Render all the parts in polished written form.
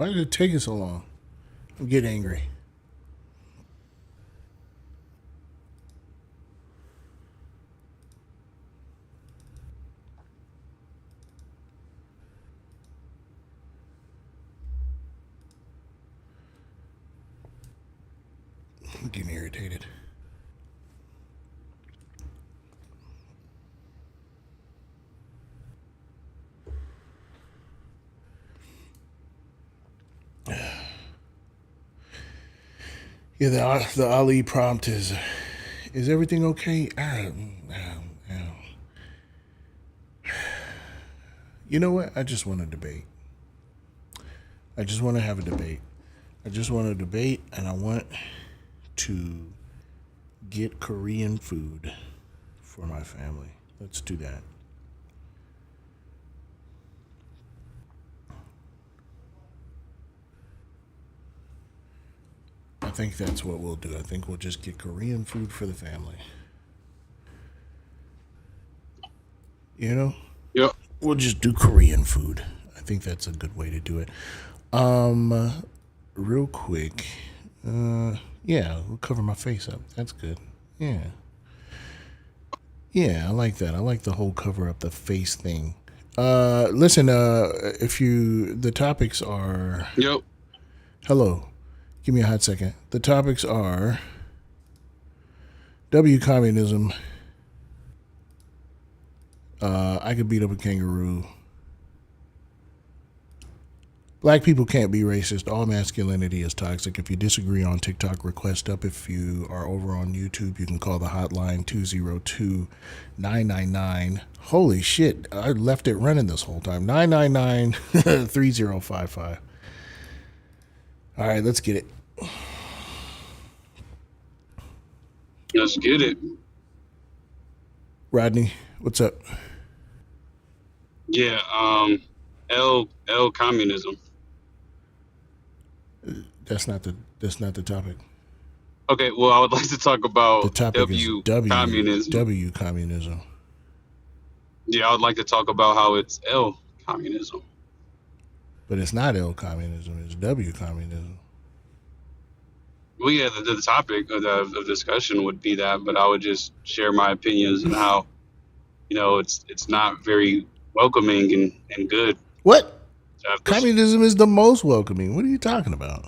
Why did it take so long? I'm getting angry. I'm getting irritated. Yeah, the Ali prompt is everything okay? You know what? I just want to debate. I just want to have a debate. I just want to debate, and I want to get Korean food for my family. Let's do that. I think that's what we'll do. I think we'll just get Korean food for the family. You know? Yep. We'll just do Korean food. I think that's a good way to do it. Real quick. Yeah, we'll cover my face up. That's good. Yeah. Yeah, I like that. I like the whole cover up the face thing. Listen, the topics are... Yep. Hello. Give me a hot second. The topics are W communism. I could beat up a kangaroo. Black people can't be racist. All masculinity is toxic. If you disagree on TikTok, request up. If you are over on YouTube, you can call the hotline 202-999. Holy shit, I left it running this whole time. 999-3055. All right, let's get it. Let's get it. Rodney, what's up? Yeah, L communism. That's not the topic. Okay, well, I would like to talk about The topic W is W communism. W communism. Yeah, I would like to talk about how it's L communism. But it's not L communism, it's W communism. Well, yeah, the topic of discussion would be that, but I would just share my opinions on how, it's not very welcoming and good. What? Communism is the most welcoming. What are you talking about?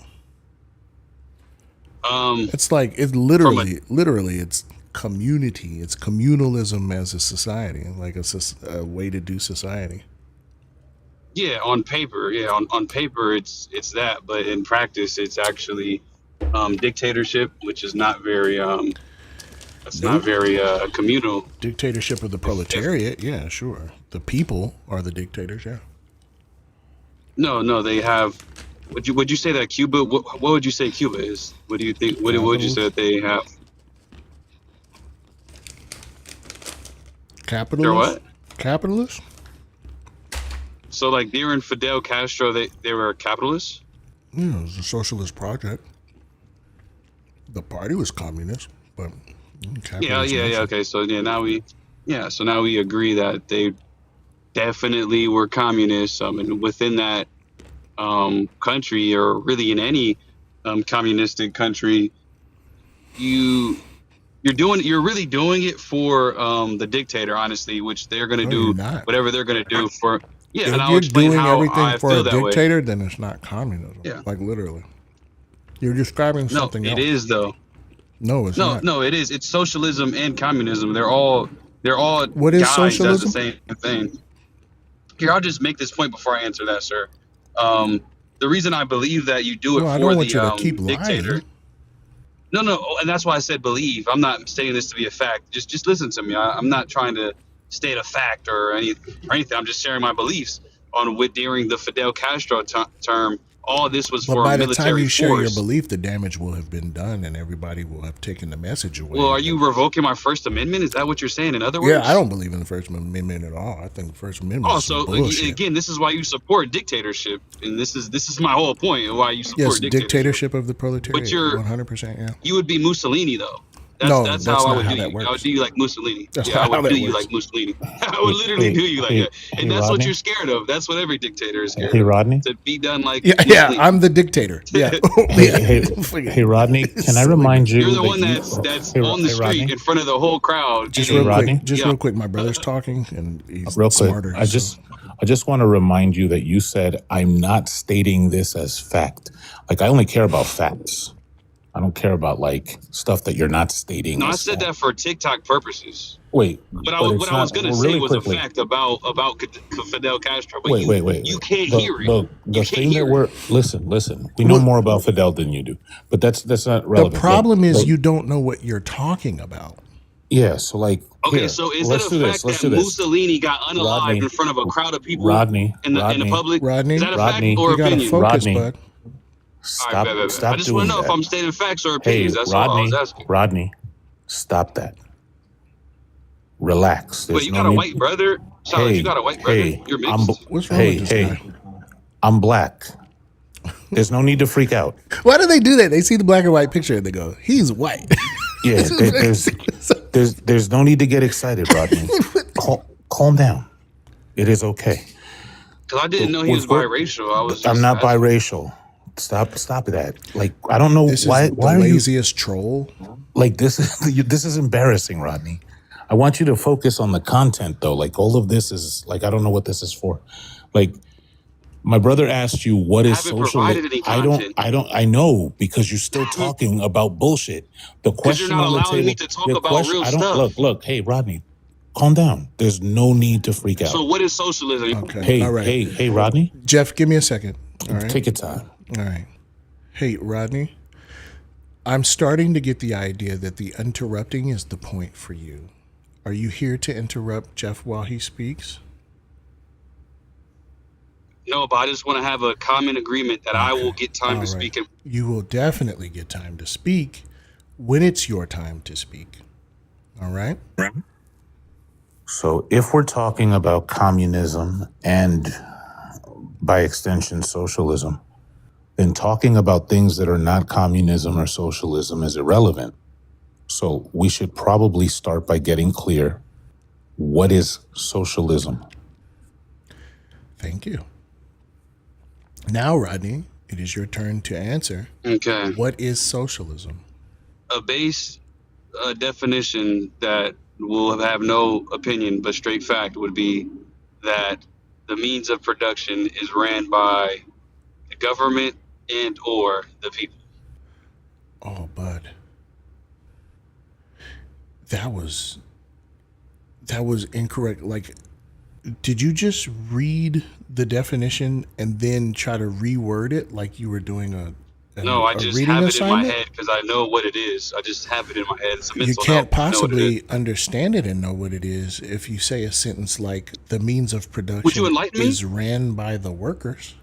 It's like it's literally it's community. It's communalism as a society, like a way to do society. Yeah, on paper, on paper it's that, but in practice it's actually dictatorship, which is not very not very communal. Dictatorship of the proletariat, yeah, sure. The people are the dictators, yeah. No, they have. Would you say that Cuba? What would you say Cuba is? What do you think? What would you say that they have? Capitalist. They're what? Capitalist. So like during Fidel Castro, they were capitalists. Yeah, it was a socialist project. The party was communist, but yeah. Okay, so now we agree that they definitely were communists. And within that country, or really in any communistic country, you're really doing it for the dictator, honestly, which they're going to do whatever they're going to do for. Yeah, if and I'll you're explain doing how everything I for feel a that dictator, way. then it's not communism. Yeah. Like literally. You're describing something else. It is though. No, it's not. No, it is. It's socialism and communism. They're all what is guys socialism? as the same thing. Here, I'll just make this point before I answer that, sir. The reason I believe that you do it I for don't want the you to keep dictator. lying. No, and that's why I said believe. I'm not stating this to be a fact. Just listen to me. I'm not trying to state a fact or anything. I'm just sharing my beliefs on during the Fidel Castro term. All this was for by military the time you share your force. belief, the damage will have been done, and everybody will have taken the message away. Well, are you revoking my First Amendment? Is that what you're saying? In other words, yeah, I don't believe in the First Amendment at all. I think the First Amendment is some bullshit. Again, this is why you support dictatorship, and this is my whole point of why you support dictatorship of the proletariat. But you're 100%. Yeah, you would be Mussolini though. No, That's how that's I not would how do that you. I would works. do you like Mussolini. That's Yeah, I not how would do that you works. like Mussolini. I would Hey, literally do you like that. And that's what Rodney. you're scared of. That's what every dictator is scared Hey, of. Rodney. To be done like Yeah, Mussolini. I'm the dictator. Yeah. Hey, Rodney. Can I remind you You're the that one that's on the street Rodney? in front of the whole crowd. Just eating, real quick. My brother's talking, and he's Real quick, smarter. I just want to remind you that you said I'm not stating this as fact. Like, I only care about facts. I don't care about like stuff that you're not stating. No, I as said fact. that for TikTok purposes. Wait, But it's what I was not. gonna Well, say really was quickly. a fact about Fidel Castro. But Wait. you can't hear it. The You thing can't that hear it. listen. We know more about Fidel than you do, but that's not The relevant. problem is you don't know what you're talking about. Yeah. So like. Okay, here, so is let's it do a this. fact Let's that do this. Mussolini got unalived Rodney, in front of a crowd of people Rodney, in the public? Rodney, Is that a Rodney, fact or you gotta opinion? focus, Rodney, bud. All right, bet. I Stop just want doing to know if that. I'm stating facts or Hey, opinions. That's all I was asking. Rodney, stop that. Relax. But you got a white brother? Silas, you got a white brother? You're mixed? What's wrong with this guy? I'm black. There's no need to freak out. Why do they do that? They see the black and white picture and they go, "He's white." Yeah, there's no need to get excited, Rodney. Calm down. It is okay. Because I didn't know he was biracial. I'm not biracial. Stop that. Like, I don't know This why. is the laziest troll. Like, this is embarrassing, Rodney. I want you to focus on the content, though. Like, all of this is like, I don't know what this is for. Like, my brother asked you what is socialism. I know, because you're still talking about bullshit. The question you're not on the allowing table. me to talk about real stuff. Look. Hey, Rodney, calm down. There's no need to freak out. So what is socialism? Okay. All right. Hey, Rodney. Jeff, give me a second. All right. Take your time. All right. Hey, Rodney. I'm starting to get the idea that the interrupting is the point for you. Are you here to interrupt Jeff while he speaks? No, but I just want to have a common agreement that I will get time to speak. You will definitely get time to speak when it's your time to speak. All right? So if we're talking about communism and, by extension, socialism, then talking about things that are not communism or socialism is irrelevant. So we should probably start by getting clear. What is socialism? Thank you. Now, Rodney, it is your turn to answer. Okay. What is socialism? A base definition that will have no opinion but straight fact would be that the means of production is ran by the government and or the people. Oh, bud. That was incorrect. Like, did you just read the definition and then try to reword it like you were doing a I just reading have it assignment? in my head because I know what it is. I just have it in my head. It's a mental You can't note. possibly understand it and know what it is if you say a sentence like the means of production Would you enlighten me? is ran by the workers.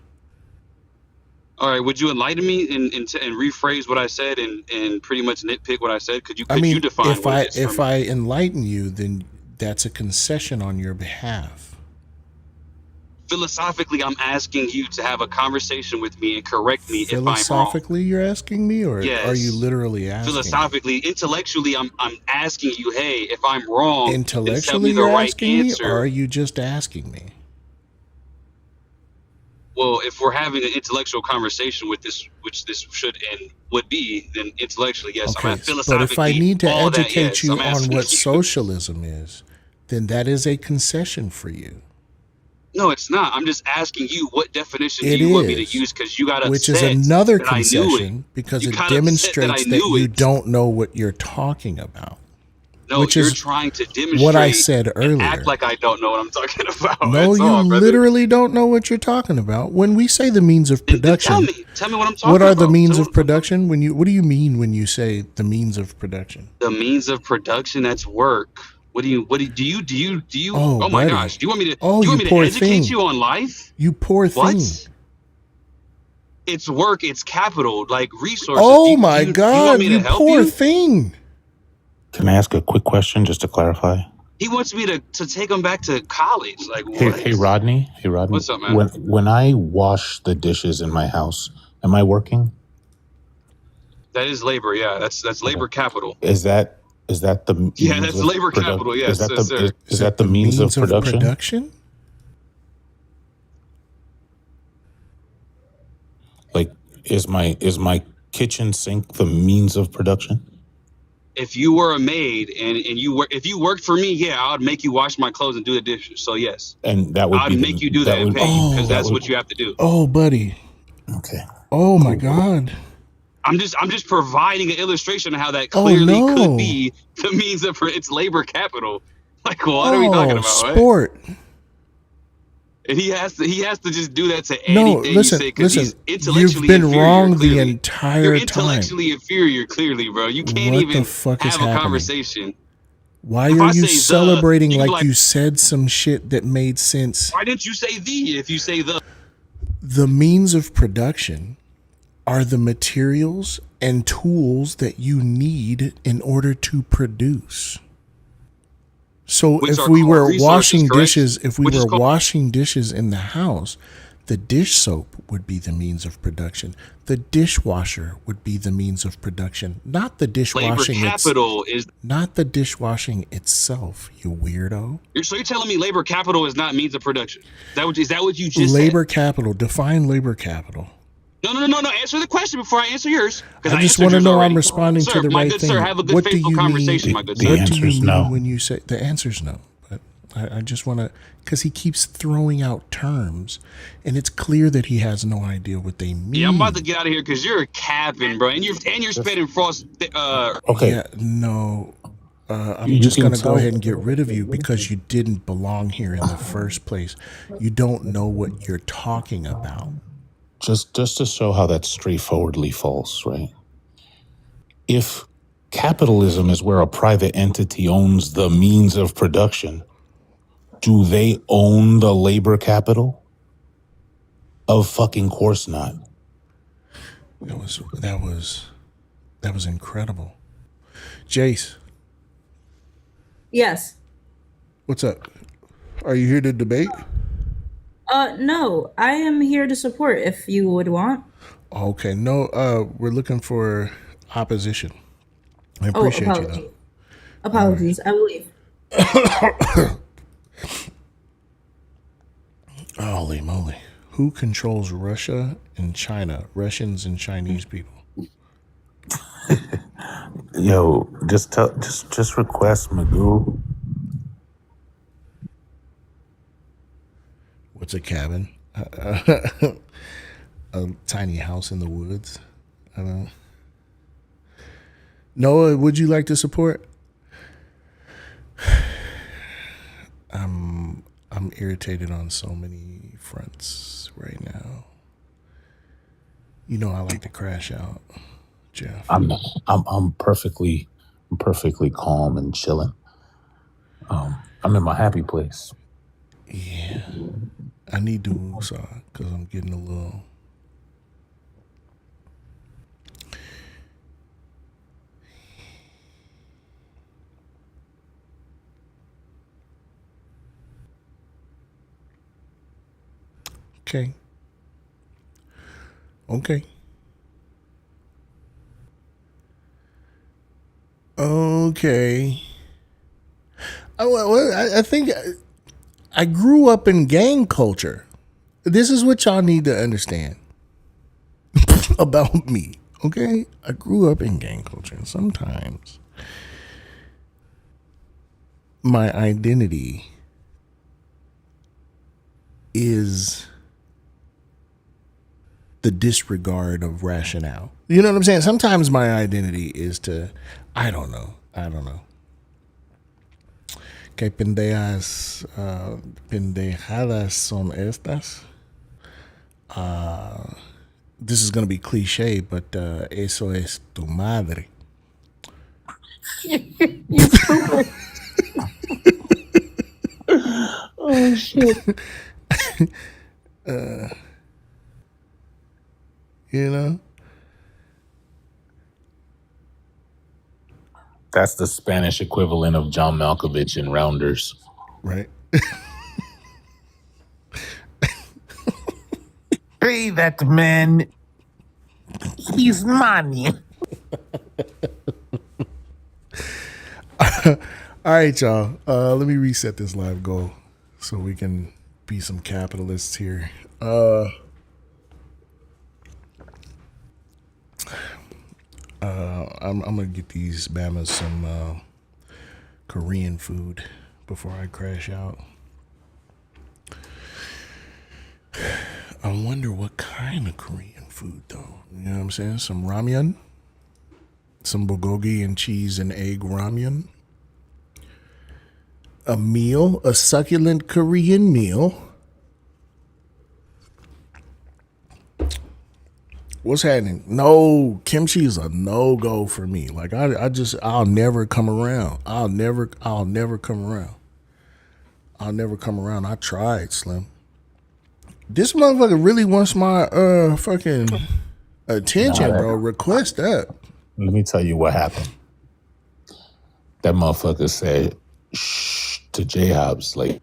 All right, would you enlighten me and rephrase what I said and pretty much nitpick what I said? Could you define what it is? If I enlighten you, then that's a concession on your behalf. Philosophically, I'm asking you to have a conversation with me and correct me if I'm wrong. Philosophically, you're asking me, or Yes. are you literally asking? Philosophically, intellectually, I'm asking you, hey, if I'm wrong, Intellectually, then tell me the you're right asking answer. me, or are you just asking me? Well, if we're having an intellectual conversation with this, which this should and would be, then intellectually, yes. Okay, I'm at philosophically. but if I need to educate you I'm on asking what socialism is, then that is a concession for you. No, it's not. I'm just asking you what definition do you want me to use because you got upset. Which is another that I knew concession it. because You it got upset demonstrates that you don't know what you're talking about. No, which you're is trying to demonstrate what I said earlier. And act like I don't know what I'm talking about. No, That's you all, brother. literally don't know what you're talking about. When we say the means of production, Tell me what I'm talking about. What are the means of production? What do you mean when you say the means of production? The means of production, that's work. Do you Oh my buddy. gosh. Do you want me to poor educate thing. you on life? You poor What? thing. It's work, it's capital, like resources. Oh my do God, you want me to help poor you? thing. Can I ask a quick question just to clarify? He wants me to take him back to college. Like what? Hey, Rodney. What's up, man? When I wash the dishes in my house, am I working? That is labor, yeah. That's labor capital. Is that Is that the means that's of labor capital. Yes, sir. Is that the means of production? Like, is my kitchen sink the means of production? If you were a maid and if you worked for me, yeah, I would make you wash my clothes and do the dishes. So yes, And that would I'd make you do that and pay you because that's what you have to do. Oh, buddy. Okay. Oh my God. I'm just providing an illustration of how that clearly could be the means of it's labor capital. Like, what are we talking about? Sport. Right? And he has to just do that to anything you say because he's intellectually you've been inferior, wrong clearly. the entire You're time. intellectually inferior, clearly, bro. You can't what even the fuck have is a happening? conversation. Why are you celebrating like you said some shit that made sense? Why didn't you say the if you say the? The means of production are the materials and tools that you need in order to produce. So if we were washing dishes, washing dishes in the house, the dish soap would be the means of production. The dishwasher would be the means of production, not the dishwashing. Labor capital is not the dishwashing itself. You weirdo. So you're telling me labor capital is not means of production? Is that what you just labor said? Capital? Define labor capital. No. Answer the question before I answer yours. I just want to know I'm responding to the right thing. Sir, have a good, faithful conversation, my good sir. What do you mean when you say the answer's no? But I just want to, because he keeps throwing out terms, and it's clear that he has no idea what they mean. Yeah, I'm about to get out of here because you're capping, bro, and you're spitting frost. Okay. Yeah, no. I'm just going to go ahead and get rid of you because you didn't belong here in the first place. You don't know what you're talking about. Just to show how that's straightforwardly false, right? If capitalism is where a private entity owns the means of production, do they own the labor capital? Of fucking course not. That was incredible. Jace. Yes. What's up? Are you here to debate? No, I am here to support if you would want. Okay, no, we're looking for opposition. I appreciate you though. Apologies, I will leave. Holy moly. Who controls Russia and China? Russians and Chinese people. Yo, just request Magoo. What's a cabin? A tiny house in the woods. I don't know. Noah, would you like to support? I'm irritated on so many fronts right now. You know I like to crash out, Jeff. I'm perfectly calm and chilling. I'm in my happy place. Yeah. I need to woosah because I'm getting a little. Okay. Okay. I think I grew up in gang culture. This is what y'all need to understand about me, okay? I grew up in gang culture, and sometimes my identity is the disregard of rationale. You know what I'm saying? Sometimes my identity is to, I don't know. ¿Qué pendejadas son estas? This is going to be cliche, but eso es tu madre. You stupid. Oh, shit. You know? That's the Spanish equivalent of John Malkovich in Rounders. Right. Hey, that man. He's money. All right, y'all. Let me reset this live goal so we can be some capitalists here. I'm gonna get these Bamas some Korean food before I crash out. I wonder what kind of Korean food though. You know what I'm saying? Some ramyun, some bulgogi and cheese and egg ramyun. A meal, a succulent Korean meal. What's happening? No, kimchi is a no go for me. Like I'll never come around. I'll never come around. I'll never come around. I tried, Slim. This motherfucker really wants my fucking attention, bro. Request that. Let me tell you what happened. That motherfucker said shh to J Hobbs, like,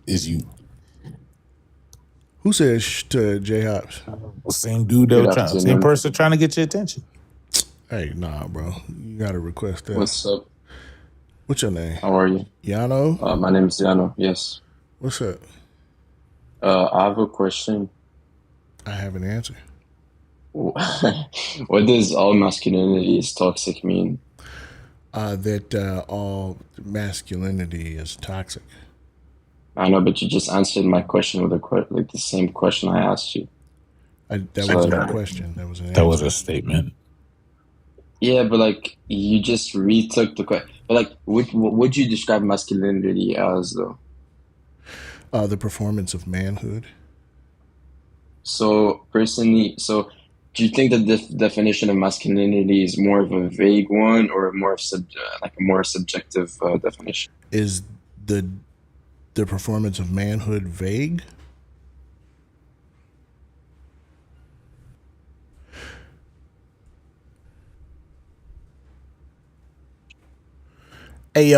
is you Who says shh to J Hops? same dude that was trying, same person trying to get your attention? Hey, nah, bro. You gotta request that. What's up? What's your name? How are you? Yano? My name is Yano. Yes. What's up? I have a question. I have an answer. What does all masculinity is toxic mean? That all masculinity is toxic. I know, but you just answered my question with like the same question I asked you. That wasn't a question. That was an answer. That was a statement. Yeah, but like you just retook the question. But like, what would you describe masculinity as, though? The performance of manhood. So personally, do you think that the definition of masculinity is more of a vague one or more of like a more subjective definition? Is the performance of manhood vague? Hey,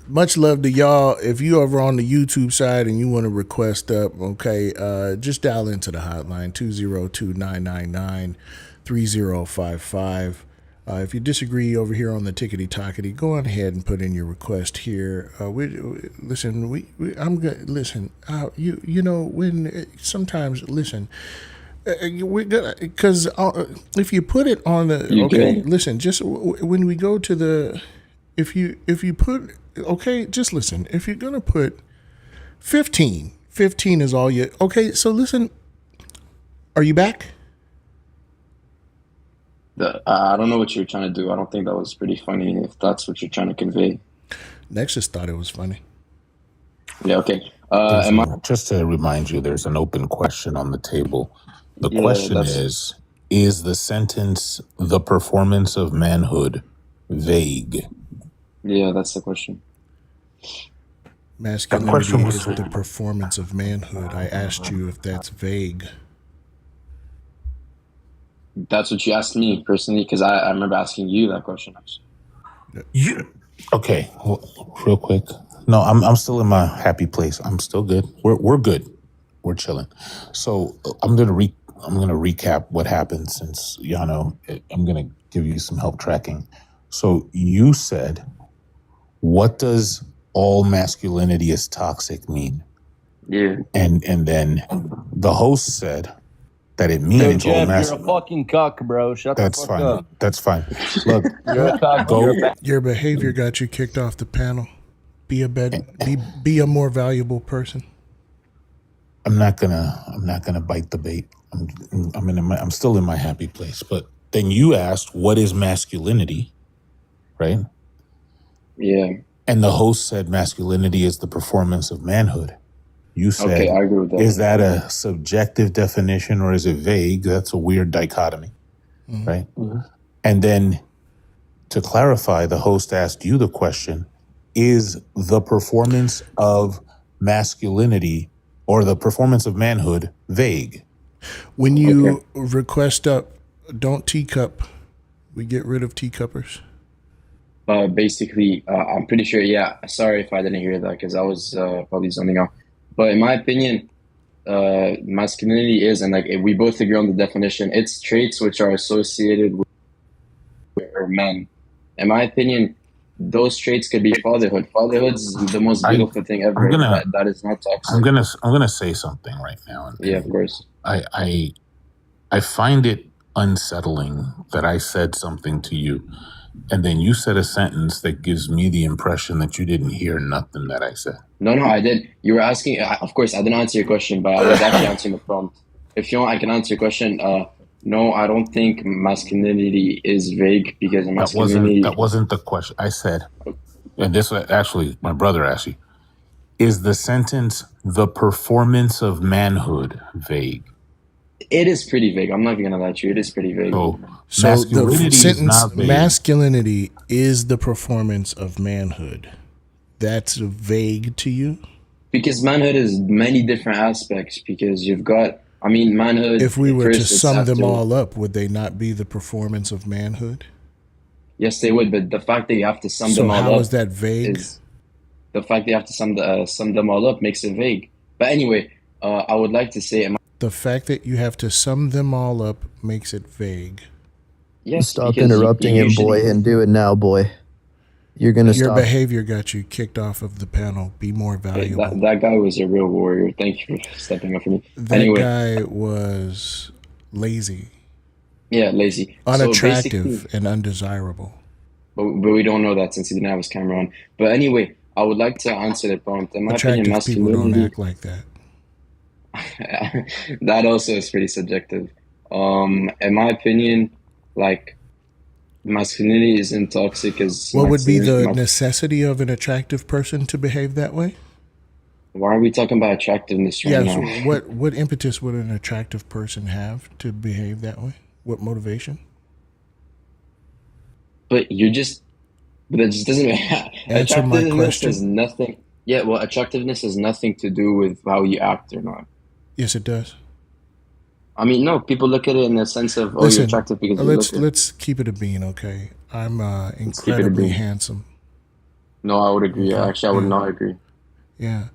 much love to y'all. If you over on the YouTube side and you want to request up, okay, just dial into the hotline 202-999-3055. If you disagree over here on the tickety tockety, go on ahead and put in your request here. I'm good. Listen, you know when sometimes listen. We're gonna because if you put it on the listen. Just when we go to the, if you put just listen. If you're gonna put 15 is all you. Okay, so listen. Are you back? I don't know what you're trying to do. I don't think that was pretty funny if that's what you're trying to convey. Nexus thought it was funny. Yeah, okay. Just to remind you, there's an open question on the table. The question is the sentence, the performance of manhood, vague? Yeah, that's the question. Masculinity is the performance of manhood. I asked you if that's vague. That's what you asked me personally, because I remember asking you that question. Okay, real quick. No, I'm still in my happy place. I'm still good. We're good. We're chilling. So I'm gonna recap what happened since Yano. I'm gonna give you some help tracking. So you said, "What does all masculinity is toxic mean?" Yeah. And then the host said that it means Jeff, you're a fucking cuck, bro. Shut the fuck up. That's fine. Look, you're a cuck. Your behavior got you kicked off the panel. Be a more valuable person. I'm not gonna bite the bait. I'm still in my happy place. But then you asked, "What is masculinity?" Right? Yeah. And the host said masculinity is the performance of manhood. You said, okay, I agree with that. Is that a subjective definition or is it vague? That's a weird dichotomy, right? Mm-hmm. And then to clarify, the host asked you the question, is the performance of masculinity or the performance of manhood vague? When you request up, don't teacup. We get rid of teacuppers. Basically, I'm pretty sure, yeah. Sorry if I didn't hear that because I was probably zoning out. But in my opinion, masculinity is, and like if we both agree on the definition, it's traits which are associated with men. in my opinion, those traits could be fatherhood. Fatherhood's the most beautiful thing ever. That is not toxic. I'm gonna say something right now. Yeah, of course. I find it unsettling that I said something to you, and then you said a sentence that gives me the impression that you didn't hear nothing that I said. No, I did. You were asking. Of course, I didn't answer your question, but I was actually answering the prompt. If you want, I can answer your question. No, I don't think masculinity is vague because masculinity. That wasn't the question. I said, and this was actually my brother asked you, is the sentence "the performance of manhood" vague? It is pretty vague. I'm not even gonna lie to you. It is pretty vague. So the sentence "masculinity is the performance of manhood," that's vague to you? Because manhood is many different aspects. Because you've got, I mean, manhood. If we were to sum them all up, would they not be the performance of manhood? Yes, they would. But the fact that you have to sum them all up. So how is that vague? The fact that you have to sum them all up makes it vague. But anyway, I would like to say, the fact that you have to sum them all up makes it vague. Yes. Stop interrupting him, boy, and do it now, boy. You're gonna Your stop. behavior got you kicked off of the panel. Be more valuable. That guy was a real warrior. Thank you for stepping up for me. That guy was lazy. Yeah, lazy. Unattractive and undesirable. But we don't know that since he didn't have his camera on. But anyway, I would like to answer the prompt. In my opinion, masculinity, people don't act like that. That also is pretty subjective. In my opinion, like, masculinity isn't toxic as. What would be the necessity of an attractive person to behave that way? Why are we talking about attractiveness right now? What impetus would an attractive person have to behave that way? What motivation? But that just doesn't. Answer my question. Has nothing. Yeah, well, attractiveness has nothing to do with how you act or not. Yes, it does. I mean, no. People look at it in the sense of, oh, you're attractive because let's keep it a bean, okay? I'm incredibly handsome. No, I would agree. Okay. Actually, I would not agree. Yeah.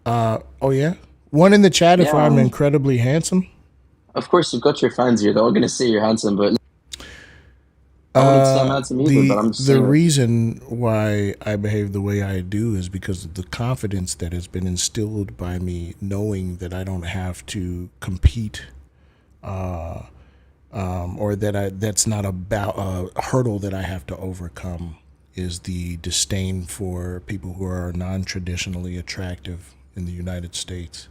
Oh yeah. One in the chat if I'm incredibly handsome. Of course, you've got your fans here. They're all gonna say you're handsome, but. The reason why I behave the way I do is because of the confidence that has been instilled by me, knowing that I don't have to compete, or that's not a hurdle that I have to overcome. Is the disdain for people who are non-traditionally attractive in the United States.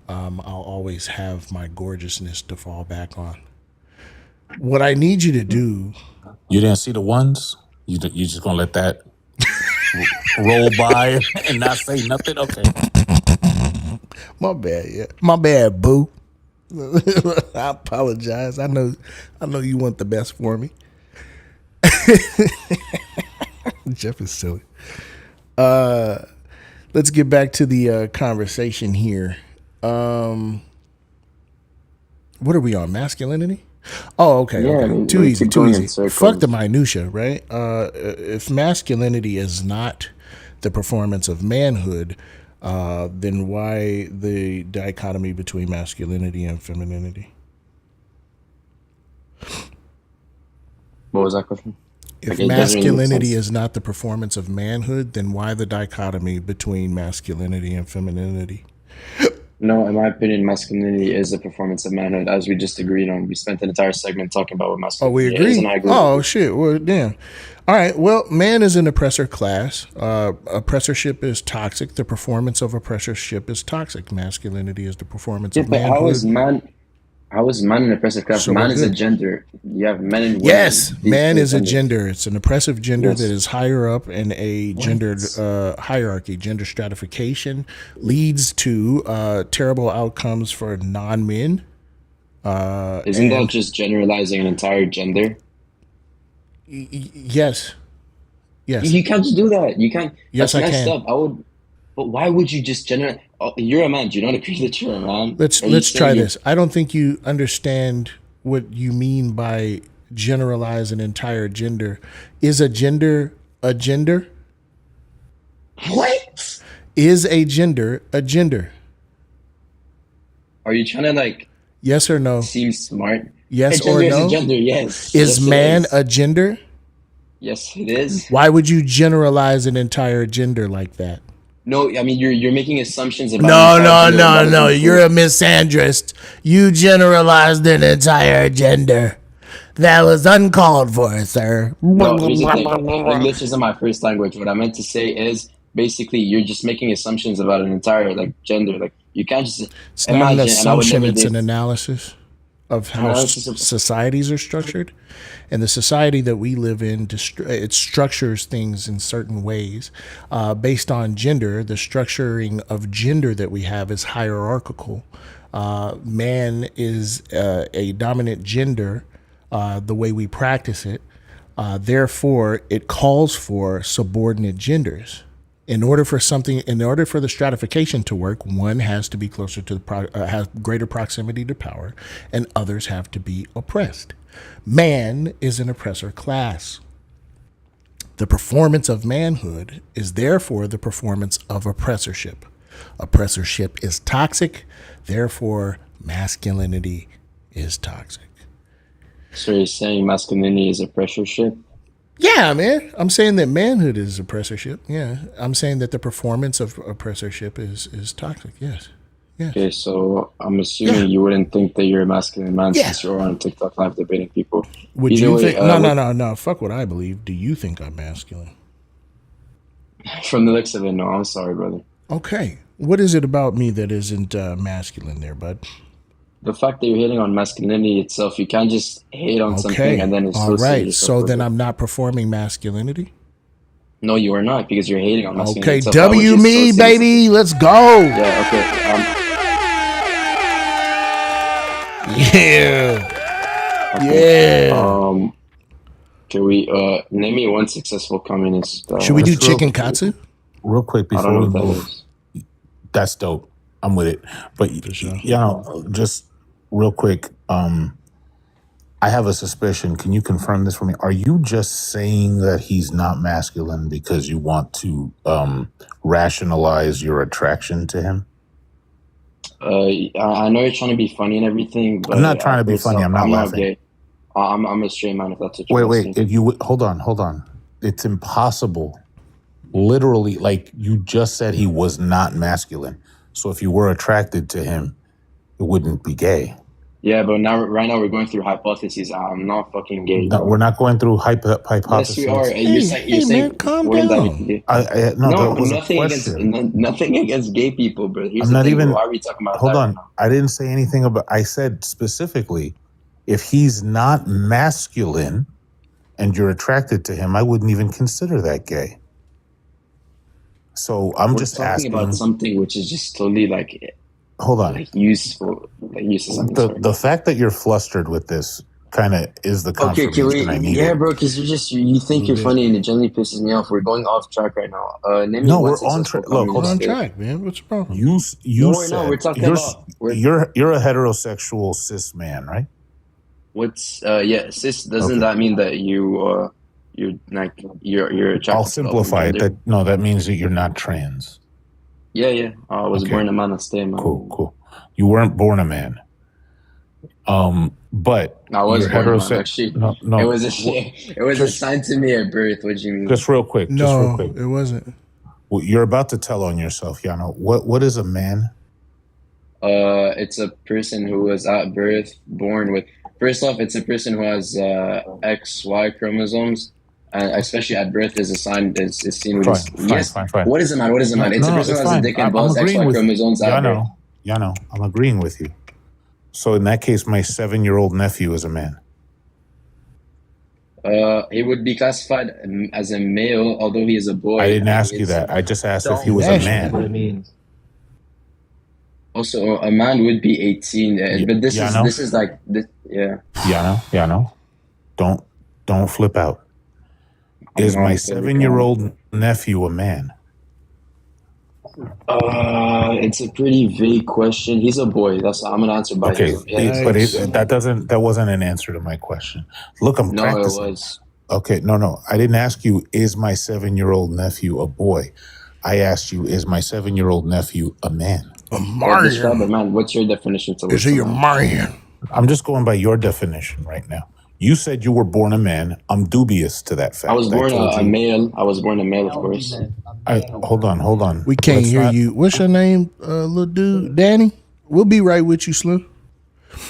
I'll always have my gorgeousness to fall back on. What I need you to do. You didn't see the ones? You just gonna let that roll by and not say nothing? Okay. My bad, yeah. My bad, boo. I apologize. I know you want the best for me. Jeff is silly. Let's get back to the conversation here. What are we on? Masculinity? Oh, okay. Yeah, okay. Too easy. Fuck the minutia, right? If masculinity is not the performance of manhood, then why the dichotomy between masculinity and femininity? What was that question? If masculinity is not the performance of manhood, then why the dichotomy between masculinity and femininity? No, in my opinion, masculinity is the performance of manhood, as we just agreed on. We spent an entire segment talking about what masculinity is. Oh, we agree? Oh, shit. Well, damn. All right. Well, man is an oppressor class. Oppressorship is toxic. The performance of oppressorship is toxic. Masculinity is the performance of manhood. How is man an oppressive class? So man is a gender. You have men and women. Yes, man is a gender. It's an oppressive gender that is higher up in a gendered hierarchy. Gender stratification leads to terrible outcomes for non-men. Isn't that just generalizing an entire gender? Yes. You can't just do that. You can't. Yes, I can. Up. But why would you just generalize? Oh, you're a man. Do you not agree that you're a man? Let's try this. I don't think you understand what you mean by generalize an entire gender. Is a gender a gender? What? Is a gender a gender? Are you trying to yes or no? Seem smart. Yes or no? Is a gender, yes. Is man a gender? Yes, it is. Why would you generalize an entire gender like that? No, I mean you're making assumptions about an No, entire no, gender. no, That no. isn't You're true. a misandrist. You generalized an entire gender. That was uncalled for, sir. No, here's the thing. English isn't my first language. What I meant to say is basically you're just making assumptions about an entire like gender. Like you can't just It's not an imagine, and I would assumption, never it's an date analysis of how analysis of. societies are structured. And the society that we live in, it structures things in certain ways based on gender. The structuring of gender that we have is hierarchical. Man is a dominant gender, the way we practice it. Therefore, it calls for subordinate genders. In order for the stratification to work, one has to be closer to has greater proximity to power, and others have to be oppressed. Man is an oppressor class. The performance of manhood is therefore the performance of oppressorship. Oppressorship is toxic, therefore masculinity is toxic. So you're saying masculinity is a pressure ship? Yeah, man. I'm saying that manhood is oppressorship. Yeah. I'm saying that the performance of oppressorship is toxic. Yes. Yes. Okay, so I'm assuming Yeah. you wouldn't think that you're a masculine man Yeah. since you're on TikTok live debating people. Would Either you way, think? No. Fuck what I believe. Do you think I'm masculine? From the looks of it, no. I'm sorry, brother. Okay. What is it about me that isn't masculine there, bud? The fact that you're hating on masculinity itself, you can't just hate on something and then All associate right. yourself So with then it. I'm not performing masculinity. No, you are not because you're hating on masculinity Okay. itself. Why would W you me, associate baby. Let's go. Yeah, okay. Yeah. Okay. Yeah. Can we name me one successful communist? Should we do Just real- chicken katsu? Real quick I before don't know we what that move. is. That's dope. I'm with it. But sure. you know, just real quick, I have a suspicion. Can you confirm this for me? Are you just saying that he's not masculine because you want to rationalize your attraction to him? I know you're trying to be funny and everything, but I'm not trying to be first funny. off, I'm not I'm not laughing. gay. I'm a straight man. If that's what you're Wait. asking. If you hold on. It's impossible. Literally, like you just said, he was not masculine. So if you were attracted to him, it wouldn't be gay. Yeah, but right now we're going through hypotheses. I'm not fucking gay. No, Bro. we're not going through hypotheses. Yes, we are. You're saying man, calm wouldn't that down. be gay? No, No, that was nothing a against question. nothing against gay people, bro. Here's I'm the not thing. even. Why are we talking about Hold that on. right now? I didn't say anything about. I said specifically, if he's not masculine and you're attracted to him, I wouldn't even consider that gay. So I'm We're just talking about asking. something which is just totally like Hold on. useful. Like useless. I'm sorry. The fact that you're flustered with this kind of is the Okay, can we? confirmation I needed. Yeah, bro, because you think you're funny and it generally pisses me off. We're going off track right now. Name me No, one we're on successful track. Look, hold We're communist on state. track, man. What's the problem? You No, we're said not. We're talking you're about you're a heterosexual cis man, right? what's cis. Doesn't that mean that you're attracted I'll to the simplify other it. gender? That means that you're not trans. Yeah. I was Okay. born a man, I stay a man. Cool. You weren't born a man. But I was you're born a man. heterosexual. Actually, No. it was assigned to me at birth. What do you mean? Just real quick. No, it wasn't. Well, you're about to tell on yourself, Yano. What is a man? It's a person who was at birth born with. First off, it's a person who has XY chromosomes, and especially at birth is assigned is seen with. Fine. What is a man? What is a man? It's a person who has a dick and balls, XY chromosomes at birth. Yano, I'm agreeing with you. So in that case, my 7-year-old nephew is a man. He would be classified as a male, although he is a boy. I didn't ask you that. I just asked if he was a What it man. means. Also, a man would be 18, but this is like this. Yeah. Yano, don't flip out. Is my 7-year-old nephew a man? It's a pretty vague question. He's a boy. That's I'm gonna answer by Okay, him. Yeah. that wasn't an answer to my question. Look, I'm No, practicing. it was. Okay, no. I didn't ask you, is my 7-year-old nephew a boy? I asked you, is my 7-year-old nephew a man? Describe a man. What's your definition to Is he a man? I'm just going by your definition right now. You said you were born a man. I'm dubious to that fact. I was born told a you. male. I was born a male, of course. Hold on. We can't Let's hear not- you. What's your name, little dude? Danny? We'll be right with you, Slim.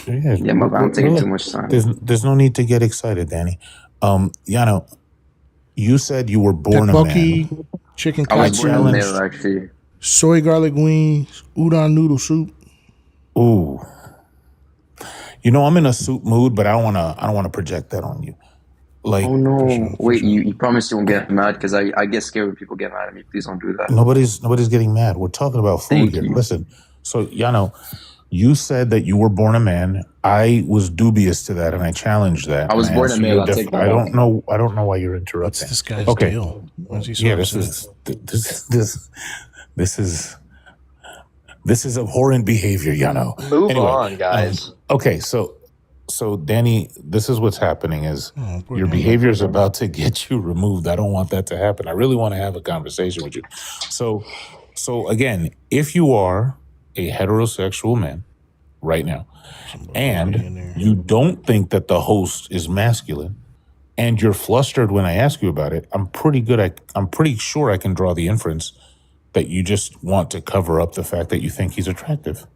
Yeah, my bad. I'm taking too much time. There's no need to get excited, Danny. Yano, you said you were born a Tteokbokki, man. chicken I was born a katsu, male, actually. soy garlic wings, udon noodle soup. Ooh. You know, I'm in a soup mood, but I don't wanna project that on you. Like, Oh no! sure, Wait, sure. you promised you won't get mad because I get scared when people get mad at me. Please don't do that. nobody's getting mad. We're talking about food Thank here. you. Listen, so Yano, you said that you were born a man. I was dubious to that, and I challenged that. I was and born a asked male. you I'll take that I back. don't know why you're What's interrupting. this guy's Okay. deal? Why is he so Yeah, upset? this is abhorrent behavior, Yano. Move Anyway, on, guys. Okay, so Danny, this is what's happening is poor your Danny. behavior is about to get you removed. I don't want that to happen. I really want to have a conversation with you. So again, if you are a heterosexual man right now, and you don't think that the host is masculine, and you're flustered when I ask you about it, I'm pretty sure I can draw the inference that you just want to cover up the fact that you think he's attractive.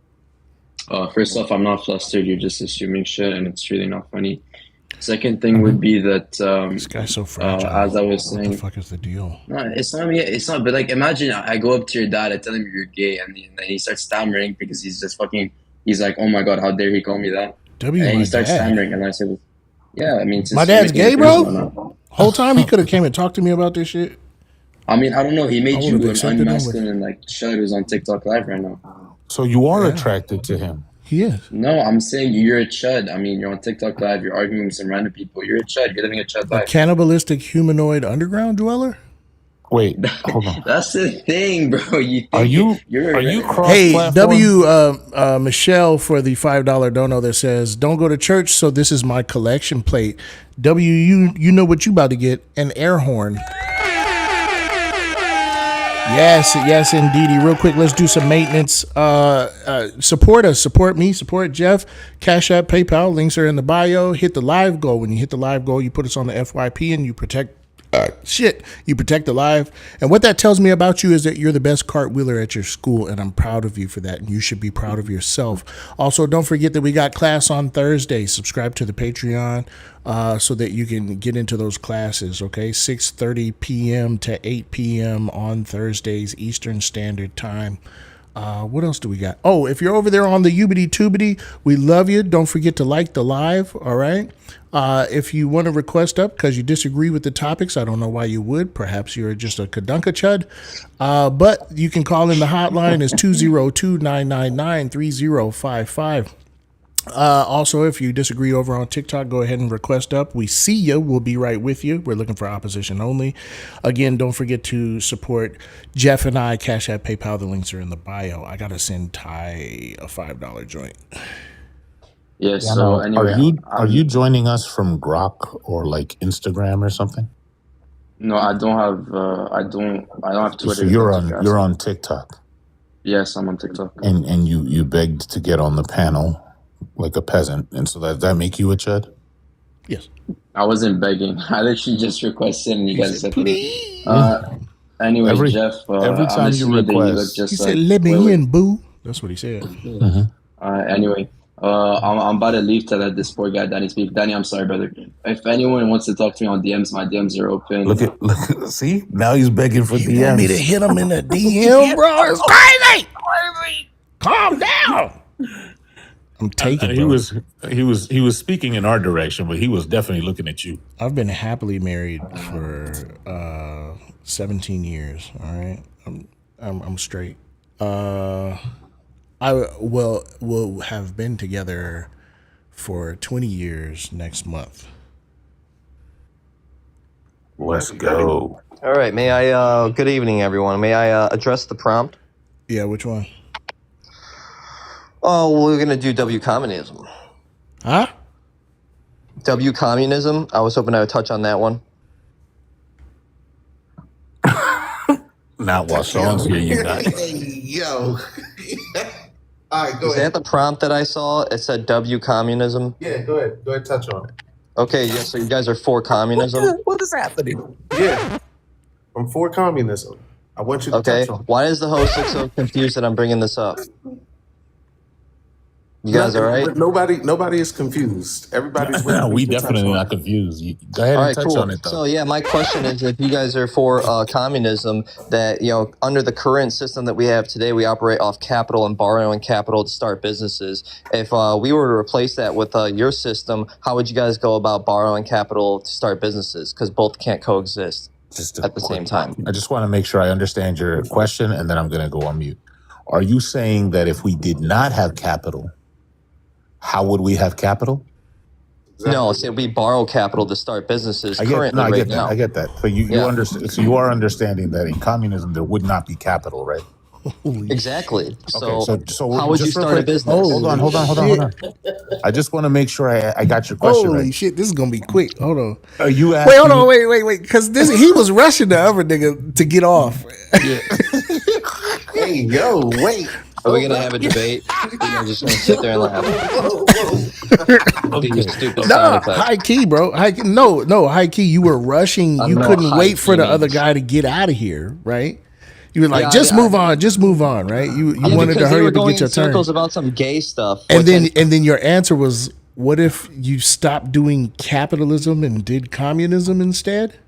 First off, I'm not flustered. You're just assuming shit, and it's really not funny. Second thing would be that This guy's so fragile. as I was What saying, the fuck is the deal? no, it's not me. It's not. But like, imagine I go up to your dad, I tell him you're gay, and then he starts stammering because he's just fucking. He's like, "Oh my god, how dare he call me that?" W, And my he starts dad. stammering, and I said, "Yeah, I mean, My dad's gay, bro? Whole time he could have came and talked to me about this shit. I mean, I don't know. He I made would you have an accepted him with- unmasculine like chud who's on TikTok live right now. So you are attracted to him. He is. No, I'm saying you're a chud. I mean, you're on TikTok live. You're arguing with some random people. You're a chud. You're living a chud A life. cannibalistic humanoid underground dweller? Wait, hold on. That's the thing, bro. You think Are you you're cross-platform? Hey, W, Michelle for the $5 dono that says, "Don't go to church, so this is my collection plate." W, you know what you about to get, an air horn. Yes, indeedy. Real quick, let's do some maintenance. Support us, support me, support Jeff. Cash App, PayPal, links are in the bio. Hit the live goal. When you hit the live goal, you put us on the FYP and you protect you protect the live. And what that tells me about you is that you're the best cartwheeler at your school, and I'm proud of you for that, and you should be proud of yourself. Also, don't forget that we got class on Thursday. Subscribe to the Patreon so that you can get into those classes, okay? 6:30 p.m. to 8 p.m. on Thursdays, Eastern Standard Time. What else do we got? Oh, if you're over there on the Ubity Tubity, we love you. Don't forget to like the live, all right? If you want to request up because you disagree with the topics, I don't know why you would. Perhaps you're just a Kadunkachuds. But you can call in the hotline. It's 202-999-3055. Also, if you disagree over on TikTok, go ahead and request up. We see you. We'll be right with you. We're looking for opposition only. Again, don't forget to support Jeff and I. Cash App, PayPal. The links are in the bio. I got to send Ty a $5 joint. Yeah, so anyway. Are you joining us from Grok or like Instagram or something? No, I don't have I don't have Twitter. So you're on TikTok. Yes, I'm on TikTok. And you begged to get on the panel like a peasant, and so that make you a chud? Yes. I wasn't begging. I literally just requested, and you guys said please. Anyway, Jeff. Every time you request, he said, "Let me in, boo." That's what he said. Anyway, I'm about to leave to let this poor guy Danny speak. Danny, I'm sorry, brother. If anyone wants to talk to me on DMs, my DMs are open. Look, see, now he's begging for DMs. You want me to hit him in the DM, bro? It's crazy. Calm down. I'm taking. He was speaking in our direction, but he was definitely looking at you. I've been happily married for 17 years. All right, I'm straight. I will have been together for 20 years next month. Let's go. All right, may I, good evening, everyone. May I address the prompt? Yeah, which one? Oh, we're going to do W communism. Huh? W communism. I was hoping I would touch on that one. Not while Sean's here, you guys. Yo. All right, go Is ahead. that the prompt that I saw? It said W communism. Yeah, go ahead. Go ahead, touch on it. Okay, yeah, so you guys are for communism? What is happening? Yeah, I'm for communism. I want you to Okay, touch on. why is the host look so confused that I'm bringing this up? You guys all right? Nobody is confused. Everybody's ready. We to touch definitely on not it. confused. Go ahead All and right, touch cool. on it, though. So yeah, my question is, if you guys are for communism, that under the current system that we have today, we operate off capital and borrowing capital to start businesses. If we were to replace that with your system, how would you guys go about borrowing capital to start businesses? Because both can't coexist at the same time. I just want to make sure I understand your question, and then I'm going to go on mute. Are you saying that if we did not have capital, how would we have capital? Exactly. No, say we borrow capital to start businesses I get that. I get that. So you understand. So you are understanding that in communism there would not be capital, right? Exactly. So, Okay, so how would you start a business? Hold on. I just want to make sure I got your question Holy right. shit, this is gonna be quick. Hold on. Are you asking? Wait, hold on, wait, because he was rushing the other nigga to get off. Hey, yo, wait. Are we gonna have a debate? You're just gonna sit there and laugh. Okay. Stupid Nah, high key, bro. High key. You were rushing. You couldn't wait for the other guy to get out of here, right? You were like, move on, right? You wanted to hurry up and get your turn. Circles about some gay stuff, and then your answer was, what if you stopped doing capitalism and did communism instead?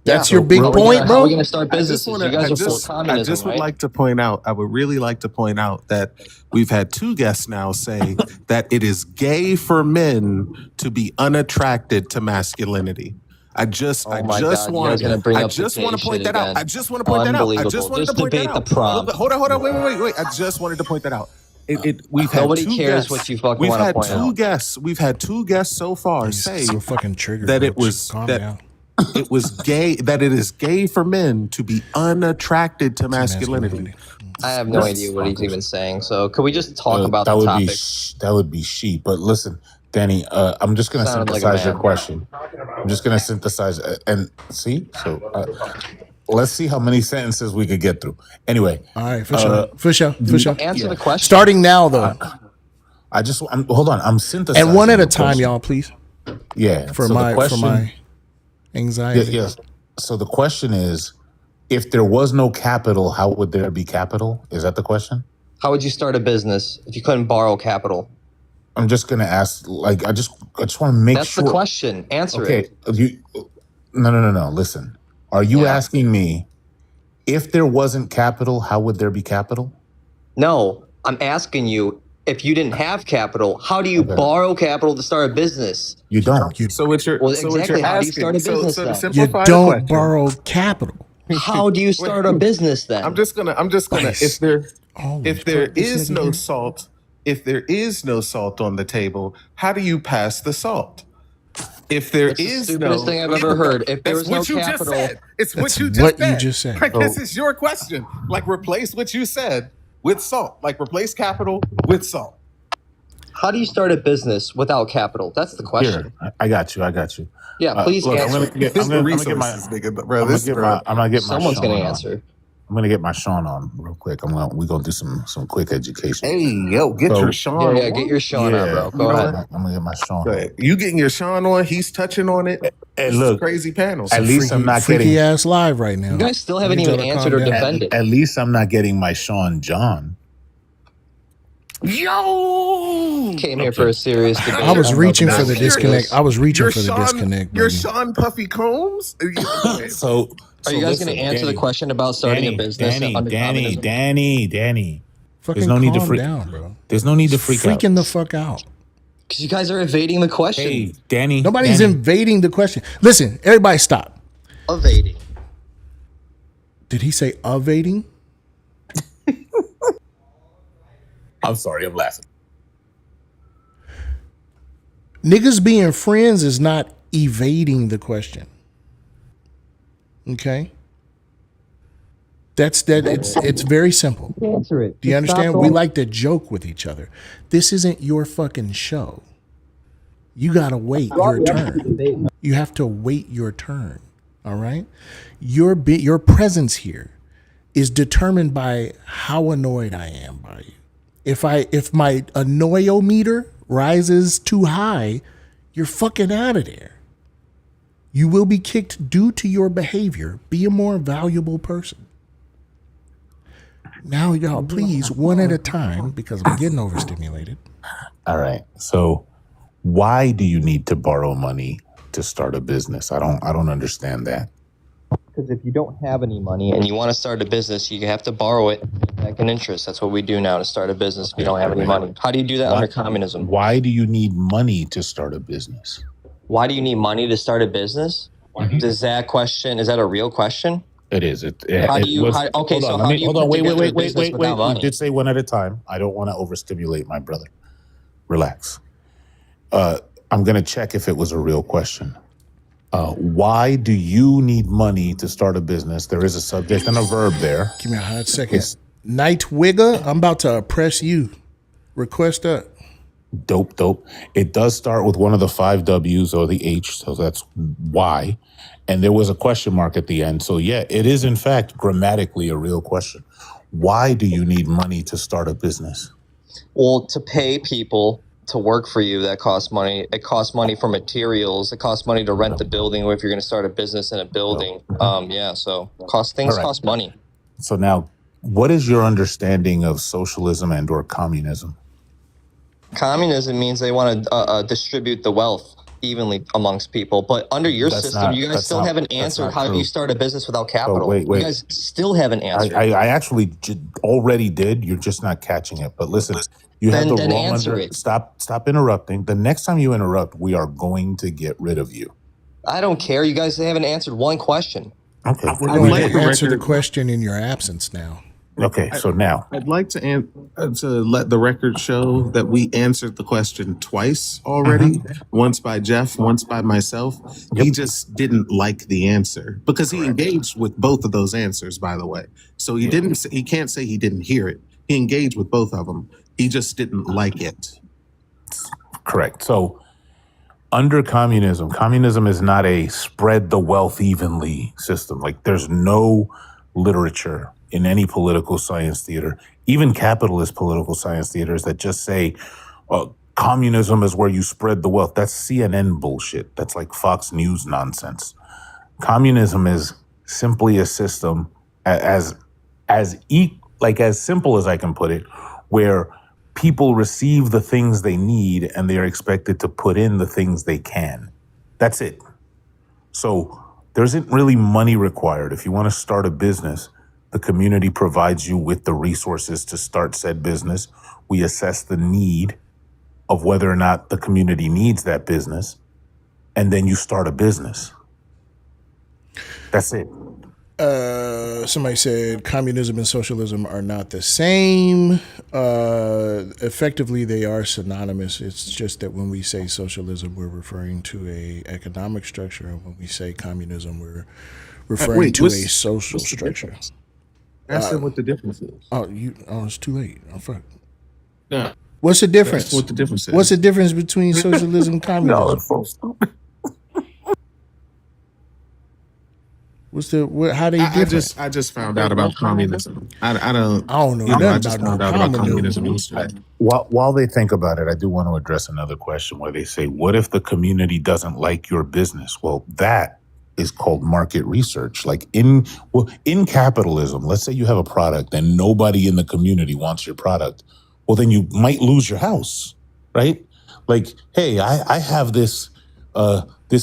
That's your big point, bro. How are we gonna start businesses? You guys are for communism, I just would like to point out. I would really like to point out that we've had two guests now say that it is gay for men to be unattracted to masculinity. I just want to point that out. I just want to point that out. I just wanted to point that out. Hold on. Wait. I just wanted to point that out. We've had Nobody two cares guests. what you fucking want to point out. We've had two guests so far say so fucking triggered that it was down. It was gay. That it is gay for men to be unattracted to masculinity. I have no idea what he's even saying. So could we just talk about the topic? That would be she. But listen, Danny, I'm just going to synthesize your question. I'm just going to synthesize and see. So let's see how many sentences we could get through. Anyway. All right, for sure. Answer the question. Starting now, though. Hold on. I'm synthesizing. And one at a time, y'all, please. Yeah. For my anxiety. Yes. So the question is, if there was no capital, how would there be capital? Is that the question? How would you start a business if you couldn't borrow capital? I'm just gonna ask. Like, I just want to make sure. That's the question. Answer it. No. Listen. Are you asking me if there wasn't capital, how would there be capital? No, I'm asking you. If you didn't have capital, how do you borrow capital to start a business? You don't. So what you're exactly how do you start a business then? You don't borrow capital. How do you start a business then? I'm just gonna if there is no salt on the table, how do you pass the salt? If there That's is the stupidest thing I've ever heard. If there was no capital, it's what you just said. Like, this is your question. Like, replace what you said with salt. Like, replace capital with salt. How do you start a business without capital? That's the question. Here, I got you. Yeah, please answer. I'm gonna get my Someone's gonna answer. I'm gonna get my Sean on real quick. We're gonna do some quick education. Hey, yo, get your Sean. Yeah, get your Sean on, bro. Go ahead. I'm gonna get my Sean. Go ahead. You getting your Sean on? He's touching on it. Hey, look, crazy panels. At least I'm not freaky getting ass live right now. You guys still haven't even answered or defended. At least I'm not getting my Sean John. Yo, came here for a serious debate. I was reaching for the disconnect. You're Sean Puffy Combs. So are you guys going to answer the question about starting a business? Danny. Fucking there's no need to freak down, bro. There's no need to freak out. Freaking the fuck out. Because you guys are evading the question. Hey, Danny. Nobody's invading the question. Listen, everybody stop. Evading. Did he say evading? I'm sorry, I'm laughing. Niggas being friends is not evading the question. Okay? It's very simple. Answer it. Do you understand? We like to joke with each other. This isn't your fucking show. You gotta wait your turn. You have to wait your turn. All right? Your presence here is determined by how annoyed I am by you. If my annoyometer rises too high, you're fucking out of there. You will be kicked due to your behavior. Be a more valuable person. Now, y'all, please, one at a time, because I'm getting overstimulated. All right. So why do you need to borrow money to start a business? I don't understand that. Because if you don't have any money and you want to start a business, you have to borrow it back in interest. That's what we do now to start a business if you don't have any money. How do you do that under communism? Why do you need money to start a business? Why do you need money to start a business? Is that a real question? It is. How do you Wait. You did say one at a time. I don't want to overstimulate my brother. Relax. I'm going to check if it was a real question. Why do you need money to start a business? There is a subject and a verb there. Give me a hot second. Night Wigger, I'm about to oppress you. Request up. Dope. It does start with one of the 5 W's or the H, so that's why. And there was a question mark at the end. So yeah, it is in fact grammatically a real question. Why do you need money to start a business? Well, to pay people to work for you, that costs money. It costs money for materials. It costs money to rent the building, or if you're going to start a business in a building. So cost money. So now, what is your understanding of socialism and or communism? Communism means they want to distribute the wealth evenly amongst people. But under your system, you guys still haven't answered how you start a business without capital. Wait. You guys still haven't answered. I actually already did. You're just not catching it. But listen, you have the wrong answer. Stop interrupting. The next time you interrupt, we are going to get rid of you. I don't care. You guys haven't answered one question. Okay. We're going to answer the question in your absence now. Okay, so now I'd like to let the record show that we answered the question twice already. Once by Jeff, once by myself. Yep. He just didn't like the answer because he engaged with both of those answers, by the way. So he didn't. He can't say he didn't hear it. He engaged with both of them. He just didn't like it. Correct. So under communism is not a spread the wealth evenly system. Like there's no literature in any political science theater, even capitalist political science theaters that just say communism is where you spread the wealth. That's CNN bullshit. That's like Fox News nonsense. Communism is simply a system as simple as I can put it, where people receive the things they need and they are expected to put in the things they can. That's it. So there isn't really money required. If you want to start a business, the community provides you with the resources to start said business. We assess the need of whether or not the community needs that business, and then you start a business. That's it. Somebody said communism and socialism are not the same. Effectively, they are synonymous. It's just that when we say socialism, we're referring to a economic structure, and when we say communism, we're referring to a social structure. Ask them what the difference is. It's too late. Oh, fuck. Yeah. What's the difference? That's what the difference is. What's the difference between socialism and communism? How they different? I just found out about communism. I don't know nothing I just found out about communism yesterday. While they think about it, I do want to address another question where they say, what if the community doesn't like your business? Well, that is called market research. Like in capitalism, let's say you have a product and nobody in the community wants your product. Well, then you might lose your house, right? Like, hey, I have this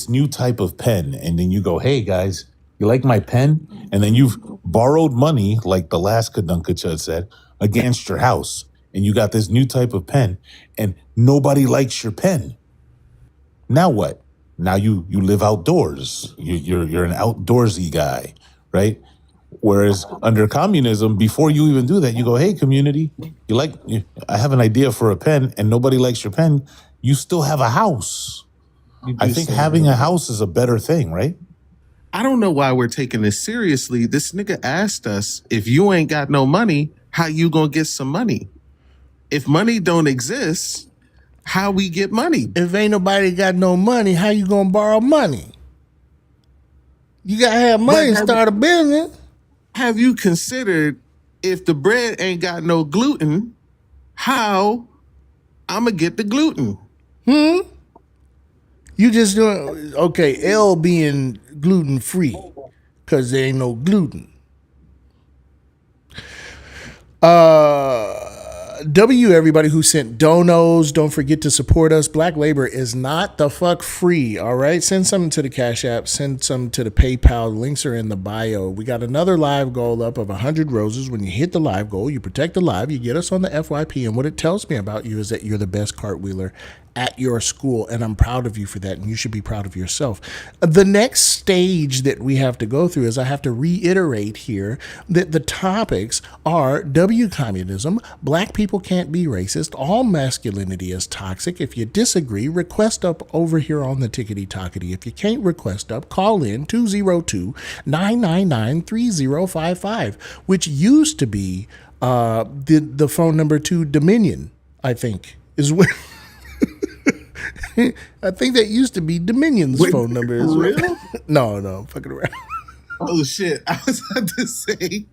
new type of pen. And then you go, hey guys, you like my pen? And then you've borrowed money, like the last Kadunkachuds said, against your house. And you got this new type of pen and nobody likes your pen. Now what? Now you live outdoors. You're an outdoorsy guy, right? Whereas under communism, before you even do that, you go, hey, community, I have an idea for a pen and nobody likes your pen. You still have a house. I think having a house is a better thing, right? I don't know why we're taking this seriously. This nigga asked us, if you ain't got no money, how you gonna get some money? If money don't exist, how we get money? If ain't nobody got no money, how you gonna borrow money? You gotta have money to start a business. Have you considered if the bread ain't got no gluten, how I'ma get the gluten? You just doing okay. L being gluten free because there ain't no gluten. W, everybody who sent donos, don't forget to support us. Black labor is not the fuck free, all right? Send something to the Cash App, send some to the PayPal. Links are in the bio. We got another live goal up of 100 roses. When you hit the live goal, you protect the live, you get us on the FYP, and what it tells me about you is that you're the best cartwheeler at your school, and I'm proud of you for that, and you should be proud of yourself. The next stage that we have to go through is I have to reiterate here that the topics are W communism, black people can't be racist, all masculinity is toxic. If you disagree, request up over here on the Tickety Tockety. If you can't request up, call in 202-999-3055, which used to be the phone number to Dominion, I think, is what. I think that used to be Dominion's phone number. For real? No, I'm fucking around. Oh shit! I was about to say.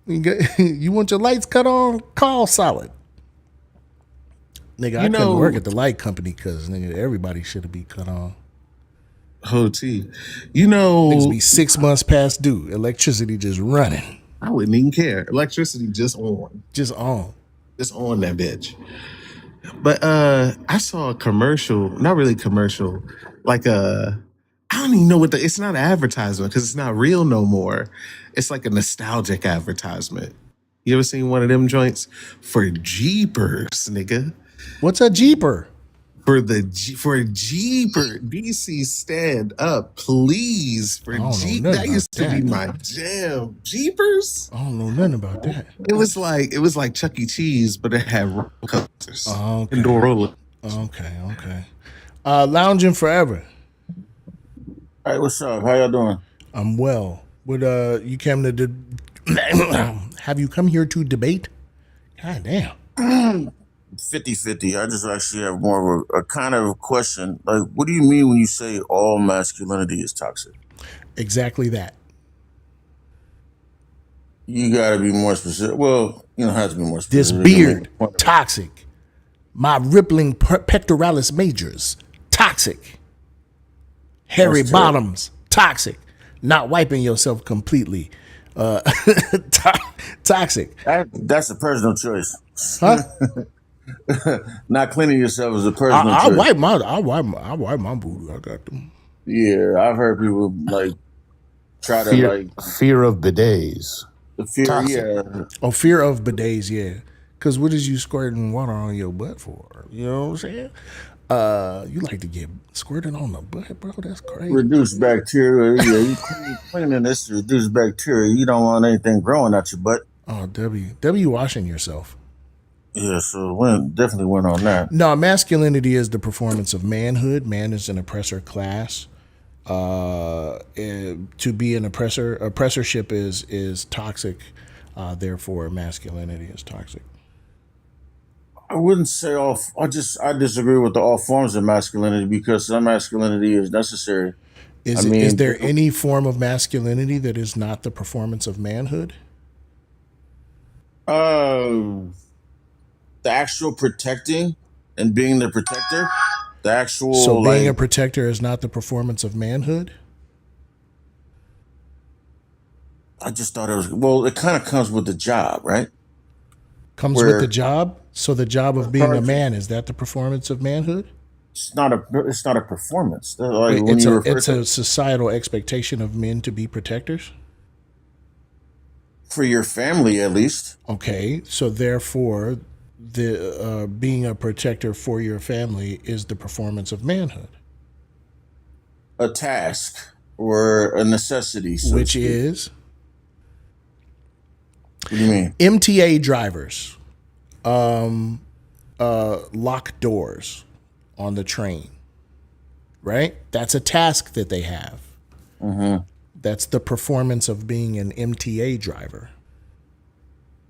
You want your lights cut on? Call Solid. Nigga, I couldn't work at the light company because nigga, everybody should be cut on. Oh, T. You know, Niggas be 6 months past due. Electricity just running. I wouldn't even care. Electricity just on. Just on. Just on that bitch. But I saw a commercial, not really commercial, like I don't even know what it's not an advertisement because it's not real no more. It's like a nostalgic advertisement. You ever seen one of them joints? For Jeepers, nigga. What's a Jeeper? For Jeeper. DC stand up, please. For Jeep. That used to be my jam. Jeepers? I don't know nothing about that. It was like Chuck E. Cheese, but it had roller coasters. Oh, okay. Indoor roller. Okay. Lounging forever. Hey, what's up? How y'all doing? I'm well. Would you came to have you come here to debate? God damn. 50-50. I just actually have more of a kind of question. Like, what do you mean when you say all masculinity is toxic? Exactly that. You got to be more specific. Well, you don't have to be more specific. This beard, toxic. My rippling pectoralis majors, toxic. Hairy bottoms, toxic. Not wiping yourself completely, toxic. That's a personal choice. Huh? Not cleaning yourself is a personal choice. I wipe my booty. I got them. Yeah, I've heard people like try to fear of bidets. The fear, toxic. Yeah. Oh, fear of bidets, yeah. Because what is you squirting water on your butt for? You know what I'm saying? You like to get squirted on the butt, bro? That's crazy. Reduce bacteria. Yeah, you cleaning this to reduce bacteria. You don't want anything growing out your butt. Oh, W washing yourself. Yeah, so definitely went on that. No, masculinity is the performance of manhood. Man is an oppressor class. To be an oppressorship is toxic. Therefore, masculinity is toxic. I wouldn't say all. I disagree with all forms of masculinity because some masculinity is necessary. Is there any form of masculinity that is not the performance of manhood? The actual protecting and being the protector. The actual. So being a protector is not the performance of manhood? I just thought it was. Well, it kind of comes with the job, right? Comes with the job? So the job of being a man, is that the performance of manhood? It's not a performance. It's a societal expectation of men to be protectors? For your family, at least. Okay, so therefore, the being a protector for your family is the performance of manhood. A task or a necessity, which is? What do you mean? MTA drivers lock doors on the train, right? That's a task that they have. Mm-hmm. That's the performance of being an MTA driver.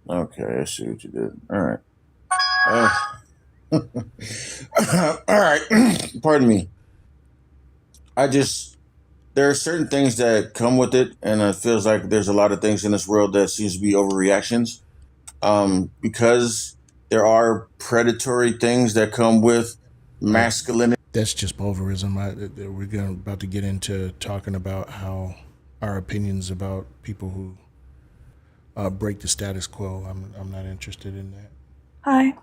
Okay, I see what you did. All right. All right. Pardon me. There are certain things that come with it, and it feels like there's a lot of things in this world that seems to be overreactions. Because there are predatory things that come with masculinity. That's just pulverism. We're about to get into talking about how our opinions about people who break the status quo. I'm not interested in that. Hi.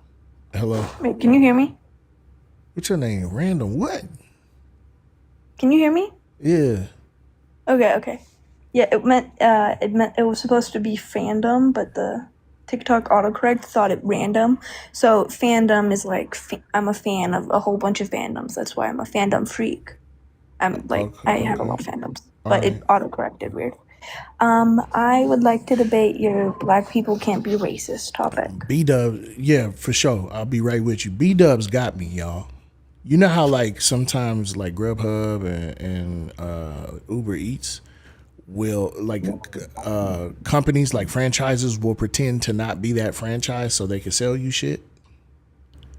Hello. Wait, can you hear me? What's your name? Random what? Can you hear me? Yeah. Okay. Yeah, it meant it was supposed to be fandom, but the TikTok autocorrect thought it random. So fandom is like I'm a fan of a whole bunch of fandoms. That's why I'm a fandom freak. I'm like I have a lot of fandoms, but it autocorrected weird. I would like to debate your black people can't be racist topic. B-Dubs, yeah, for sure. I'll be right with you. B-Dubs got me, y'all. You know how like sometimes like Grubhub and Uber Eats will like companies like franchises will pretend to not be that franchise so they can sell you shit.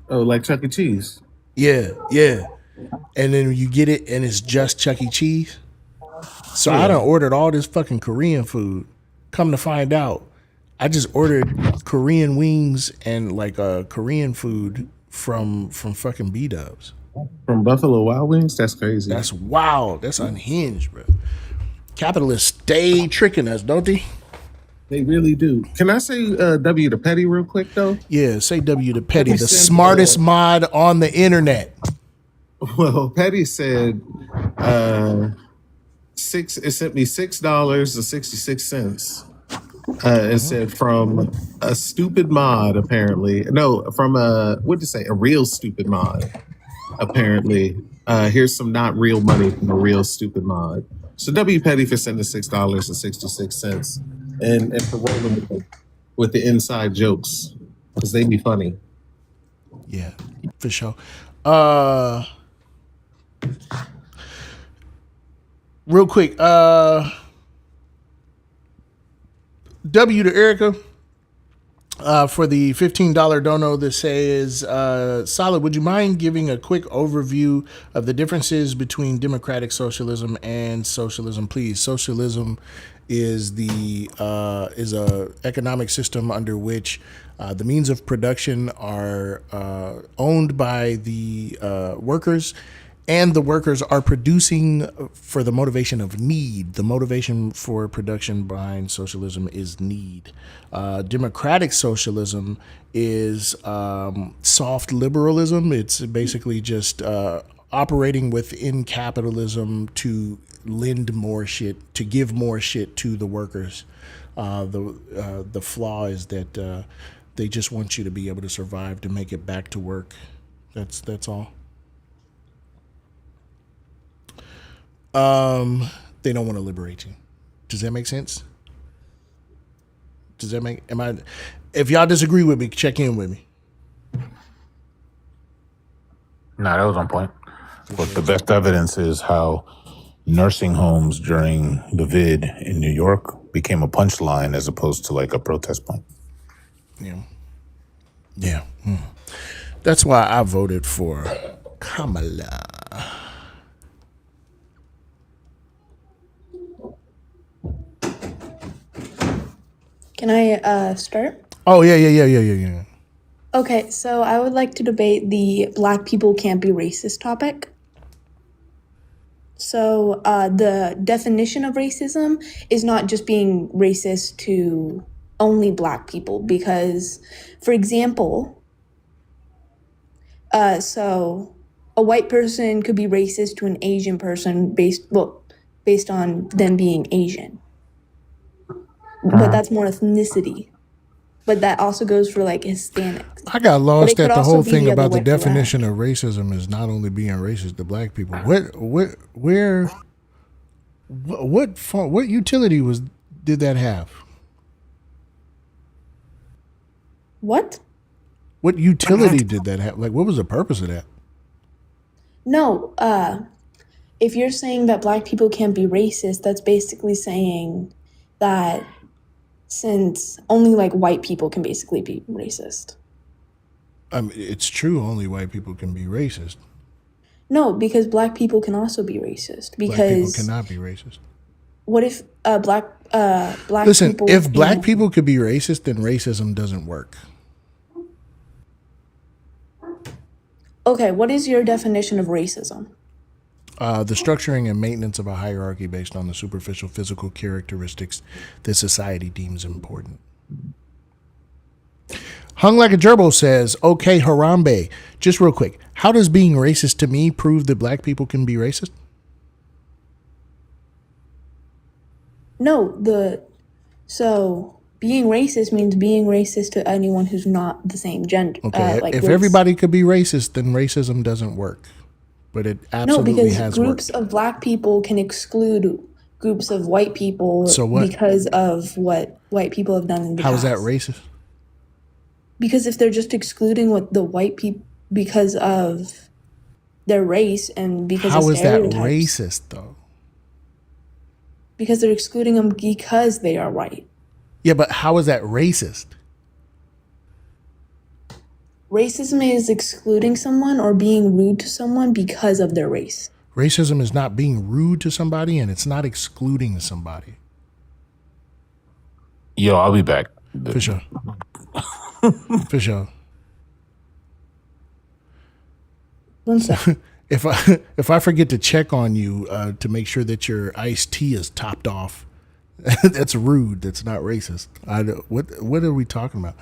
Oh, like Chuck E. Cheese. Yeah. And then you get it and it's just Chuck E. Cheese. So I done ordered all this fucking Korean food. Come to find out, I just ordered Korean wings and like Korean food from fucking B-Dubs. From Buffalo Wild Wings? That's crazy. That's wild. That's unhinged, bro. Capitalists stay tricking us, don't they? They really do. Can I say W to Petty real quick, though? Yeah, say W to Petty, the smartest mod on the internet. Well, Petty said it sent me $6.66. It said from a stupid mod, apparently. No, from a real stupid mod, apparently. Here's some not real money from a real stupid mod. So W Petty for sending $6.66 and for rolling with the inside jokes because they be funny. Yeah, for sure. Real quick, W to Erica for the $15 dono that says, Solid, would you mind giving a quick overview of the differences between democratic socialism and socialism, please? Socialism is a economic system under which the means of production are owned by the workers, and the workers are producing for the motivation of need. The motivation for production behind socialism is need. Democratic socialism is soft liberalism. It's basically just operating within capitalism to lend more shit, to give more shit to the workers. The flaw is that they just want you to be able to survive to make it back to work. That's all. They don't want to liberate you. Does that make sense? If y'all disagree with me, check in with me. Nah, that was on point. Look, the best evidence is how nursing homes during the vid in New York became a punchline as opposed to like a protest point. Yeah. That's why I voted for Kamala. Can I start? Oh, yeah. Okay, so I would like to debate the black people can't be racist topic. So the definition of racism is not just being racist to only black people, because, for example, so a white person could be racist to an Asian person based on them being Asian. But that's more ethnicity. But that also goes for like Hispanics. I got lost at the whole thing about the way definition around. of racism is not only being racist to black people. What utility did that have? What? What utility did that have? Like, what was the purpose of that? No, if you're saying that black people can't be racist, that's basically saying that since only like white people can basically be racist. It's true. Only white people can be racist. No, because black people can also be racist. Because black people cannot be racist. What if black Listen, people? if black people could be racist, then racism doesn't work. Okay, what is your definition of racism? The structuring and maintenance of a hierarchy based on the superficial physical characteristics that society deems important. Hung Like a Gerbil says, okay, Harambe, just real quick, how does being racist to me prove that black people can be racist? No, so being racist means being racist to anyone who's not the same gender. Okay, Like if race. everybody could be racist, then racism doesn't work. But it No, absolutely because has groups worked. of black people can exclude groups of white people So what? because of what white people have done in the How past. is that racist? Because if they're just excluding what the white people because of their race and because How of is that stereotypes. racist, though? Because they're excluding them because they are white. Yeah, but how is that racist? Racism is excluding someone or being rude to someone because of their race. Racism is not being rude to somebody, and it's not excluding somebody. Yo, I'll be back. For sure. For sure. One second. If I forget to check on you to make sure that your iced tea is topped off, that's rude. That's not racist. What are we talking about?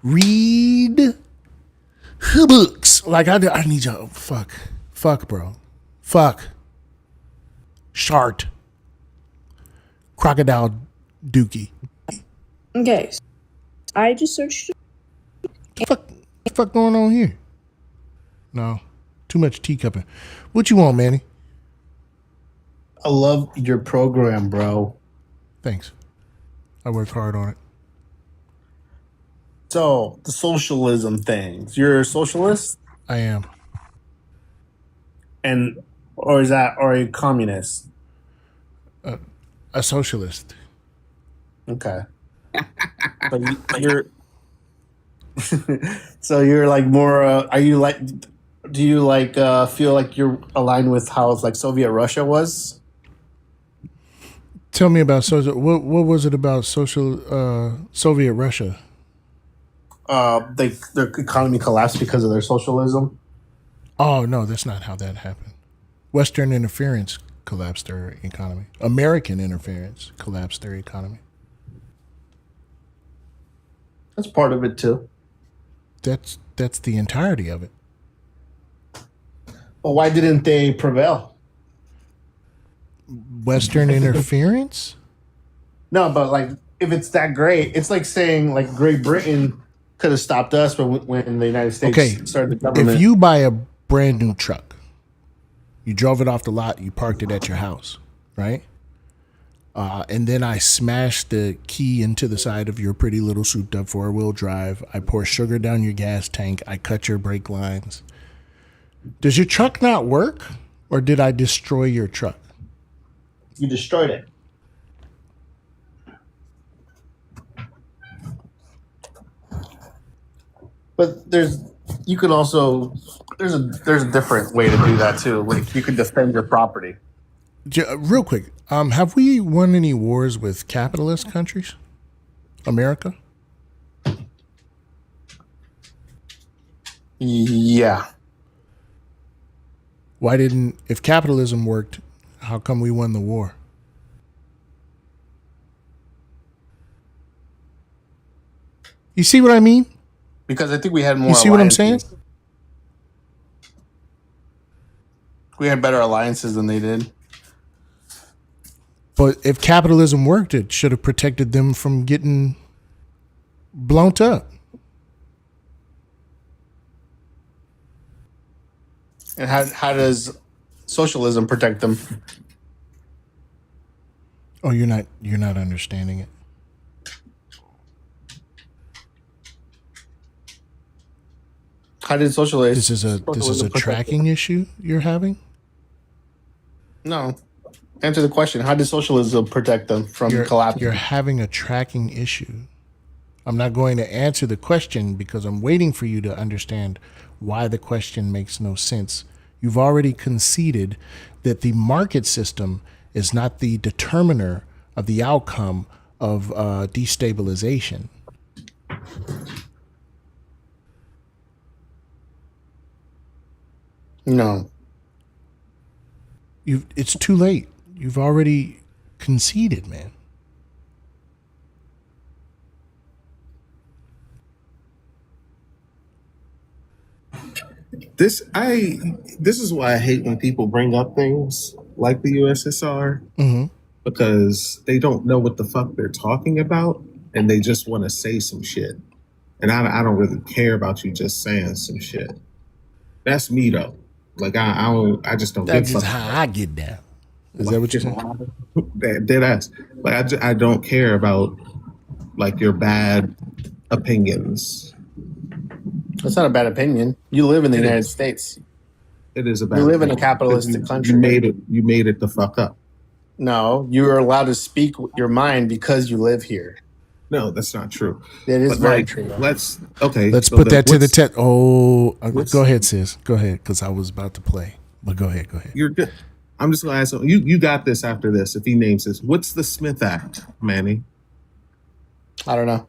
Read books. Like I need you. Fuck, bro. Fuck. Shart. Crocodile Dookie. Okay. I just searched. What the fuck going on here? No. Too much teacupping. What you want, Manny? I love your program, bro. Thanks. I work hard on it. So, the socialism things. You're a socialist? I am. Or are you a communist? A socialist. Okay. But you're so you're like more are you like do you like feel like you're aligned with how like Soviet Russia was? Tell me about social. What was it about Soviet Russia? Their economy collapsed because of their socialism. Oh no, that's not how that happened. Western interference collapsed their economy. American interference collapsed their economy. That's part of it too. That's the entirety of it. Well, why didn't they prevail? Western interference? No, but like if it's that great, it's like saying like Great Britain could have stopped us when the United States started the government. If you buy a brand new truck, you drove it off the lot, you parked it at your house, right? And then I smashed the key into the side of your pretty little souped up 4-wheel drive. I pour sugar down your gas tank. I cut your brake lines. Does your truck not work, or did I destroy your truck? You destroyed it. But there's a different way to do that too. Like you could defend your property. Real quick, have we won any wars with capitalist countries? America? Yeah. Why didn't, if capitalism worked, how come we won the war? You see what I mean? Because I think we had more. You see what I'm saying? We had better alliances than they did. But if capitalism worked, it should have protected them from getting blown up. And how does socialism protect them? Oh, you're not understanding it. How did socialism? This is a tracking issue you're having? No. Answer the question. How does socialism protect them from collapsing? You're having a tracking issue. I'm not going to answer the question because I'm waiting for you to understand why the question makes no sense. You've already conceded that the market system is not the determiner of the outcome of destabilization. No. It's too late. You've already conceded, man. This is why I hate when people bring up things like the USSR, because they don't know what the fuck they're talking about and they just want to say some shit. And I don't really care about you just saying some shit. That's me though. Like I just don't That's give just fuck. how I get down. Is that what you're saying? Dead ass. Like I don't care about like your bad opinions. That's not a bad opinion. You live in the It United is. States. It is a bad You live in a opinion. capitalistic country. You made it the fuck up. No, you are allowed to speak your mind because you live here. No, that's not true. It is But, very like, true. Let's put that to the test. Oh, go ahead, sis. Go ahead, because I was about to play. But go ahead. You're good. I'm just gonna ask him. You got this after this. If he names this, what's the Smith Act, Manny? I don't know.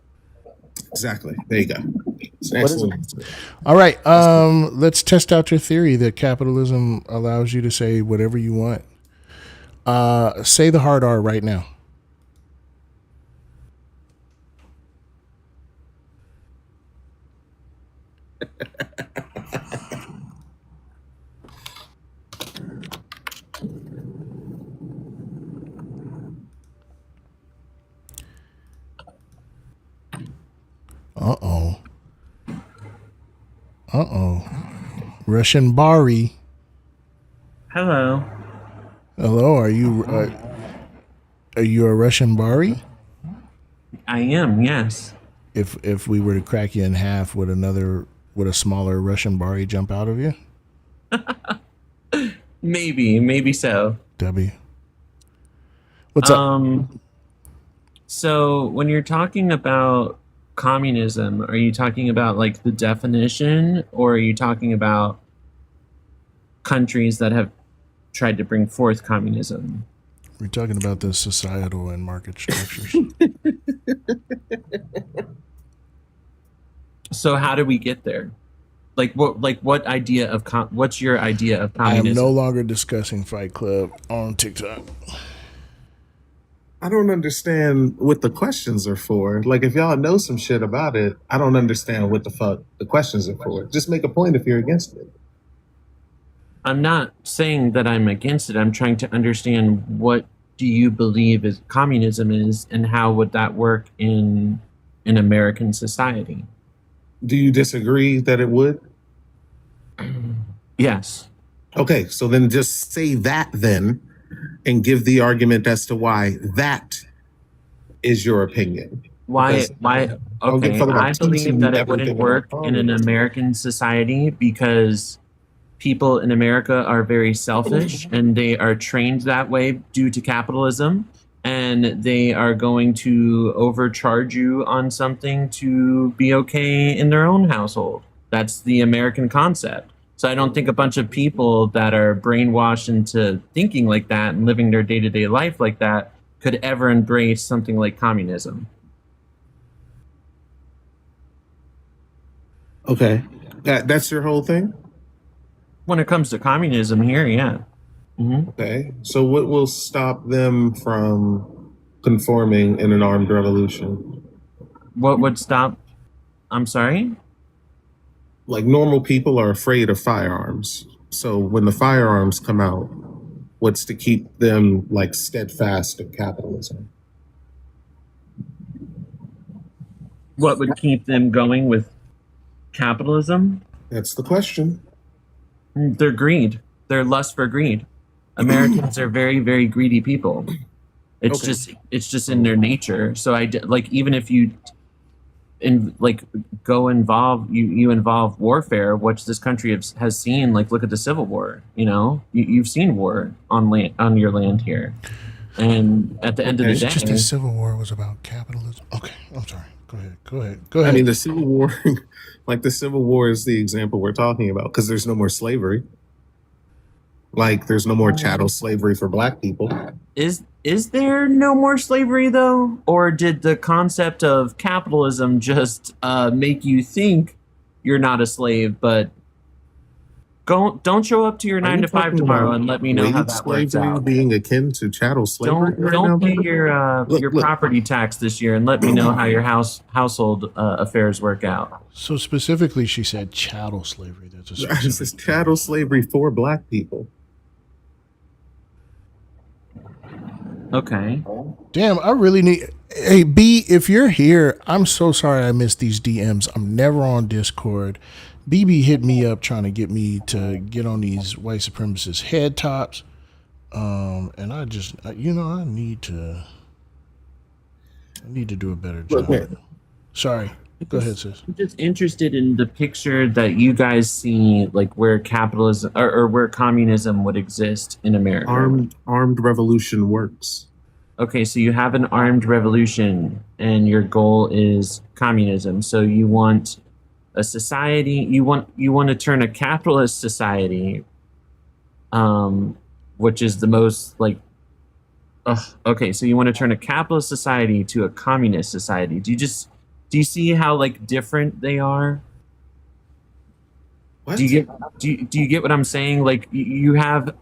Exactly. There you go. What is it? All right. Let's test out your theory that capitalism allows you to say whatever you want. Say the hard R right now. Russian Bari. Hello. Hello. Are you a Russian Bari? I am. Yes. If we were to crack you in half, would a smaller Russian Bari jump out of you? Maybe so. W. What's up? So when you're talking about communism, are you talking about like the definition, or are you talking about countries that have tried to bring forth communism? We're talking about the societal and market structures. So how do we get there? What idea of what's your idea of communism? I am no longer discussing Fight Club on TikTok. I don't understand what the questions are for. Like, if y'all know some shit about it, I don't understand what the fuck the questions are for. Just make a point if you're against it. I'm not saying that I'm against it. I'm trying to understand what do you believe is communism is, and how would that work in American society? Do you disagree that it would? Yes. Okay, so then just say that then, and give the argument as to why that is your opinion. Why? Because Okay, I believe that it wouldn't work in an American. American society because people in America are very selfish and they are trained that way due to capitalism, and they are going to overcharge you on something to be okay in their own household. That's the American concept. So I don't think a bunch of people that are brainwashed into thinking like that and living their day-to-day life like that could ever embrace something like communism. Okay, that's your whole thing? When it comes to communism here, yeah. Mm-hmm. Okay, so what will stop them from conforming in an armed revolution? What would stop? I'm sorry? Like, normal people are afraid of firearms. So when the firearms come out, what's to keep them like steadfast in capitalism? What would keep them going with capitalism? That's the question. Their greed. Their lust for greed. Americans are very, very greedy people. It's just in their nature. So even if you you involve warfare, which this country has seen. Like, look at the Civil War. You've seen war on your land here, and at the end of the day, it's just the Civil War was about capitalism. Okay, I'm sorry. Go ahead. I mean, the Civil War, the Civil War is the example we're talking about because there's no more slavery. Like, there's no more chattel slavery for black people. Is there no more slavery, though? Or did the concept of capitalism just make you think you're not a slave, but Don't show up to your Are 9 you to 5 talking tomorrow about and let me know how wage that works slavery out. being akin to chattel slavery right now? Don't pay Look, your look. property tax this year and let me know how your household affairs work out. So specifically, she said chattel slavery. That's a This specific is chattel slavery for black people. Okay. Damn, I really need. Hey, B, if you're here, I'm so sorry I missed these DMs. I'm never on Discord. BB hit me up trying to get me to get on these white supremacist head tops. And I just, I need to do a better job. Sorry. Go ahead, sis. I'm just interested in the picture that you guys see, like where capitalism or where communism would exist in America. Armed revolution works. Okay, so you have an armed revolution and your goal is communism. So you want a society, you want to turn a capitalist society, which is the most like, okay, so you want to turn a capitalist society to a communist society. Do you see how like different they are? What? Do you get what I'm saying? Like you have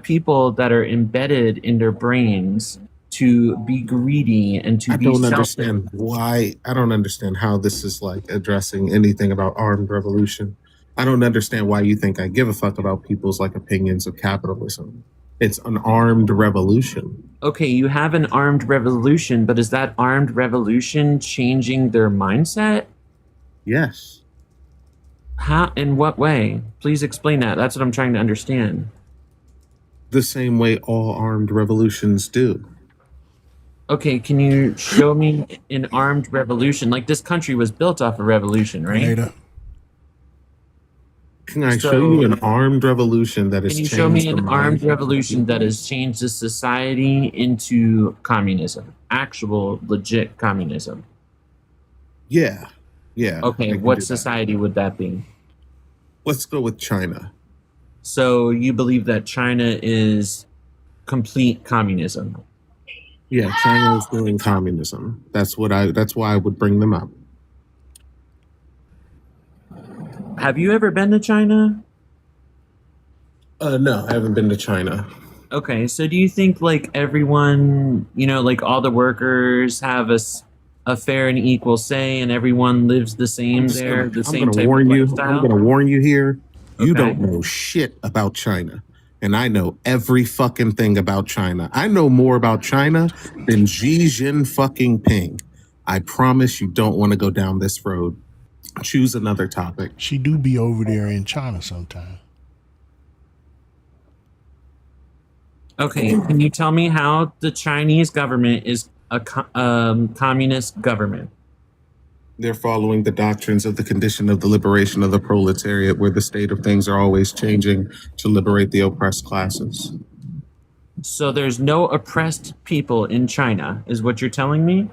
people that are embedded in their brains to be greedy and to I be don't selfish. understand why. I don't understand how this is like addressing anything about armed revolution. I don't understand why you think I give a fuck about people's like opinions of capitalism. It's an armed revolution. Okay, you have an armed revolution, but is that armed revolution changing their mindset? Yes. How? In what way? Please explain that. That's what I'm trying to understand. The same way all armed revolutions do. Okay, can you show me an armed revolution? Like this country was built off a revolution, right? Later. Can I show you an armed revolution that has Can you changed show me the an mind armed of revolution people? that has changed the society into communism? Actual, legit communism. Yeah. Yeah. I Okay, can what do that. society would that be? Let's go with China. So you believe that China is complete communism? Yeah, China is doing communism. That's why I would bring them up. Have you ever been to China? No, I haven't been to China. Okay, so do you think like everyone, like all the workers have a fair and equal say, and everyone lives the same there, I'm same gonna type warn of you. lifestyle? I'm gonna warn you here. You Okay. don't know shit about China. And I know every fucking thing about China. I know more about China than Xi Jinping. I promise you don't want to go down this road. Choose another topic. She do be over there in China sometime. Okay, can you tell me how the Chinese government is a communist government? They're following the doctrines of the condition of the liberation of the proletariat, where the state of things are always changing to liberate the oppressed classes. So there's no oppressed people in China, is what you're telling me?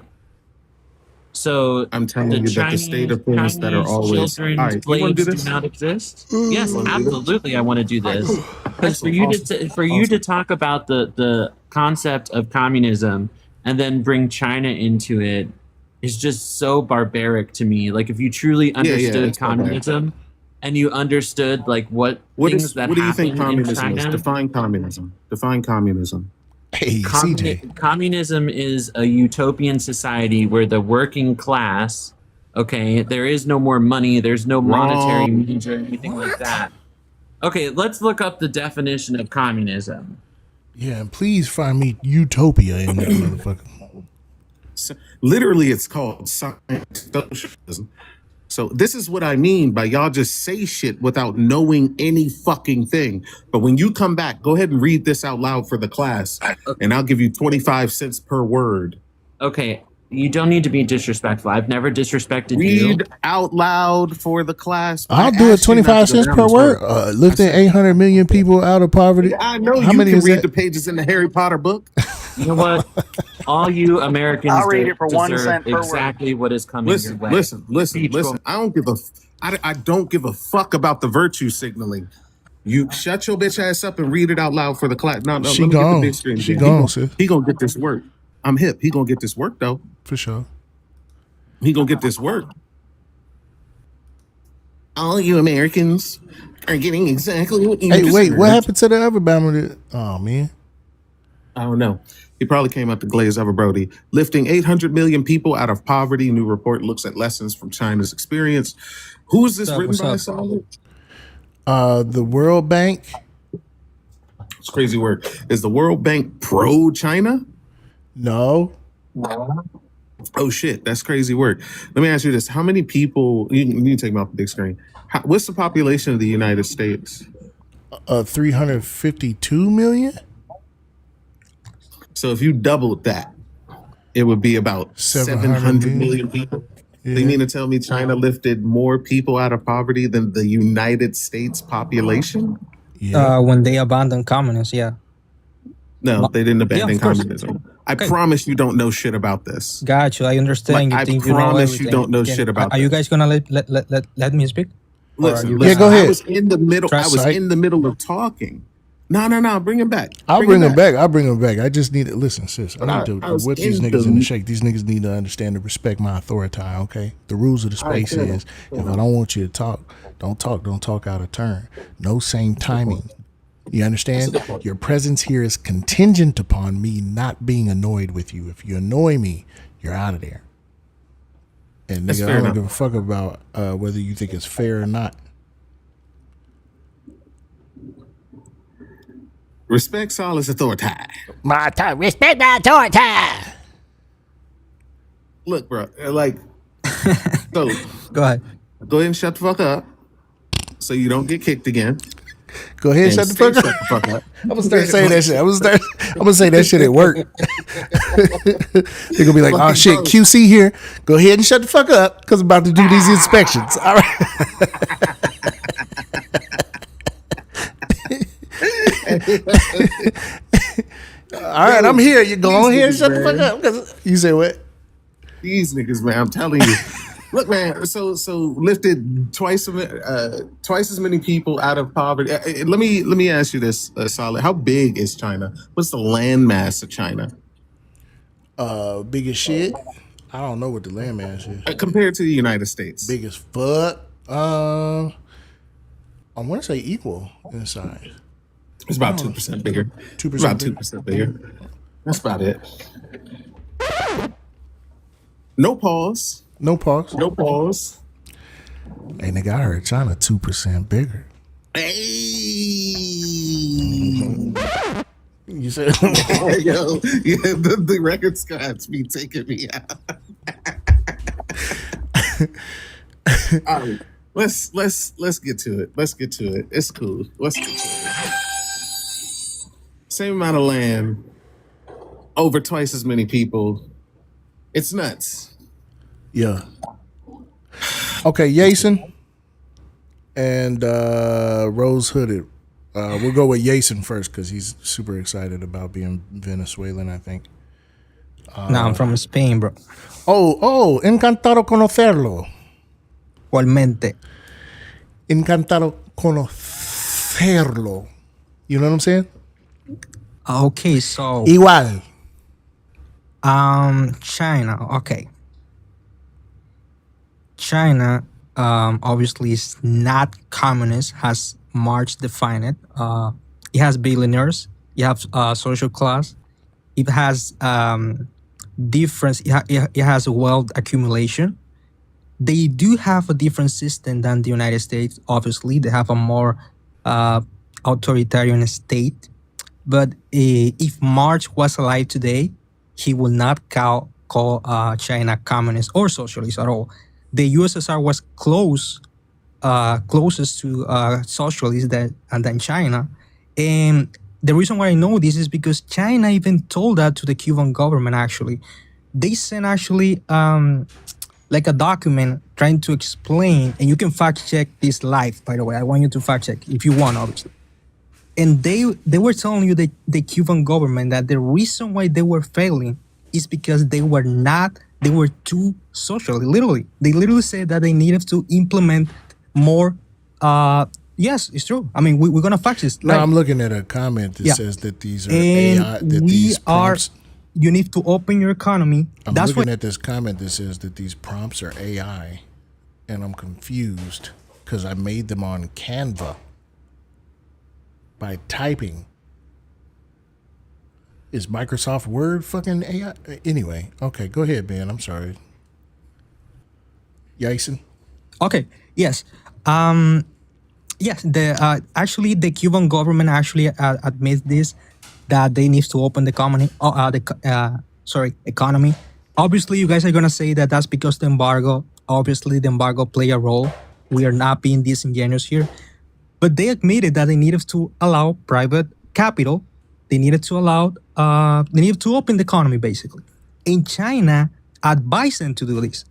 So I'm telling you that the state of things that are Chinese always. children All right, you want to do slaves this? do not exist? Yes, wanna do this? absolutely. I want to do this because for you to talk about the concept of communism and then bring China into it is just so barbaric to me. Like if you truly understood it's barbaric. communism and you understood like what What things that do you think happen in communism is? China. Define communism. Define communism. Hey, CJ. Communism is a utopian society where the working class, okay, there is no more money, there's no monetary means or anything like that. Okay, let's look up the definition of communism. Yeah, and please find me utopia in that motherfucker. So, literally, it's called science socialism. So this is what I mean by y'all just say shit without knowing any fucking thing. But when you come back, go ahead and read this out loud for the class, and I'll give you 25 cents per word. Okay, you don't need to be disrespectful. I've never disrespected you. Read out loud for the class. I'll do it 25 cents per word. Lifting 800 million people out of poverty. I know How you many can is read that? the pages in the Harry Potter book. You know what? All you Americans I'll read it for 1 deserve cent per exactly what is coming your way. Listen. Speech I don't give a fuck about the virtue signaling. You shut your bitch ass up and read it out loud for the class. No, She let me get gone. the big screen. She again. gone, sis. He gonna get this work. I'm hip. He gonna get this work though. For sure. He gonna get this work. all you Americans are getting exactly what you Hey, wait, deserve. what happened to the other Bama? Oh man, I don't know. He probably came out the glaze of a Brody. Lifting 800 million people out of poverty. New report looks at lessons from China's experience. Who is this written by, Solid? The World Bank. It's crazy word. Is the World Bank pro-China? No. Oh shit, that's crazy work. Let me ask you this: how many people? You can take me off the big screen. What's the population of the United States? 352 million. So if you doubled that, it would be about 700 million people. Yeah. They mean to tell me China lifted more people out of poverty than the United States population? Yeah. When they abandoned communists, yeah. No, they didn't abandon of course. communism. I promise you don't know shit about this. Got you. I understand. Like, I promise you don't know shit about Are you guys gonna let me speak? Listen, Yeah, go ahead. I was in the middle. I was in the middle of talking. No, bring him back. I'll bring him back. I just need to listen, sis. I need I to was whip these in niggas the- in the shake. These niggas need to understand and respect my authority, okay? The rules of the space is if I don't want you to talk, don't talk out of turn. No same timing. You understand? Your presence here is contingent upon me not being annoyed with you. If you annoy me, you're out of there. And That's nigga, fair I don't enough. give a fuck about whether you think it's fair or not. Respect Solid's authority. My time. Respect my authority. Look, bro, like, so Go ahead. go ahead and shut the fuck up, so you don't get kicked again. Go ahead and shut the stay fuck up. shut the fuck up. I'm gonna start saying that shit. I'm gonna say that shit at work. They're gonna be like, "Oh shit, QC here. Go ahead and shut the fuck up, because I'm about to do these inspections." All right. All right, I'm here. You go on here and shut the fuck up. 'Cause you say what? These niggas, man, I'm telling you. Look, man. So lifted twice as many people out of poverty. Let me ask you this, Solid. How big is China? What's the landmass of China Big as shit. I don't know what the landmass is. compared to the United States? Big as fuck. I want to say equal in size. It's about 2% bigger. 2% About bigger. 2% bigger. That's about it. No pause. No pause. No pause. Hey, nigga, I heard China 2% bigger. Hey. You said, Yo, yeah, the record scratch be taking me out. All right, let's get to it. Let's get to it. It's cool. Let's get to it. Same amount of land, over twice as many people. It's nuts. yeah. Okay, Yason and Rose Hooded. We'll go with Yason first because he's super excited about being Venezuelan, I think. No, I'm from Spain, bro. Oh, encantado conocerlo. Igualmente. Encantado conocerlo. You know what I'm saying? Okay, so Igual. China. Okay. China obviously is not communist, has Marx defined it. It has billionaires, it has social class, it has difference, it has wealth accumulation. They do have a different system than the United States, obviously. They have a more authoritarian state. But if Marx was alive today, he would not call China communist or socialist at all. The USSR was closest to socialist than China. And the reason why I know this is because China even told that to the Cuban government, actually. They sent actually like a document trying to explain, and you can fact check this live, by the way. I want you to fact check if you want, obviously. And they were telling you, the Cuban government, that the reason why they were failing is because they were too social. Literally, they literally said that they needed to implement more. Yes, it's true. I mean, we're gonna fact this. No, I'm looking at a comment that says that these are and AI. That these prompts. You need to open your economy. I'm looking at this comment that says that these prompts are AI, and I'm confused. because I made them on Canva by typing. Is Microsoft Word fucking AI? Anyway, okay, go ahead, Ben. I'm sorry. Yason? Okay. Yes. Yes. Actually the Cuban government actually admits this, that they need to open the economy. Obviously, you guys are gonna say that that's because the embargo. Obviously, the embargo play a role. We are not being disingenuous here, but they admitted that they needed to allow private capital. They needed to allow. They needed to open the economy basically. And China advised them to do this,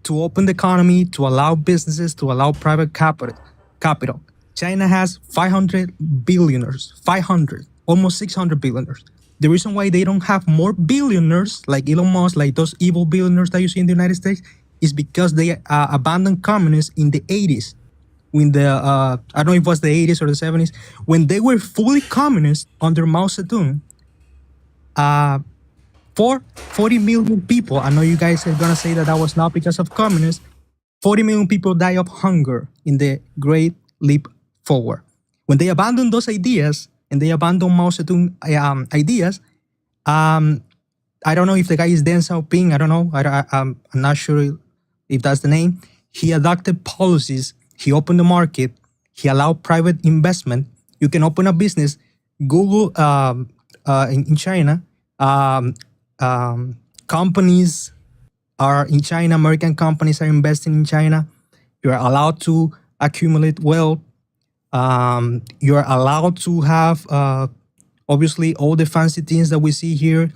to open the economy, to allow businesses, to allow private capital. China has 500 billionaires, 500, almost 600 billionaires. The reason why they don't have more billionaires like Elon Musk, like those evil billionaires that you see in the United States, is because they abandoned communists in the 80s. When I don't know if it was the 80s or the 70s, when they were fully communist under Mao Zedong, for 40 million people, I know you guys are gonna say that that was not because of communists, 40 million people died of hunger in the Great Leap Forward. When they abandoned those ideas and they abandoned Mao Zedong ideas, I don't know if the guy is Deng Xiaoping. I don't know. I'm not sure if that's the name. He adopted policies. He opened the market. He allowed private investment. You can open a business. Google in China. Companies are in China. American companies are investing in China. You are allowed to accumulate wealth. You are allowed to have obviously all the fancy things that we see here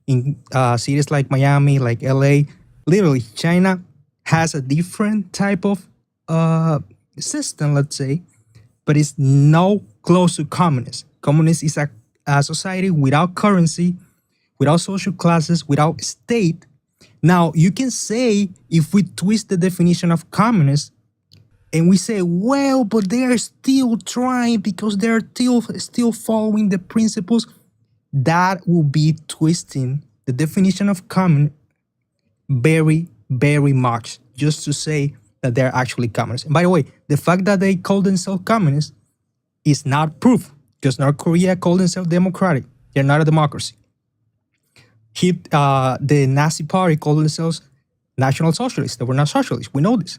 in cities like Miami, like LA. Literally, China has a different type of system, let's say, but it's no close to communist. Communist is a society without currency, without social classes, without state. Now, you can say, if we twist the definition of communist, and we say, well, but they are still trying because they're still following the principles, that will be twisting the definition of common very, very much, just to say that they're actually communists. And by the way, the fact that they call themselves communists is not proof, because North Korea called themselves democratic. They're not a democracy. The Nazi party called themselves National Socialists. They were not socialists. We know this.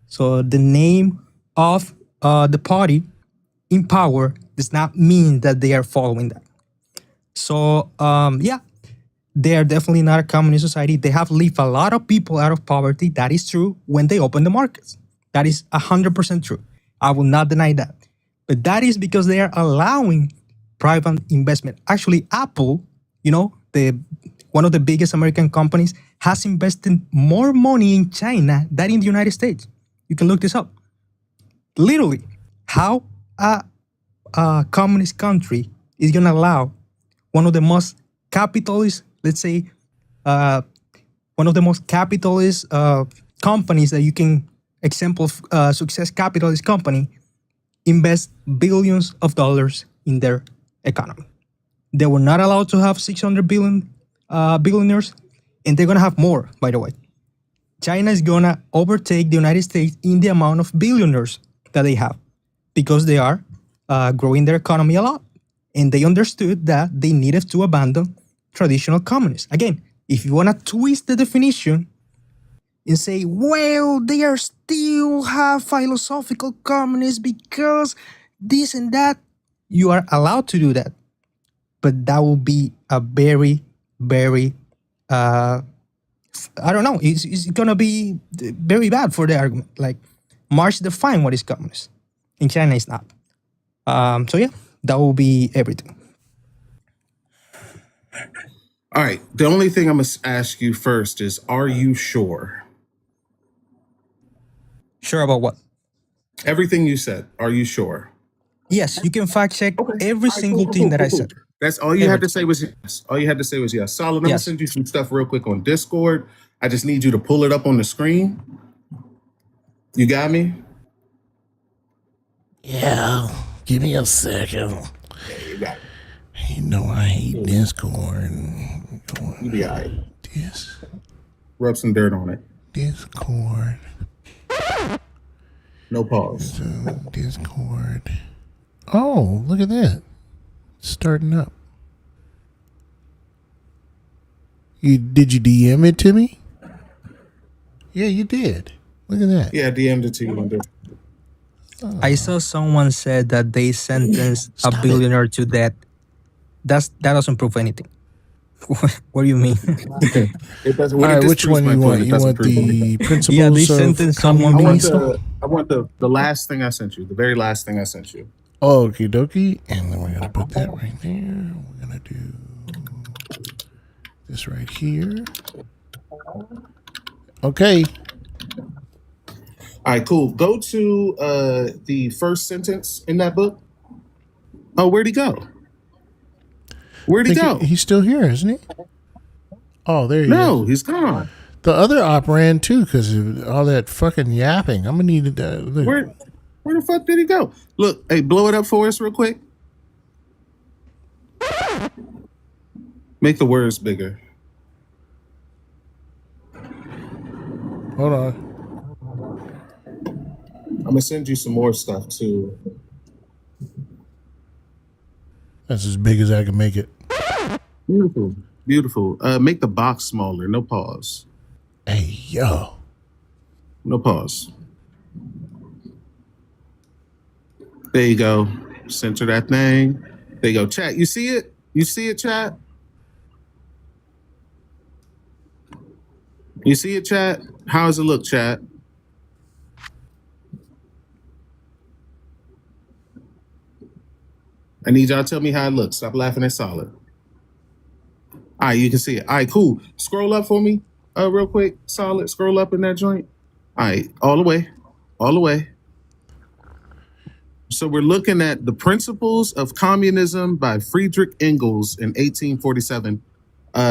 So the name of the party in power does not mean that they are following that. So yeah, they are definitely not a communist society. They have left a lot of people out of poverty. That is true when they open the markets. That is 100% true. I will not deny that. But that is because they are allowing private investment. Actually, Apple, one of the biggest American companies, has invested more money in China than in the United States. You can look this up. Literally, how a communist country is going to allow one of the most capitalist, let's say, one of the most capitalist companies that you can example success capitalist company invest billions of dollars in their economy. They were not allowed to have 600 billion billionaires, and they're going to have more, by the way. China is going to overtake the United States in the amount of billionaires that they have, because they are growing their economy a lot. And they understood that they needed to abandon traditional communism. Again, if you want to twist the definition and say, well, they are still have philosophical communists because this and that, you are allowed to do that. But that will be a very, very, I don't know, it's going to be very bad for the argument. Like, Marx defined what is communist. In China, it's not. So yeah, that will be everything. All right. The only thing I'm going to ask you first is, are you sure? Sure about what? Everything you said. Are you sure? Yes, you can fact check every single thing that I said. That's all you had to say was yes. All you had to say was yes. Solid, I'm going to send you some stuff real quick on Discord. I just need you to pull it up on the screen. You got me? Yeah. Give me a second. Yeah, you got it. You know I hate Discord. You be all right. This. Rub some dirt on it. Discord. No pause. Discord. Oh, look at that. Starting up. Did you DM it to me? Yeah, you did. Look at that. Yeah, I DM'd it to you, Wonder. I saw someone said that they sentenced a Stop billionaire to death. That doesn't prove anything. What do you mean? It doesn't. All What it right, which disproves one my you point. want? It You doesn't want prove anything. the principles Yeah, they of sentenced someone I want communism? the last thing I sent you. The very last thing I sent you. Okie dokie. And then we're going to put that right there. We're going to do this right here. Okay. All right, cool. Go to the first sentence in that book. Oh, where'd he go? Where'd he go? He's still here, isn't he? Oh, there he No, is. he's gone. The other op ran too because of all that fucking yapping. I'm going to need to. Where the fuck did he go? Look, hey, blow it up for us real quick. Make the words bigger. Hold on. I'm gonna send you some more stuff too. That's as big as I can make it. Beautiful, beautiful. Make the box smaller. No pause. Hey, yo. No pause. There you go. Center that thing. There you go. Chat. You see it? You see it, chat? You see it, chat? How does it look, chat? I need y'all to tell me how it looks. Stop laughing at Solid. All right, you can see it. All right, cool. Scroll up for me real quick. Solid. Scroll up in that joint. All right, all the way. All the way. So we're looking at The Principles of Communism by Friedrich Engels in 1847.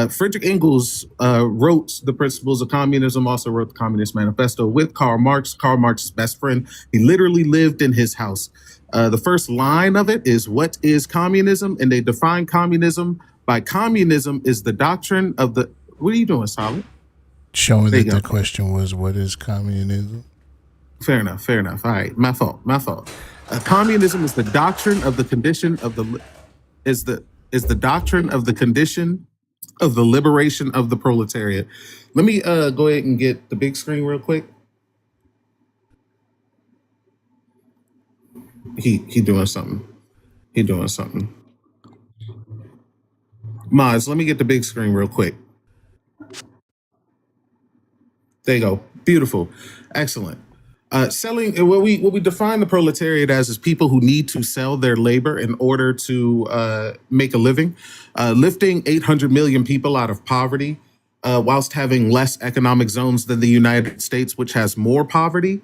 Friedrich Engels wrote The Principles of Communism, also wrote the Communist Manifesto with Karl Marx, Karl Marx's best friend. He literally lived in his house. The first line of it is, what is communism? And they define communism by communism is the doctrine of the... What are you doing, Solid? Showing that the question was, what is communism? Fair enough, fair enough. All right, my fault. Communism is the doctrine of the condition of the... Is the doctrine of the condition of the liberation of the proletariat. Let me go ahead and get the big screen real quick. He doing something. He doing something. Mods, let me get the big screen real quick. There you go. Beautiful. Excellent. Selling what we define the proletariat as is people who need to sell their labor in order to make a living, lifting 800 million people out of poverty, whilst having less economic zones than the United States, which has more poverty,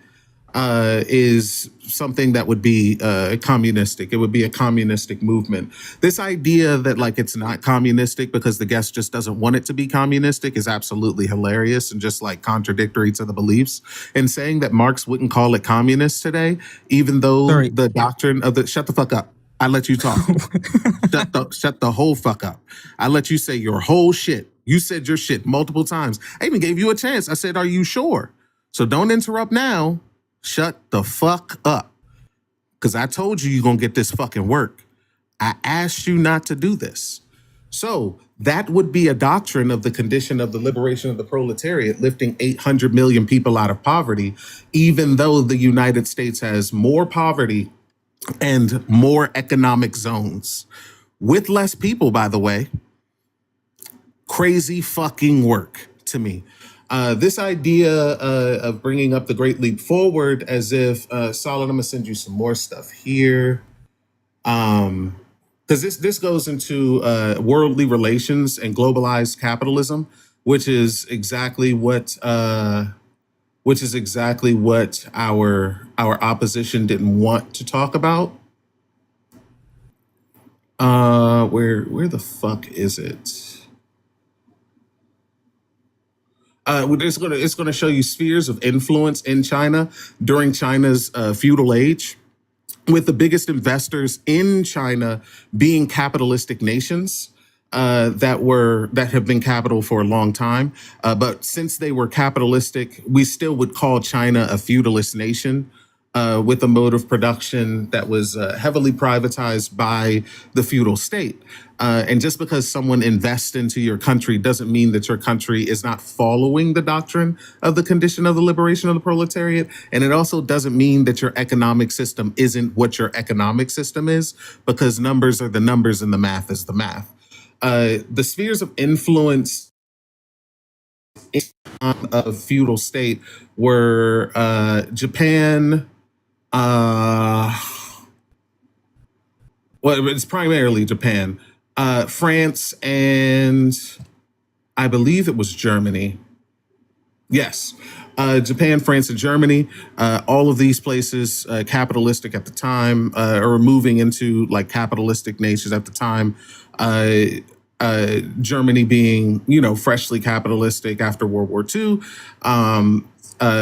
is something that would be communistic. It would be a communistic movement. This idea that like it's not communistic because the guest just doesn't want it to be communistic is absolutely hilarious and just like contradictory to the beliefs. And saying that Marx wouldn't call it communist today, even though the doctrine of the... Shut the fuck up. I let you talk. Shut the whole fuck up. I let you say your whole shit. You said your shit multiple times. I even gave you a chance. I said, are you sure? So don't interrupt now. Shut the fuck up. Because I told you you're going to get this fucking work. I asked you not to do this. So that would be a doctrine of the condition of the liberation of the proletariat, lifting 800 million people out of poverty, even though the United States has more poverty and more economic zones. With less people, by the way. Crazy fucking work to me. This idea of bringing up the Great Leap Forward as if, Solid, I'm gonna send you some more stuff here. Because this goes into worldly relations and globalized capitalism, which is exactly what our opposition didn't want to talk about. Where the fuck is it? It's going to show you spheres of influence in China during China's feudal age, with the biggest investors in China being capitalistic nations that have been capital for a long time. But since they were capitalistic, we still would call China a feudalist nation. with a mode of production that was heavily privatized by the feudal state. And just because someone invests into your country doesn't mean that your country is not following the doctrine of the condition of the liberation of the proletariat. And it also doesn't mean that your economic system isn't what your economic system is, because numbers are the numbers and the math is the math. The spheres of influence of feudal state were Japan. Well, it's primarily Japan, France, and I believe it was Germany. Yes. Japan, France, and Germany, all of these places, capitalistic at the time, or moving into like capitalistic nations at the time. Germany being, freshly capitalistic after World War II.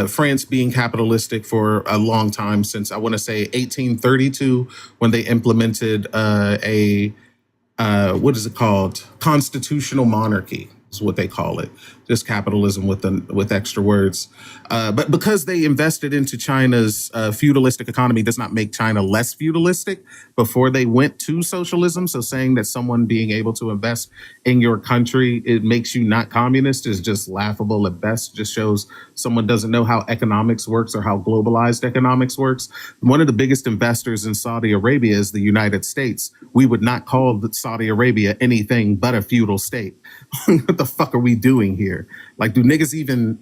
France being capitalistic for a long time, since I want to say 1832, when they implemented what is it called? Constitutional monarchy is what they call it. Just capitalism with extra words. But because they invested into China's feudalistic economy does not make China less feudalistic before they went to socialism. So saying that someone being able to invest in your country, it makes you not communist, is just laughable at best. Just shows someone doesn't know how economics works or how globalized economics works. One of the biggest investors in Saudi Arabia is the United States. We would not call Saudi Arabia anything but a feudal state. What the fuck are we doing here? Like, do niggas even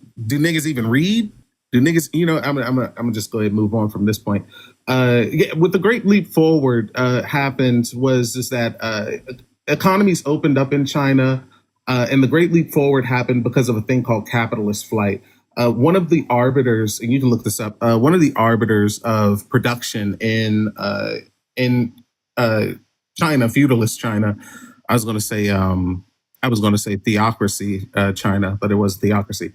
read? Do niggas, I'm gonna just go ahead and move on from this point. What the Great Leap Forward happened is that economies opened up in China, and the Great Leap Forward happened because of a thing called capitalist flight. One of the arbiters, and you can look this up, one of the arbiters of production in China, feudalist China. I was going to say theocracy China, but it was theocracy.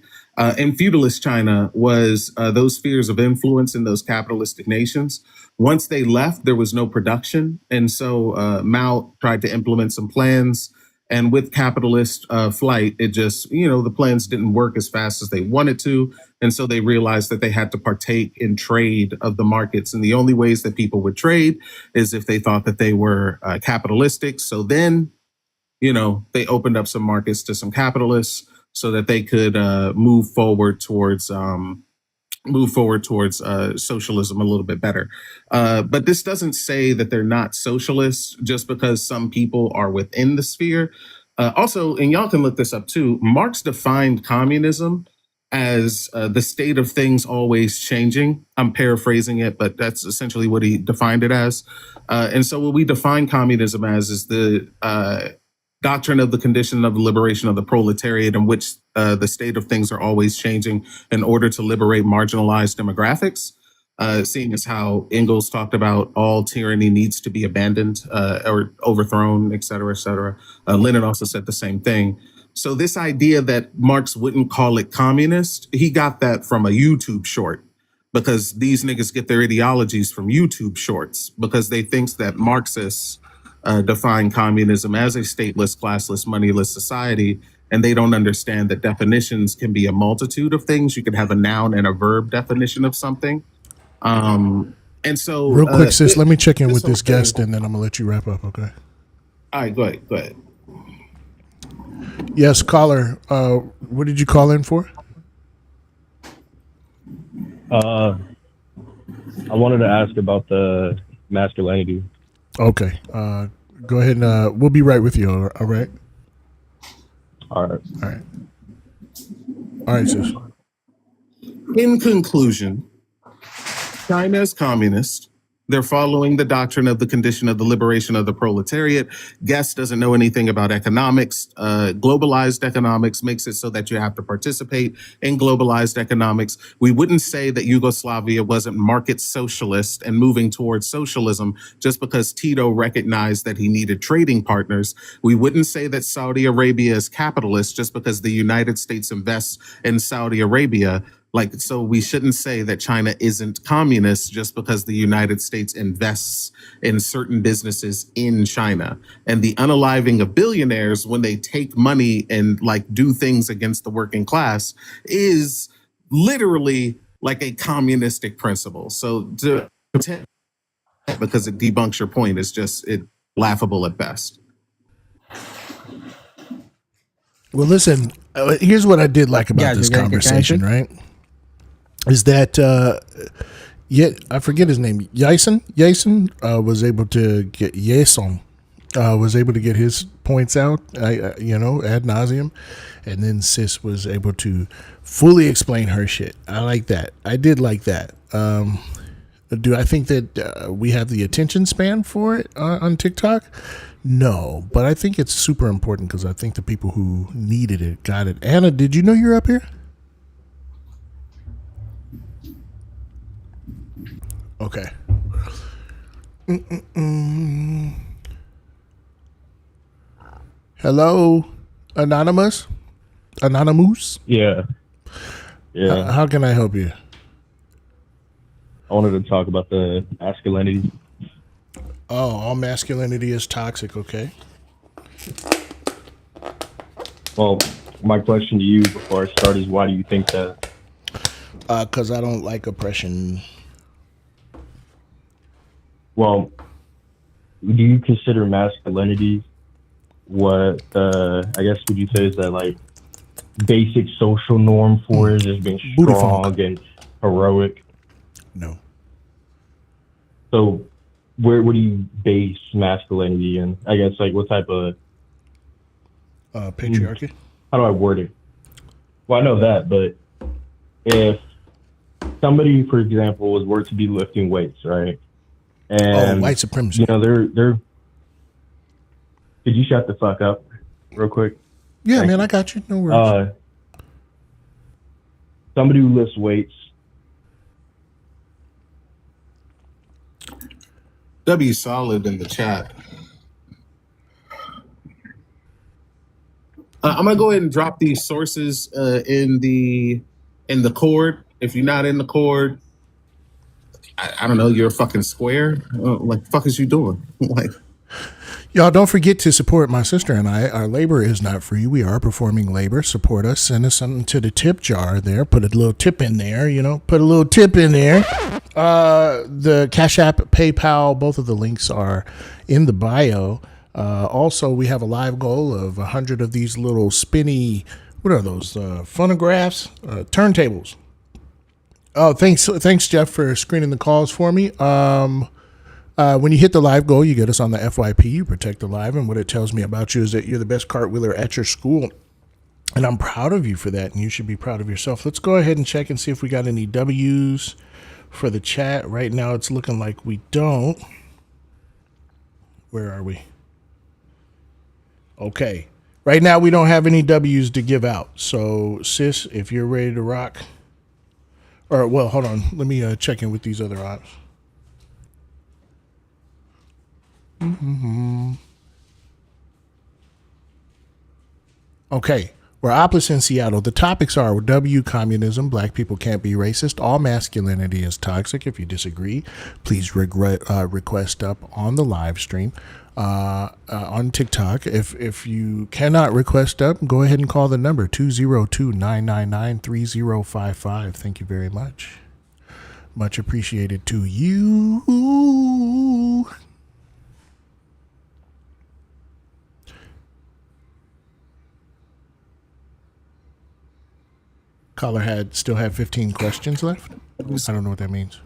In feudalist China was those spheres of influence in those capitalistic nations. Once they left, there was no production. And so Mao tried to implement some plans. And with capitalist flight, it just, the plans didn't work as fast as they wanted to. And so they realized that they had to partake in trade of the markets. And the only ways that people would trade is if they thought that they were capitalistic. So then, they opened up some markets to some capitalists so that they could move forward towards socialism a little bit better. But this doesn't say that they're not socialists just because some people are within the sphere. Also, and y'all can look this up too, Marx defined communism as the state of things always changing. I'm paraphrasing it, but that's essentially what he defined it as. And so what we define communism as is the doctrine of the condition of the liberation of the proletariat, in which the state of things are always changing in order to liberate marginalized demographics. Seeing as how Engels talked about all tyranny needs to be abandoned or overthrown, et cetera, et cetera. Lenin also said the same thing. So this idea that Marx wouldn't call it communist, he got that from a YouTube short, because these niggas get their ideologies from YouTube shorts, because they think that Marxists define communism as a stateless, classless, moneyless society, and they don't understand that definitions can be a multitude of things. You can have a noun and a verb definition of something. And so, real quick, sis, let me check in with this guest, and then I'm gonna let you wrap up. Okay. All right, go ahead. Yes, caller. What did you call in for? I wanted to ask about the masculinity. Okay. Go ahead and we'll be right with you. All right. All right, sis. In conclusion, China is communist. They're following the doctrine of the condition of the liberation of the proletariat. Guest doesn't know anything about economics. Globalized economics makes it so that you have to participate in globalized economics. We wouldn't say that Yugoslavia wasn't market socialist and moving towards socialism just because Tito recognized that he needed trading partners. We wouldn't say that Saudi Arabia is capitalist just because the United States invests in Saudi Arabia. So we shouldn't say that China isn't communist just because the United States invests in certain businesses in China. And the unaliving of billionaires when they take money and do things against the working class is literally like a communistic principle. So to pretend because it debunks your point is just laughable at best. Well, listen, here's what I did like about this conversation, right? Is that, I forget his name, Yason was able to get, was able to get his points out, ad nauseum. And then Sis was able to fully explain her shit. I like that. I did like that. Do I think that we have the attention span for it on TikTok? No, but I think it's super important because I think the people who needed it got it. Anna, did you know you're up here? Okay. Hello, Anonymous? Yeah. How can I help you? I wanted to talk about the masculinity. Oh, all masculinity is toxic. Okay. Well, my question to you before I start is, why do you think that? Because I don't like oppression. Well, do you consider masculinity what, I guess, would you say is that like basic social norm for it, just being strong and heroic? No. So where do you base masculinity in? I guess like what type of patriarchy? How do I word it? Well, I know that, but if somebody, for example, were to be lifting weights, right? And white supremacy. You know, they're could you shut the fuck up real quick? Yeah, Thank man, you. I got you. No worries. Somebody who lifts weights. W Solid in the chat. I'm gonna go ahead and drop these sources in the cord. If you're not in the cord, I don't know. You're a fucking square. Like the fuck is you doing? Like, y'all don't forget to support my sister and I. Our labor is not free. We are performing labor. Support us. Send us something to the tip jar there. Put a little tip in there. Put a little tip in there. The Cash App, PayPal, both of the links are in the bio. Also, we have a live goal of 100 of these little spinny, what are those, phonographs? Turntables. Oh, thanks, Jeff, for screening the calls for me. When you hit the live goal, you get us on the FYP, you protect the live, and what it tells me about you is that you're the best cartwheeler at your school. And I'm proud of you for that, and you should be proud of yourself. Let's go ahead and check and see if we got any W's for the chat. Right now, it's looking like we don't. Where are we? Okay. Right now, we don't have any W's to give out. So, sis, if you're ready to rock. Or, well, hold on. Let me check in with these other odds. Okay. We're opposite in Seattle. The topics are W, communism, black people can't be racist, all masculinity is toxic. If you disagree, please request up on the live stream on TikTok. If you cannot request up, go ahead and call the number 202-999-3055. Thank you very much. Much appreciated to you. Caller still had 15 questions left. I don't know what that means.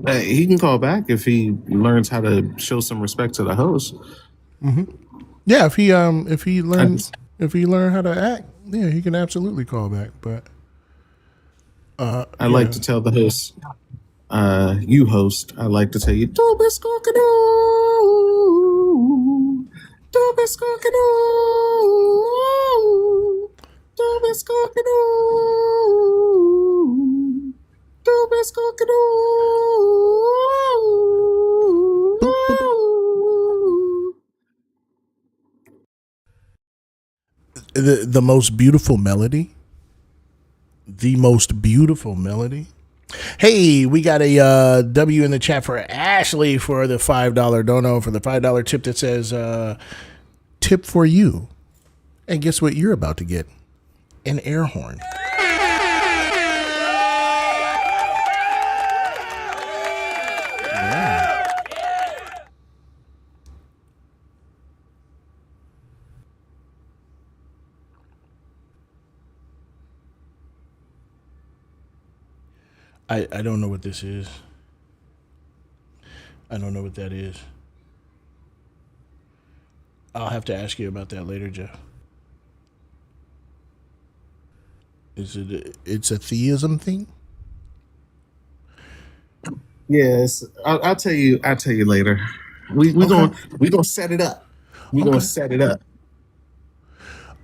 he can call back if he learns how to show some respect to the host. Yeah, if he learned how to act, yeah, he can absolutely call back. But I like to tell the host, you host, I like to tell you, "Do biscockadoo, do biscockadoo, do biscockadoo, do biscockadoo." The most beautiful melody. The most beautiful melody. Hey, we got a W in the chat for Ashley for the $5 dono, for the $5 tip that says tip for you. And guess what you're about to get? An air horn. I don't know what this is. I don't know what that is. I'll have to ask you about that later, Jeff. It's a theism thing? Yes, I'll tell you. I'll tell you later. We Okay. gonna set it up. We gonna Okay. set it up.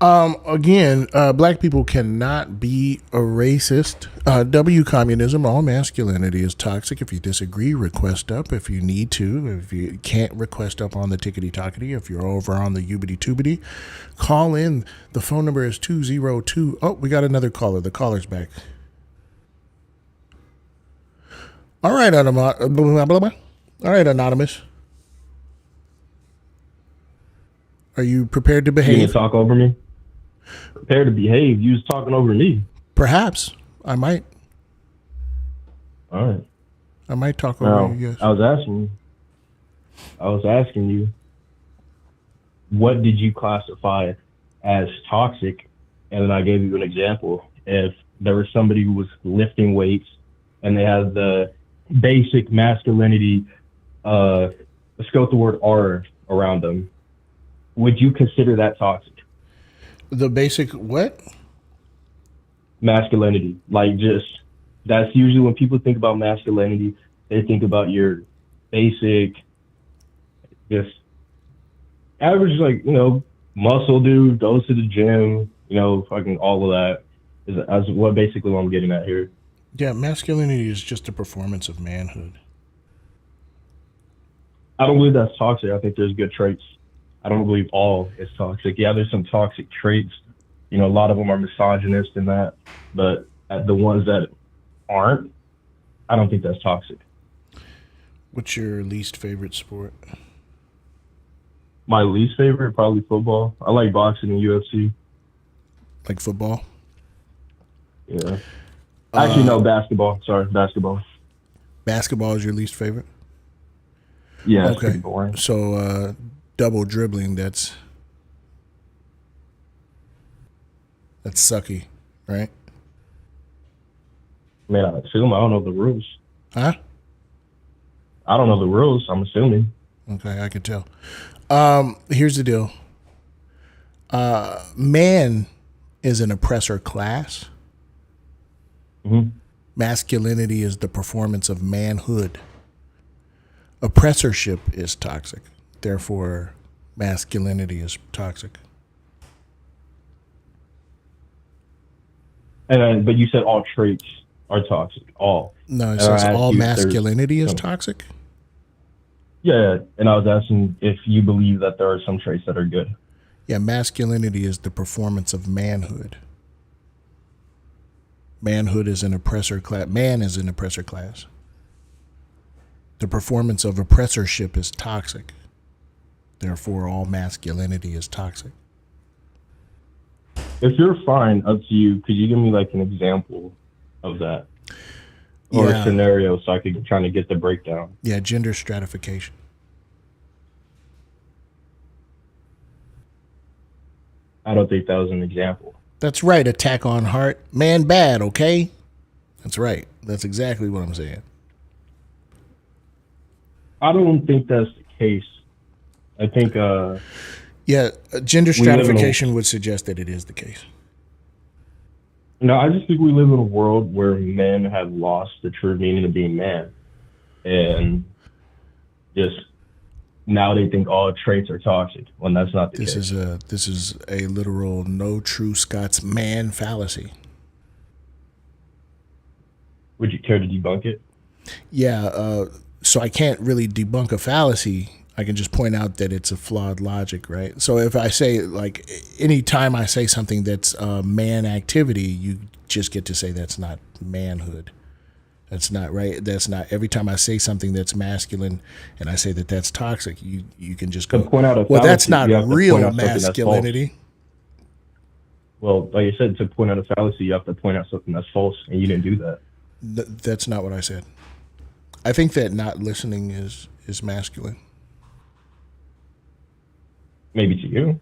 Again, black people cannot be a racist. W communism, all masculinity is toxic. If you disagree, request up if you need to. If you can't request up on the tickety tockety, if you're over on the ubity tubity, call in. The phone number is 202. Oh, we got another caller. The caller's back. All right, All right, Anonymous. Are you prepared to You gonna behave? talk over me? Prepare to behave. You was talking over me. Perhaps. I might. All right. I might talk over you, Now, yes. I was asking you, what did you classify as toxic? And then I gave you an example. If there was somebody who was lifting weights and they had the basic masculinity, let's go with the word R around them, would you consider that toxic? The basic what? Masculinity. Like, just, that's usually when people think about masculinity, they think about your basic, just average, like, muscle dude, goes to the gym, fucking all of that. Is what basically what I'm getting at here. Yeah, masculinity is just a performance of manhood. I don't believe that's toxic. I think there's good traits. I don't believe all is toxic. Yeah, there's some toxic traits. A lot of them are misogynist in that, but the ones that aren't, I don't think that's toxic. What's your least favorite sport? My least favorite, probably football. I like boxing and UFC. Like football? Yeah. Actually, no, basketball. Sorry, basketball. Basketball is your least favorite? Yeah, it's pretty boring. So, double dribbling, that's sucky, right? Man, I assume. I don't know the rules. Huh? I don't know the rules. I'm assuming. Okay, I can tell. Here's the deal. Man is an oppressor class. Mm-hmm. Masculinity is the performance of manhood. Oppressorship is toxic. Therefore, masculinity is toxic. But you said all traits are toxic. All. No, it says all masculinity is toxic. Yeah, and I was asking if you believe that there are some traits that are good. Yeah, masculinity is the performance of manhood. Manhood is an oppressor class. Man is an oppressor class. The performance of oppressorship is toxic. Therefore, all masculinity is toxic. If you're fine, up to you. Could you give me like an example of that? Or a scenario so I could try to get the breakdown? Yeah, gender stratification. I don't think that was an example. That's right. Attack on Heart. Man bad, okay? That's right. That's exactly what I'm saying. I don't think that's the case. I think gender stratification would suggest that it is the case. No, I just think we live in a world where men have lost the true meaning of being man. And just now they think all traits are toxic when that's not the case. This is a literal no true Scots man fallacy. Would you care to debunk it? Yeah, so I can't really debunk a fallacy. I can just point out that it's a flawed logic, right? So if I say, like, anytime I say something that's man activity, you just get to say that's not manhood. That's not right. That's not, every time I say something that's masculine and I say that that's toxic, you can just go, point out a well, that's fallacy, not real masculinity. Well, like I said, to point out a fallacy, you have to point out something that's false, and you didn't do that. That's not what I said. I think that not listening is masculine. Maybe to you.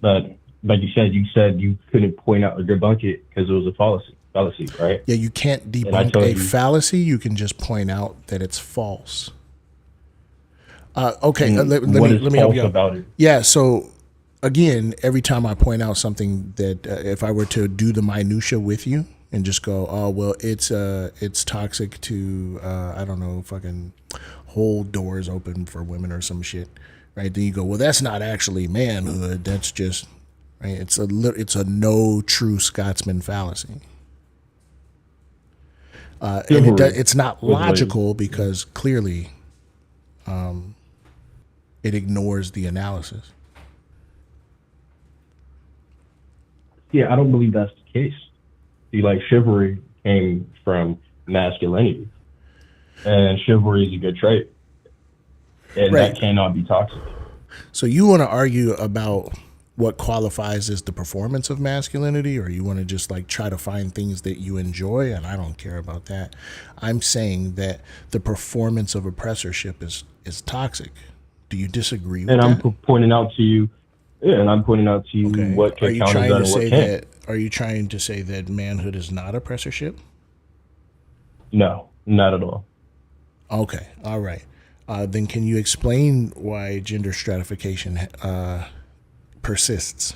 But like you said you couldn't point out or debunk it because it was a fallacy, right? Yeah, you can't debunk a fallacy. You can just point out that it's false. Okay, let me help you out. About it? Yeah, so again, every time I point out something that if I were to do the minutia with you and just go, oh well, it's toxic to I don't know, fucking hold doors open for women or some shit, right? Then you go, well, that's not actually manhood. That's just right. It's a no true Scotsman fallacy. And it's not logical because clearly it ignores the analysis. Yeah, I don't believe that's the case. See, like chivalry came from masculinity, and chivalry is a good trait, and that cannot be toxic. So you want to argue about what qualifies as the performance of masculinity, or you want to just like try to find things that you enjoy? And I don't care about that. I'm saying that the performance of oppressorship is toxic. Do you disagree with that? And I'm pointing out to you, what can count as that and what can't. Are you trying to say that manhood is not oppressorship? No, not at all. Okay, all right. Then can you explain why gender stratification persists?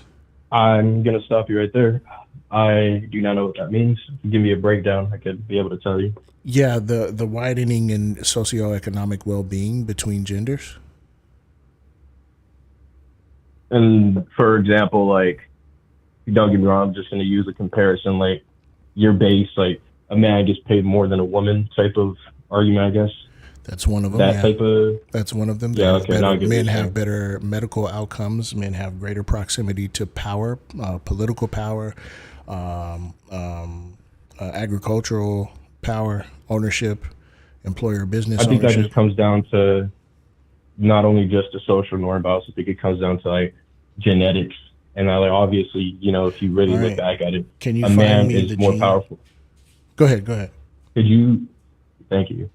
I'm going to stop you right there. I do not know what that means. If you give me a breakdown, I could be able to tell you. Yeah, the widening in socioeconomic well-being between genders. And for example, like, don't get me wrong, I'm just going to use a comparison, like your base, like a man gets paid more than a woman type of argument, I guess. That's one of them. That's one of them. Yeah, okay. Men have better medical outcomes. Men have greater proximity to power, political power, agricultural power, ownership, employer business ownership. I think that just comes down to not only just a social norm, but I also think it comes down to like genetics. And like obviously, you know, if you really look back at it, a man is more powerful. Go ahead. Could you? Thank you.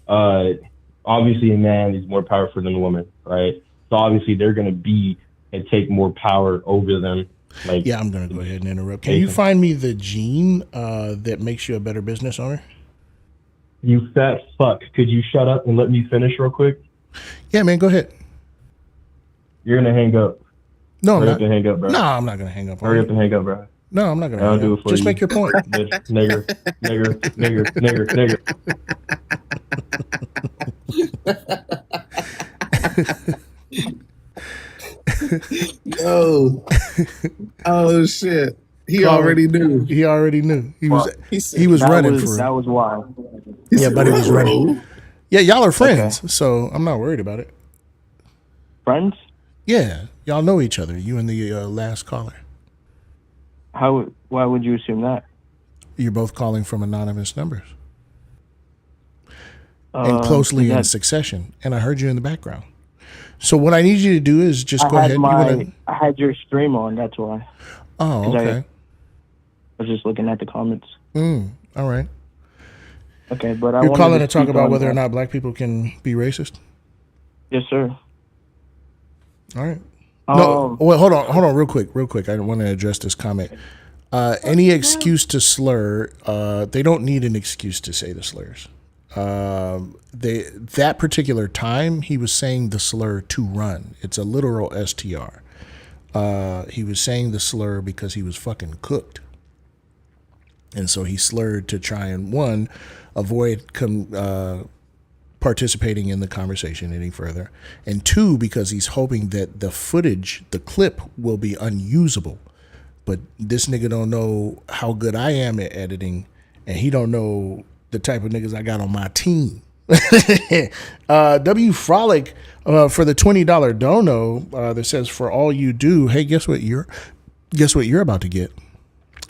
Obviously a man is more powerful than a woman, right? So obviously they're going to be and take more power over them. Like, yeah, I'm going to go ahead and interrupt. Can you find me the gene that makes you a better business owner? You fat fuck. Could you shut up and let me finish real quick? Yeah, man, go ahead. You're going to hang up. No, I'm not. Hang up, bro. No, I'm not going to hang up. Hurry up and hang up, bro. No, I'm not going to hang up. Just make your point. Bitch, nigger. Yo. Oh shit. He already knew. He was running for it. That was why. Yeah, but he was running. Yeah, y'all are friends, so I'm not worried about it. Friends? Yeah, y'all know each other. You and the last caller. Why would you assume that? You're both calling from anonymous numbers. And closely in succession. And I heard you in the background. So what I need you to do is just go ahead. I had your stream on, that's why. Oh, okay. I was just looking at the comments. All right. Okay, but you're calling to talk about whether or not black people can be racist? Yes, sir. All right. No, well, hold on, real quick. I want to address this comment. Any excuse to slur, they don't need an excuse to say the slurs. That particular time, he was saying the slur to run. It's a literal STR. He was saying the slur because he was fucking cooked. And so he slurred to try and, one, avoid participating in the conversation any further, and two, because he's hoping that the footage, the clip, will be unusable. But this nigga don't know how good I am at editing, and he don't know the type of niggas I got on my team. W Frolic for the $20 dono that says, for all you do, hey, guess what you're about to get?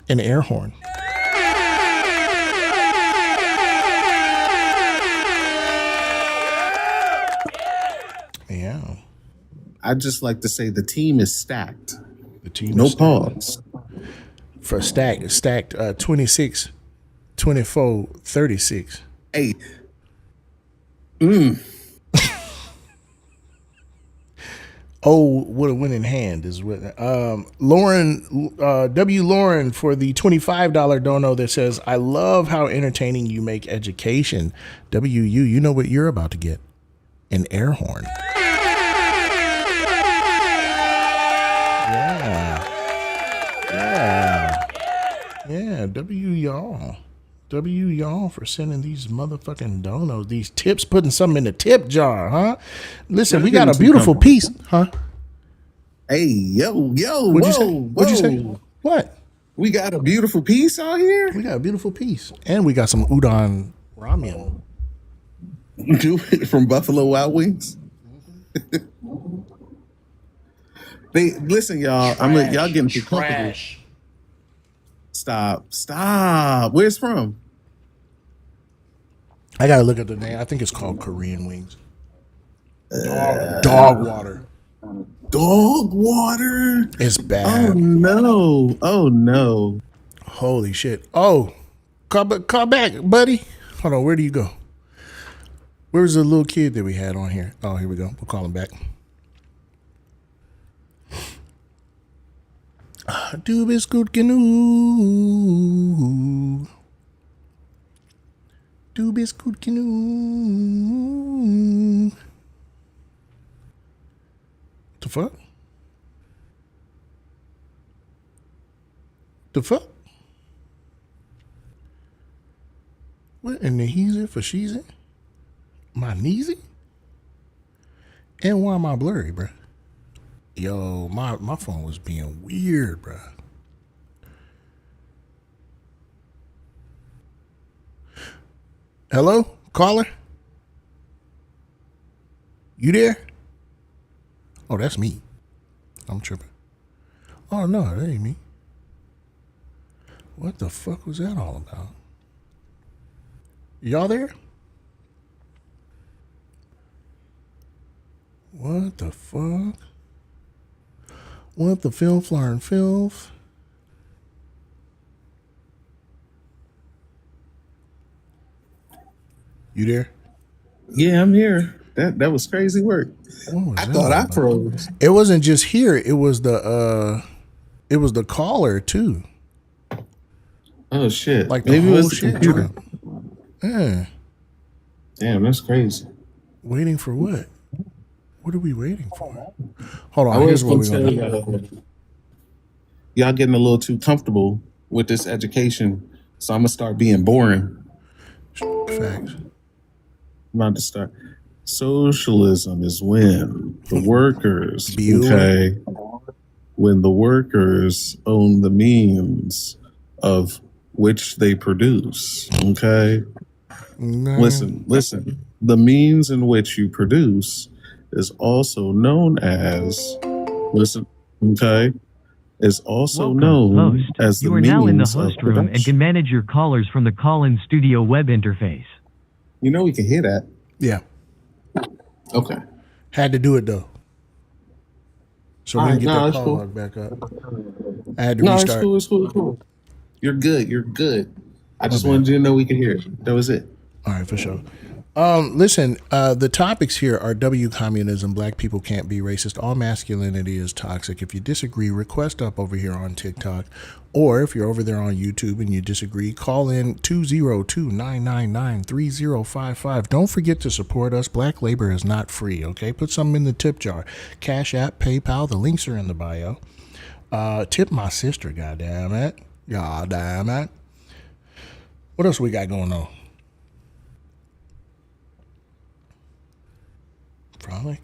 An air horn. Yeah. I'd just like to say the team is stacked. The team no is stacked. pause. For stacked 26, 24, 36. Hey. Oh, would have went in hand is what. Lauren, Lauren for the $25 dono that says, "I love how entertaining you make education." You know what you're about to get? An air horn. Yeah. W y'all for sending these motherfucking donos, these tips, putting something in the tip jar, huh? Listen, we got a beautiful piece, huh? Hey, yo, What'd you say? What'd you say? What? We got a beautiful piece out here. We got a beautiful piece, and we got some udon ramen. Do it from Buffalo Wild Wings. They listen, y'all. Y'all getting too comfortable. Stop. Where's it from? I gotta look at the name. I think it's called Korean wings. Dog water. Dog water. It's bad. Oh no. Holy shit. Oh, call back, buddy. Hold on. Where do you go? Where's the little kid that we had on here? Oh, here we go. We'll call him back. Du bist gut genug. Du bist gut genug. The fuck? The fuck? What in the he's it for she's it? My kneesy? And why am I blurry, bruh? Yo, my phone was being weird, bruh. Hello? Caller? You there? Oh, that's me. I'm tripping. Oh, no, that ain't me. What the fuck was that all about? Y'all there? What the fuck? What the filth, flying filth? You there? Yeah, I'm here. That was crazy work. I thought I froze. It wasn't just here. It was the caller too. Oh shit! Like the Maybe whole it was the shit. computer. Yeah. Damn, that's crazy. Waiting for what? What are we waiting for? Hold on. I was Here's what gonna we're tell gonna do. y'all getting a little too comfortable with this education, so I'm gonna start being boring. Facts. I'm about to start. Socialism is when the workers, okay, when the workers own the means of which they produce, okay? No. Listen. The means in which you produce is also known as, okay, is also known as the You are now in the means of host room and production. can manage your callers from the call-in studio web interface. You know we can hear that. Yeah. Okay. Had to do it though. So we All can right, get no, that it's call cool. log back up. I had to No, restart. it's cool. You're good. I just wanted you to know we can hear it. That was it. All right, for sure. Listen, the topics here are W communism, black people can't be racist, all masculinity is toxic. If you disagree, request up over here on TikTok, or if you're over there on YouTube and you disagree, call in 202-999-3055. Don't forget to support us. Black labor is not free, okay? Put something in the tip jar. Cash App, PayPal, the links are in the bio. Tip my sister, goddamn it. Goddamn it. What else we got going on? Frolic.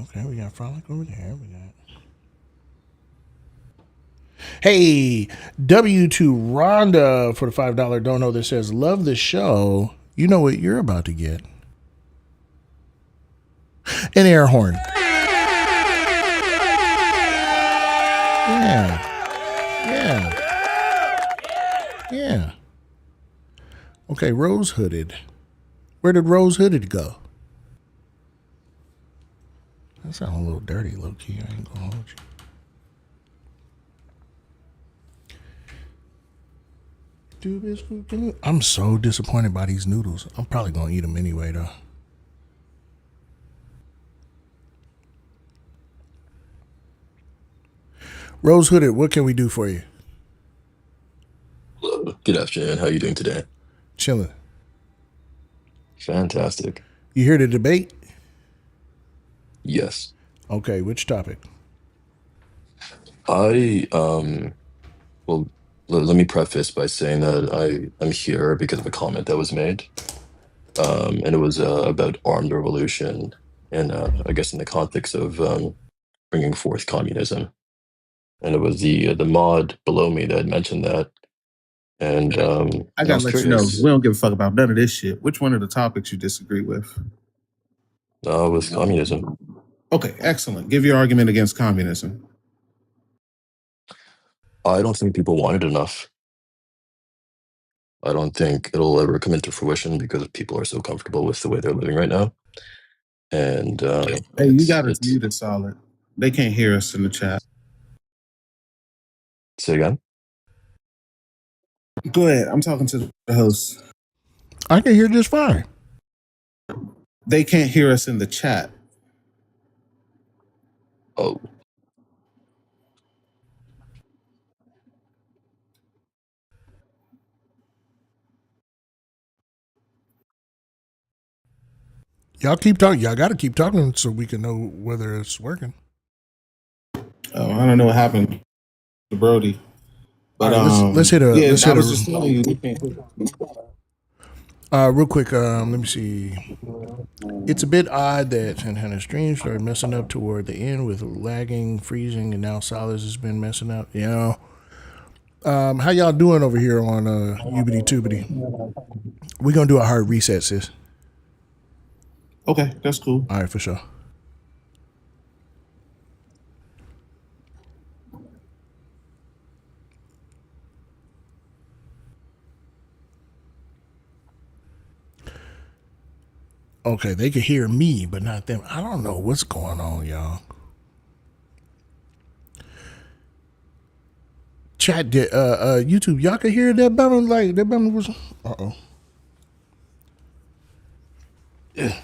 Okay, we got Frolic over there. We got. Hey, W2 Rhonda for the $5 dono that says, "Love the show." You know what you're about to get? An air horn. Yeah. Okay, Rose Hooded. Where did Rose Hooded go? That sounds a little dirty, low key. I ain't gonna hold you. I'm so disappointed by these noodles. I'm probably gonna eat them anyway, though. Rose Hooded, what can we do for you? Hello. Good afternoon. How are you doing today? Chilling. Fantastic. You here to debate? Yes. Okay, which topic? I well let me preface by saying that I'm here because of a comment that was made. And it was about armed revolution and I guess in the context of bringing forth communism. And it was the mod below me that had mentioned that. And I I gotta was let you know, curious we don't give a fuck about none of this shit. Which one of the topics you disagree with? with communism. Okay, excellent. Give your argument against communism. I don't think people want it enough. I don't think it'll ever come into fruition because people are so comfortable with the way they're living right now. And Hey, you got us it's muted, solid. They can't hear us in the chat. say again. Go ahead. I'm talking to the host. I can hear just fine. They can't hear us in the chat. Oh, Y'all keep talking. Y'all got to keep talking so we can know whether it's working. Oh, I don't know what happened to Brody. But All right, let's hit a yeah, let's I hit was just telling you. real quick. Let me see. It's a bit odd that Santana Stream started messing up toward the end with lagging, freezing, and now Solids has been messing up. You know, how y'all doing over here on Ubity Tubity? We're gonna do a hard reset, sis. Okay, that's cool. All right, for sure. Okay, they could hear me, but not them. I don't know what's going on, y'all. Chat did YouTube, y'all could hear that button like that button was uh-oh. Yeah.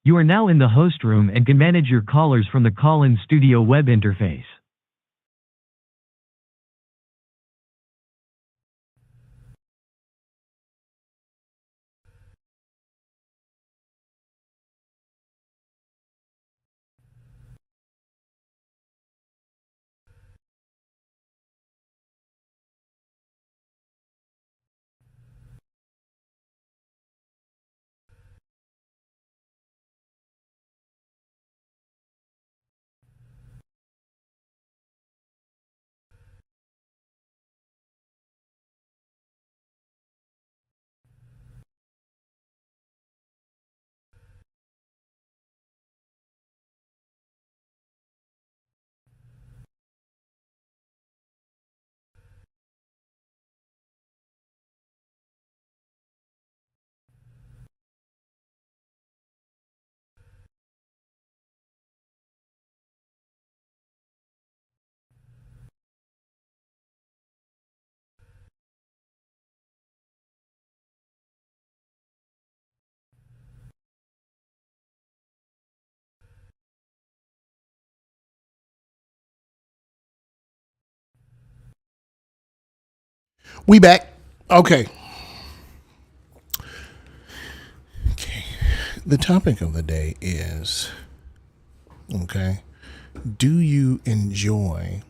You are now in the host room and can manage your callers from the call-in studio web interface. We back. Okay. The topic of the day is, okay, do you enjoy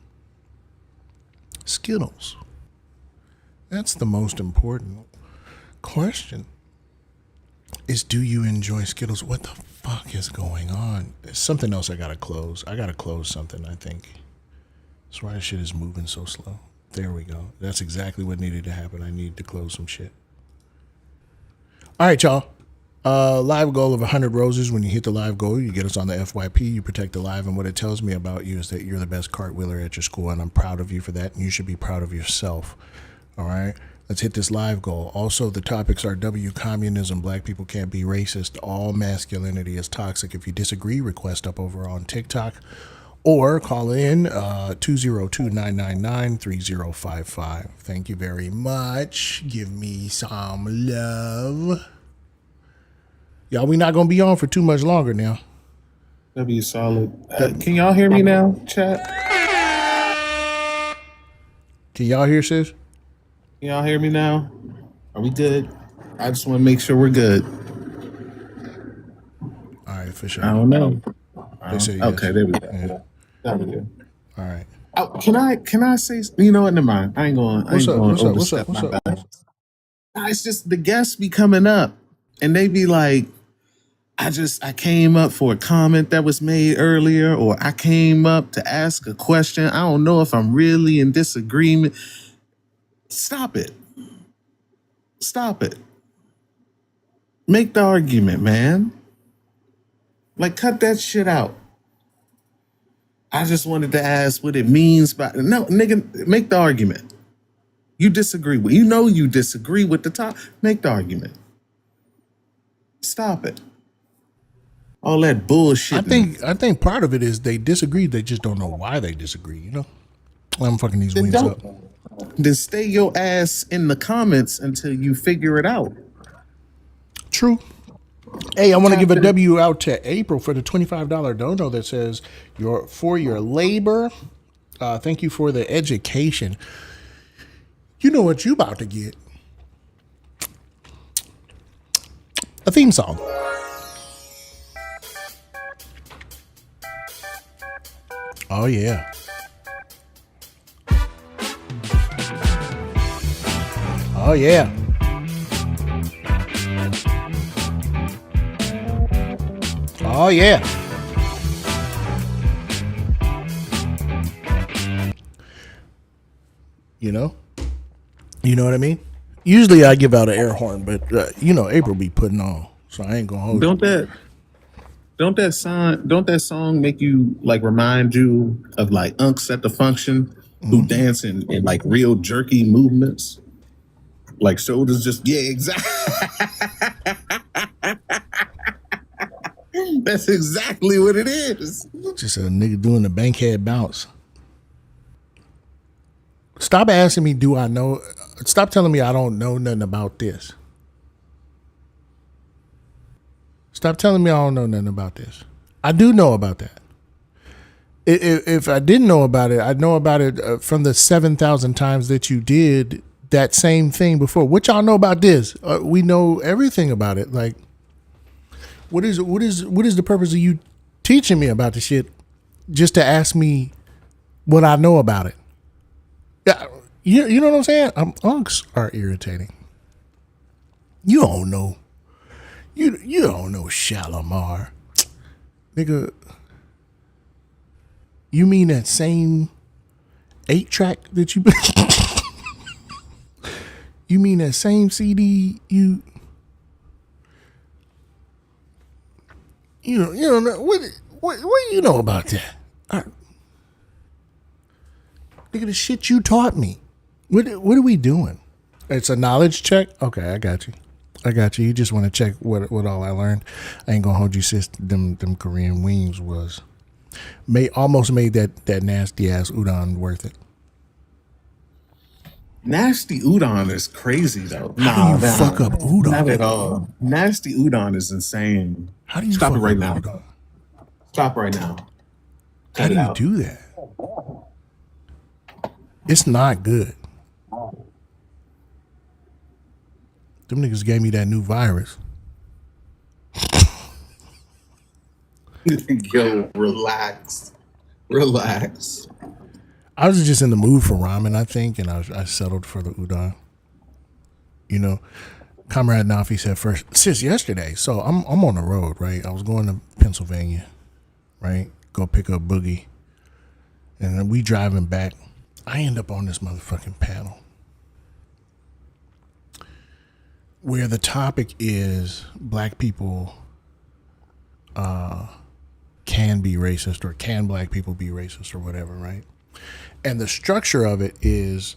Skittles? That's the most important question. Is do you enjoy Skittles? What the fuck is going on? There's something else I gotta close. I gotta close something, I think. That's why this shit is moving so slow. There we go. That's exactly what needed to happen. I need to close some shit. All right, y'all. Live goal of 100 roses. When you hit the live goal, you get us on the FYP. You protect the live, and what it tells me about you is that you're the best cartwheeler at your school, and I'm proud of you for that, and you should be proud of yourself. All right? Let's hit this live goal. Also, the topics are W, communism, black people can't be racist, all masculinity is toxic. If you disagree, request up over on TikTok, or call in 202-999-3055. Thank you very much. Give me some love. Y'all, we not gonna be on for too much longer now. That'd be solid. Can y'all hear me now, chat? Can y'all hear, sis? Can y'all hear me now? Are we good? I just want to make sure we're good. All right, for sure. I don't know. They say yes. Okay, there we go. Yeah. There we go. All right. Oh, can I say? You know what? Never mind. I ain't going. What's up? Overstep my bounds. It's just the guests be coming up, and they be like, I came up for a comment that was made earlier, or I came up to ask a question. I don't know if I'm really in disagreement. Stop it. Stop it. Make the argument, man. Like, cut that shit out. I just wanted to ask what it means by no, nigga, make the argument. You disagree with you disagree with the top. Make the argument. Stop it. All that bullshit. I think part of it is they disagree. They just don't know why they disagree. You know, I'm fucking these wings up. Then stay your ass in the comments until you figure it out. True. Hey, I want to give a W out to April for the $25 dono that says for your labor. Thank you for the education. You know what you about to get? A theme song. Oh, yeah. Oh, yeah. Oh, yeah. You know? You know what I mean? Usually I give out an air horn, but April be putting on, so I ain't gonna hold Don't that song make you like remind you of like unks at the function who dance in like real jerky movements? Like shoulders just exactly. That's exactly what it is. Just a nigga doing the bankhead bounce. Stop asking me, do I know? Stop telling me I don't know nothing about this. Stop telling me I don't know nothing about this. I do know about that. If I didn't know about it, I'd know about it from the 7,000 times that you did that same thing before. What y'all know about this? We know everything about it. Like, what is the purpose of you teaching me about the shit just to ask me what I know about it? You know what I'm saying? Unks are irritating. You don't know. You don't know Shalimar. Nigga, you mean that same 8-track that you you mean that same CD you don't know what do you know about that? Nigga, the shit you taught me. What are we doing? It's a knowledge check? Okay, I got you. You just want to check what all I learned. I ain't gonna hold you, sis. Them Korean wings was almost made that nasty ass udon worth it. Nasty udon is crazy though. How do you fuck up udon? Not at all. Nasty udon is insane. How do you stop fuck it right up now? udon? Stop right now. How do you do that? It's not good. Them niggas gave me that new virus. Yo, relax. I was just in the mood for ramen, I think, and I settled for the udon. You know, Comrade Nafi said first since yesterday. So I'm on the road, right? I was going to Pennsylvania, right? Go pick up Boogie, and then we driving back. I end up on this motherfucking panel where the topic is black people can be racist, or can black people be racist, or whatever, right? And the structure of it is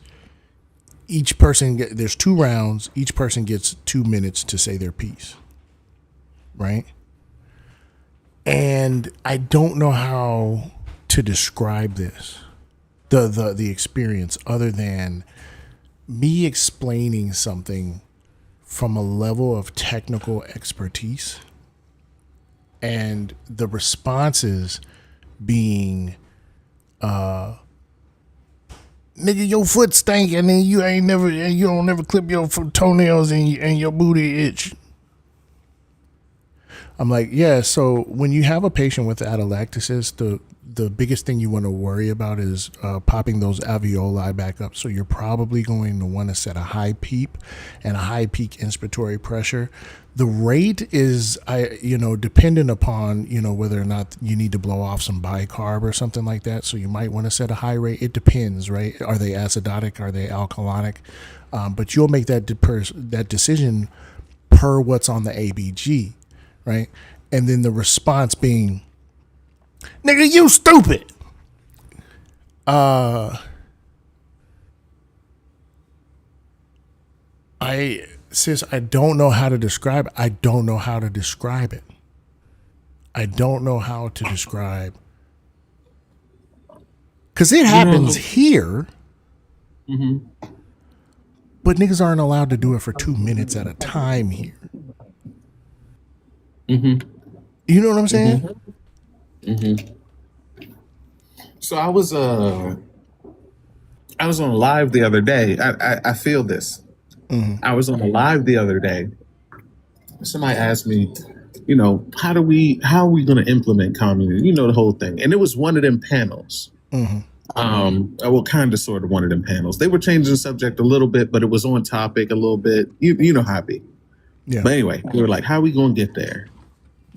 each person there's 2 rounds. Each person gets 2 minutes to say their piece, right? And I don't know how to describe this, the experience, other than me explaining something from a level of technical expertise, and the responses being, nigga, your foot stank, and then you don't never clip your toenails, and your booty itch. I'm like, yeah. So when you have a patient with atelectasis, the biggest thing you want to worry about is popping those alveoli back up. So you're probably going to want to set a high PEEP and a high peak inspiratory pressure. The rate is, dependent upon, whether or not you need to blow off some bicarb or something like that. So you might want to set a high rate. It depends, right? Are they acidotic? Are they alkalonic? But you'll make that decision per what's on the ABG, right? And then the response being, nigga, you stupid. I don't know how to describe it. I don't know how to describe it. Because it happens here. Mm-hmm. But niggas aren't allowed to do it for 2 minutes at a time here. Mm-hmm. You know what I'm saying? Mm-hmm. So I was on live the other day. I feel this. Mm-hmm. I was on a live the other day. Somebody asked me, how are we going to implement communism? The whole thing. And it was one of them panels. Mm-hmm. Kind of sort of one of them panels. They were changing the subject a little bit, but it was on topic a little bit. You know how it be. Yeah. But anyway, we were like, how are we going to get there?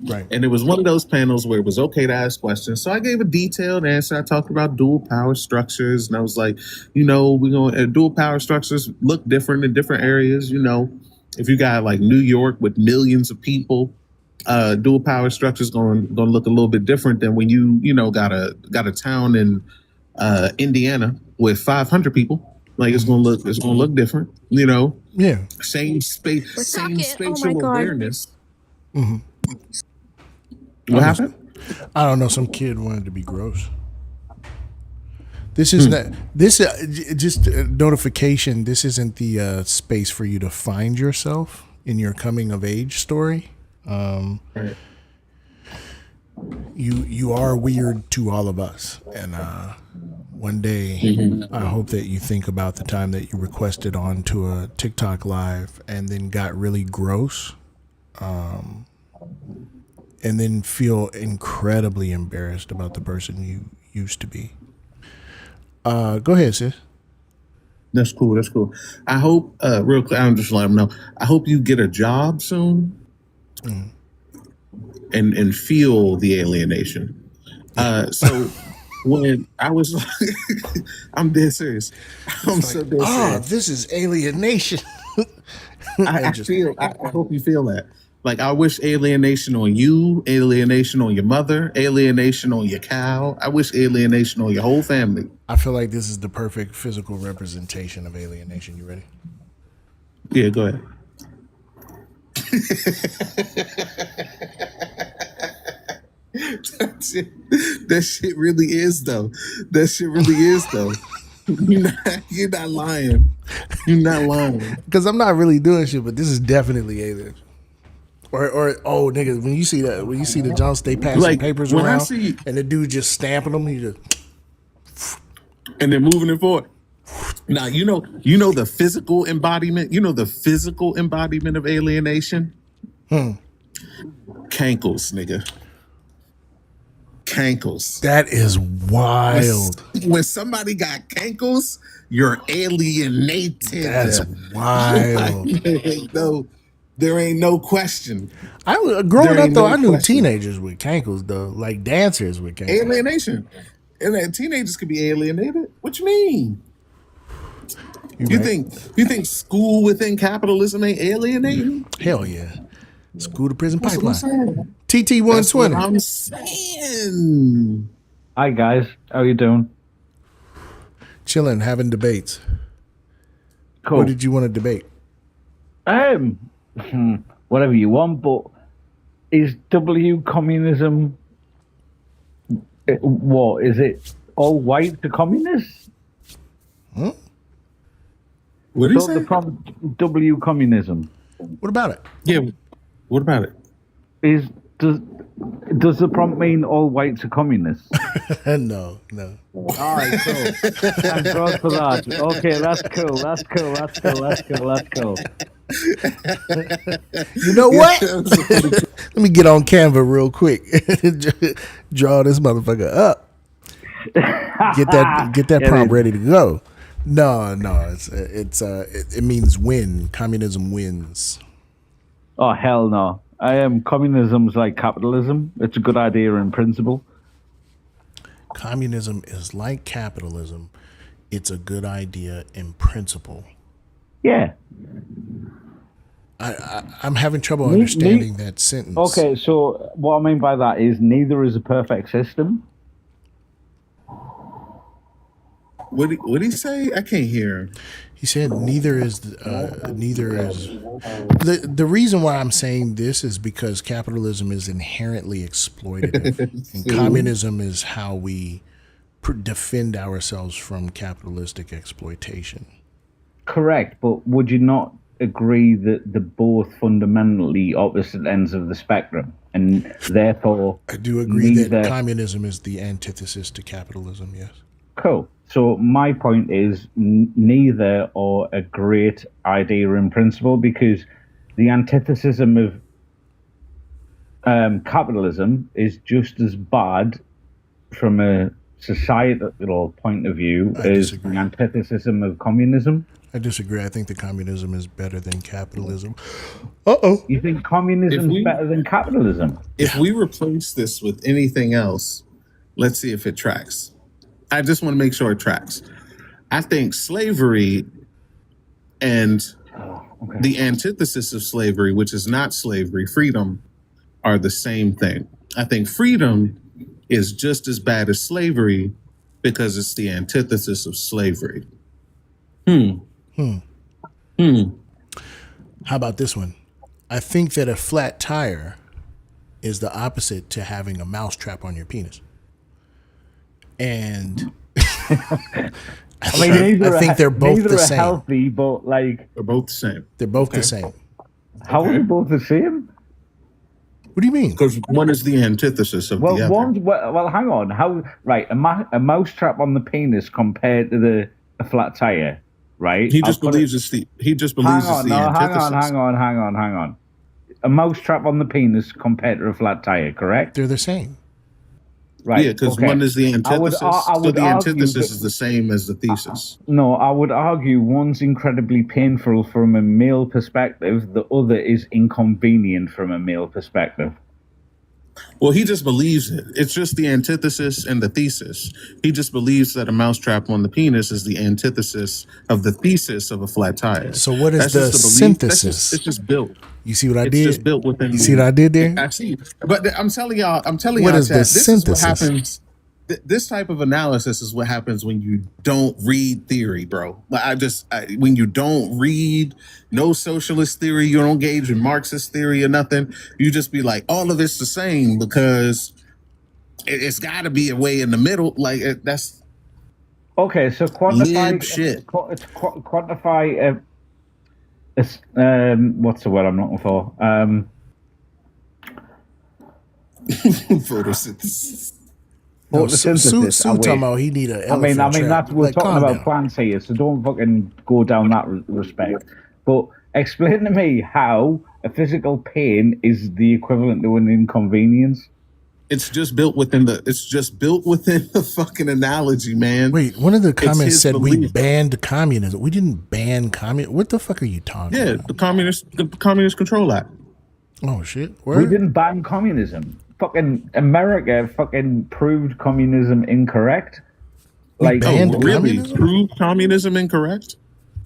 Right. And it was one of those panels where it was okay to ask questions. So I gave a detailed answer. I talked about dual power structures. And I was like, dual power structures look different in different areas. If you got like New York with millions of people, dual power structures going to look a little bit different than when you got a town in Indiana with 500 people. Like it's going to look different, Yeah. Same spatial awareness. Mm-hmm. What happened? I don't know. Some kid wanted to be gross. This isn't just notification. This isn't the space for you to find yourself in your coming of age story. Right. You are weird to all of us, and one day I hope that you think about the time that you requested onto a TikTok live and then got really gross. And then feel incredibly embarrassed about the person you used to be. Go ahead, sis. That's cool. I hope, real quick, I'm just letting them know. I hope you get a job soon and feel the alienation. So when I was, I'm dead serious. I'm so dead serious. This is alienation. I hope you feel that. Like, I wish alienation on you, alienation on your mother, alienation on your cow. I wish alienation on your whole family. I feel like this is the perfect physical representation of alienation. You ready? Yeah, go ahead. That shit really is, though. You're not lying. Because I'm not really doing shit, but this is definitely alien. Or nigga, when you see the John stay passing papers around, and the dude just stamping them, he just and they're moving it forward. Now you know the physical embodiment. You know the physical embodiment of alienation. Cankles, nigga. Cankles. That is wild. When somebody got cankles, you're alienated. That's wild. There ain't no question. Growing up though, I knew teenagers with cankles though, like dancers with cankles. Alienation. And teenagers could be alienated. What you mean? You think school within capitalism ain't alienating? Hell yeah. School to prison That's pipeline. what I'm TT 120. That's what I'm saying. Hi guys, how you doing? Chilling, having debates. Cool. What did you want to debate? Whatever you want, but is W communism? What is it? All white to communists? Huh? What do you So say? the problem W communism. What about it? Yeah. What about it? Does the prompt mean all whites are communists? No. All right, cool. Thank God for that. Okay, that's cool. You know what? Let me get on Canva real quick. Draw this motherfucker up. Get that prompt ready to go. No. It means win. Communism wins. Oh hell no! Communism's like capitalism. It's a good idea in principle. Communism is like capitalism. It's a good idea in principle. Yeah. I'm having trouble understanding that sentence. Okay, so what I mean by that is neither is a perfect system. What did he say? I can't hear him. He said neither is. The reason why I'm saying this is because capitalism is inherently exploitative, and communism is how we defend ourselves from capitalistic exploitation. Correct, but would you not agree that they're both fundamentally opposite ends of the spectrum, and therefore I do agree that communism is the antithesis to capitalism. Yes. Cool. So my point is neither are a great idea in principle, because the antithesis of capitalism is just as bad from a societal point of view as the antithesis of communism. I disagree. I think that communism is better than capitalism. You think communism is better than capitalism? If we replace this with anything else, let's see if it tracks. I just want to make sure it tracks. I think slavery and the antithesis of slavery, which is not slavery, freedom, are the same thing. I think freedom is just as bad as slavery because it's the antithesis of slavery. How about this one? I think that a flat tire is the opposite to having a mousetrap on your penis. And I think they're both the same. Healthy, but like they're both the same. They're both the same. How are they both the same? What do you mean? Because one is the antithesis of the other. Well, hang on. How a mousetrap on the penis compared to a flat tire, right? He just believes it's the antithesis. Hang on. A mousetrap on the penis compared to a flat tire, correct? They're the same. Right. Yeah, because one is the antithesis. So the antithesis is the same as the thesis. No, I would argue one's incredibly painful from a male perspective. The other is inconvenient from a male perspective. Well, he just believes it. It's just the antithesis and the thesis. He just believes that a mousetrap on the penis is the antithesis of the thesis of a flat tire. So what is the synthesis? It's just built. You see what I did? It's just built within. You see what I did there? I see. But I'm telling y'all, what is the this synthesis? is what happens. This type of analysis is what happens when you don't read theory, bro. When you don't read no socialist theory, you don't engage in Marxist theory or nothing. You just be like, all of it's the same because it's got to be a way in the middle. Like that's okay. So quantify shit. Quantify. What's the word I'm looking for? Photosynthesis. photosynthesis. Sue talking about he need an elephant I mean trap. that we're Like, talking calm about down. plants here, so don't fucking go down that respect. But explain to me how a physical pain is the equivalent to an inconvenience. It's just built within the fucking analogy, man. Wait, one of the It's comments his said we belief. banned communism. We didn't ban communism. What the fuck are you talking Yeah, about? the Communist Control Act. Oh shit. We Where? didn't ban communism. Fucking America fucking proved communism incorrect. We banned really? communism? Prove communism incorrect?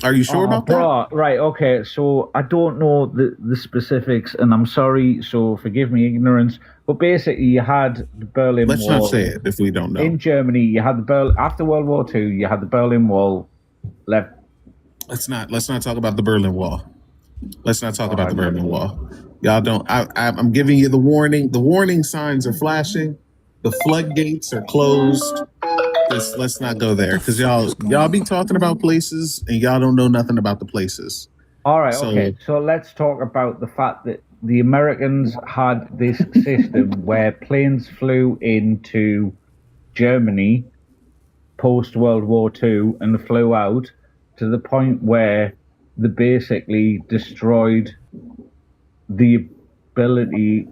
Are you sure about that? Right, okay, so I don't know the specifics, and I'm sorry, so forgive me ignorance, but basically you had the Berlin Let's Wall. not say it if we don't know. In Germany, you had after World War II, you had the Berlin Wall left. Let's not talk about the Berlin Wall. Let's not talk about the Berlin Wall. Y'all don't. I'm giving you the warning. The warning signs are flashing. The floodgates are closed. Let's not go there because y'all be talking about places and y'all don't know nothing about the places. All right, okay. So let's talk about the fact that the Americans had this system where planes flew into Germany post World War II and flew out to the point where they basically destroyed the ability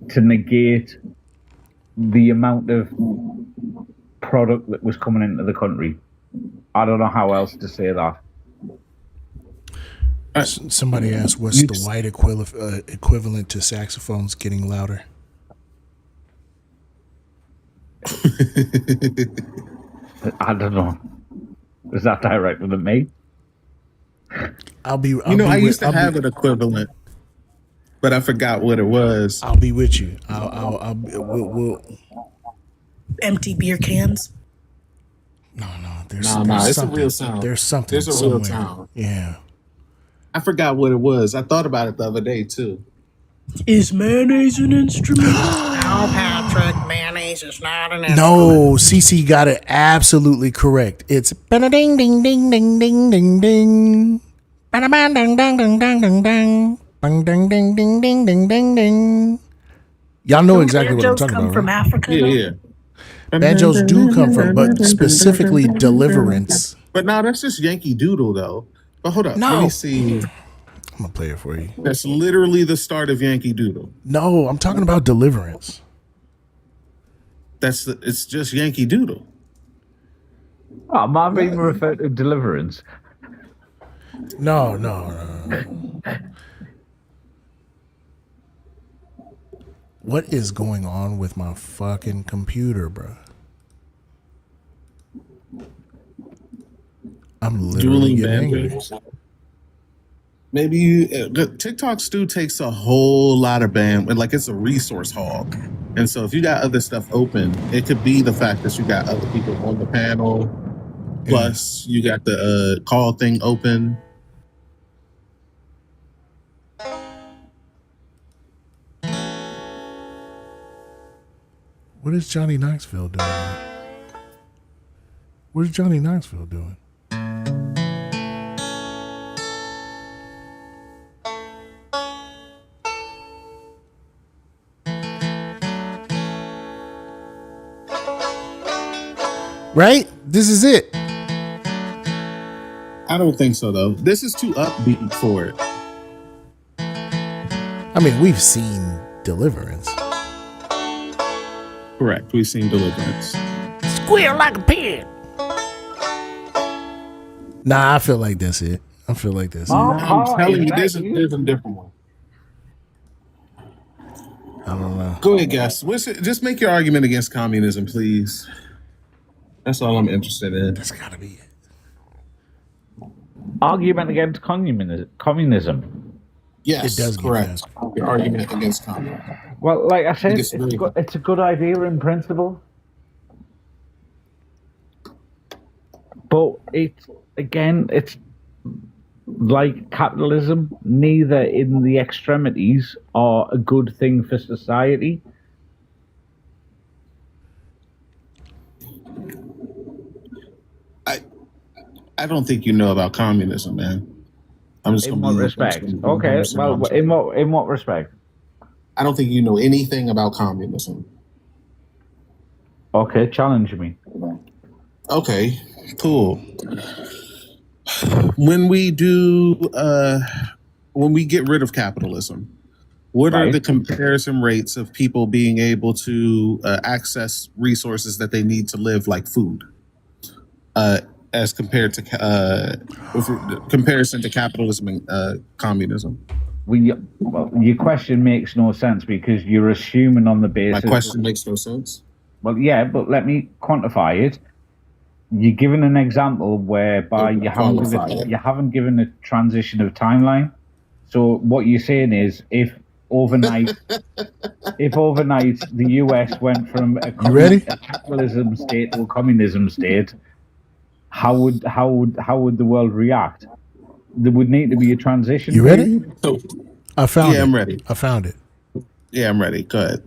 to negate the amount of product that was coming into the country. I don't know how else to say that. Somebody asked, what's the white equivalent to saxophones getting louder? I don't know. Is that directed at me? I used to have an equivalent, but I forgot what it was. I'll be with you. We'll empty beer cans. No. It's a real sound. There's something. There's a somewhere. real sound. Yeah. I forgot what it was. I thought about it the other day too. Is mayonnaise an instrument? No, Patrick, mayonnaise is not an instrument. No, CC got it absolutely correct. It's ding ding ding ding ding ding ding. Bang dang dang dang dang dang dang. Bang ding ding ding ding ding ding ding. Y'all know exactly what I'm talking about. From Africa, yeah. Banjos do come from, but specifically Deliverance. But no, that's just Yankee Doodle though. But hold up, let me see. I'm gonna play it for you. That's literally the start of Yankee Doodle. No, I'm talking about Deliverance. It's just Yankee Doodle. Oh, am I being referred to Deliverance? No. What is going on with my fucking computer, bro? I'm literally getting angry. Maybe TikTok Stu takes a whole lot of bandwidth, like it's a resource hog. And so if you got other stuff open, it could be the fact that you got other people on the panel. Plus, you got the call thing open. What is Johnny Knoxville doing? What is Johnny Knoxville doing? Right? This is it. I don't think so, though. This is too upbeat for it. I mean, we've seen Deliverance. Correct. We've seen Deliverance. Squeal like a pig. Nah, I feel like that's it. I feel like that's it. I'm telling you, there's a different one. I don't know. Go ahead, guys. Just make your argument against communism, please. That's all I'm interested in. That's gotta be it. Argument against communism. Yes, it does correct. Your argument against communism. Well, like I said, it's a good idea in principle. But it's like capitalism, neither in the extremities are a good thing for society. I don't think you know about communism, man. I'm just in what respect? Okay, well, in what respect? I don't think you know anything about communism. Okay, challenge me. Okay, cool. When we get rid of capitalism, what are the comparison rates of people being able to access resources that they need to live, like food, as compared to comparison to capitalism and communism? Well, your question makes no sense because you're assuming on the basis. My question makes no sense. Well, yeah, but let me quantify it. You're given an example whereby you haven't given a transition of timeline. So what you're saying is, if overnight the US went from a capitalism state to a communism state, how would the world react? There would need to be a transition. You ready? I found it. Yeah, I'm ready. I found it. Yeah, I'm ready. Go ahead.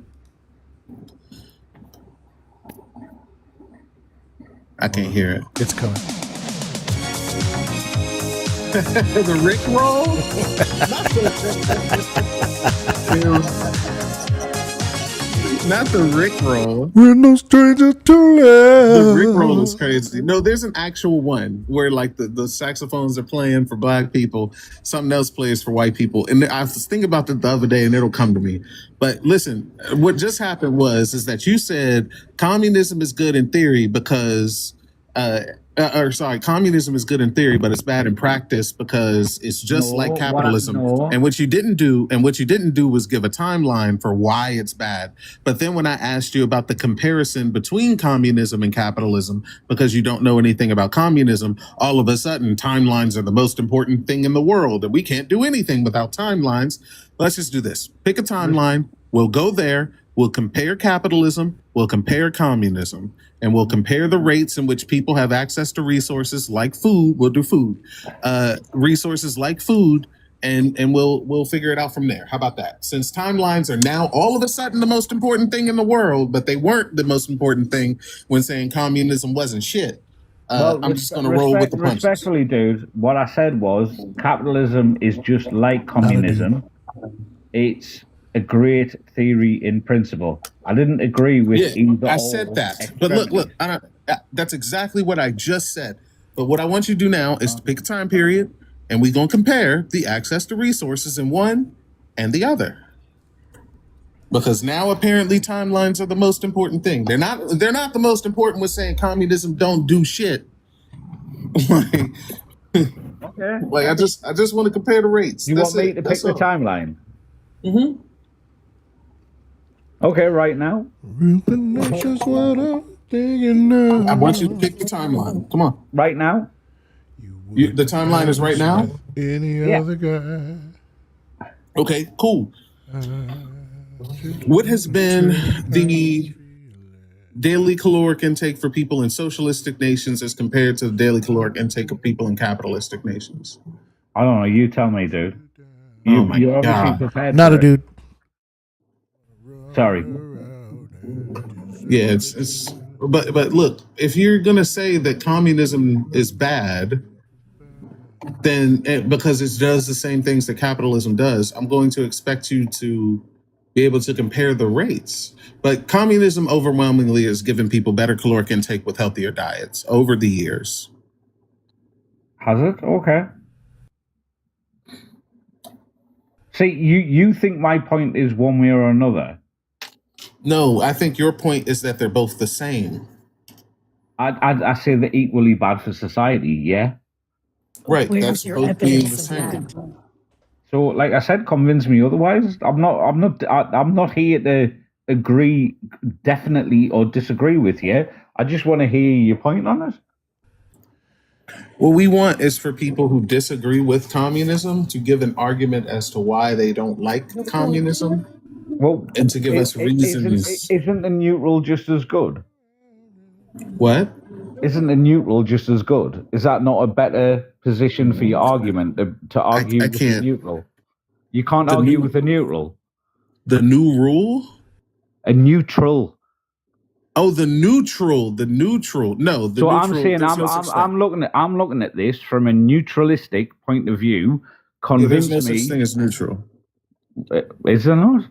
I can't hear it. It's coming. The Rick roll? Not the Rick roll. We're no strangers to love. The Rick roll is crazy. No, there's an actual one where like the saxophones are playing for black people, something else plays for white people. And I was thinking about that the other day and it'll come to me. But listen, what just happened is that you said communism is good in theory because communism is good in theory, but it's bad in practice because it's just like capitalism. And what you didn't do was give a timeline for why it's bad. But then when I asked you about the comparison between communism and capitalism, because you don't know anything about communism, all of a sudden timelines are the most important thing in the world, and we can't do anything without timelines. Let's just do this. Pick a timeline. We'll go there. We'll compare capitalism. We'll compare communism. And we'll compare the rates in which people have access to resources like food. We'll do food, resources like food, and we'll figure it out from there. How about that? Since timelines are now all of a sudden the most important thing in the world, but they weren't the most important thing when saying communism wasn't shit. I'm just going to roll with the punches. Respectfully, dude, what I said was capitalism is just like communism. It's a great theory in principle. I didn't agree with either. I said that, but look, that's exactly what I just said. But what I want you to do now is to pick a time period, and we're gonna compare the access to resources in one and the other. Because now apparently timelines are the most important thing. They're not the most important with saying communism don't do shit. Okay. Like I just want to compare the rates. You want me to pick the timeline? Mm-hmm. Okay, right now. I want you to pick the timeline. Come on. Right now? The timeline is right now? Any other guy. Okay, cool. What has been the daily caloric intake for people in socialistic nations as compared to the daily caloric intake of people in capitalistic nations? I don't know. You tell me, dude. You're obviously prepared. Not a dude. Sorry. Yeah, it's but look, if you're gonna say that communism is bad, then because it does the same things that capitalism does, I'm going to expect you to be able to compare the rates. But communism overwhelmingly has given people better caloric intake with healthier diets over the years. Has it? Okay. See, you think my point is one way or another? No, I think your point is that they're both the same. I say they're equally bad for society, yeah? Right, that's both being the same. So, like I said, convince me otherwise. I'm not here to agree definitely or disagree with you. I just want to hear your point on it. What we want is for people who disagree with communism to give an argument as to why they don't like communism. Well, and to give us reasons. Isn't the neutral just as good? What? Isn't the neutral just as good? Is that not a better position for your argument to argue with the neutral? You can't argue with the neutral. The new rule? A neutral. Oh, the neutral. No, the so neutral. I'm saying I'm looking at this from a neutralistic point of view. Convince there's no me. such thing as neutral. Is there not?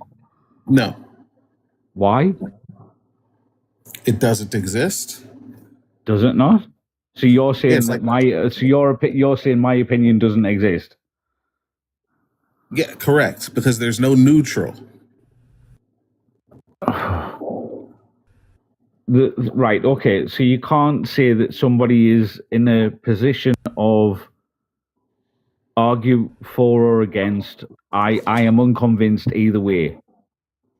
No. Why? It doesn't exist. Does it not? So you're saying Yes, that you're saying my opinion doesn't exist. Yeah, correct. Because there's no neutral. Right, okay. So you can't say that somebody is in a position of argue for or against. I am unconvinced either way.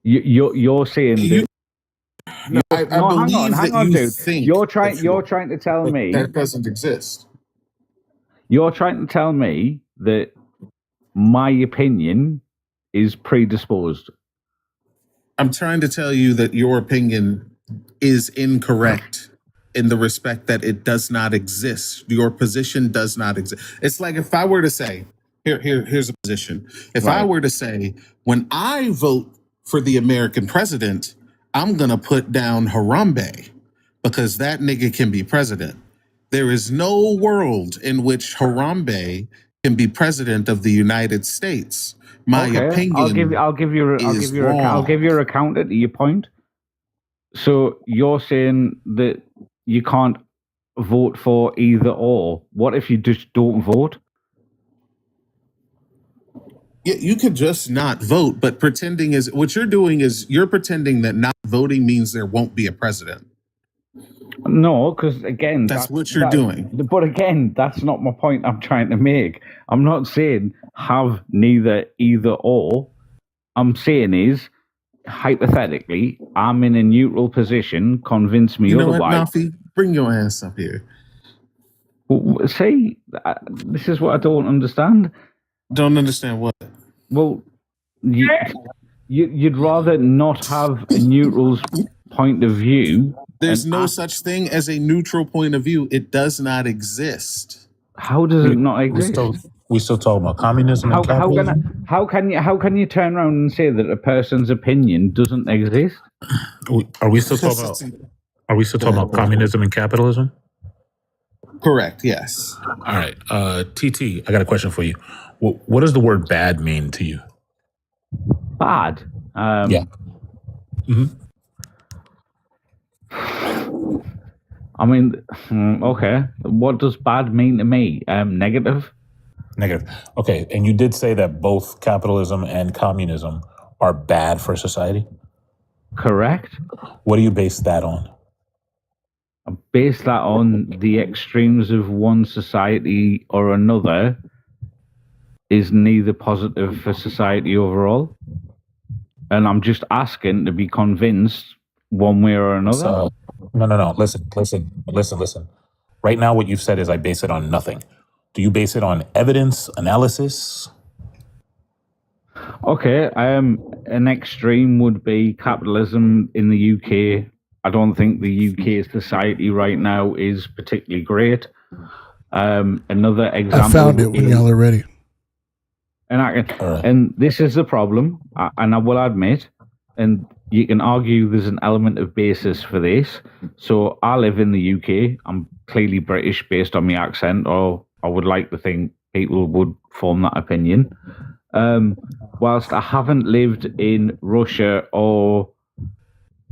You're saying that. I believe hang that on, you dude. think You're trying to tell me that doesn't exist. You're trying to tell me that my opinion is predisposed. I'm trying to tell you that your opinion is incorrect in the respect that it does not exist. Your position does not exist. It's like if I were to say, here's a position. If I Right. were to say, when I vote for the American president, I'm gonna put down Harambe because that nigga can be president. There is no world in which Harambe can be president of the United States. My Okay, opinion I'll give is your counter to your point. So you're saying that you can't vote for either or. What if you just don't vote? You could just not vote, but pretending is what you're doing is you're pretending that not voting means there won't be a president. No, because again, That's what you're doing. But again, that's not my point I'm trying to make. I'm not saying have neither either or. I'm saying is hypothetically, I'm in a neutral position. Convince me You know what, otherwise. Nafi? Bring your ass up here. See, this is what I don't understand. Don't understand what? Well, you'd rather not have a neutral's point of view. There's no such thing as a neutral point of view. It does not exist. How does it not exist? We still talking about communism and capitalism? How can you turn around and say that a person's opinion doesn't exist? Are we still talking about? Are we still talking about communism and capitalism? Correct. Yes. All right. TT, I got a question for you. What does the word bad mean to you? Bad. Yeah. Mm-hmm. I mean, okay. What does bad mean to me? Negative. Negative. Okay. And you did say that both capitalism and communism are bad for society? Correct. What do you base that on? I base that on the extremes of one society or another is neither positive for society overall. And I'm just asking to be convinced one way or another. No. Listen. Right now, what you've said is I base it on nothing. Do you base it on evidence, analysis? Okay, an extreme would be capitalism in the UK. I don't think the UK society right now is particularly great. Another example. I found it when y'all are ready. And this is the problem, and I will admit, and you can argue there's an element of basis for this. So I live in the UK. I'm clearly British based on my accent, or I would like to think people would form that opinion. Whilst I haven't lived in Russia or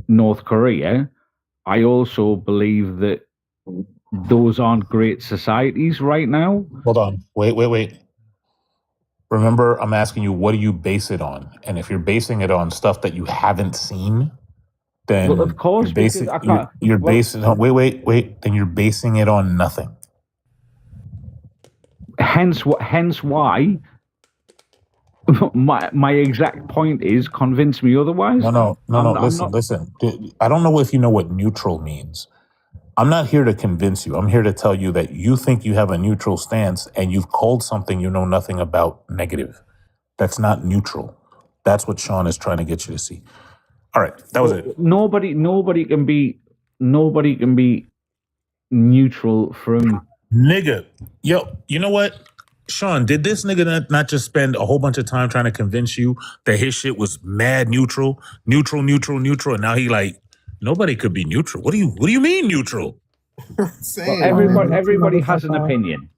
North Korea, I also believe that those aren't great societies right now. Hold on. Wait. Remember, I'm asking you, what do you base it on? And if you're basing it on stuff that you haven't seen, then well, of course, you're basing then you're basing it on nothing. Hence why my exact point is convince me otherwise. No. Listen. I don't know if you know what neutral means. I'm not here to convince you. I'm here to tell you that you think you have a neutral stance and you've called something you know nothing about negative. That's not neutral. That's what Sean is trying to get you to see. All right, that was it. Nobody can be neutral from nigga. Yo, you know what? Sean, did this nigga not just spend a whole bunch of time trying to convince you that his shit was mad neutral, and now he like nobody could be neutral. What do you mean neutral? Well, everybody has an opinion.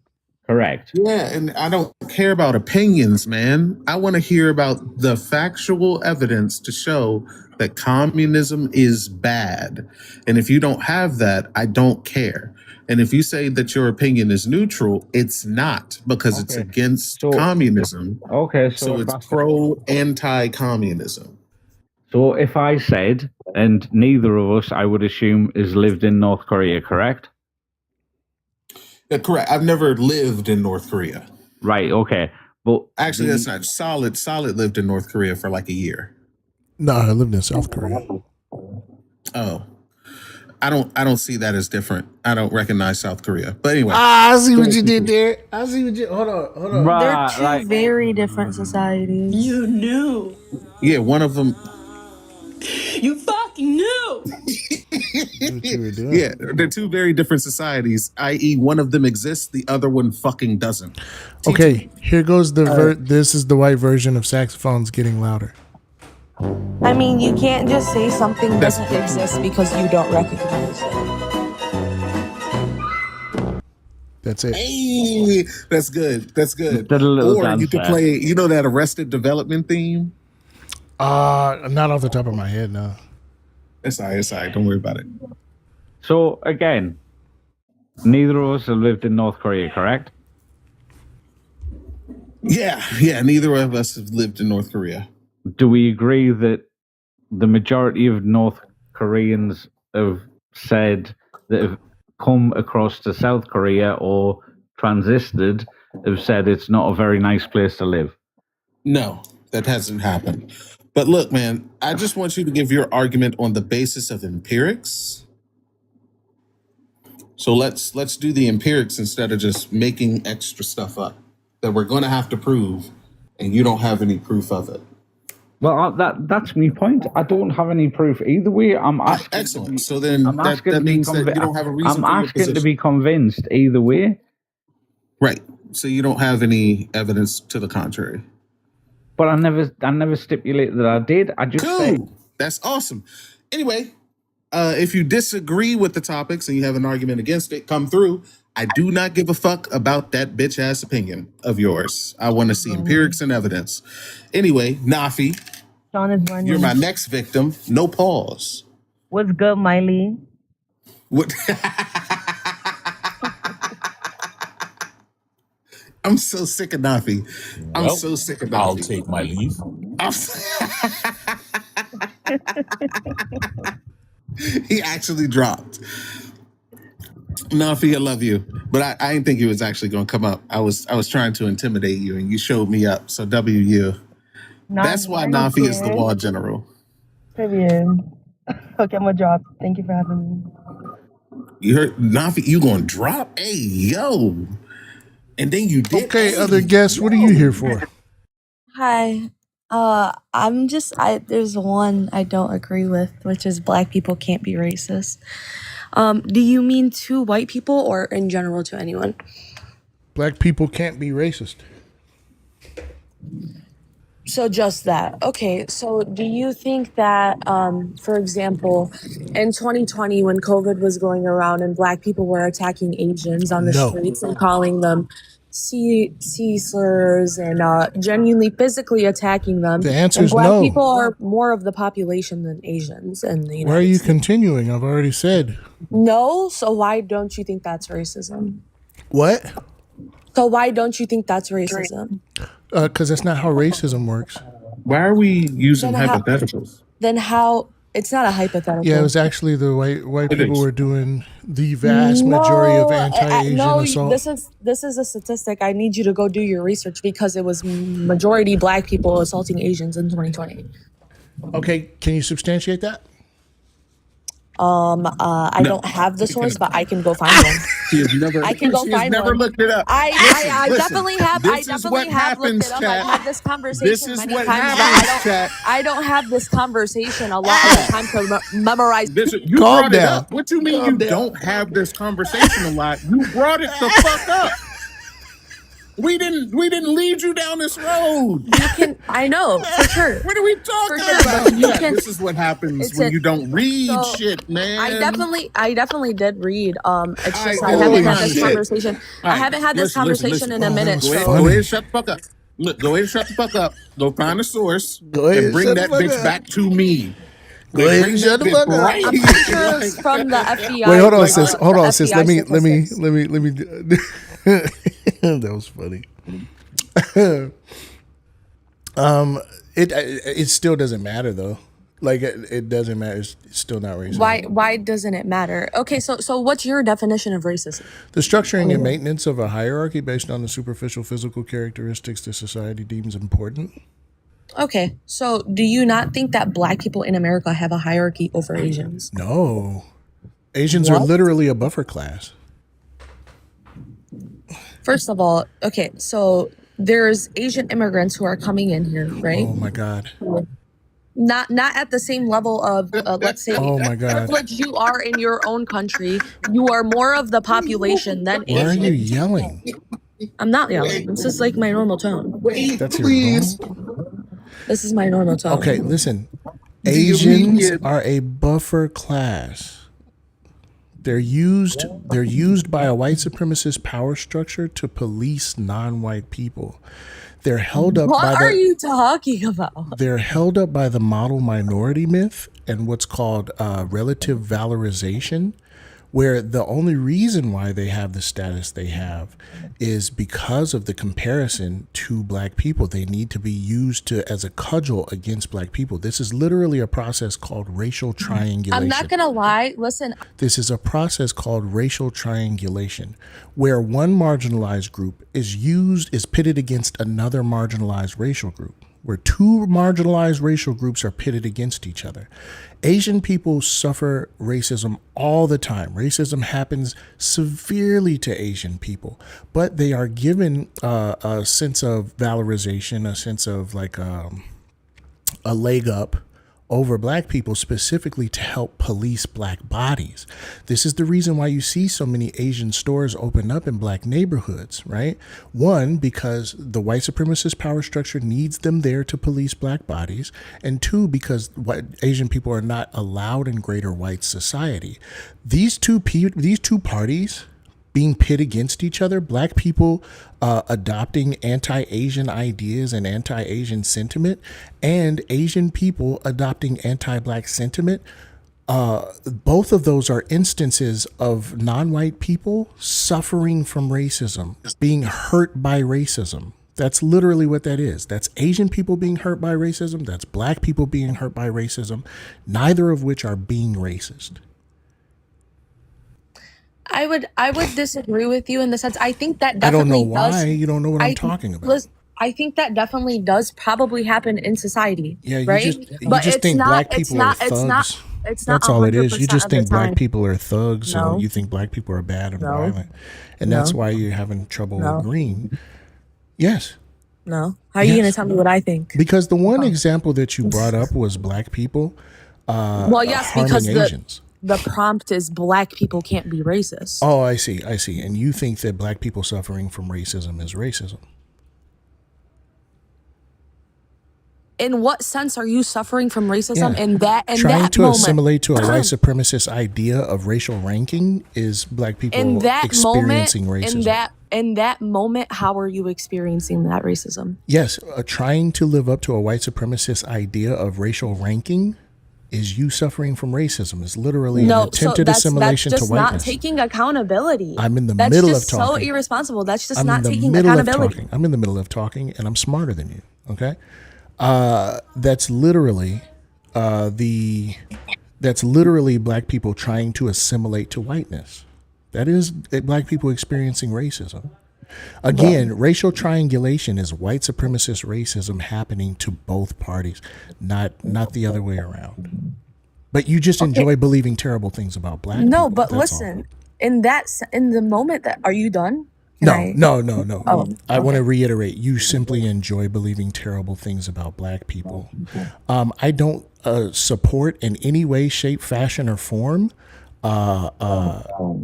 Correct. Yeah, and I don't care about opinions, man. I want to hear about the factual evidence to show that communism is bad. And if you don't have that, I don't care. And if you say that your opinion is neutral, it's not, because it's against communism. Okay, So it's pro anti-communism. So if I said, and neither of us, I would assume, has lived in North Korea, correct? Yeah, correct. I've never lived in North Korea. Right. Okay. But actually, that's not solid. Solid lived in North Korea for like a year. No, I lived in South Korea. Oh, I don't see that as different. I don't recognize South Korea. But anyway, I see what you did there. I see what you. Hold on. They're two very different societies. You knew. Yeah, one of them. You fucking knew. Yeah, they're two very different societies. I.e., one of them exists, the other one fucking doesn't. Okay, here goes the this is the white version of saxophones getting louder. I mean, you can't just say something doesn't exist because you don't recognize it. That's it. Hey, that's good. That's good. Did a little Or dance you could there. play, you know, that Arrested Development theme? Not off the top of my head, no. It's all right. It's all right. Don't worry about it. So again, neither of us have lived in North Korea, correct? Yeah. Neither of us have lived in North Korea. Do we agree that the majority of North Koreans have said that have come across to South Korea or transisted have said it's not a very nice place to live? No, that hasn't happened. But look, man, I just want you to give your argument on the basis of empirics. So let's do the empirics instead of just making extra stuff up that we're going to have to prove, and you don't have any proof of it. Well, that's my point. I don't have any proof either way. I'm asking. Excellent. So then that means that you don't have a reason. I'm asking to be convinced either way. Right. So you don't have any evidence to the contrary. But I never stipulated that I did. I just said. That's awesome. Anyway, if you disagree with the topics and you have an argument against it, come through. I do not give a fuck about that bitch ass opinion of yours. I want to see empirics and evidence. Anyway, Nafi, Sean is running. you're my next victim. No pause. What's good, Miley? What? I'm so sick of Nafi. I'm so sick of Nafi. I'll take my leave. He actually dropped. Nafi, I love you, but I didn't think he was actually going to come up. I was trying to intimidate you, and you showed me up. So WU. That's why Nafi is the wall general. Okay, I'm gonna drop. Thank you for having me. You heard Nafi? You going to drop? Hey, yo. And then you did. Okay, other guests, what are you here for? Hi. There's one I don't agree with, which is black people can't be racist. Do you mean to white people or in general to anyone? Black people can't be racist. So just that. Okay, so do you think that, for example, in 2020 when COVID was going around and black people were attacking Asians on the No. streets and calling them sea slurs and genuinely physically attacking them, The answer and is black no. people are more of the population than Asians in the United Why are you States? continuing? I've already said. No, so why don't you think that's racism? What? So why don't you think that's racism? Because that's not how racism works. Why are we using Then how- hypotheticals? Then how? It's not a hypothetical. Yeah, it was actually the white It people is. were doing the vast majority of anti-Asian no, assault. this is a statistic. I need you to go do your research because it was majority black people assaulting Asians in 2020. Okay, can you substantiate that? I don't have the source, but I can go find one. She has never. I can go she has find never one. looked it up. I Listen, definitely have. I this is definitely what have looked happens, it up. chat. I've had this conversation This is many what times, happens, but chat. I don't have this conversation a lot of the time to memorize. You Calm brought it down. up. What you mean you don't have this conversation a lot? You brought it the fuck up. We didn't lead you down this road. You can. I know for sure. What are we talking For sure, about? but you Yeah, can. this is what happens It's when a, you don't read so shit, man. I definitely did read. It's just I All haven't right, had this shit. conversation. All I right, haven't had this listen, listen, conversation listen. in a minute. Go ahead, So go ahead and shut the fuck up. Look, go ahead and shut the fuck up. Go find a source Go ahead and and bring shut that the fuck bitch up. back to me. Go Like, ahead bring and that shut the bitch fuck up. right I'm here. pretty sure it's from the FBI. Wait, hold on, the sis. Hold on, sis. FBI Let me. statistics. That was funny. It still doesn't matter though. Like it doesn't matter. It's still not racism. Why doesn't it matter? Okay, so what's your definition of racism? The structuring and maintenance of a hierarchy based on the superficial physical characteristics that society deems important. Okay, so do you not think that Black people in America have a hierarchy over Asians? No, Asians are What? literally a buffer class. First of all, okay, so there's Asian immigrants who are coming in here, right? Oh my God. Not at the same level of let's say Oh my God. privilege you are in your own country. You are more of the population than Why are Asian. you yelling? I'm not yelling. This is like my normal tone. That's your normal? This is my normal tone. Okay, listen. Asians are a buffer class. They're used by a white supremacist power structure to police non-white people. They're held up What by are you talking about? They're held up by the model minority myth and what's called relative valorization, where the only reason why they have the status they have is because of the comparison to Black people. They need to be used as a cudgel against Black people. This is literally a process called racial triangulation. I'm not gonna lie. Listen, This is a process called racial triangulation, where one marginalized group is pitted against another marginalized racial group, where two marginalized racial groups are pitted against each other. Asian people suffer racism all the time. Racism happens severely to Asian people, but they are given a sense of valorization, a sense of like a leg up over Black people, specifically to help police Black bodies. This is the reason why you see so many Asian stores open up in Black neighborhoods, right? One, because the white supremacist power structure needs them there to police Black bodies, and two, because Asian people are not allowed in greater white society. These two parties being pit against each other, Black people adopting anti-Asian ideas and anti-Asian sentiment, and Asian people adopting anti-Black sentiment, both of those are instances of non-white people suffering from racism, being hurt by racism. That's literally what that is. That's Asian people being hurt by racism. That's Black people being hurt by racism, neither of which are being racist. I would disagree with you in the sense I think that I don't know definitely does. why you don't know what I'm talking about. Listen, I think that definitely does probably happen in society. Yeah, right? you But just it's think not. Black It's people are not. thugs. It's not. It's not. That's all it is. You 100% just of the think Black time. people are thugs, so No. you think Black people are bad and No. violent, and that's No. why you're having trouble No. agreeing. Yes, No. How are you going to Yes. tell me what I think? because the one example that you brought up was Black people Well, yes, harming because Asians. the prompt is Black people can't be racist. Oh, I see. And you think that Black people suffering from racism is racism. In what sense are you suffering from racism? Yeah. In that Trying to moment, assimilate to a white supremacist idea of racial ranking is Black people in that moment, experiencing racism. in that moment, how are you experiencing that racism? Yes, trying to live up to a white supremacist idea of racial ranking is you suffering from racism. It's literally an No, so attempted that's assimilation just to not whiteness. taking accountability. I'm in the That's middle of just so talking. irresponsible. That's just I'm not in the taking middle of accountability. talking. I'm in the middle of talking, and I'm smarter than you. Okay, that's literally that's literally Black people trying to assimilate to whiteness. That is Black people experiencing racism. Again, racial triangulation is white supremacist racism happening to both parties, not the other way around. But you just enjoy believing terrible things about Black people. No, but That's all. listen, in the moment that are you done? Can No. Oh, I want to reiterate, you simply enjoy believing terrible things about Black people. I don't support in any way, shape, fashion, or form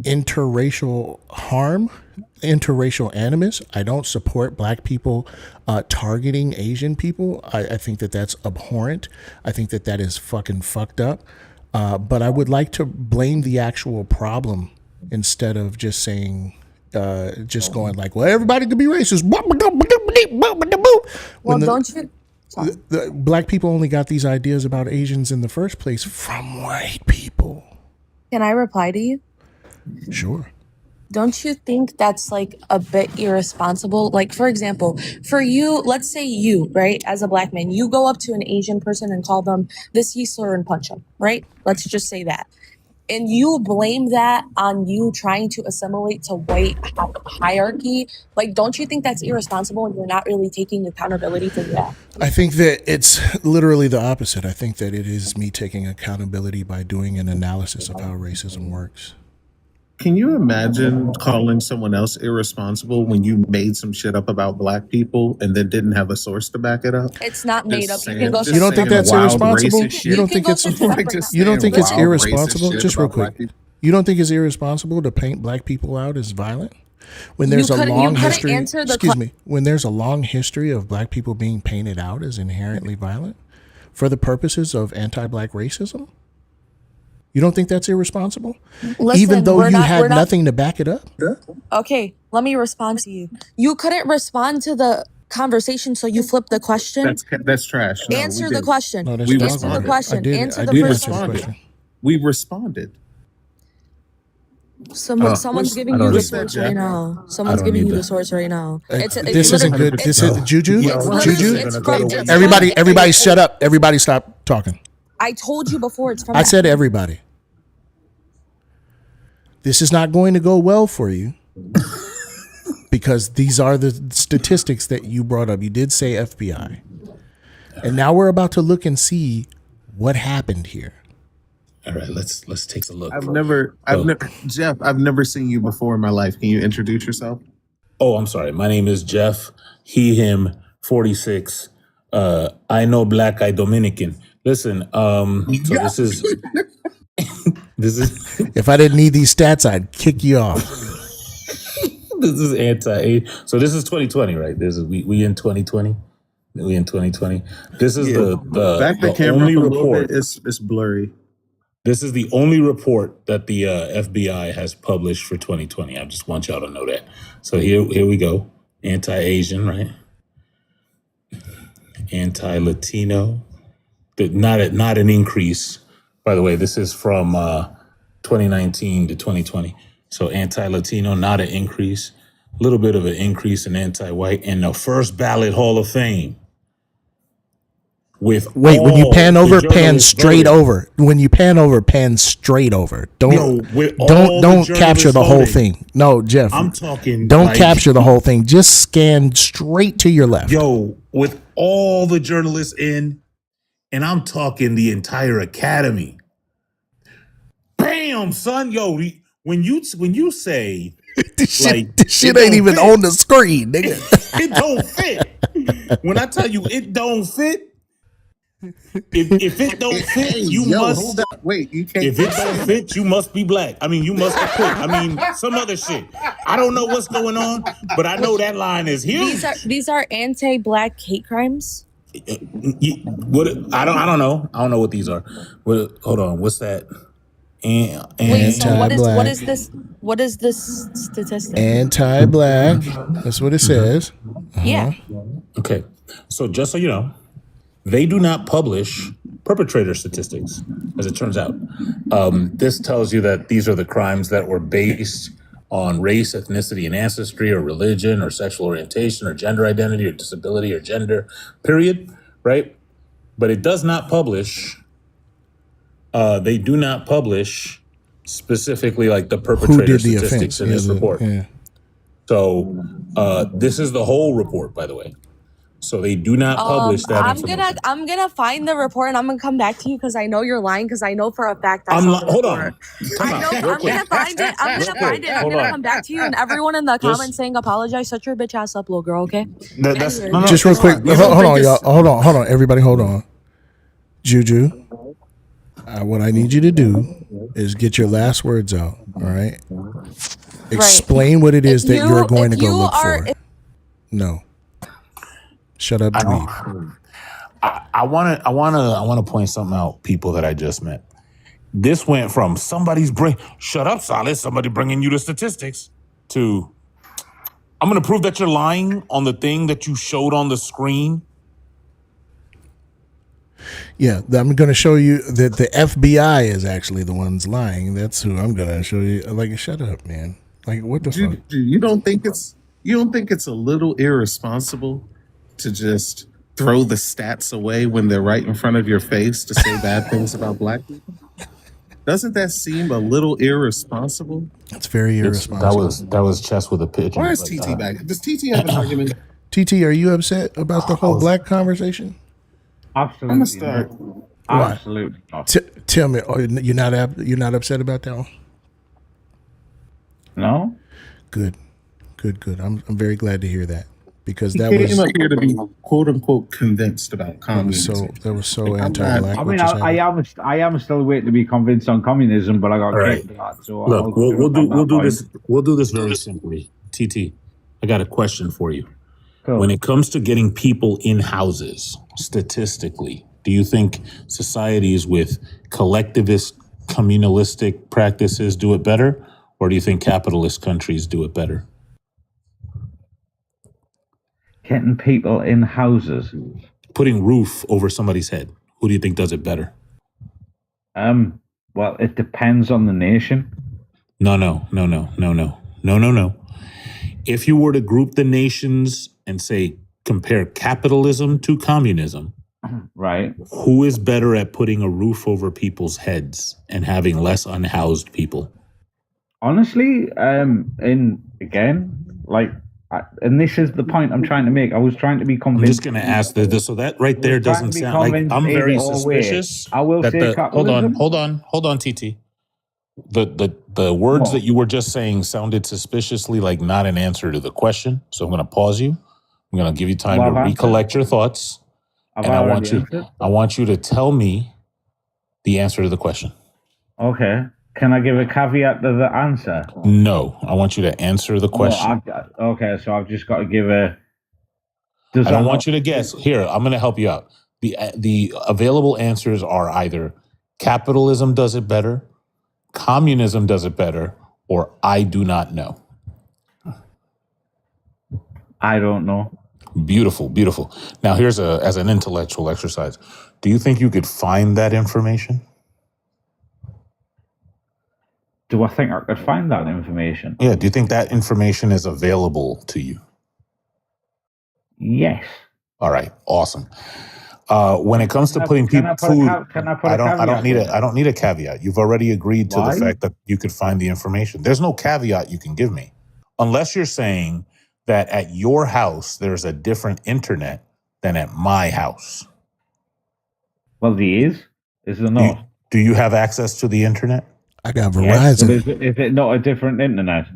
interracial harm, interracial animus. I don't support black people targeting Asian people. I think that that's abhorrent. I think that that is fucking fucked up. But I would like to blame the actual problem instead of just saying, just going like, well, everybody could be racist. Well, don't you? The black people only got these ideas about Asians in the first place from white people. Can I reply to you? Sure. Don't you think that's like a bit irresponsible? Like, for example, for you, let's say you, right, as a black man, you go up to an Asian person and call them this, he, slur, and punch them, right? Let's just say that. And you blame that on you trying to assimilate to white hierarchy. Like, don't you think that's irresponsible and you're not really taking accountability for that? I think that it's literally the opposite. I think that it is me taking accountability by doing an analysis of how racism works. Can you imagine calling someone else irresponsible when you made some shit up about black people and then didn't have a source to back it up? It's not made up. Saying, You can go. You don't think that's irresponsible? You don't think it's you don't think it's wild irresponsible? racist Just shit real about black quick. You don't think it's irresponsible to paint black people out as violent? When there's a couldn't- long you couldn't history, answer the excuse que- me, when there's a long history of black people being painted out as inherently violent for the purposes of anti-black racism? You don't think that's irresponsible? Listen, Even though we're you not- had we're not- nothing to back it up? Okay, let me respond to you. You couldn't respond to the conversation, so you flipped the question. That's trash. No, Answer we the didn't. question. No, that's We not Answer the responded. question. I did. Answer I the did first answer the question. question. We responded. Someone's giving you the source right now. Someone's giving you the source right now. This isn't good. This is Juju. Juju. It's from- it's Everybody, shut up. Everybody, stop talking. I told you before. It's from. I said everybody. This is not going to go well for you because these are the statistics that you brought up. You did say FBI, and now we're about to look and see what happened here. All right, let's take a look. Jeff, I've never seen you before in my life. Can you introduce yourself? Oh, I'm sorry. My name is Jeff. He, him, 46. I know black, I Dominican. Listen, so this is If I didn't need these stats, I'd kick you off. this is so this is 2020, right? We in 2020. We in 2020. This is the back the camera only up a little report. bit. It's blurry. This is the only report that the FBI has published for 2020. I just want y'all to know that. So here we go. Anti-Asian, right? Anti-Latino. Not an increase. By the way, this is from 2019 to 2020. So anti-Latino, not an increase. A little bit of an increase in anti-white. And the first ballot Hall of Fame. With When you pan over, pan journalists straight voting. over. When you pan over, pan straight over. Don't with all don't the capture the whole journalists thing. No, Jeff. I'm talking Don't like- capture the whole thing. Just scan straight to your left. Yo, with all the journalists in, and I'm talking the entire academy. Bam, son. Yo, when you say this like shit it ain't don't even fit. on the screen, nigga. It don't fit. When I tell you it don't fit, if it don't fit, you must. Hold up. Wait, you can't. If it don't fit, you must be black. I mean, you must have quit. I mean, some other shit. I don't know what's going on, but I know that line is huge. These are anti-black hate crimes. What? I don't know. I don't know what these are. Hold on. What's that? Wait, so what Anti-black. is this? What is this statistic? Anti-black. That's what it says. Yeah. Okay. So just so you know, they do not publish perpetrator statistics, as it turns out. This tells you that these are the crimes that were based on race, ethnicity, and ancestry, or religion, or sexual orientation, or gender identity, or disability, or gender, period, right? But it does not publish, they do not publish specifically like the perpetrator the statistics offense? in this report. Yeah. So this is the whole report, by the way. So they do not publish that information. I'm gonna find the report and I'm gonna come back to you because I know you're lying because I know for a fact that's not the Hold report. on. Time I know. out. Real I'm quick. gonna find it. I'm Real gonna quick. find it. I'm Hold gonna on. come back to you and everyone in the Just- comments saying apologize. Shut your bitch ass up, little girl. Okay. That's Anyway. Just real quick. Hold on, y'all. Hold on. Everybody hold on. Juju. What I need you to do is get your last words out. All right. Explain what it is that you're going to go look for. No. Shut up. Leave. I want to point something out, people that I just met. This went from shut up, Solid, somebody bringing you the statistics, to I'm going to prove that you're lying on the thing that you showed on the screen. Yeah, I'm going to show you that the FBI is actually the ones lying. That's who I'm going to show you. Like, shut up, man. Like, what the fuck? You don't think it's a little irresponsible to just throw the stats away when they're right in front of your face to say bad things about black people? Doesn't that seem a little irresponsible? It's very irresponsible. That was chess with a pigeon. Why is TT back? Does TT have an argument? TT, are you upset about the whole black conversation? Absolutely. I'm gonna start. Absolutely not. Tell me, you're not upset about that one? No. Good. I'm very glad to hear that, because He that came was up here to be quote unquote convinced about communism. that was so anti-black. I mean, I am still waiting to be convinced on communism, but I got kicked for that. So Look, we'll do this very simply. TT, I got a question for you. Cool. When it comes to getting people in houses, statistically, do you think societies with collectivist, communalistic practices do it better, or do you think capitalist countries do it better? Getting people in houses. Putting roof over somebody's head. Who do you think does it better? Well, it depends on the nation. No. If you were to group the nations and say, compare capitalism to communism, right? Who is better at putting a roof over people's heads and having less unhoused people? Honestly, and this is the point I'm trying to make. I was trying to be convinced. I'm just going to ask this. So that right there doesn't sound like I'm very suspicious. I will say capitalism. Hold on, TT. The words that you were just saying sounded suspiciously like not an answer to the question. So I'm going to pause you. I'm going to give you time to recollect your thoughts, and I want you to tell me the answer to the question. Okay. Can I give a caveat to the answer? No, I want you to answer the question. Okay, so I've just got to give a. I don't want you to guess. Here, I'm going to help you out. The available answers are either capitalism does it better, communism does it better, or I do not know. I don't know. Beautiful. Now, here's as an intellectual exercise. Do you think you could find that information? Do I think I could find that information? Yeah. Do you think that information is available to you? Yes. All right. Awesome. When it comes to putting people food, I don't need a caveat. You've already agreed to the fact that you could find the information. There's no caveat you can give me, unless you're saying that at your house there's a different internet than at my house. Well, there is. Is there not? Do you have access to the internet? I got Verizon. Yes, but is it not a different internet?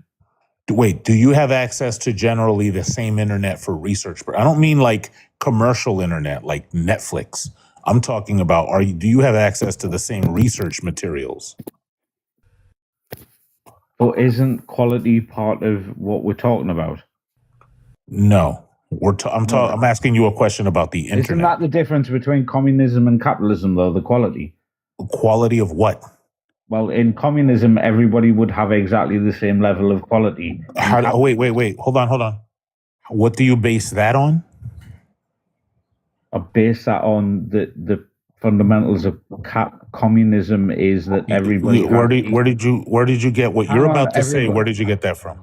Wait, do you have access to generally the same internet for research? I don't mean like commercial internet, like Netflix. I'm talking about, do you have access to the same research materials? But isn't quality part of what we're talking about? No. I'm asking you a question about the internet. Isn't that the difference between communism and capitalism, though, the quality? Quality of what? Well, in communism, everybody would have exactly the same level of quality. Wait. Hold on. What do you base that on? I base that on the fundamentals of communism is that everybody. Where did you get what you're about to say? Where did you get that from?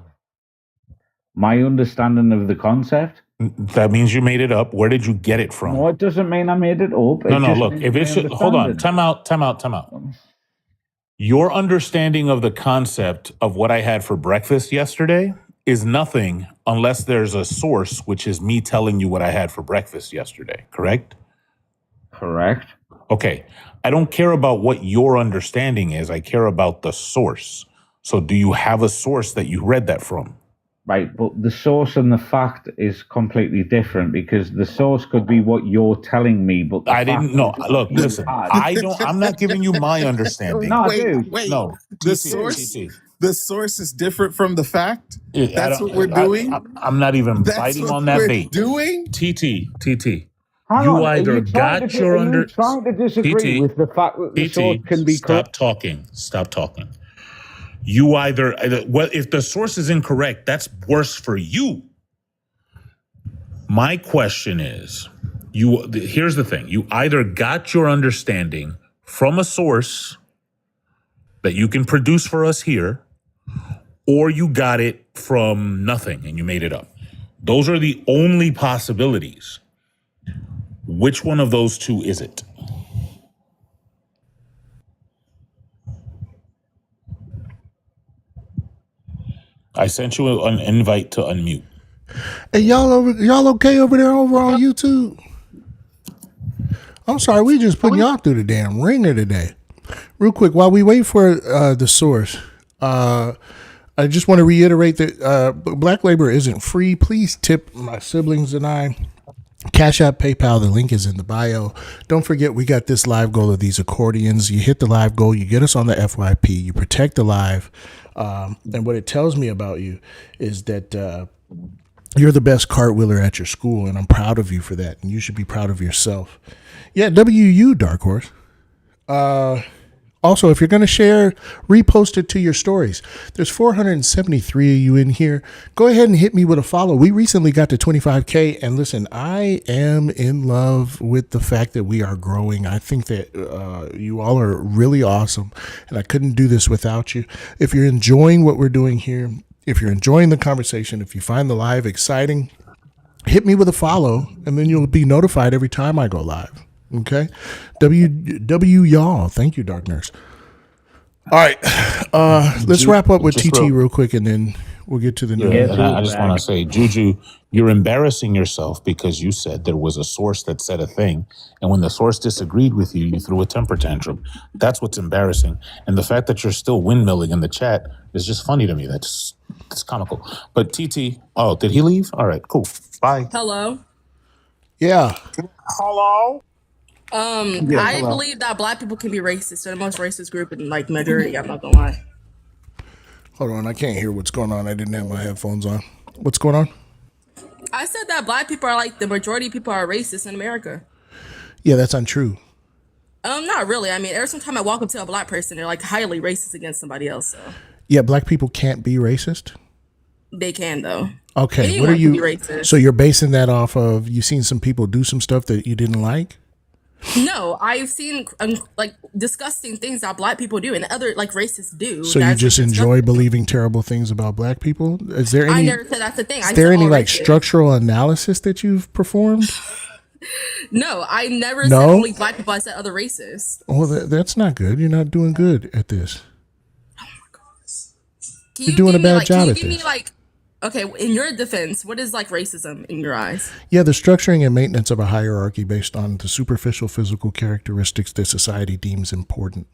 My understanding of the concept. That means you made it up. Where did you get it from? No, it doesn't mean I made it up. No, look, if it's hold on, time out. Your understanding of the concept of what I had for breakfast yesterday is nothing unless there's a source, which is me telling you what I had for breakfast yesterday, correct? Correct. Okay. I don't care about what your understanding is. I care about the source. So do you have a source that you read that from? right? But the source and the fact is completely different because the source could be what you're telling me, but the I fact didn't know. is what Look, you listen. had. I'm not giving you my understanding. No, Wait, dude. wait. No, The TT, source, TT. the source is different from the fact. I That's don't. what we're doing. I'm not even That's biting what on that we're bait. doing. TT. Hang You on. Are either you trying got to your are you under. trying to disagree TT. with the fact that the source TT. can be correct? Stop talking. You either. Well, if the source is incorrect, that's worse for you. My question is, here's the thing. You either got your understanding from a source that you can produce for us here, or you got it from nothing and you made it up. Those are the only possibilities. Which one of those two is it? I sent you an invite to unmute. Hey, y'all okay over there over on YouTube? I'm sorry, we just putting y'all through the damn ringer today. Real quick, while we wait for the source, I just want to reiterate that black labor isn't free. Please tip my siblings and I. Cash App, PayPal, the link is in the bio. Don't forget, we got this live goal of these accordions. You hit the live goal, you get us on the FYP, you protect the live. And what it tells me about you is that you're the best cartwheeler at your school, and I'm proud of you for that. And you should be proud of yourself. Yeah, WU, Dark Horse. Also, if you're going to share, repost it to your stories. There's 473 of you in here. Go ahead and hit me with a follow. We recently got to 25K. And listen, I am in love with the fact that we are growing. I think that you all are really awesome. And I couldn't do this without you. If you're enjoying what we're doing here, if you're enjoying the conversation, if you find the live exciting, hit me with a follow. And then you'll be notified every time I go live. Okay, W y'all. Thank you, Dark Nurse. All right, let's wrap up with TT real quick, and then we'll get to the new. And I just want to say, Juju, you're embarrassing yourself because you said there was a source that said a thing, and when the source disagreed with you, you threw a temper tantrum. That's what's embarrassing, and the fact that you're still windmilling in the chat is just funny to me. That's comical. But TT, oh, did he leave? All right, cool. Bye. Hello. Yeah. Hello. I believe that black people can be racist. They're the most racist group in like majority. I'm not gonna lie. Hold on, I can't hear what's going on. I didn't have my headphones on. What's going on? I said that black people are like the majority of people are racist in America. Yeah, that's untrue. Not really. I mean, every time I walk up to a black person, they're like highly racist against somebody else. So Yeah, black people can't be racist. they can though. Okay, Anyone what are you? can be racist. So you're basing that off of you seen some people do some stuff that you didn't like? No, I've seen like disgusting things that black people do and other like racists do. So you just enjoy believing terrible things about black people? Is there any? I never said that's the thing. Is there any like structural analysis that you've performed? No, I never said only black people. I said other racists. Well, that's not good. You're not doing good at this. Oh my gosh. You're doing a bad job at Can you this. give me like, okay, in your defense, what is like racism in your eyes? Yeah, the structuring and maintenance of a hierarchy based on the superficial physical characteristics that society deems important.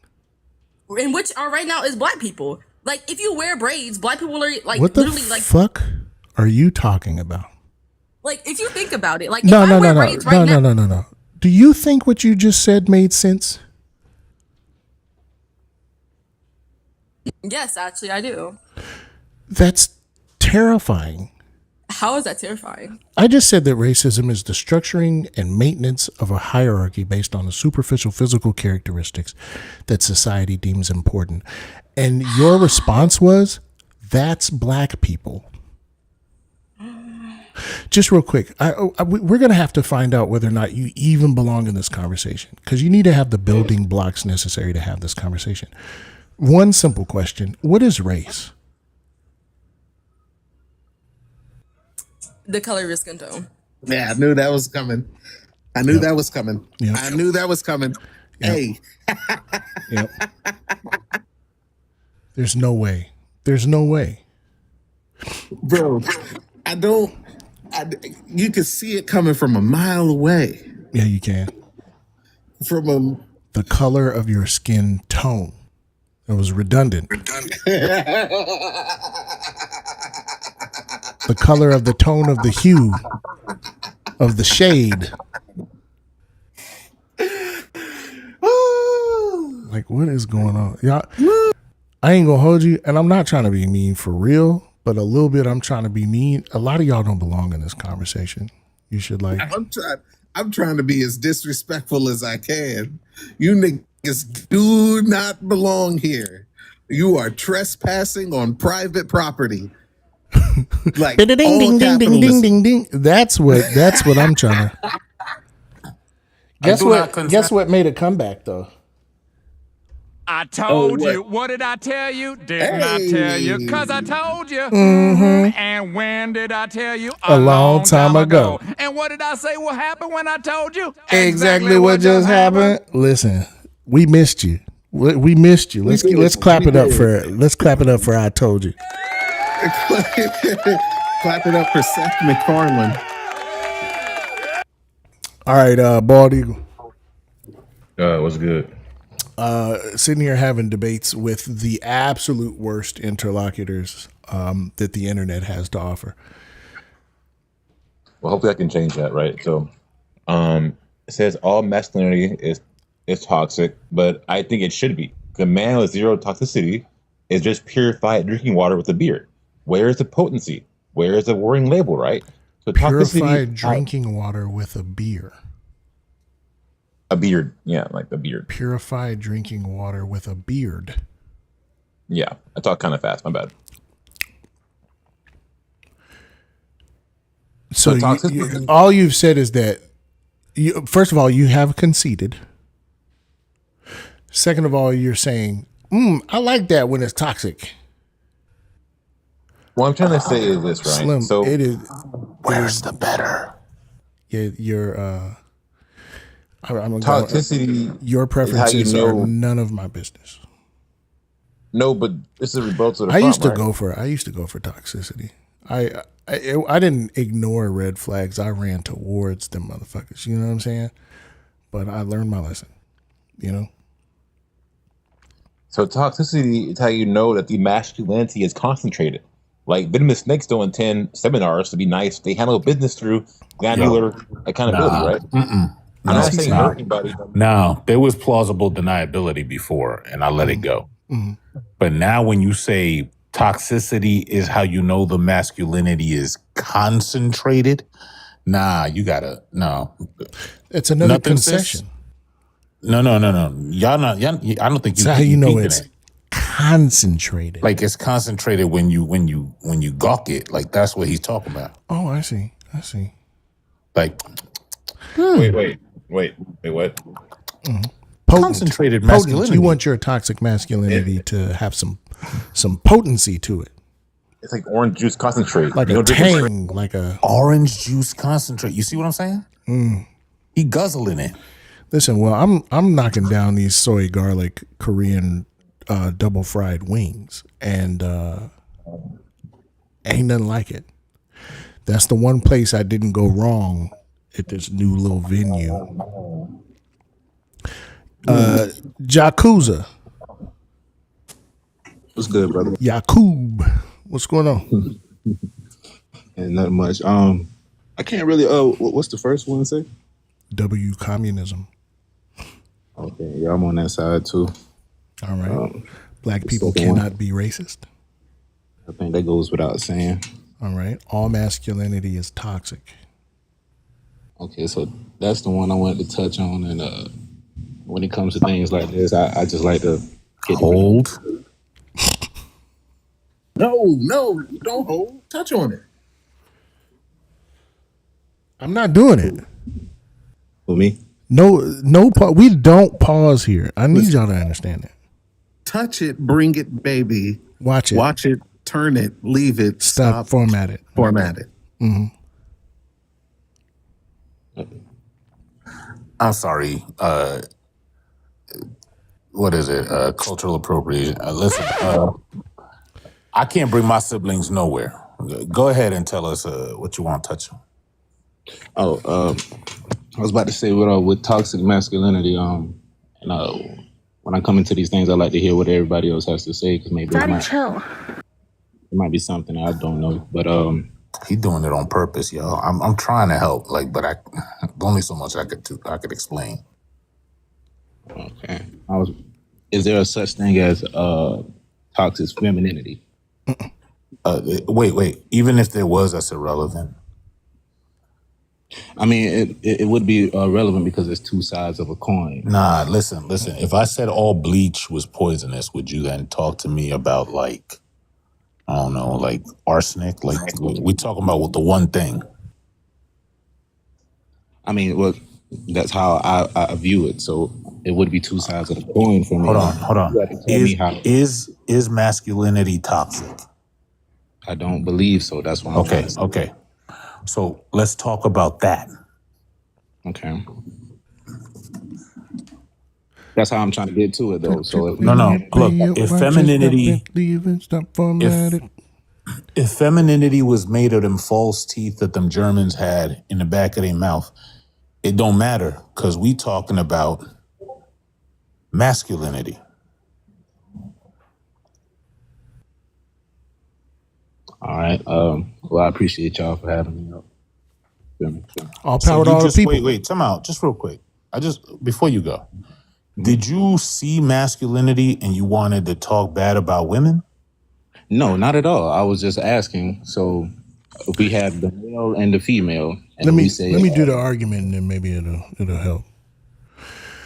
In which are right now is black people. Like if you wear braids, black people are like What the literally like fuck are you talking about? like if you think about it, like No, if no, I no, wear no, braids no, right no, now, no, no, no. Do you think what you just said made sense? yes, actually I do. That's terrifying. How is that terrifying? I just said that racism is the structuring and maintenance of a hierarchy based on the superficial physical characteristics that society deems important. And your response was, that's black people. Just real quick, we're going to have to find out whether or not you even belong in this conversation because you need to have the building blocks necessary to have this conversation. One simple question. What is race? The color of your skin tone. Yeah, I knew that was coming. I knew that was coming. Yep. I knew that was coming. Yep. Hey. Yep. There's no way. There's no way. Bro, you can see it coming from a mile away. Yeah, you can. From the color of your skin tone. It was redundant. the color of the tone of the hue of the shade. Like, what is going on? Y'all, I ain't gonna hold you, and I'm not trying to be mean for real, but a little bit I'm trying to be mean. A lot of y'all don't belong in this conversation. You should like. I'm trying to be as disrespectful as I can. You niggas do not belong here. You are trespassing on private property. Like ding, ding, ding, ding, ding, ding, ding. That's what I'm trying to. Guess what made a comeback though? I told you. What did I tell you? Didn't I tell you? Because I told you. Mm-hmm. And when did I tell you? A long time ago. And what did I say will happen when I told you? Exactly what just happened. Listen, we missed you. We missed you. Let's clap it up for I told you. Clap it up for Seth MacFarlane. All right, Bald Eagle. What's good? Sitting here having debates with the absolute worst interlocutors that the internet has to offer. Well, hopefully I can change that, right? So, it says all masculinity is toxic, but I think it should be. The man with zero toxicity is just purified drinking water with a beard. Where is the potency? Where is the warning label, right? So Purified drinking water with a beer. A beard, yeah, like a beard. Purified drinking water with a beard. Yeah, I talk kind of fast. My bad. So all you've said is that, first of all, you have conceded. Second of all, you're saying, I like that when it's toxic. What I'm trying to say is this, right? Slim, so it is. Where's the better? You're toxicity. Your preferences are none of my business. No, but it's a rebuttal to the I used to right? go for toxicity. I didn't ignore red flags. I ran towards them motherfuckers. You know what I'm saying? But I learned my lesson. You know. So toxicity is how you know that the masculinity is concentrated. Like venomous snakes don't attend seminars to be nice. They handle business through granular accountability, right? I'm not saying hurt anybody. No, there was plausible deniability before, and I let it go. Mm-hmm. But now when you say toxicity is how you know the masculinity is concentrated, you gotta, no. It's another concession. No. Y'all not. I don't think That's how you know it's concentrated. Like it's concentrated when you gawk it. Like that's what he's talking about. Oh, I see. Like, wait, what? Mm-hmm. Concentrated masculinity. You want your toxic masculinity to have some potency to it. It's like orange juice concentrate. Like a tang, like a orange juice concentrate. You see what I'm saying? He guzzling it. Listen, well, I'm knocking down these soy garlic Korean double fried wings, and ain't nothing like it. That's the one place I didn't go wrong at this new little venue. Yakuza. What's good, brother? Yakub. What's going on? And not much. I can't really. What's the first one say? W communism. Okay, yeah, I'm on that side too. All right. Black people cannot be racist. I think that goes without saying. All right. All masculinity is toxic. Okay, so that's the one I wanted to touch on. And when it comes to things like this, I just like to get hold. No, don't hold. Touch on it. I'm not doing it. For me? No. We don't pause here. I need y'all to understand that. Touch it, bring it, baby. Watch it, turn it, leave it, stop, format it. Mm-hmm. I'm sorry. What is it? Cultural appropriation. Listen, I can't bring my siblings nowhere. Go ahead and tell us what you want to touch on. I was about to say with toxic masculinity, when I come into these things, I like to hear what everybody else has to say because maybe it might be something I don't know. But He doing it on purpose, yo. I'm trying to help, like, but only so much I could explain. Okay. Is there a such thing as toxic femininity? Wait. Even if there was, that's irrelevant. I mean, it would be relevant because it's two sides of a coin. Nah, listen. If I said all bleach was poisonous, would you then talk to me about, like, I don't know, like arsenic? Like, we talking about the one thing. I mean, well, that's how I view it. So it would be two sides of the coin for me. Hold on. You have to tell me how. Is masculinity toxic? I don't believe so. That's why. Okay. So let's talk about that. Okay. That's how I'm trying to get to it, though. So No. Look, if femininity was made of them false teeth that them Germans had in the back of their mouth, it don't matter because we talking about masculinity. All right. Well, I appreciate y'all for having me up. All power to all the people. Wait, time out. Just real quick. Before you go, did you see masculinity and you wanted to talk bad about women? No, not at all. I was just asking. So if we have the male and the female, and let me do the uh, argument, and then maybe it'll help.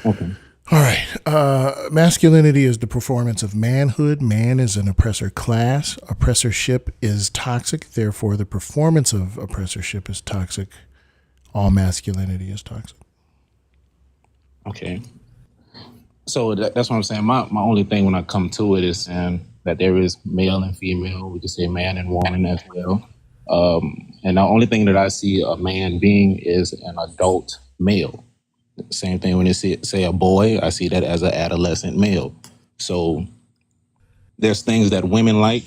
Okay. All right. Masculinity is the performance of manhood. Man is an oppressor class. Oppressorship is toxic. Therefore, the performance of oppressorship is toxic. All masculinity is toxic. Okay. So that's what I'm saying. My only thing when I come to it is saying that there is male and female. We could say man and woman as well. And the only thing that I see a man being is an adult male. Same thing when you say a boy, I see that as an adolescent male. So there's things that women like,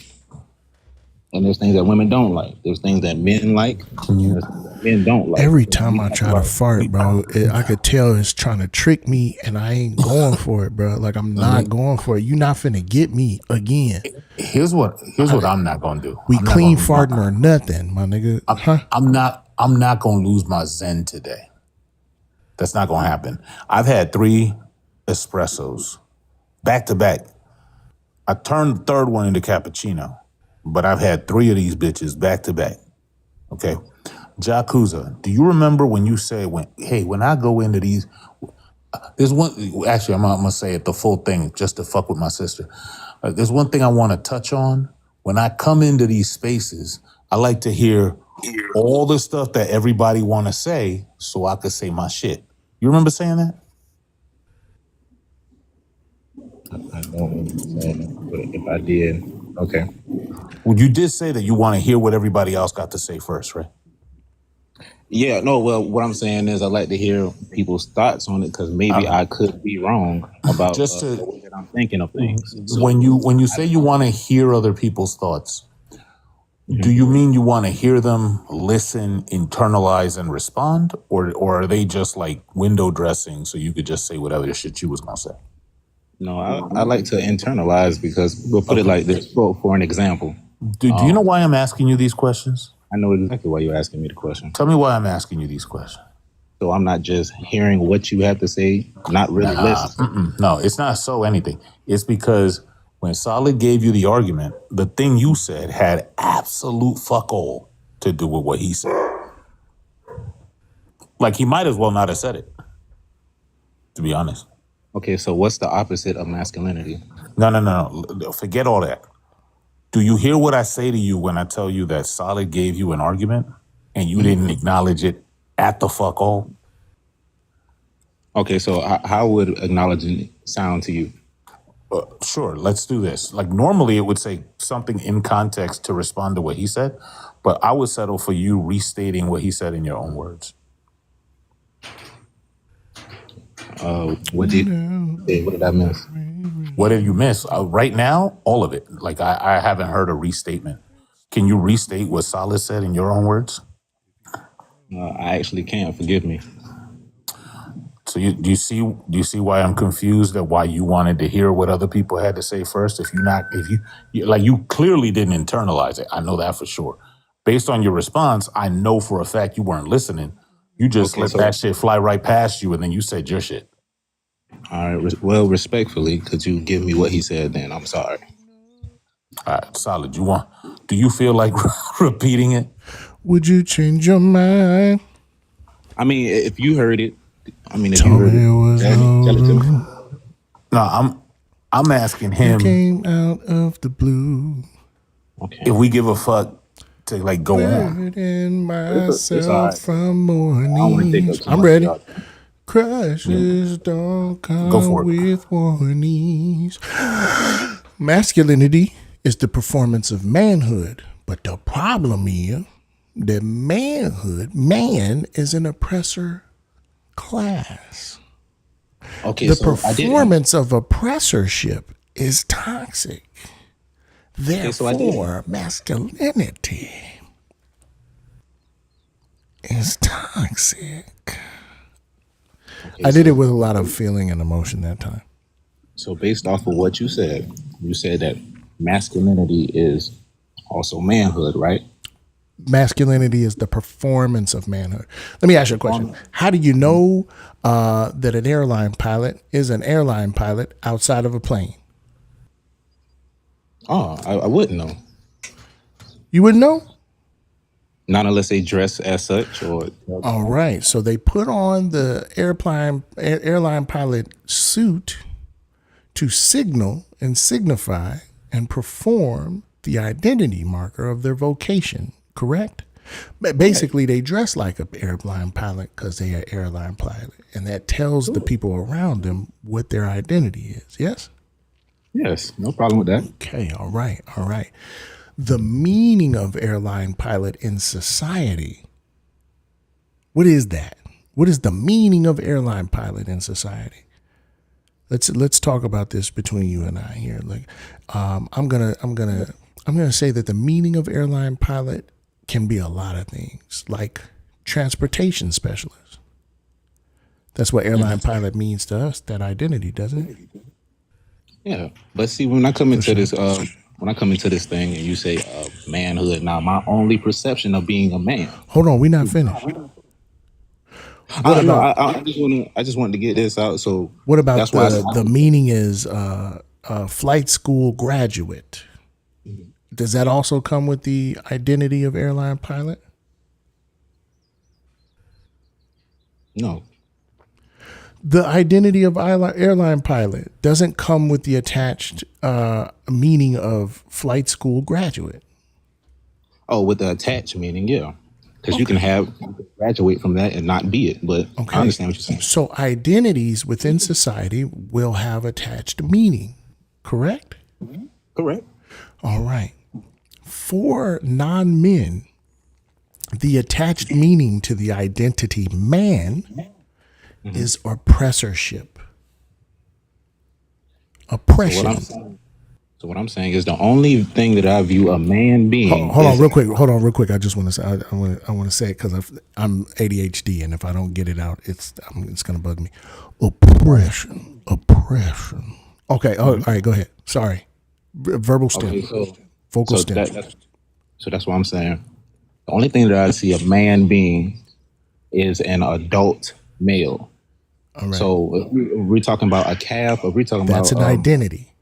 and there's things that women don't like. There's things that men like, and there's things that men don't like. Every time I try to fart, bro, I could tell it's trying to trick me, and I ain't going for it, bro. Like, I'm not going for it. You not finna get me again. Here's what I'm not gonna do. We clean farting or nothing, my nigga. I'm not gonna lose my zen today. That's not gonna happen. I've had 3 espressos back to back. I turned the third one into cappuccino, but I've had 3 of these bitches back to back. Okay. Jakuza, do you remember when you said, when I go into these, there's one, actually, I'm gonna say it the full thing just to fuck with my sister. There's one thing I wanna touch on. When I come into these spaces, I like to hear all the stuff that everybody wanna say so I could say my shit. You remember saying that? I don't understand it, but if I did, okay. Well, you did say that you want to hear what everybody else got to say first, right? Yeah, no, well, what I'm saying is I like to hear people's thoughts on it because maybe I could be wrong about the way that I'm thinking of things. So, when you say you want to hear other people's thoughts, do you mean you want to hear them, listen, internalize, and respond? Or are they just like window dressing so you could just say whatever the shit you was going to say? No, I like to internalize because we'll put it like this for an example. Do you know why I'm asking you these questions? I know exactly why you're asking me the question. Tell me why I'm asking you these questions. So I'm not just hearing what you have to say, not really listening. No, it's not so anything. It's because when Solid gave you the argument, the thing you said had absolute fuck all to do with what he said. Like, he might as well not have said it, to be honest. Okay, so what's the opposite of masculinity? No. Forget all that. Do you hear what I say to you when I tell you that Solid gave you an argument and you didn't acknowledge it at the fuck all? Okay, so how would acknowledging sound to you? Sure, let's do this. Like, normally it would say something in context to respond to what he said, but I would settle for you restating what he said in your own words. What did I miss? What did you miss? Right now, all of it. Like, I haven't heard a restatement. Can you restate what Solid said in your own words? I actually can't. Forgive me. So do you see why I'm confused at why you wanted to hear what other people had to say first? If you clearly didn't internalize it. I know that for sure. based on your response, I know for a fact you weren't listening. You just Okay, let so that shit fly right past you, and then you said your shit. all right. Well, respectfully, could you give me what he said? Then I'm sorry. All right, solid. Do you feel like repeating it? Would you change your mind? I mean, if you heard it, Told me it was tell it to me. over. No, I'm asking You him came out of the blue. if we give a fuck to like go on. Burden It's all myself right. from I don't want to take up mornings. too I'm much of ready. y'all time. Crushes don't Go come for it. with warnings. Masculinity is the performance of manhood, but the problem is that man is an oppressor class. Okay, The so I did. performance of oppressorship is toxic. Okay, so I did. Therefore, masculinity is toxic. Okay, I did it so, with a lot of feeling and emotion that time. so based off of what you said that masculinity is also manhood, right? Masculinity is the performance of manhood. Let me ask you a question. How do you know that an airline pilot is an airline pilot outside of a plane? Oh, I wouldn't know. You wouldn't know? Not unless they dress as such or. All right. So they put on the airline pilot suit to signal and signify and perform the identity marker of their vocation, correct? Basically, they dress like an airline pilot because they are airline pilot, and that tells the people around them what their identity is. Yes? Yes, no problem with that. Okay, all right. The meaning of airline pilot in society, what is that? What is the meaning of airline pilot in society? Let's talk about this between you and I here. Like, I'm gonna say that the meaning of airline pilot can be a lot of things, like transportation specialist. That's what airline pilot means to us. That identity, doesn't it? Yeah, but see, when I come into this, thing, and you say manhood, now my only perception of being a man. Hold on, we're not finished. I just wanted to get this out. So What about that's why the meaning is flight school graduate? Does that also come with the identity of airline pilot? No. The identity of airline pilot doesn't come with the attached meaning of flight school graduate. Oh, with the attached meaning, yeah. Because you can graduate from that and not be it. But I understand what you're saying. So identities within society will have attached meaning, correct? Correct. All right. For non-men, the attached meaning to the identity man is oppressorship. Oppression. So what I'm saying is the only thing that I view a man being. Hold on, real quick. I just want to say I want to say it because I'm ADHD, and if I don't get it out, it's gonna bug me. Oppression. Okay. All right. Go ahead. Sorry. Verbal stem. Vocal stem. So that's what I'm saying. The only thing that I see a man being is an adult male. All right. So if we're talking about a calf, if we're talking That's about an identity.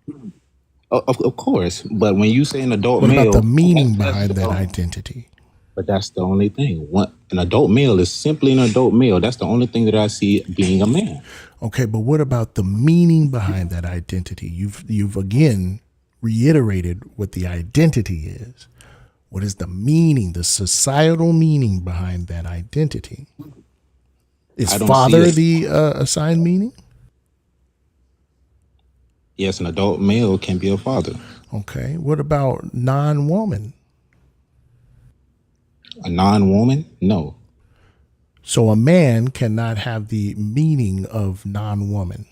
Of course, but when you say an adult What male, about the meaning behind that identity? But that's the only thing. An adult male is simply an adult male. That's the only thing that I see being a man. Okay, but what about the meaning behind that identity? You've again reiterated what the identity is. What is the meaning, the societal meaning behind that identity? Is father the assigned meaning? Yes, an adult male can be a father. Okay. What about non-woman? A non-woman? No. So a man cannot have the meaning of non-woman.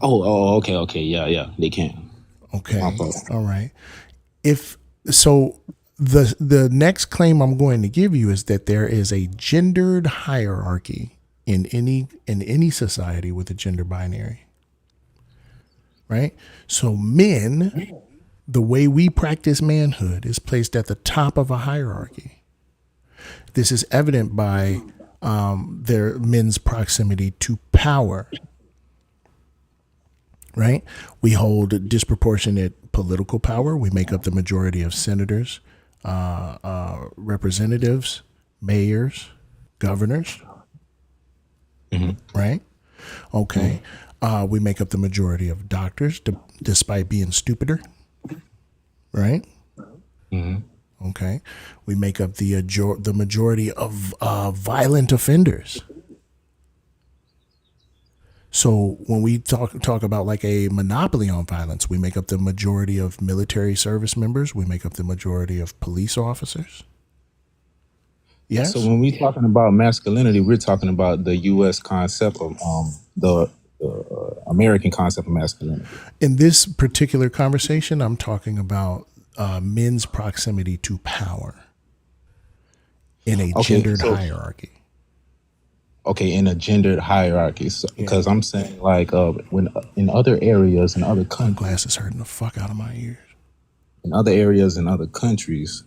Oh, okay. Yeah, they can. Okay. All right. If so, the next claim I'm going to give you is that there is a gendered hierarchy in any society with a gender binary. Right? So men The way we practice manhood is placed at the top of a hierarchy. This is evident by their men's proximity to power. Right? We hold disproportionate political power. We make up the majority of senators, representatives, mayors, governors. Right? Okay. We make up the majority of doctors, despite being stupider. Right? Okay. We make up the majority of violent offenders. So when we talk about like a monopoly on violence, we make up the majority of military service members. We make up the majority of police officers. Yes. So when we're talking about masculinity, we're talking about the U.S. concept of the American concept of masculinity. In this particular conversation, I'm talking about men's proximity to power in a gendered hierarchy. Okay, in a gendered hierarchy. Because I'm saying, like, when in other areas and other countries, my glasses hurting the fuck out of my ears. In other areas and other countries,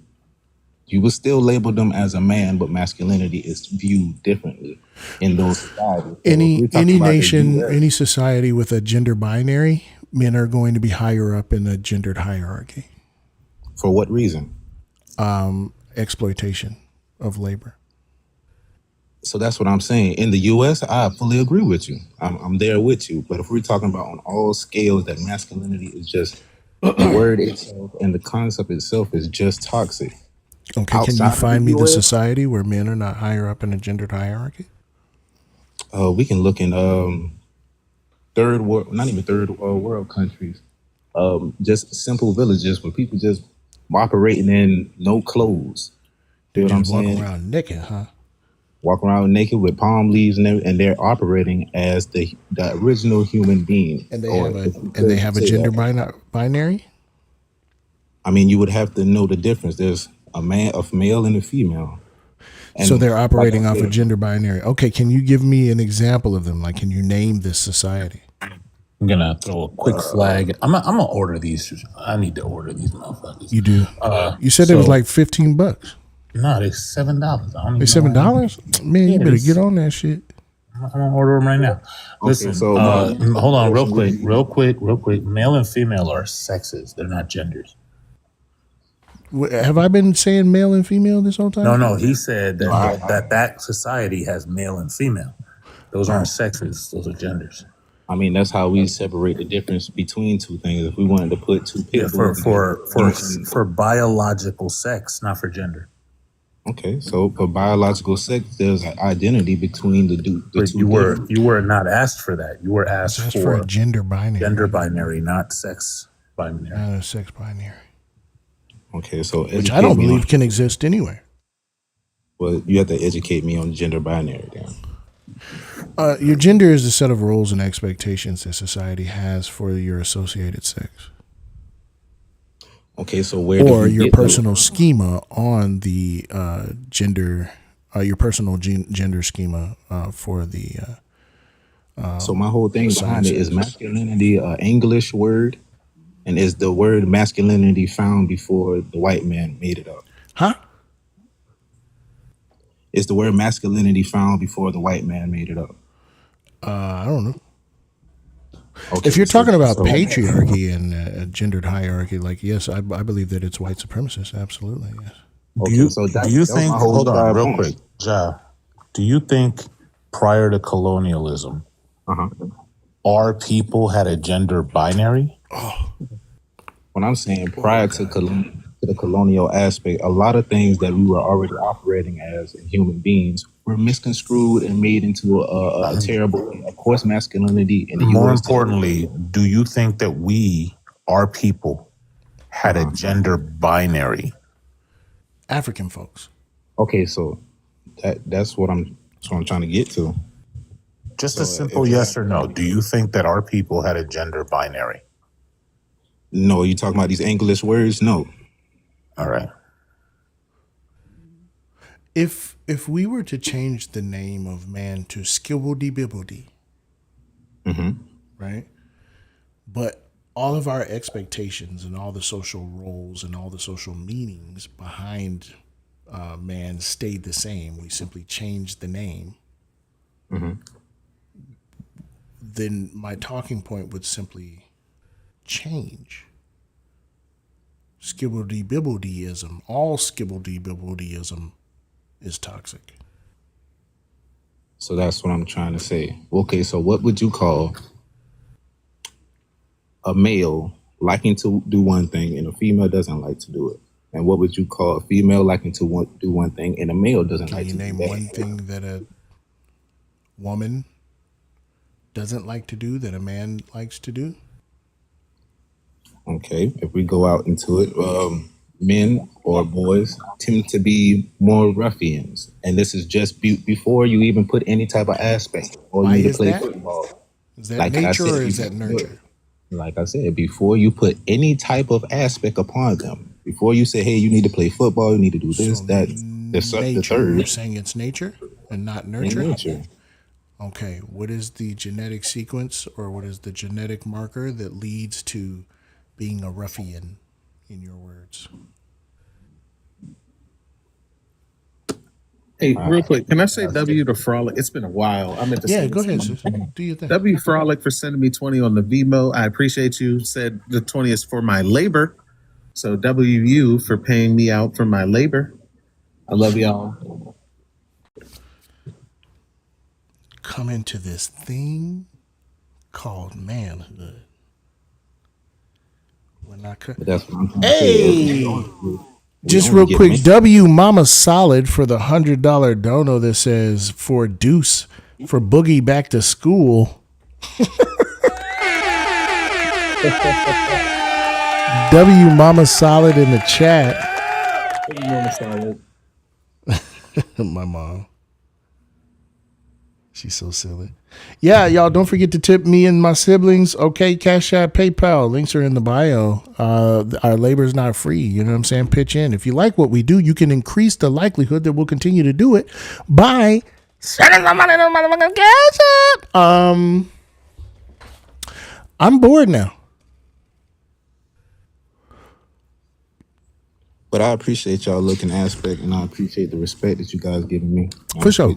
you will still label them as a man, but masculinity is viewed differently in those societies. So Any nation, any society with a gender binary, men are going to be higher up in a gendered hierarchy. For what reason? Exploitation of labor. So that's what I'm saying. In the U.S., I fully agree with you. I'm there with you. But if we're talking about on all scales that masculinity is just the word itself and the concept itself is just toxic. Okay, can you find me the society where men are not higher up in a gendered hierarchy? We can look in third world, not even third world countries. Just simple villages where people just operating in no clothes. They You know what I'm just walk saying? around naked, huh? Walk around naked with palm leaves and they're operating as the original human being. And they have a gender binary? I mean, you would have to know the difference. There's a male and a female. And So they're operating like I off a said, gender binary. Okay, can you give me an example of them? Like, can you name this society? I'm gonna throw a quick flag. I'm gonna order these. I need to order these motherfuckers. You do. You said it was like $15. No, they're $7. It's $7? Man, you better get on that shit. I'm gonna order them right now. Listen, so hold on, real quick. Male and female are sexes. They're not genders. Have I been saying male and female this whole time? No. He said that society has male and female. Those aren't sexes. Those are genders. I mean, that's how we separate the difference between two things. If we wanted to put two people for biological sex, not for gender. Okay, so for biological sex, there's an identity between the two. You were not asked for that. You were asked for a gender binary. Gender binary, not sex binary. Not a sex binary. Okay, so Which I don't believe can exist anywhere. Well, you have to educate me on gender binary then. Your gender is a set of roles and expectations that society has for your associated sex. Okay, so where or your personal schema on the gender, your personal gender schema for the. So my whole thing behind it is masculinity, English word, and is the word masculinity found before the white man made it up? Huh? Is the word masculinity found before the white man made it up? I don't know. Okay, If you're talking about patriarchy and gendered hierarchy, like, yes, I believe that it's white supremacist. Absolutely, yes. Do you think? Hold on, real quick, Ja. Do you think prior to colonialism, our people had a gender binary? When I'm saying prior to the colonial aspect, a lot of things that we were already operating as human beings were misconstrued and made into a terrible thing. Of course, masculinity in the More US importantly, do you think that our people, had a gender binary? African folks. Okay, so that's what I'm trying to get to. Just a simple yes or no. Do you think that our people had a gender binary? No, you talking about these English words? No. All right. If we were to change the name of man to Skibbledy Bibbledy, right? But all of our expectations and all the social roles and all the social meanings behind man stayed the same. We simply changed the name. Then my talking point would simply change. Skibbledy-bibbledyism, all skibbledy-bibbledyism is toxic. So that's what I'm trying to say. Okay, so what would you call a male liking to do one thing and a female doesn't like to do it? And what would you call a female liking to do one thing and a male doesn't like to do that? Can you name one thing that a woman doesn't like to do that a man likes to do? Okay, if we go out into it, men or boys tend to be more ruffians. And this is just before you even put any type of aspect or Why you need is to play that? football. Is that nature or is that nurture? Like I said, before you put any type of aspect upon them, before you say, hey, you need to play football, you need to do this, that, the Nature. You're third. saying it's nature and not nurture? Nature. Okay, what is the genetic sequence or what is the genetic marker that leads to being a ruffian, in your words? Hey, real quick, can I say W to Frolic? It's been a while. I meant to say Go ahead, this. sis. Do your thing. W Frolic for sending me 20 on the Vimo. I appreciate you. Said the 20 is for my labor. So WU for paying me out for my labor. I love y'all. Come into this thing called manhood. We're not That's what I'm trying to Hey! say. Just real quick, W Mama Solid for the $100 dono that says for Deuce for Boogie back to school. W Mama Solid in the chat. Mama Solid. My mom. She's so silly. Yeah, y'all don't forget to tip me and my siblings. Okay, Cash App, PayPal. Links are in the bio. Our labor is not free. You know what I'm saying? Pitch in. If you like what we do, you can increase the likelihood that we'll continue to do it by sending some money to motherfucking Cash App. I'm bored now. But I appreciate y'all looking aspect, and I appreciate the respect that you guys giving me. For sure.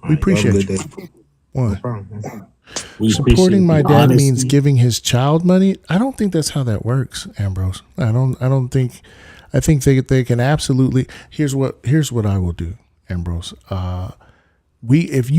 We appreciate have a you. good day. What? No problem. Supporting my dad honesty. means giving his child money. I don't think that's how that works, Ambrose. I don't think. I think they can absolutely. Here's what I will do, Ambrose. If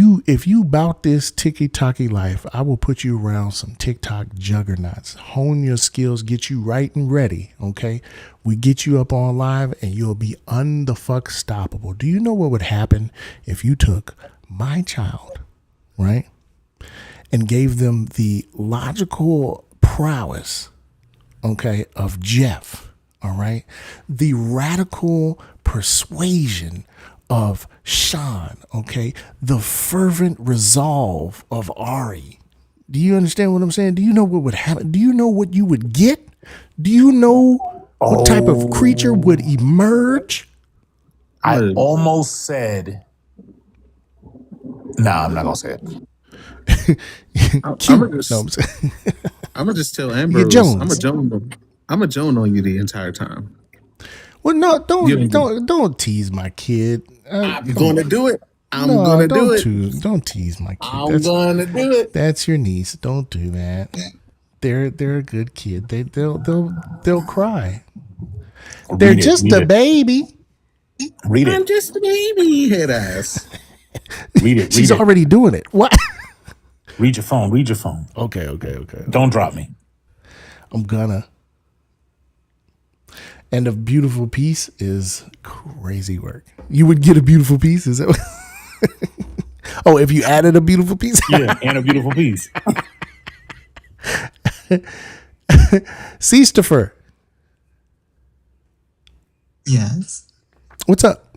you bout this ticky-tacky life, I will put you around some TikTok juggernauts. Hone your skills, get you right and ready. Okay, we get you up on live, and you'll be stoppable. Do you know what would happen if you took my child, right, and gave them the logical prowess, okay, of Jeff, all right, the radical persuasion of Sean, okay, the fervent resolve of Ari. Do you understand what I'm saying? Do you know what would happen? Do you know what you would get? Do you know what type of creature would emerge? I almost said, nah, I'm not gonna say it. I'm gonna just tell Ambrose. I'm a Joan on you the entire time. Well, no, don't tease my kid. I'm gonna do it. I'm gonna do it. Don't tease my kid. I'm gonna do it. That's your niece. Don't do that. They're a good kid. They'll cry. They're just a baby. Read it. I'm just a baby, head ass. Read it. She's already doing it. What? Read your phone. Read your phone. Okay. Don't drop me. I'm gonna. And a beautiful piece is crazy work. You would get a beautiful piece? Is that oh, if you added a beautiful piece? Yeah, and a beautiful piece. Christopher. Yes. What's up?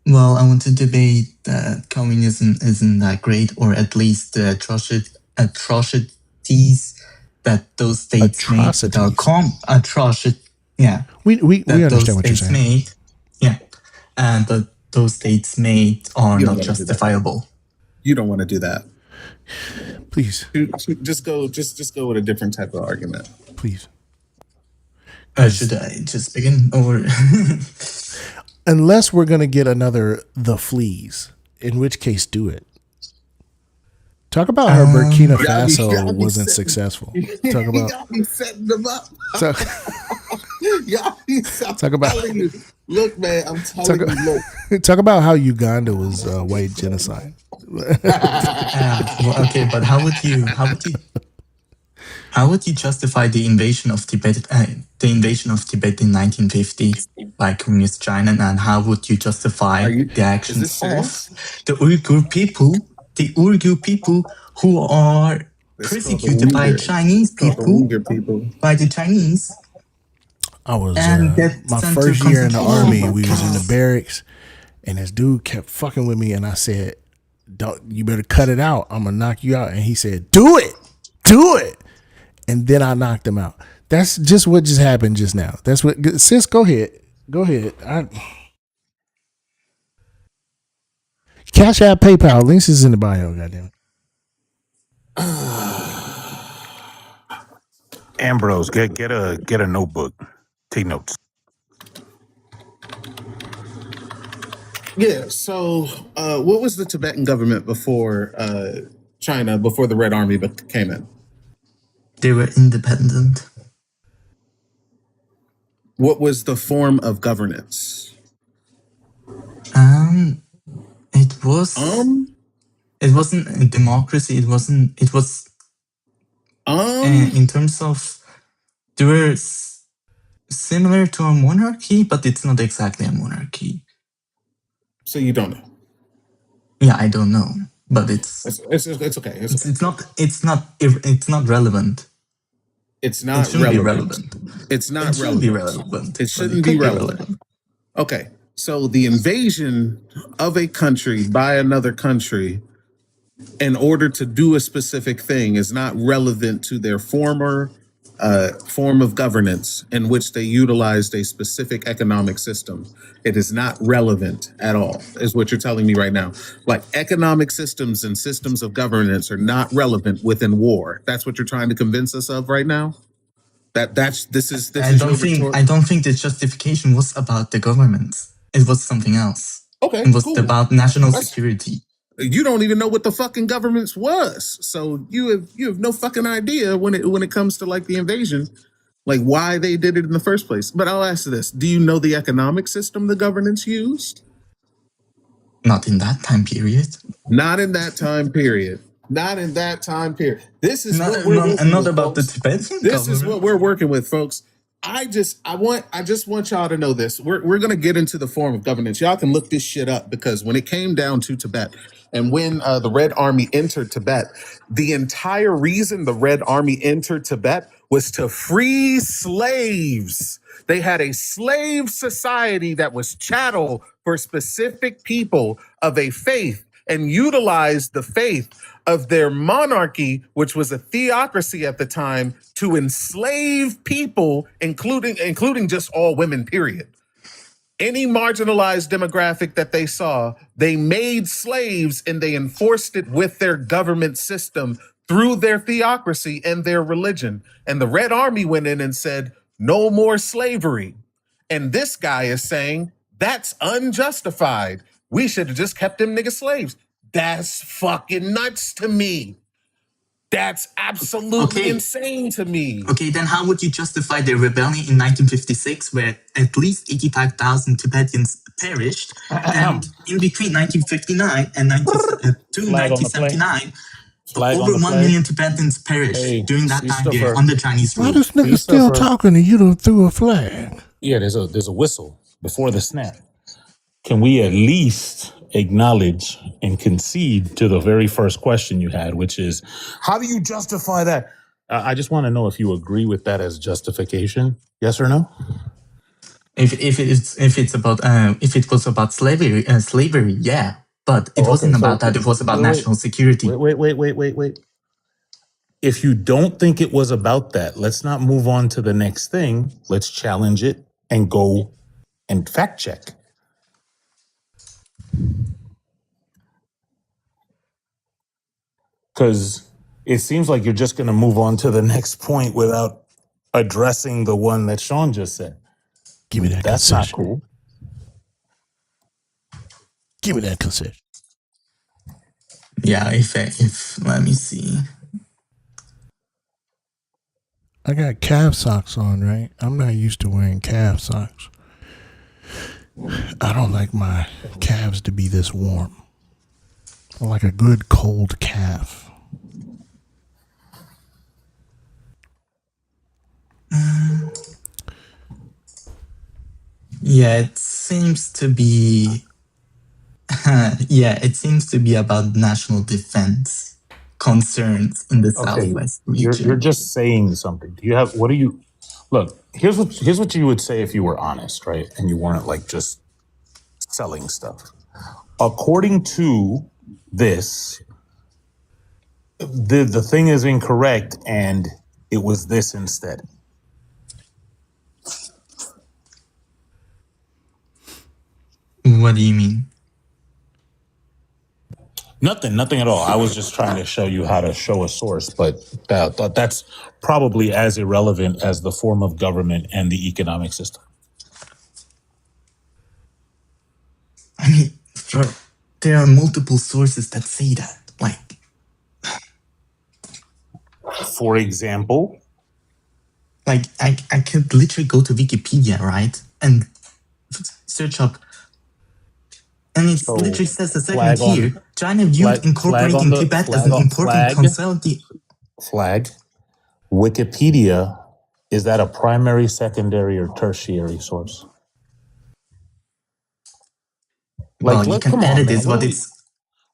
Well, I want to debate that communism isn't that great, or at least the atrocities that those states made. Yeah. We understand what you're saying. Made, yeah. And that those states made are not justifiable. You don't want to do that. Please. Just go with a different type of argument. Please. Should I just begin or? Unless we're gonna get another The Fleas, in which case do it. Talk about how Burkina Faso wasn't successful. Talk about y'all be setting them up. talk, Y'all be talk about telling you. Look, man, I'm telling you. Look. talk about how Uganda was white genocide. Well, okay, but how would you justify the invasion of Tibet? The invasion of Tibet in 1950 by communist China, and how would you justify the actions of the Uyghur people? The Uyghur people who are persecuted by Chinese people, by the Chinese. I was and my first year in the army. We was in the barracks, and this dude kept fucking with me, and I said, "Don't, you better cut it out. I'm gonna knock you out." And he said, "Do it, do it." And then I knocked him out. That's just what just happened just now. That's what. Sis, go ahead. Cash App, PayPal, links is in the bio. Goddamn it. Ambrose, get a notebook. Take notes. Yeah. So, what was the Tibetan government before China? Before the Red Army came in? They were independent. What was the form of governance? It was. It wasn't a democracy. It wasn't. It was. In terms of, they were similar to a monarchy, but it's not exactly a monarchy. So you don't know? Yeah, I don't know, but it's okay. It's not relevant. It's not It shouldn't relevant. be relevant. It's not It shouldn't relevant. be relevant. It shouldn't be relevant. Okay. So the invasion of a country by another country in order to do a specific thing is not relevant to their former form of governance in which they utilized a specific economic system. It is not relevant at all, is what you're telling me right now. Like economic systems and systems of governance are not relevant within war. That's what you're trying to convince us of right now? I don't think the justification was about the government. It was something else. Okay, it was cool. about national security. You don't even know what the fucking governments was, so you have no fucking idea when it comes to like the invasion, like why they did it in the first place. But I'll ask this: do you know the economic system the governance used? Not in that time period. Not in that time period. Not in that time period. This is Not, what we're not, working not with, about folks. the Tibetan This government. is what we're working with, folks. I just want y'all to know this. We're gonna get into the form of governance. Y'all can look this shit up because when it came down to Tibet and when the Red Army entered Tibet, the entire reason the Red Army entered Tibet was to free slaves. They had a slave society that was chattel for specific people of a faith and utilized the faith of their monarchy, which was a theocracy at the time, to enslave people, including just all women, period. Any marginalized demographic that they saw, they made slaves and they enforced it with their government system through their theocracy and their religion. And the Red Army went in and said, no more slavery. And this guy is saying, that's unjustified. We should have just kept them nigga slaves. That's fucking nuts to me. That's absolutely insane to me. Okay, then how would you justify the rebellion in 1956 where at least 85,000 Tibetans perished? And in between 1959 and 1979, over 1 million Tibetans perished during that time period under Chinese rule. Why this nigga still talking and you done threw a flag? Yeah, there's a whistle before the snap. Can we at least acknowledge and concede to the very first question you had, which is, how do you justify that? I just want to know if you agree with that as justification. Yes or no? If it was about slavery, yeah, but it wasn't about that. It was about national security. Wait. If you don't think it was about that, let's not move on to the next thing. Let's challenge it and go and fact check. Because it seems like you're just going to move on to the next point without addressing the one that Sean just said. Give me that That's concession. not cool. Give me that concession. Yeah, if let me see. I got calf socks on, right? I'm not used to wearing calf socks. I don't like my calves to be this warm. I like a good cold calf. Yeah, it seems to be. Yeah, it seems to be about national defense concerns in the Okay, Southwest you're region. just saying something. Do you have? What do you? Look, here's what you would say if you were honest, right? And you weren't like just selling stuff. According to this, the thing is incorrect, and it was this instead. What do you mean? Nothing at all. I was just trying to show you how to show a source, but that's probably as irrelevant as the form of government and the economic system. I mean, there are multiple sources that say that. Like, for example, like I could literally go to Wikipedia, right, and search up, and it literally says a segment here. China viewed incorporating Tibet as an important consulting. Flag. Wikipedia, is that a primary, secondary, or tertiary source? Well, you can edit this, but it's.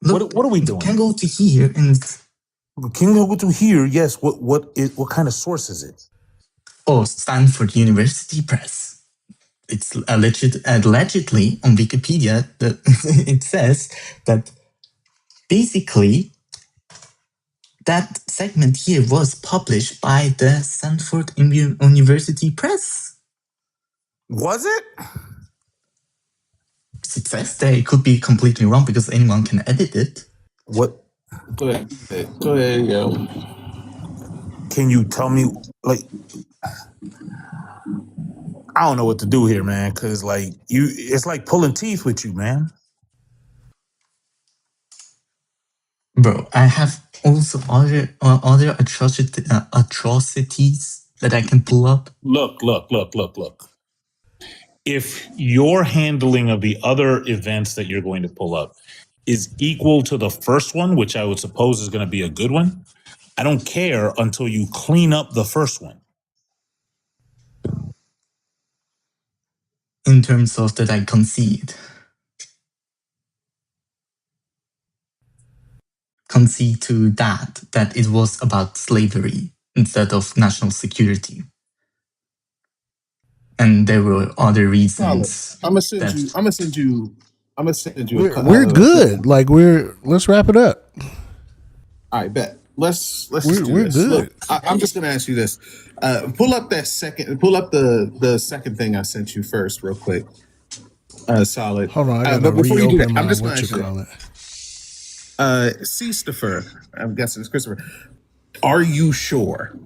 Look, what are we doing? You can go to here and. Can go to here? Yes. What kind of source is it? Oh, Stanford University Press. It's allegedly on Wikipedia that it says that basically that segment here was published by the Stanford University Press. Was it? It says that. It could be completely wrong because anyone can edit it. What? Go ahead, yo. Can you tell me, like, I don't know what to do here, man, because like it's like pulling teeth with you, man. Bro, I have also other atrocities that I can pull up. Look. If your handling of the other events that you're going to pull up is equal to the first one, which I would suppose is going to be a good one, I don't care until you clean up the first one. In terms of that I concede to that it was about slavery instead of national security. And there were other reasons. I'm gonna send you. We're good. Like let's wrap it up. All right, bet. Let's just do this. Good. Look, I'm just gonna ask you this. Pull up that second. Pull up the second thing I sent you first, real quick. Solid. Hold on, I gotta but before you do that, reopen I'm my just gonna what you ask you call it. Christopher. I'm guessing it's Christopher. Are you sure?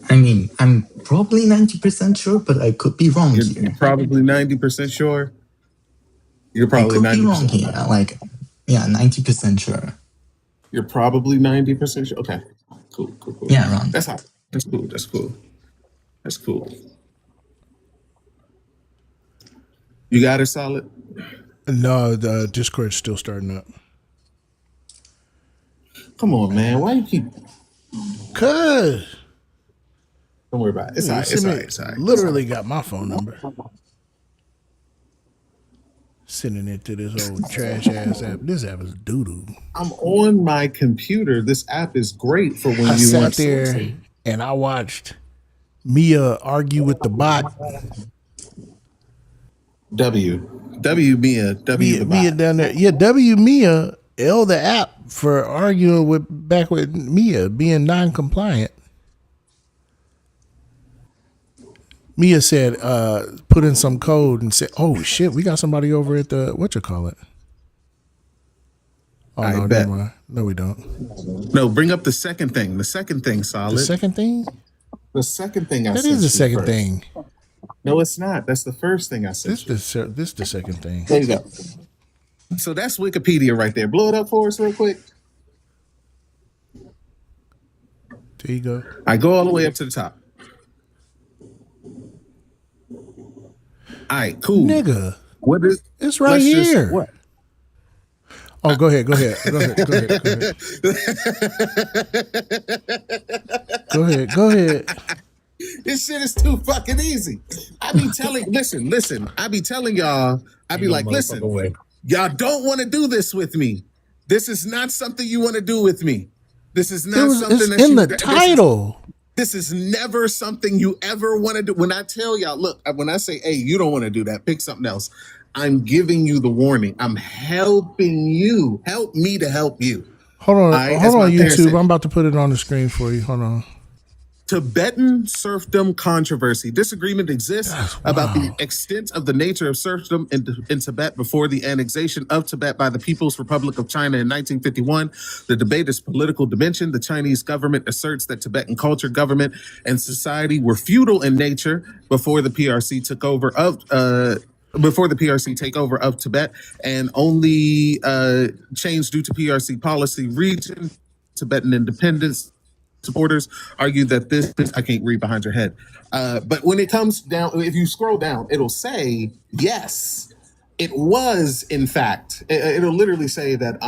I mean, I'm probably 90% sure, but I could be wrong here. You're probably 90% sure. You're probably 90% be wrong here. Like, yeah, 90% sure. You're probably 90% sure. Okay, cool. Yeah, wrong. That's cool. You got it, Solid? No, the Discord's still starting up. Come on, man. Why you keep? Cause. Don't worry about it. It's all right. It's all right. Literally got my phone number. Sending it to this old trash ass app. This app is doo doo. I'm on my computer. This app is great for when I you sat want there something. and I watched Mia argue with the bot. W Mia down there. Yeah, W Mia L the app for arguing with Mia being non-compliant. Mia said, put in some code and said, oh shit, we got somebody over at the, Oh, I no, bet. never mind. No, we don't. No, bring up the second thing. The second thing, Solid. The second thing? The second thing I That sent is the you second first. thing. No, it's not. That's the first thing I sent you. This the second thing. There you go. So that's Wikipedia right there. Blow it up for us real quick. There you go. I go all the way up to the top. All right, cool. Nigga. What is it's right here? What? Oh, go ahead. Go ahead. Go ahead. Go ahead. Go ahead. Go ahead. This shit is too fucking easy. I be telling, listen. I be telling y'all, I be like, listen, y'all don't want to do this with me. This is not something you want to do with me. This is not something that's in the title. This is never something you ever want to do. When I tell y'all, look, when I say, hey, you don't want to do that, pick something else. I'm giving you the warning. I'm helping you. Help me to help you. Hold on. Right? Hold on, YouTube. I'm about to put it on the screen for you. Hold on. Tibetan serfdom controversy. Disagreement exists about the extent of the nature of serfdom in Tibet before the annexation of Tibet by the People's Republic of China in 1951. The debate is political dimension. The Chinese government asserts that Tibetan culture, government, and society were feudal in nature before the PRC took over before the PRC takeover of Tibet, and only changed due to PRC policy. Region Tibetan independence supporters argue that this I can't read behind your head. But when it comes down, if you scroll down, it'll say, yes, it was, in fact, it'll literally say that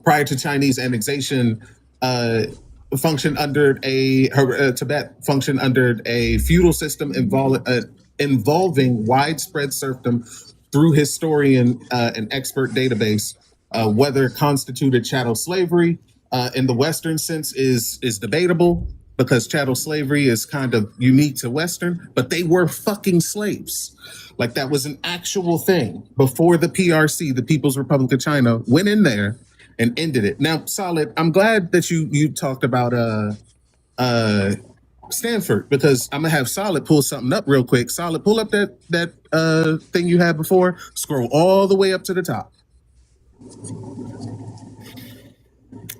prior to Chinese annexation, functioned under Tibet functioned under a feudal system involving widespread serfdom through historian and expert database. Whether constituted chattel slavery in the Western sense is debatable, because chattel slavery is kind of unique to Western, but they were fucking slaves. Like, that was an actual thing before the PRC, the People's Republic of China, went in there and ended it. Now, Solid, I'm glad that you talked about Stanford, because I'm gonna have Solid pull something up real quick. Solid, pull up that thing you had before. Scroll all the way up to the top.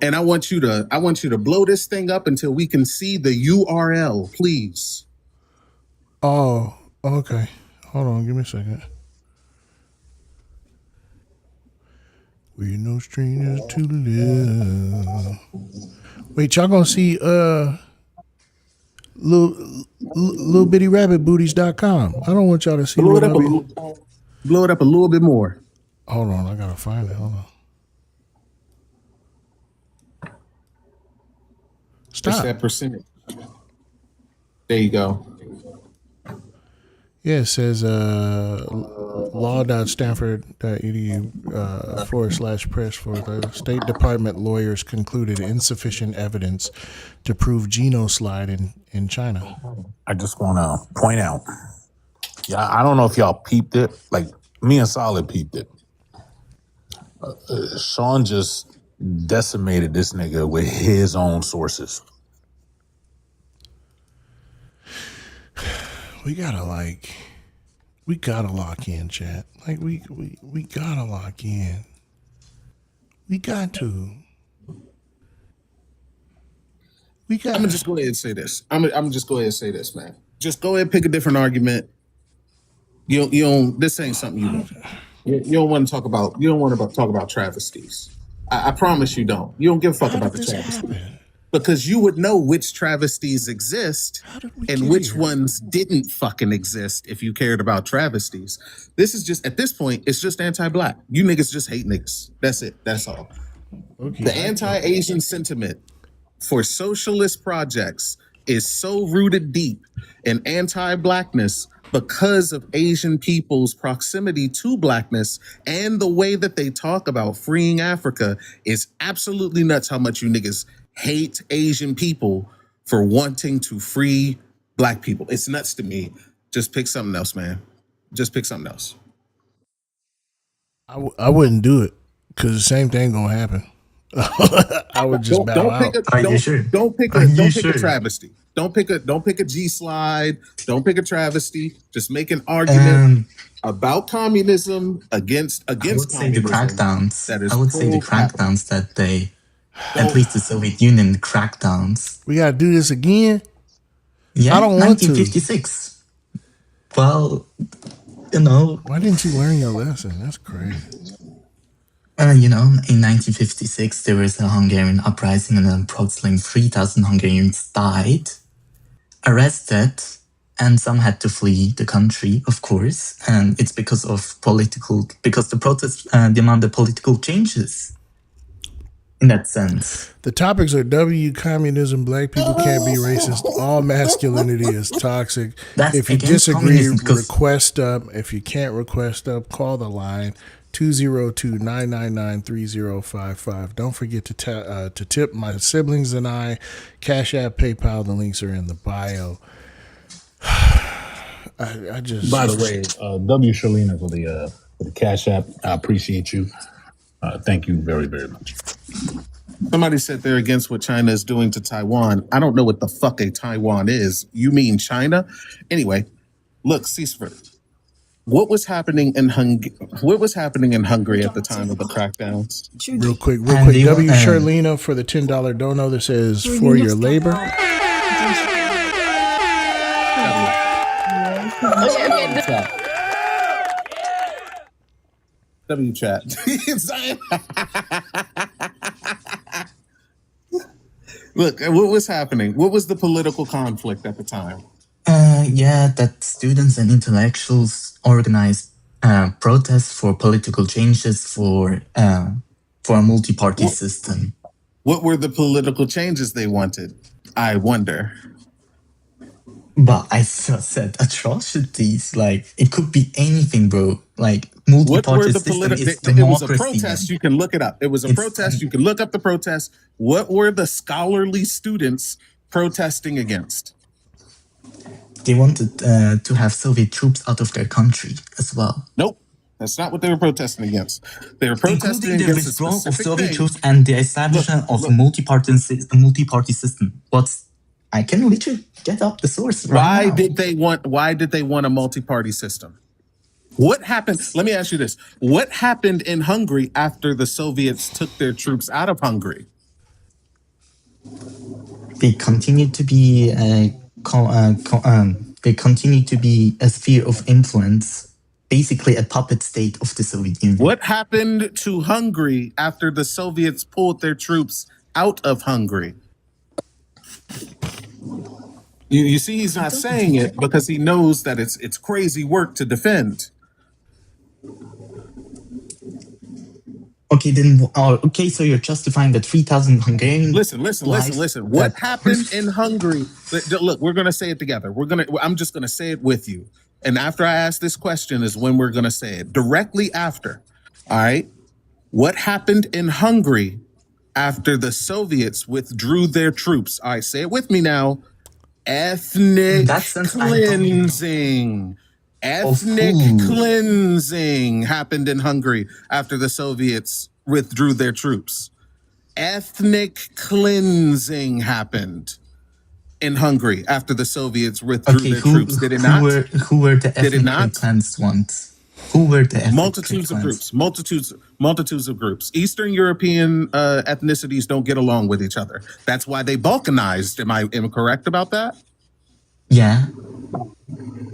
And I want you to blow this thing up until we can see the URL, please. Oh, okay. Hold on, give me a second. We're no strangers to love. Wait, y'all gonna see little bitty rabbit booties.com. I don't want y'all to see blow it up a little bit more. Hold on, I gotta find it. Hold on. Stop. It's that percentage. There you go. Yeah, it says law.stanford.edu /press for the State Department lawyers concluded insufficient evidence to prove genocide in China. I just want to point out, yeah, I don't know if y'all peeped it. Like, me and Solid peeped it. Sean just decimated this nigga with his own sources. We gotta lock in, chat. Like we gotta lock in. We got to. I'm gonna just go ahead and say this. I'm gonna just go ahead and say this, man. Just go ahead and pick a different argument. You don't. This ain't something you want. You don't want to talk about. You don't want to talk about travesties. I promise you don't. You don't give a fuck about the travesties. Because you would know which travesties exist and which ones didn't fucking exist if you cared about travesties. This is just, at this point, it's just anti-black. You niggas just hate niggas. That's it. That's all. Okay. The anti-Asian sentiment for socialist projects is so rooted deep in anti-blackness because of Asian people's proximity to blackness, and the way that they talk about freeing Africa is absolutely nuts how much you niggas hate Asian people for wanting to free black people. It's nuts to me. Just pick something else, man. Just pick something else. I wouldn't do it because the same thing gonna happen. I would just bow out. Are you sure? Don't pick Are a you travesty. Don't pick a G slide. Don't pick a travesty. Just make an argument about communism against I would say the communism. crackdowns. That is I would say the pro-capital. crackdowns that they, at least the Soviet Union crackdowns. We gotta do this again. Yeah, I don't want to. 1956. Well, you know. Why didn't you learn your lesson? That's crazy. You know, in 1956 there was a Hungarian uprising, and approximately 3,000 Hungarians died, arrested, and some had to flee the country, of course. And it's because the protests demanded political changes. In that sense. The topics are W, communism, black people can't be racist, all masculinity is toxic. That's if you against disagree, communism, because- request up. If you can't request up, call the line 202-999-3055. Don't forget to tip my siblings and I. Cash App, PayPal, the links are in the bio. I just. By the way, W. Shalina for the Cash App. I appreciate you. Thank you very, very much. Somebody said they're against what China is doing to Taiwan. I don't know what the fuck a Taiwan is. You mean China? Anyway, look, Ceasefire. What was happening in Hungary at the time of the crackdowns? Real quick. W. Sharlina for the $10 dono that says for your labor. W chat. Look, what was happening? What was the political conflict at the time? That students and intellectuals organized protests for political changes for a multi-party system. What were the political changes they wanted? I wonder. But I said atrocities. Like, it could be anything, bro. Like, multi-party system is democracy. It was a protest. You can look it up. It was a protest. You can look up the protest. What were the scholarly students protesting against? They wanted to have Soviet troops out of their country as well. Nope. That's not what they were protesting against. They were protesting Including the against withdrawal a of specific Soviet thing. troops and the establishment of a multi-party system. I can literally get up the source right Why now. did they want a multi-party system? What happened? Let me ask you this. What happened in Hungary after the Soviets took their troops out of Hungary? They continued to be a sphere of influence, basically a puppet state of the Soviet Union. What happened to Hungary after the Soviets pulled their troops out of Hungary? You see, he's not saying it because he knows that it's crazy work to defend. Okay, then. Okay, so you're justifying that 3,000 Hungarian. Listen. What happened in Hungary? Look, we're gonna say it together. I'm just gonna say it with you. And after I ask this question is when we're gonna say it. Directly after. All right. What happened in Hungary after the Soviets withdrew their troops? All right, say it with me now. Ethnic cleansing. Ethnic cleansing happened in Hungary after the Soviets withdrew their troops. Ethnic cleansing happened in Hungary after the Soviets withdrew their troops. Did it not? Who were the ethnically cleansed ones? Who were the multitudes of groups. Eastern European ethnicities don't get along with each other. That's why they balkanized. Am I correct about that? Yeah.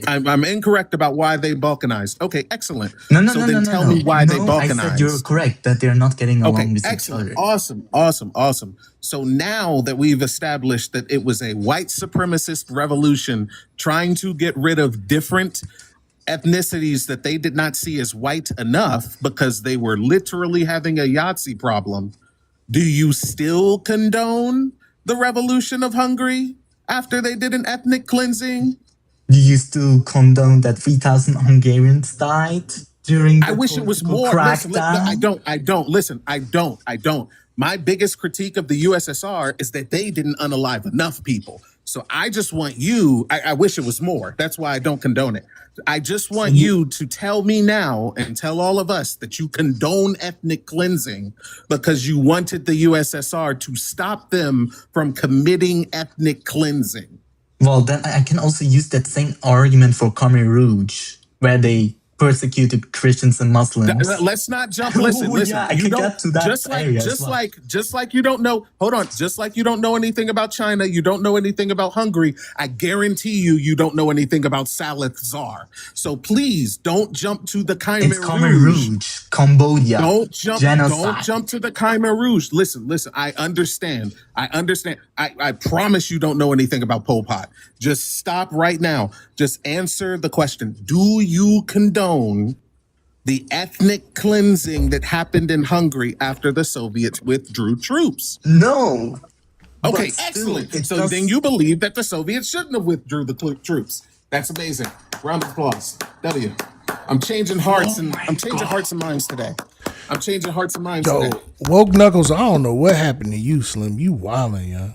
I'm incorrect about why they balkanized. Okay, excellent. No. Tell me why they balkanized. I said you're correct that they're not getting along with each other. Awesome. So now that we've established that it was a white supremacist revolution trying to get rid of different ethnicities that they did not see as white enough because they were literally having a Yahtzee problem, do you still condone the revolution of Hungary after they did an ethnic cleansing? Do you still condone that 3,000 Hungarians died during the I wish it was more. crackdown? I don't. My biggest critique of the USSR is that they didn't unalive enough people. So I just want you, I wish it was more. That's why I don't condone it. I just want you to tell me now and tell all of us that you condone ethnic cleansing because you wanted the USSR to stop them from committing ethnic cleansing. Well, then I can also use that same argument for Khmer Rouge, where they persecuted Christians and Muslims. Let's not jump. Listen, listen. Yeah, I can get to that just like you don't know. Hold on. Just like you don't know anything about China, you don't know anything about Hungary. I guarantee you don't know anything about Saleth Tsar. So please don't jump to the Khmer Rouge, Cambodia. Don't jump. Genocide. Don't jump to the Khmer Rouge. Listen. I understand. I promise you don't know anything about Pol Pot. Just stop right now. Just answer the question. Do you condone the ethnic cleansing that happened in Hungary after the Soviets withdrew troops? No. Okay, excellent. So then you believe that the Soviets shouldn't have withdrew the troops. That's amazing. Round of applause. W. I'm changing hearts and minds today. I'm changing hearts and minds Yo, today. Woke Knuckles, I don't know what happened to you, Slim. You wildin', yeah.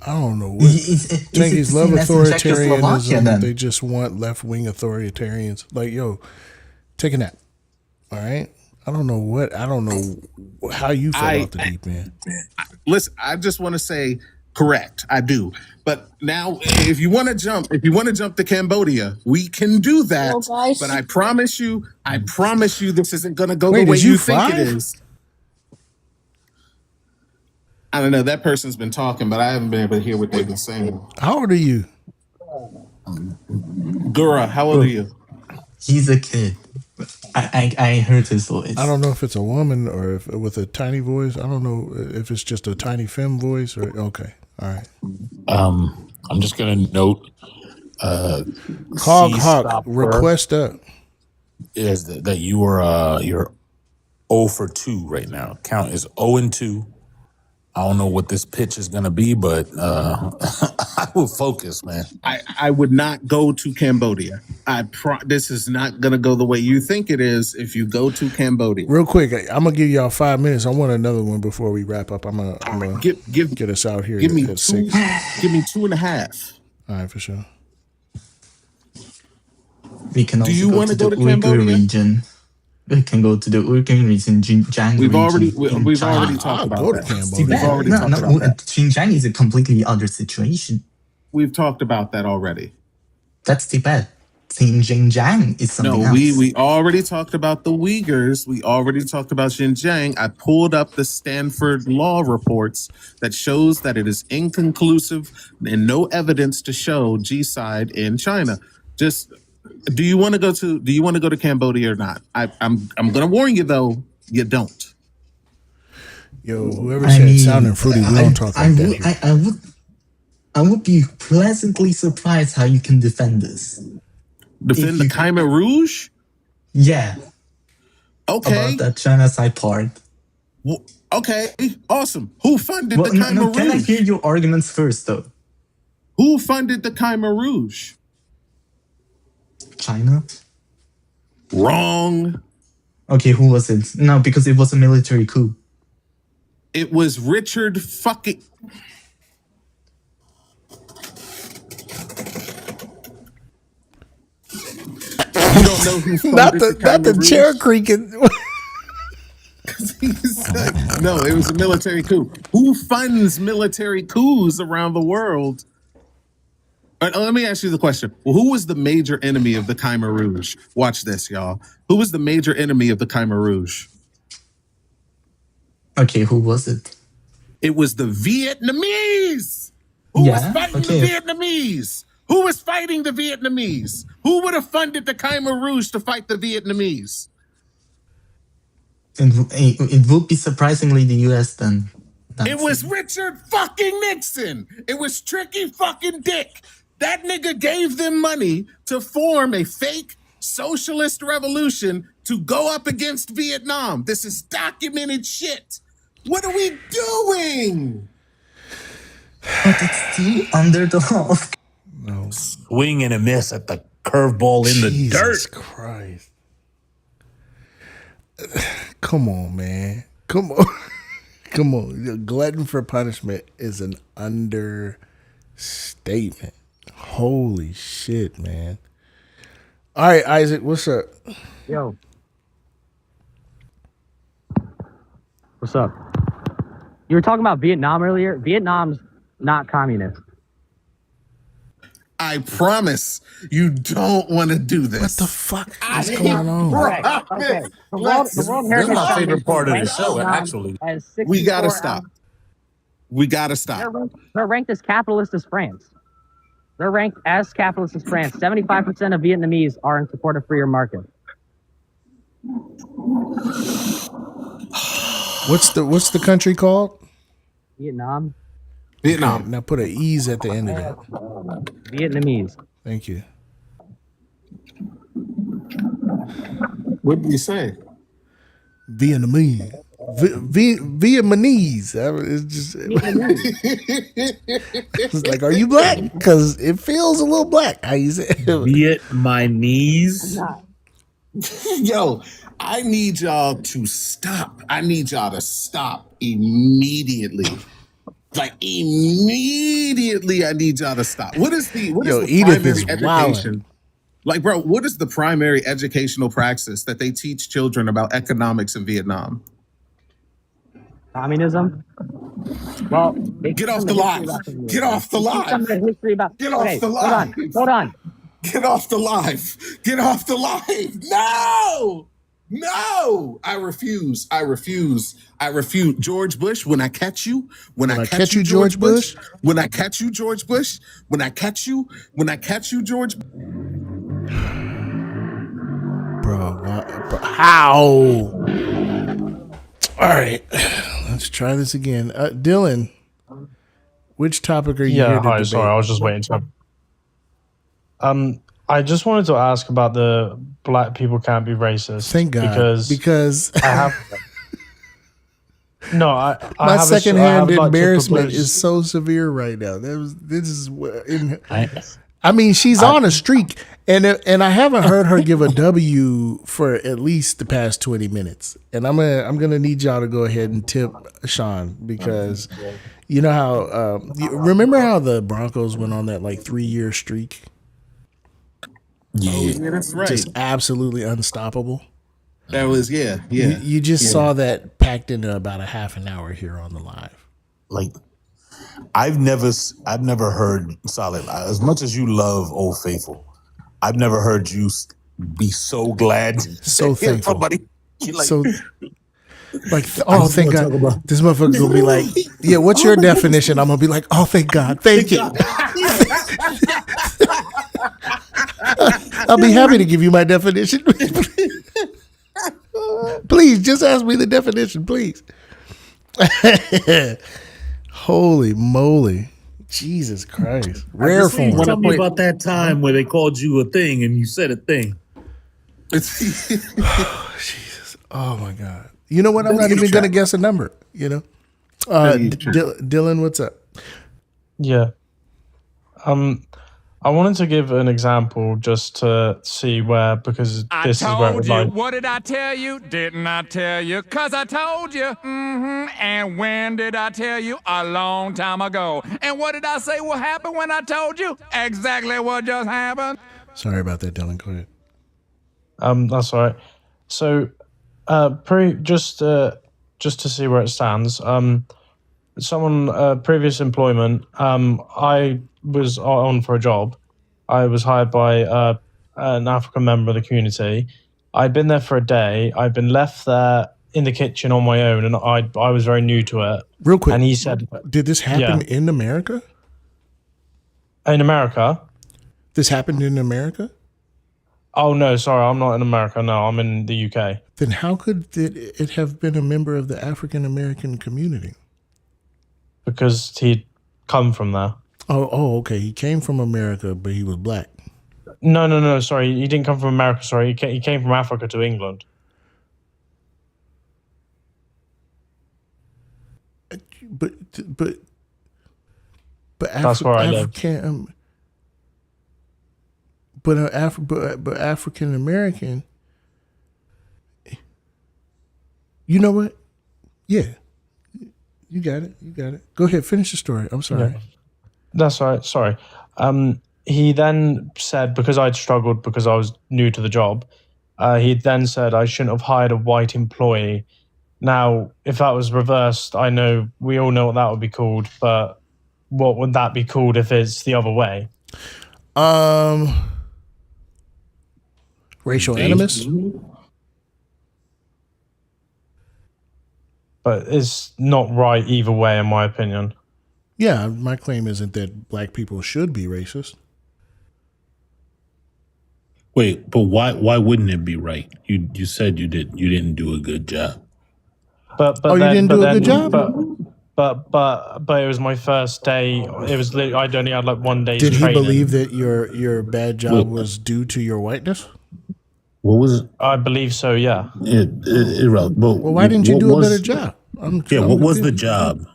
I don't know what. Tankies love authoritarianism. They just want left-wing authoritarians. Like, yo, take a nap. All right? I don't know how you fell off the deep end. Listen, I just want to say correct. I do. But now if you want to jump to Cambodia, we can do that. But I promise you this isn't going to go the way you think it is. I don't know. That person's been talking, but I haven't been able to hear what they've been saying. How old are you? Gura, how old are you? He's a kid. I heard his voice. I don't know if it's a woman or if with a tiny voice. I don't know if it's just a tiny femme voice or okay. All right. I'm just gonna note Hog Hawk request up is that you are you're 0 for 2 right now. Count is 0 and 2. I don't know what this pitch is gonna be, but I will focus, man. I would not go to Cambodia. This is not gonna go the way you think it is if you go to Cambodia. Real quick, I'm gonna give y'all 5 minutes. I want another one before we wrap up. I'm gonna get us out here. Give me at 6. Give me 2.5. All right, for sure. We can also go to the Uyghur region. We can go to the Uyghur region, Xinjiang We've already China. talked about that. Xinjiang is a completely other situation. We've talked about that already. That's Tibet. Xinjiang is something else. We already talked about the Uyghurs. We already talked about Xinjiang. I pulled up the Stanford law reports that shows that it is inconclusive and no evidence to show G-side in China. Just do you want to go to Cambodia or not? I'm gonna warn you though, you don't. Yo, whoever said sounding fruity, we don't talk like that. I would be pleasantly surprised how you can defend this. Defend the Khmer Rouge? Yeah. Okay. About that genocide part. Well, okay, awesome. Who funded the Khmer Rouge? Can I hear your arguments first, though? Who funded the Khmer Rouge? China? Wrong. Okay, who was it? No, because it was a military coup. It was Richard fucking... You don't know who funded the chair creaking. No, it was a military coup. Who funds military coups around the world? Let me ask you the question. Well, who was the major enemy of the Khmer Rouge? Watch this, y'all. Who was the major enemy of the Khmer Rouge? Okay, who was it? It was the Vietnamese. Who was fighting the Vietnamese? Who was fighting the Vietnamese? Who would have funded the Khmer Rouge to fight the Vietnamese? It would be surprisingly the U.S. then. It was Richard fucking Nixon. It was Tricky fucking Dick. That nigga gave them money to form a fake socialist revolution to go up against Vietnam. This is documented shit. What are we doing? But it's still under the law. No. Swing and a miss at the curveball in the dirt. Jesus Christ. Come on, man. Come on. Come on. Glutton for punishment is an understatement. statement. Holy shit, man. All right, Isaac, what's up? Yo. What's up? You were talking about Vietnam earlier. Vietnam's not communist. I promise you don't want to do this. What the fuck is I going on? Okay. The World Heritage my favorite Foundation part of the ranks show, Vietnam actually. as We gotta 64 stop. We gotta stop. They're ranked as capitalist as France. They're ranked as capitalist as France. 75% of Vietnamese are in support of freer market. What's the country called? Vietnam. Vietnam. Okay, now put an ease at the end of that. Vietnamese. Thank you. What did you say? Vietnamese. Vietnamese. It's like, are you black? Because it feels a little black. How you say it? My knees. Yo, I need y'all to stop. I need y'all to stop immediately. Like immediately, I need y'all to stop. What is the Edith primary is education? Like, bro, what is the primary educational praxis that they teach children about economics in Vietnam? Communism. Well, get off the live. Get off the live. Get off the live. Hold on. Get off the live. Get off the live. No. No. I refuse. George Bush, when I catch you, when I catch you, George Bush, when I catch you, George Bush, when I catch you, George. Bro, how? All right, let's try this again. Dylan, which topic are you here to debate? Sorry, I was just waiting to. I just wanted to ask about the black people can't be racist. Thank God, because I have. No, I my have secondhand like embarrassment is so severe right now. I mean, she's on a streak, and I haven't heard her give a W for at least the past 20 minutes. And I'm gonna need y'all to go ahead and tip Sean, because you know how remember how the Broncos went on that like 3-year streak? Yeah, that's right. Just absolutely unstoppable. That was yeah. You just saw that packed into about a half an hour here on the live. Like, I've never heard Solid, as much as you love Old Faithful, I've never heard you be so glad, so thankful, somebody. So like, oh, thank God. This motherfucker gonna be like, yeah, what's your definition? I'm gonna be like, oh, thank God, thank you. I'll be happy to give you my definition. Please, just ask me the definition, please. Holy moly. Jesus Christ. Rare form. Tell me about that time where they called you a thing and you said a thing. Jesus. Oh my God. You know what? I'm not even going to guess a number, you know? Dylan, what's up? Yeah. I wanted to give an example just to see where, because this is where it would like. What did I tell you? Didn't I tell you? 'Cause I told you. And when did I tell you? A long time ago. And what did I say will happen when I told you? Exactly what just happened. Sorry about that, Dylan. Go ahead. That's all right. So, just to see where it stands. Previous employment. I was on for a job. I was hired by an African member of the community. I'd been there for a day. I'd been left there in the kitchen on my own, and I was very new to it. Real quick, and he said, "Did this happen in America?" In America? This happened in America? Oh no, sorry, I'm not in America. No, I'm in the UK. Then how could it have been a member of the African American community? Because he'd come from there. Oh, okay. He came from America, but he was black. No. Sorry, he didn't come from America. Sorry, he came from Africa to England. But that's where I live. But African American. You know what? Yeah. You got it. Go ahead. Finish the story. I'm sorry. That's all right. Sorry. He then said, because I'd struggled because I was new to the job, he then said I shouldn't have hired a white employee. Now, if that was reversed, we all know what that would be called, but what would that be called if it's the other way? Racial animus? But it's not right either way, in my opinion. Yeah, my claim isn't that black people should be racist. Wait, but why wouldn't it be right? You said you didn't do a good job. But you didn't do a good job? But it was my first day. It was I'd only had like 1 day's Did he training. believe that your bad job was due to your whiteness? What was it? I believe so, yeah. Irrelevant. Well, why didn't you do a better job? What was the job?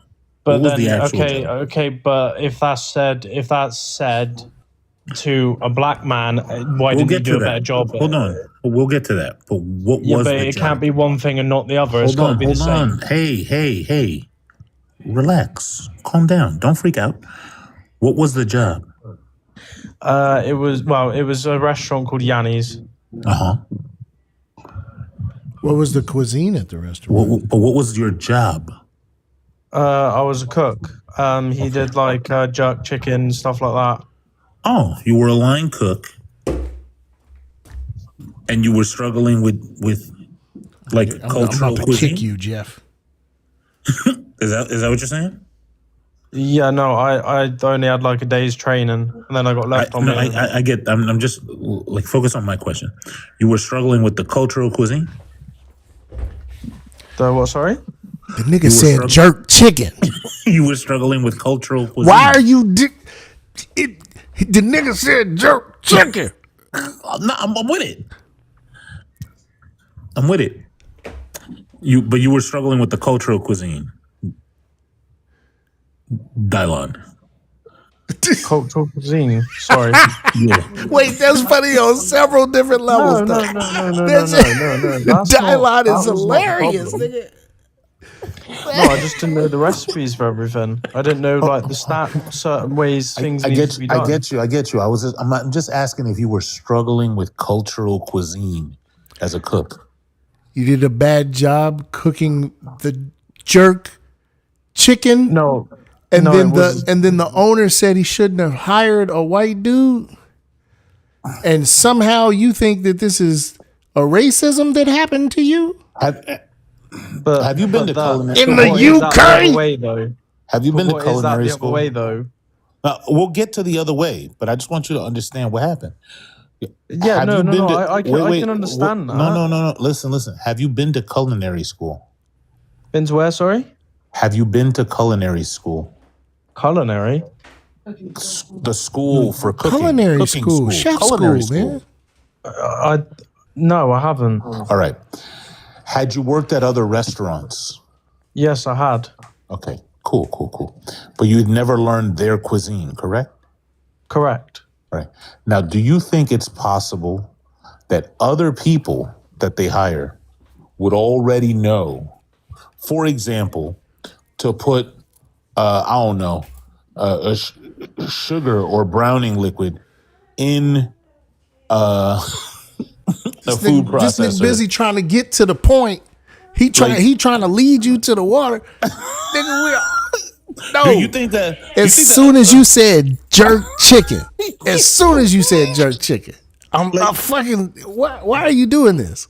But what was then, the actual job? okay, but if that's said to a black man, why didn't you do a better job? Hold on. We'll get to that. But what was the job? It can't be one thing and not the other. It's got to be the same. Hold on. Hey. Relax. Calm down. Don't freak out. What was the job? It was a restaurant called Yanni's. Uh-huh. What was the cuisine at the restaurant? But what was your job? I was a cook. He did like jerk chicken, stuff like that. Oh, you were a line cook, and you were struggling with cultural I'm about to cuisine. kick you, Jeff. Is that what you're saying? Yeah, no, I only had like a day's training, and then I got left on. I get. I'm just like focus on my question. You were struggling with the cultural cuisine. The what? Sorry. The nigga said jerk chicken. You were struggling with cultural cuisine. Why are you? The nigga said jerk chicken. No, I'm with it. I'm with it. But you were struggling with the cultural cuisine. Dylon. Cultural cuisine. Sorry. Yeah. Wait, that's funny on several different levels. No. Dylon is hilarious, nigga. No, I just didn't know the recipes for everything. I didn't know like the certain ways things need to be done. I get you. I'm just asking if you were struggling with cultural cuisine as a cook. You did a bad job cooking the jerk chicken. No. And then the owner said he shouldn't have hired a white dude. And somehow you think that this is a racism that happened to you? Have you been to culinary in the UK? Have you been to culinary is that the school? other way though? We'll get to the other way, but I just want you to understand what happened. Yeah, Have no. you been to- I can understand that. No. Listen. Have you been to culinary school? Been to where? Sorry. Have you been to culinary school? Culinary. The school for cooking. Culinary school, chef Culinary school, man. No, I haven't. All right. Had you worked at other restaurants? Yes, I had. Okay, cool. But you'd never learned their cuisine, correct? Correct. Right. Now, do you think it's possible that other people that they hire would already know, for example, to put, sugar or browning liquid in a food processor? This nigga busy trying to get to the point. He trying to lead you to the water. Nigga, no. Do you think that as soon as you said jerk chicken, I'm fucking. Why are you doing this?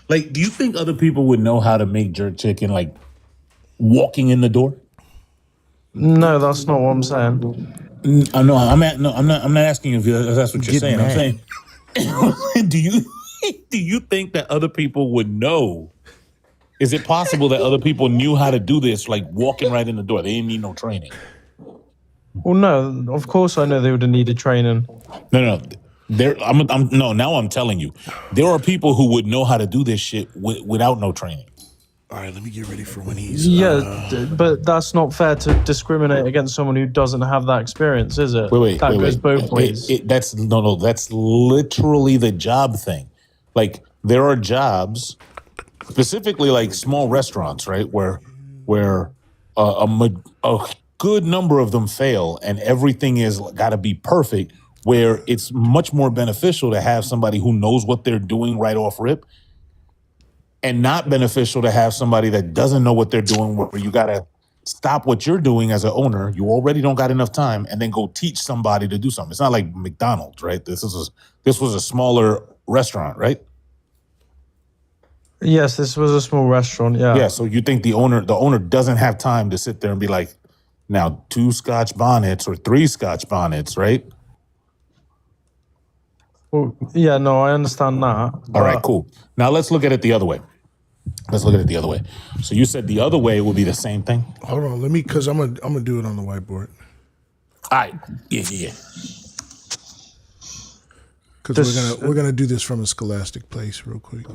Like, do you think other people would know how to make jerk chicken, like walking in the door? No, that's not what I'm saying. I'm not asking you if that's what you're saying. Mad. I'm saying, do you think that other people would know? Is it possible that other people knew how to do this, like walking right in the door? They didn't need no training. Well, no, of course I know they would have needed training. No. Now I'm telling you, there are people who would know how to do this shit without no training. All right, let me get ready for when he's. But that's not fair to discriminate against someone who doesn't have that experience, is it? Wait. That goes both ways. That's literally the job thing. Like, there are jobs, specifically like small restaurants, right, where a good number of them fail and everything is got to be perfect, where it's much more beneficial to have somebody who knows what they're doing right off rip, and not beneficial to have somebody that doesn't know what they're doing, where you got to stop what you're doing as an owner. You already don't got enough time, and then go teach somebody to do something. It's not like McDonald's, right? This was a smaller restaurant, right? Yes, this was a small restaurant. Yeah. Yeah. So you think the owner doesn't have time to sit there and be like, now 2 Scotch bonnets or 3 Scotch bonnets, right? Well, yeah. No, I understand that. All right, cool. Now let's look at it the other way. So you said the other way would be the same thing. Hold on, because I'm gonna do it on the whiteboard. All right. Yeah. Because we're gonna do this from a scholastic place real quick.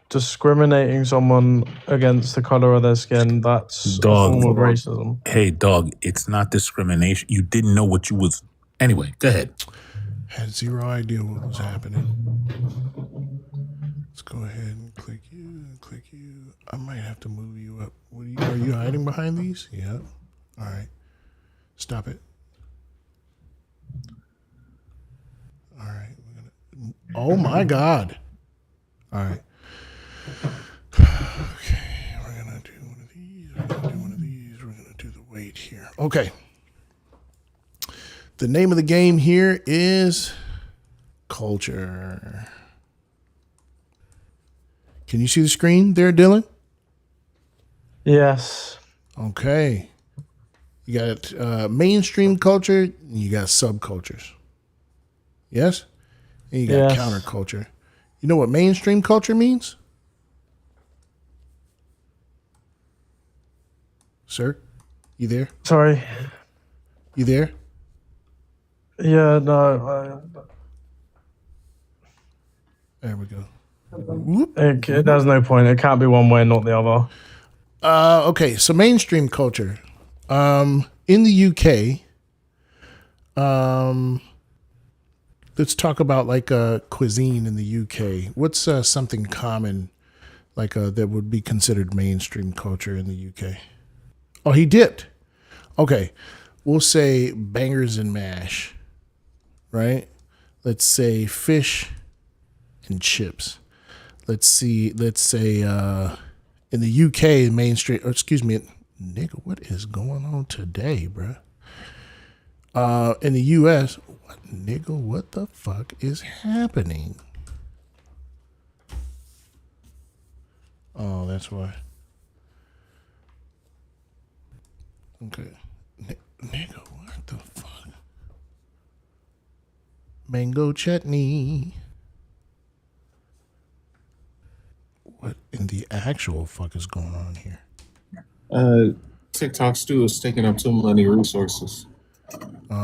Discriminating someone against the color of their skin, that's a form of racism. Hey, dog, it's not discrimination. You didn't know what you was. Anyway, go ahead. Had zero idea what was happening. Let's go ahead and click you. I might have to move you up. Are you hiding behind these? Yeah. All right. Stop it. All right. Oh my God. All right. Okay. We're gonna do one of these. We're gonna do the weight here. Okay. The name of the game here is culture. Can you see the screen there, Dylan? Yes. Okay. You got mainstream culture, and you got subcultures. Yes? And you got counterculture. You know what mainstream culture means? Sir? You there? Sorry. You there? Yeah, no. There we go. There's no point. It can't be one way, not the other. Okay, so mainstream culture. In the UK, let's talk about like cuisine in the UK. What's something common like that would be considered mainstream culture in the UK? Oh, he dipped. Okay, we'll say bangers and mash, right? Let's say fish and chips. Let's say in the UK, mainstream, excuse me, nigga, what is going on today, bruh? In the US, what the fuck is happening? Oh, that's why. Okay. Nigga, what the fuck? Mango chutney. What in the actual fuck is going on here? TikTok Stu is taking up too many resources.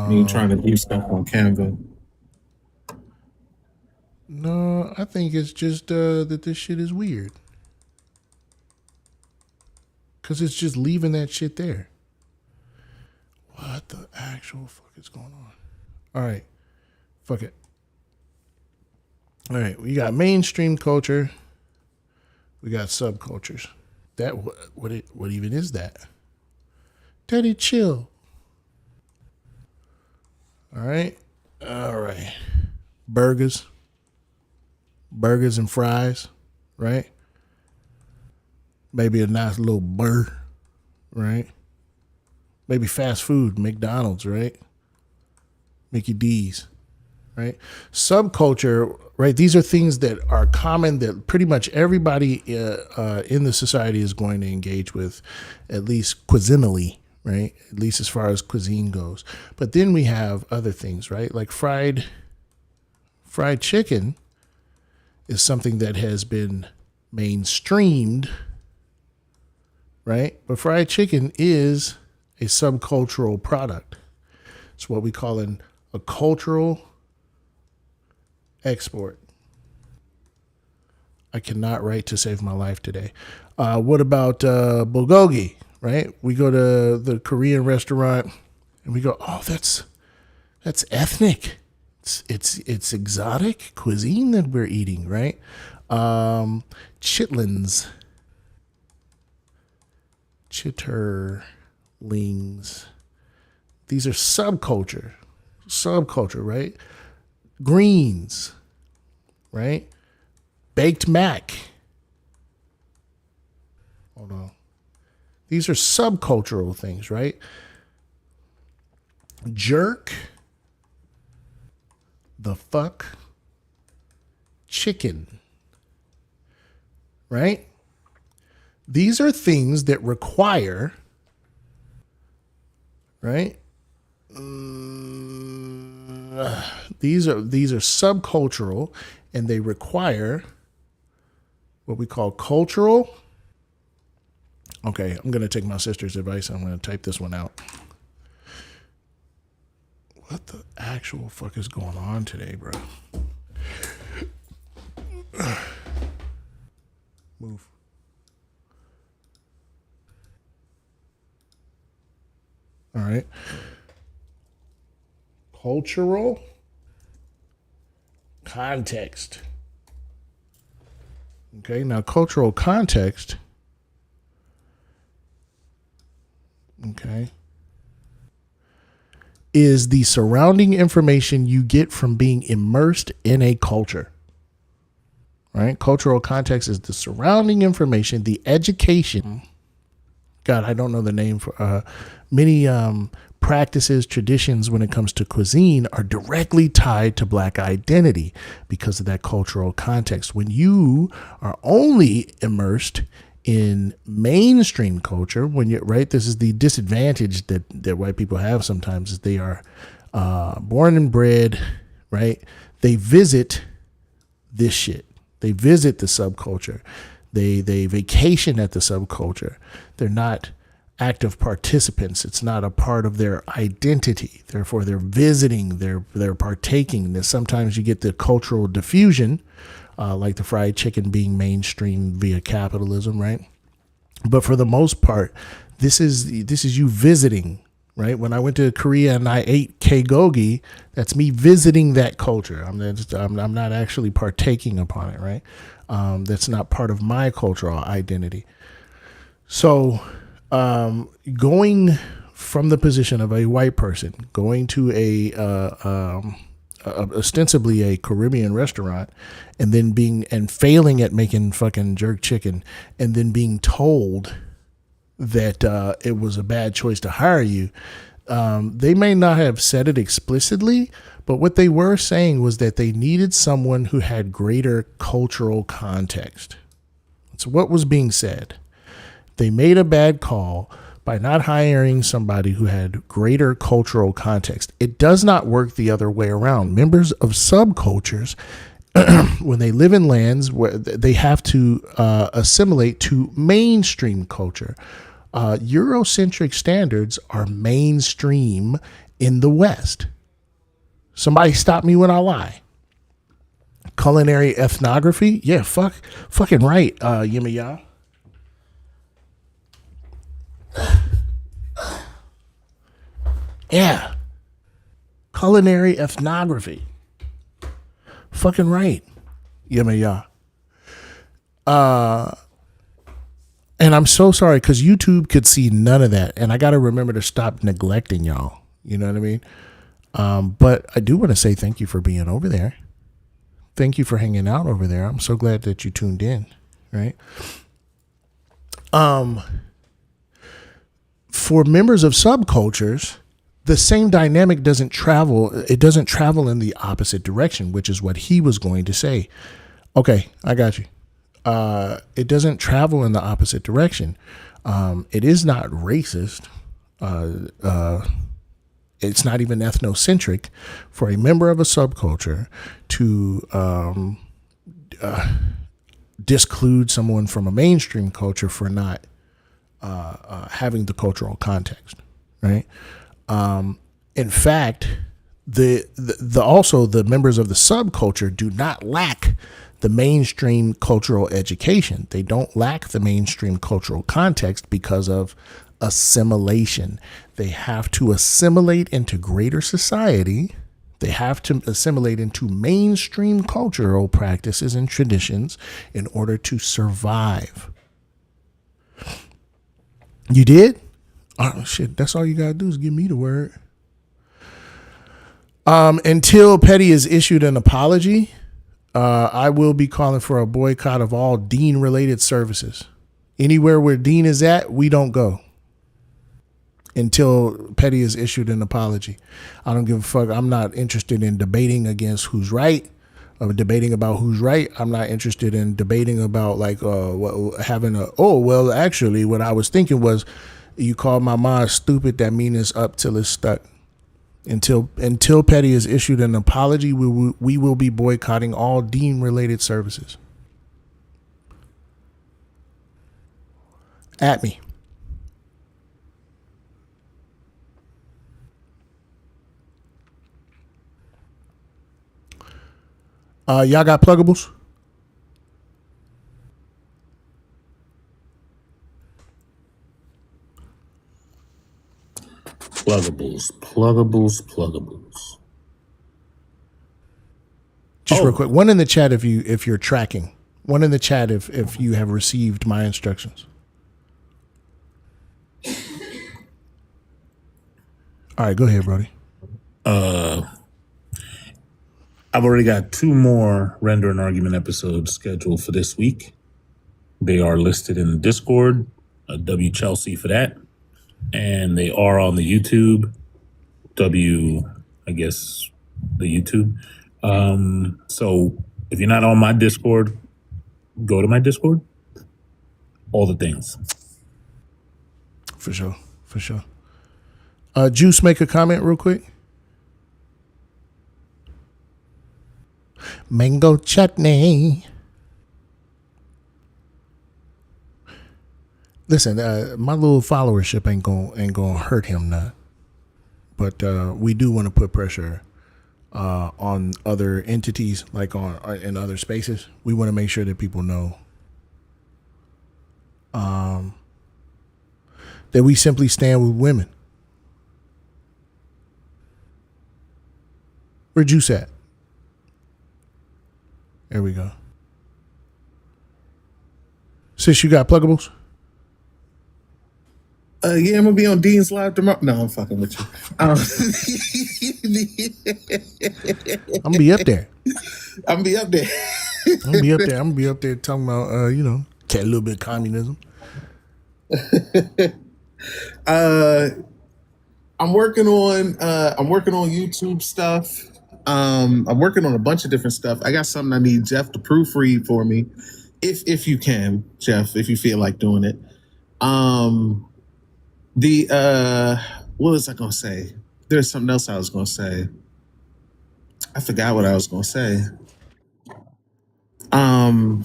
Me trying to do stuff on Canva. No, I think it's just that this shit is weird. Because it's just leaving that shit there. What the actual fuck is going on? All right. Fuck it. All right. We got mainstream culture. We got subcultures. What even is that? Daddy, chill. All right. Burgers and fries, right? Maybe a nice little burger, right? Maybe fast food, McDonald's, right? Mickey D's, right? Subculture, right? These are things that are common that pretty much everybody in the society is going to engage with, at least cuisinally, right? At least as far as cuisine goes. But then we have other things, right? Like fried chicken is something that has been mainstreamed, right? But fried chicken is a subcultural product. It's what we call a cultural export. I cannot write to save my life today. What about bulgogi, right? We go to the Korean restaurant and we go, oh, that's ethnic. It's exotic cuisine that we're eating, right? Chitlins. Chitter. These are subculture, right? Greens, right? Baked mac. Hold on. These are subcultural things, right? Jerk the fuck chicken, right? These are things that require, right? These are subcultural, and they require what we call cultural. Okay, I'm gonna take my sister's advice. I'm gonna type this one out. What the actual fuck is going on today, bro? Move. All right. Cultural context. Okay, now cultural context, okay, is the surrounding information you get from being immersed in a culture. Right? Cultural context is the surrounding information, the education. God, I don't know the name for many practices, traditions when it comes to cuisine are directly tied to Black identity because of that cultural context. When you are only immersed in mainstream culture, when you're right, this is the disadvantage that white people have sometimes is they are born and bred, right? They visit this shit. They visit the subculture. They vacation at the subculture. They're not active participants. It's not a part of their identity. Therefore, they're visiting, they're partaking. Sometimes you get the cultural diffusion, like the fried chicken being mainstream via capitalism, right? But for the most part, this is you visiting, right? When I went to Korea and I ate bulgogi, that's me visiting that culture. I'm not actually partaking upon it, right? That's not part of my cultural identity. So going from the position of a white person, going to ostensibly a Caribbean restaurant, and then failing at making fucking jerk chicken, and then being told that it was a bad choice to hire you. They may not have said it explicitly, but what they were saying was that they needed someone who had greater cultural context. That's what was being said. They made a bad call by not hiring somebody who had greater cultural context. It does not work the other way around. Members of subcultures, when they live in lands where they have to assimilate to mainstream culture, Eurocentric standards are mainstream in the West. Somebody stop me when I lie. Culinary ethnography? Yeah, fucking right, Yimaya. Yeah. Culinary ethnography. Fucking right. Yimaya. And I'm so sorry because YouTube could see none of that. And I got to remember to stop neglecting y'all. You know what I mean? But I do want to say thank you for being over there. Thank you for hanging out over there. I'm so glad that you tuned in. Right? For members of subcultures, the same dynamic doesn't travel. It doesn't travel in the opposite direction, which is what he was going to say. Okay, I got you. It doesn't travel in the opposite direction. It is not racist. It's not even ethnocentric for a member of a subculture to disclude someone from a mainstream culture for not having the cultural context, right? In fact, the members of the subculture do not lack the mainstream cultural education. They don't lack the mainstream cultural context because of assimilation. They have to assimilate into greater society. They have to assimilate into mainstream cultural practices and traditions in order to survive. You did? Oh shit! That's all you gotta do is give me the word. Until Petty has issued an apology, I will be calling for a boycott of all Dean-related services. Anywhere where Dean is at, we don't go until Petty has issued an apology. I don't give a fuck. I'm not interested in debating against who's right, or debating about who's right. I'm not interested in debating about like having a, oh, well, actually, what I was thinking was you called my mom stupid. That means it's up till it's stuck. Until Petty has issued an apology, we will be boycotting all Dean-related services. At me. Y'all got pluggables? Pluggables. Just real quick, one in the chat if you're tracking. One in the chat if you have received my instructions. All right, go ahead, Brody. I've already got 2 more Render and Argument episodes scheduled for this week. They are listed in the Discord, W Chelsea for that. And they are on the YouTube, the YouTube. So if you're not on my Discord, go to my Discord. All the things. For sure. Juice, make a comment real quick. Mango chutney. Listen, my little followership ain't gonna hurt him none. But we do want to put pressure on other entities, like in other spaces. We want to make sure that people know that we simply stand with women. Where Juice at? There we go. Sis, you got pluggables? Yeah, I'm gonna be on Dean's Live tomorrow. No, I'm fucking with you. I'm gonna be up there. I'm gonna be up there talking about a little bit of communism. I'm working on YouTube stuff. I'm working on a bunch of different stuff. I got something I need Jeff to proofread for me, if you can, Jeff, if you feel like doing it. What was I gonna say? There's something else I was gonna say. I forgot what I was gonna say. Oh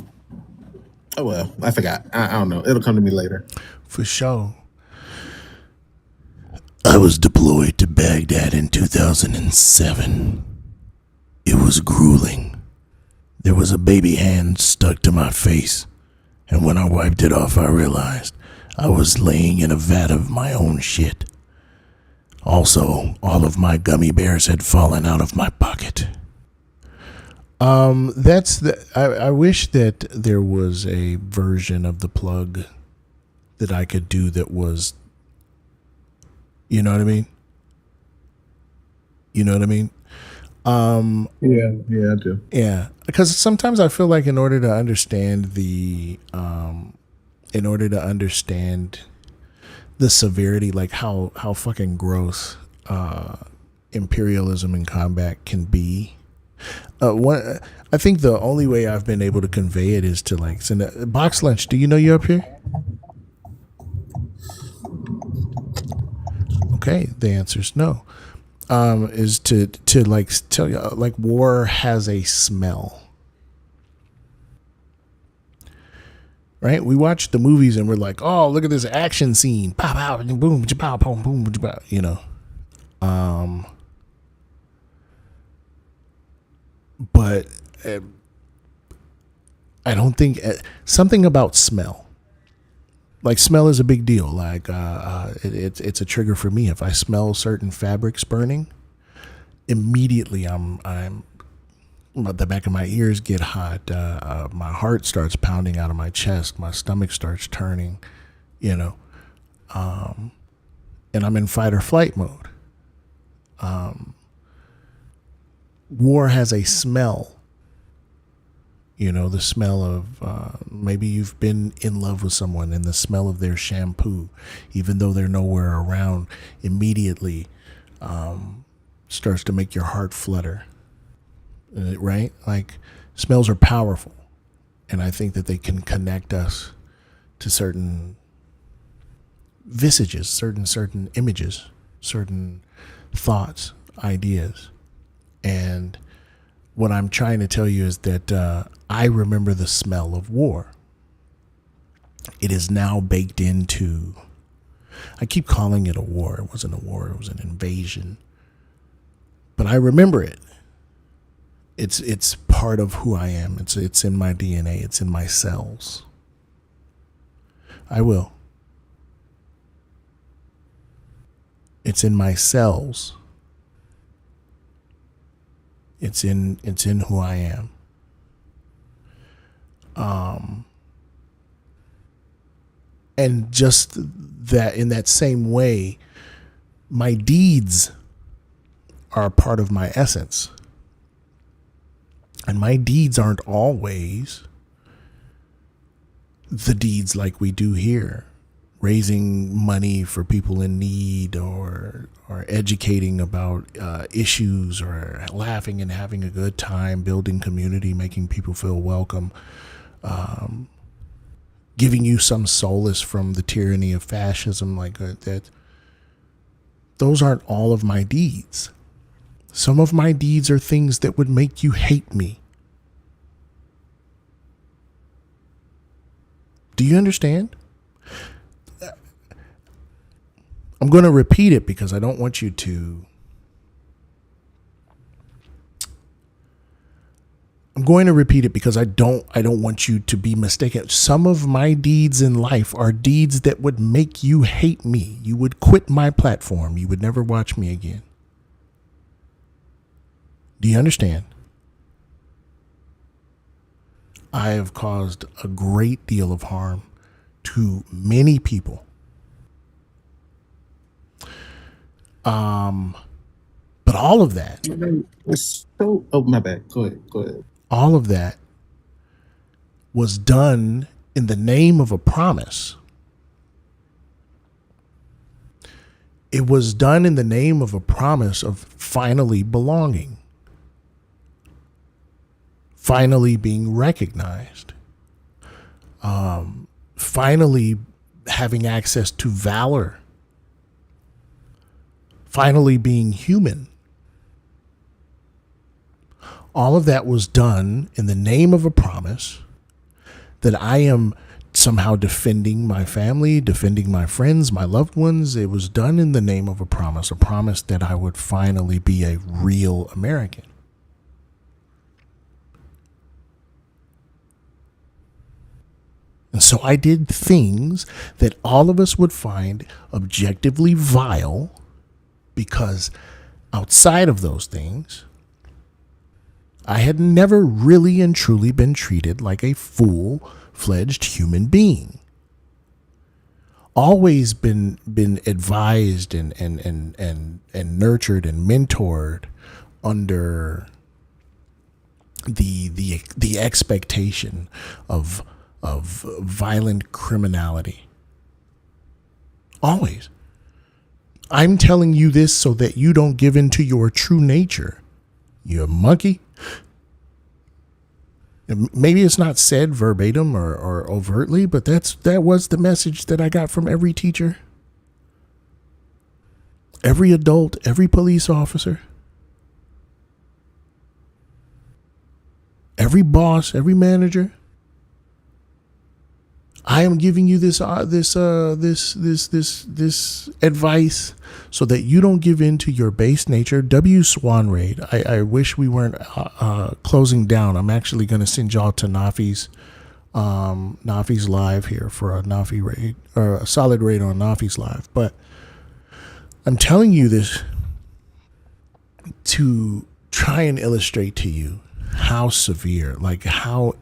well, I forgot. I don't know. It'll come to me later. For sure. I was deployed to Baghdad in 2007. It was grueling. There was a baby hand stuck to my face, and when I wiped it off, I realized I was laying in a vat of my own shit. Also, all of my gummy bears had fallen out of my pocket. I wish that there was a version of the plug that I could do that was, you know what I mean? Yeah, I do. Yeah, because sometimes I feel like in order to understand the severity, like how fucking gross imperialism in combat can be. I think the only way I've been able to convey it is to like send a box lunch. Do you know you're up here? Okay, the answer is no. Is to like tell you like war has a smell. Right? We watch the movies and we're like, oh, look at this action scene. Pow, pow, boom, pow, boom, boom, but I don't think something about smell. Like smell is a big deal. Like it's a trigger for me. If I smell certain fabrics burning, immediately I'm the back of my ears get hot. My heart starts pounding out of my chest. My stomach starts turning. and I'm in fight or flight mode. War has a smell. The smell of maybe you've been in love with someone, and the smell of their shampoo, even though they're nowhere around, immediately starts to make your heart flutter. Right? Like, smells are powerful, and I think that they can connect us to certain visages, certain images, certain thoughts, ideas. And what I'm trying to tell you is that I remember the smell of war. It is now baked into, I keep calling it a war. It wasn't a war, it was an invasion. But I remember it. It's part of who I am. It's in my DNA. It's in my cells. I will. It's in my cells. It's in who I am. And just that, in that same way, my deeds are a part of my essence. And my deeds aren't always the deeds like we do here, raising money for people in need, or educating about issues, or laughing and having a good time, building community, making people feel welcome, giving you some solace from the tyranny of fascism, like that. Those aren't all of my deeds. Some of my deeds are things that would make you hate me. Do you understand? I'm going to repeat it because I don't want you to. I'm going to repeat it because I don't want you to be mistaken. Some of my deeds in life are deeds that would make you hate me. You would quit my platform. You would never watch me again. Do you understand? I have caused a great deal of harm to many people. But all of that. Oh, my bad. Go ahead. All of that was done in the name of a promise. It was done in the name of a promise of finally belonging, finally being recognized, finally having access to valor, finally being human. All of that was done in the name of a promise that I am somehow defending my family, defending my friends, my loved ones. It was done in the name of a promise that I would finally be a real American. And so I did things that all of us would find objectively vile, because outside of those things, I had never really and truly been treated like a full-fledged human being. Always been advised and nurtured and mentored under the expectation of violent criminality. Always. I'm telling you this so that you don't give in to your true nature. You monkey. Maybe it's not said verbatim or overtly, but that was the message that I got from every teacher, every adult, every police officer, every boss, every manager. I am giving you this advice so that you don't give in to your base nature. W Swan Raid. I wish we weren't closing down. I'm actually going to send y'all to Nafi's live here for a Nafi raid, or a solid raid on Nafi's live. But I'm telling you this to try and illustrate to you how severe, like how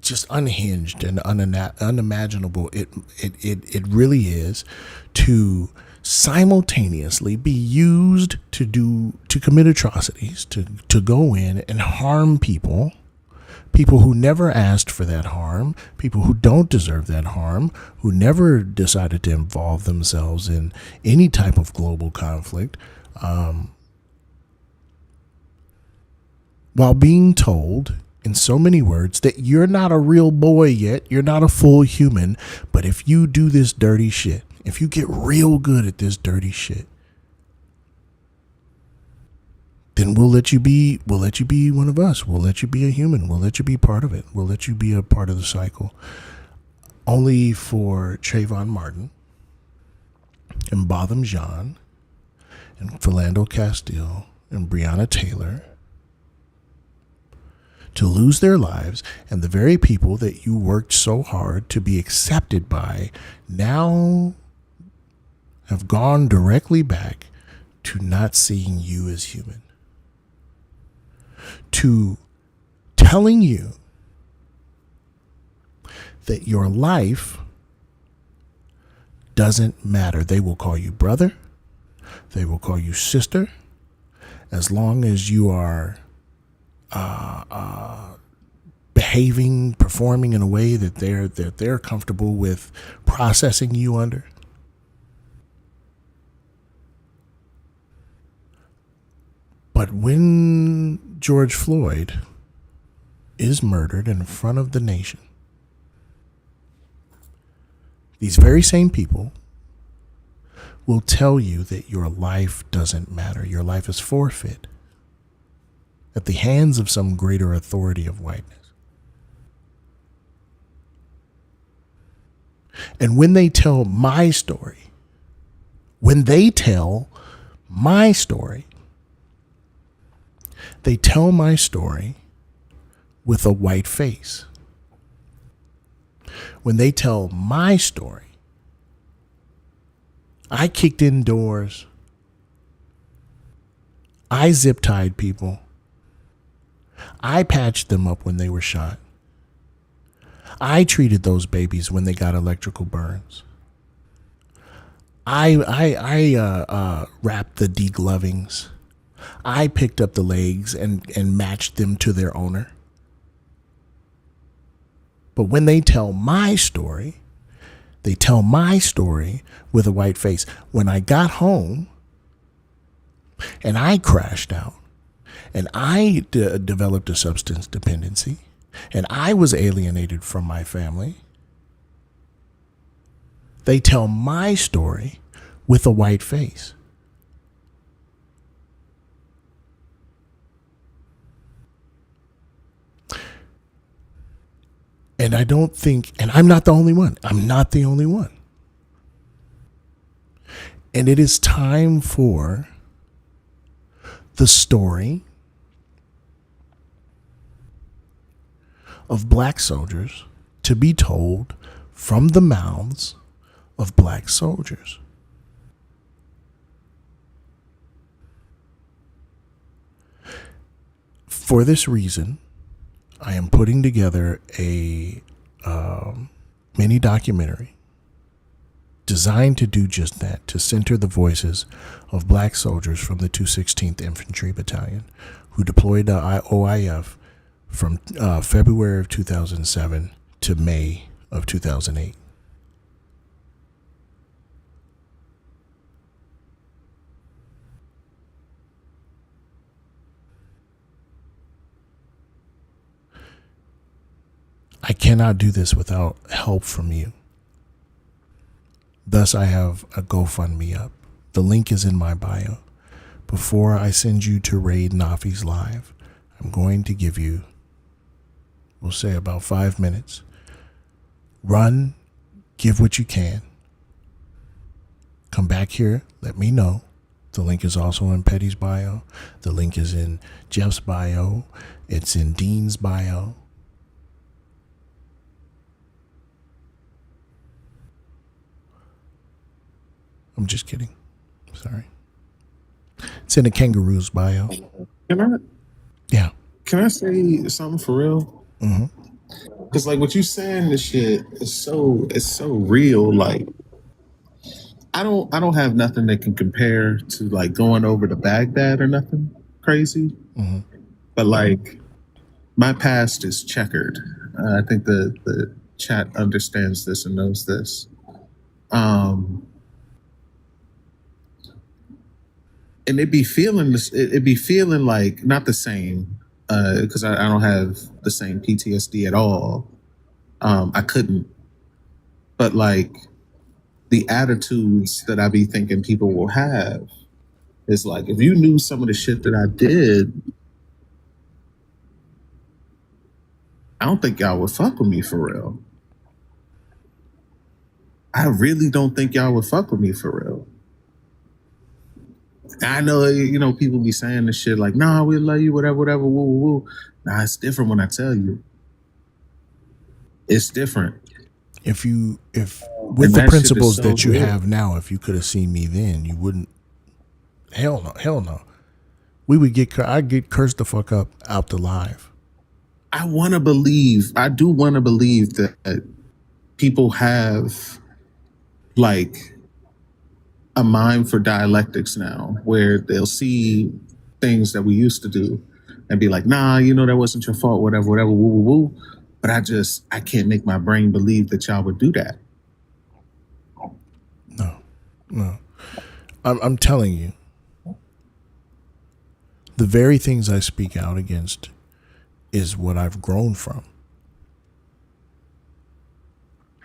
just unhinged and unimaginable it really is to simultaneously be used to commit atrocities, to go in and harm people who never asked for that harm, people who don't deserve that harm, who never decided to involve themselves in any type of global conflict, while being told in so many words that you're not a real boy yet, you're not a full human, but if you do this dirty shit, if you get real good at this dirty shit, then we'll let you be one of us. We'll let you be a human. We'll let you be part of it. We'll let you be a part of the cycle. Only for Trayvon Martin and Botham Jean and Philando Castile and Breonna Taylor to lose their lives, and the very people that you worked so hard to be accepted by now have gone directly back to not seeing you as human, to telling you that your life doesn't matter. They will call you brother, they will call you sister, as long as you are behaving, performing in a way that they're comfortable with processing you under. But when George Floyd is murdered in front of the nation, these very same people will tell you that your life doesn't matter. Your life is forfeit at the hands of some greater authority of whiteness. And when they tell my story, they tell my story with a white face. When they tell my story, I kicked in doors, I zip-tied people, I patched them up when they were shot, I treated those babies when they got electrical burns, I wrapped the deglovings, I picked up the legs and matched them to their owner. But when they tell my story, they tell my story with a white face. When I got home and I crashed out and I developed a substance dependency and I was alienated from my family, they tell my story with a white face. And I don't think, and I'm not the only one. I'm not the only one. And it is time for the story of black soldiers to be told from the mouths of black soldiers. For this reason, I am putting together a mini documentary designed to do just that, to center the voices of black soldiers from the 216th Infantry Battalion who deployed to OIF from February of 2007 to May of 2008. I cannot do this without help from you. Thus, I have a GoFundMe up. The link is in my bio. Before I send you to raid Nafi's live, I'm going to give you, we'll say about 5 minutes. Run, give what you can. Come back here, let me know. The link is also in Petty's bio. The link is in Jeff's bio. It's in Dean's bio. I'm just kidding. Sorry. It's in the kangaroo's bio. Can I? Yeah. Can I say something for real? Mm-hmm. Because like what you saying, this shit is so real. Like I don't have nothing that can compare to like going over to Baghdad or nothing crazy. Mhm. But like my past is checkered. I think the chat understands this and knows this. And it'd be feeling this. It'd be feeling like not the same because I don't have the same PTSD at all. I couldn't, but like the attitudes that I be thinking people will have is like if you knew some of the shit that I did, I don't think y'all would fuck with me for real. I really don't think y'all would fuck with me for real. I know, people be saying this shit like, nah, we love you, whatever, woo, woo, woo. Nah, it's different when I tell you. It's different. If with the principles that you have now, if you could have seen me then, you wouldn't. Hell no. We would I'd get cursed the fuck up out the live. I do want to believe that people have like a mind for dialectics now where they'll see things that we used to do and be like, nah, that wasn't your fault, whatever, woo, woo, woo. But I can't make my brain believe that y'all would do that. No. I'm telling you, the very things I speak out against is what I've grown from.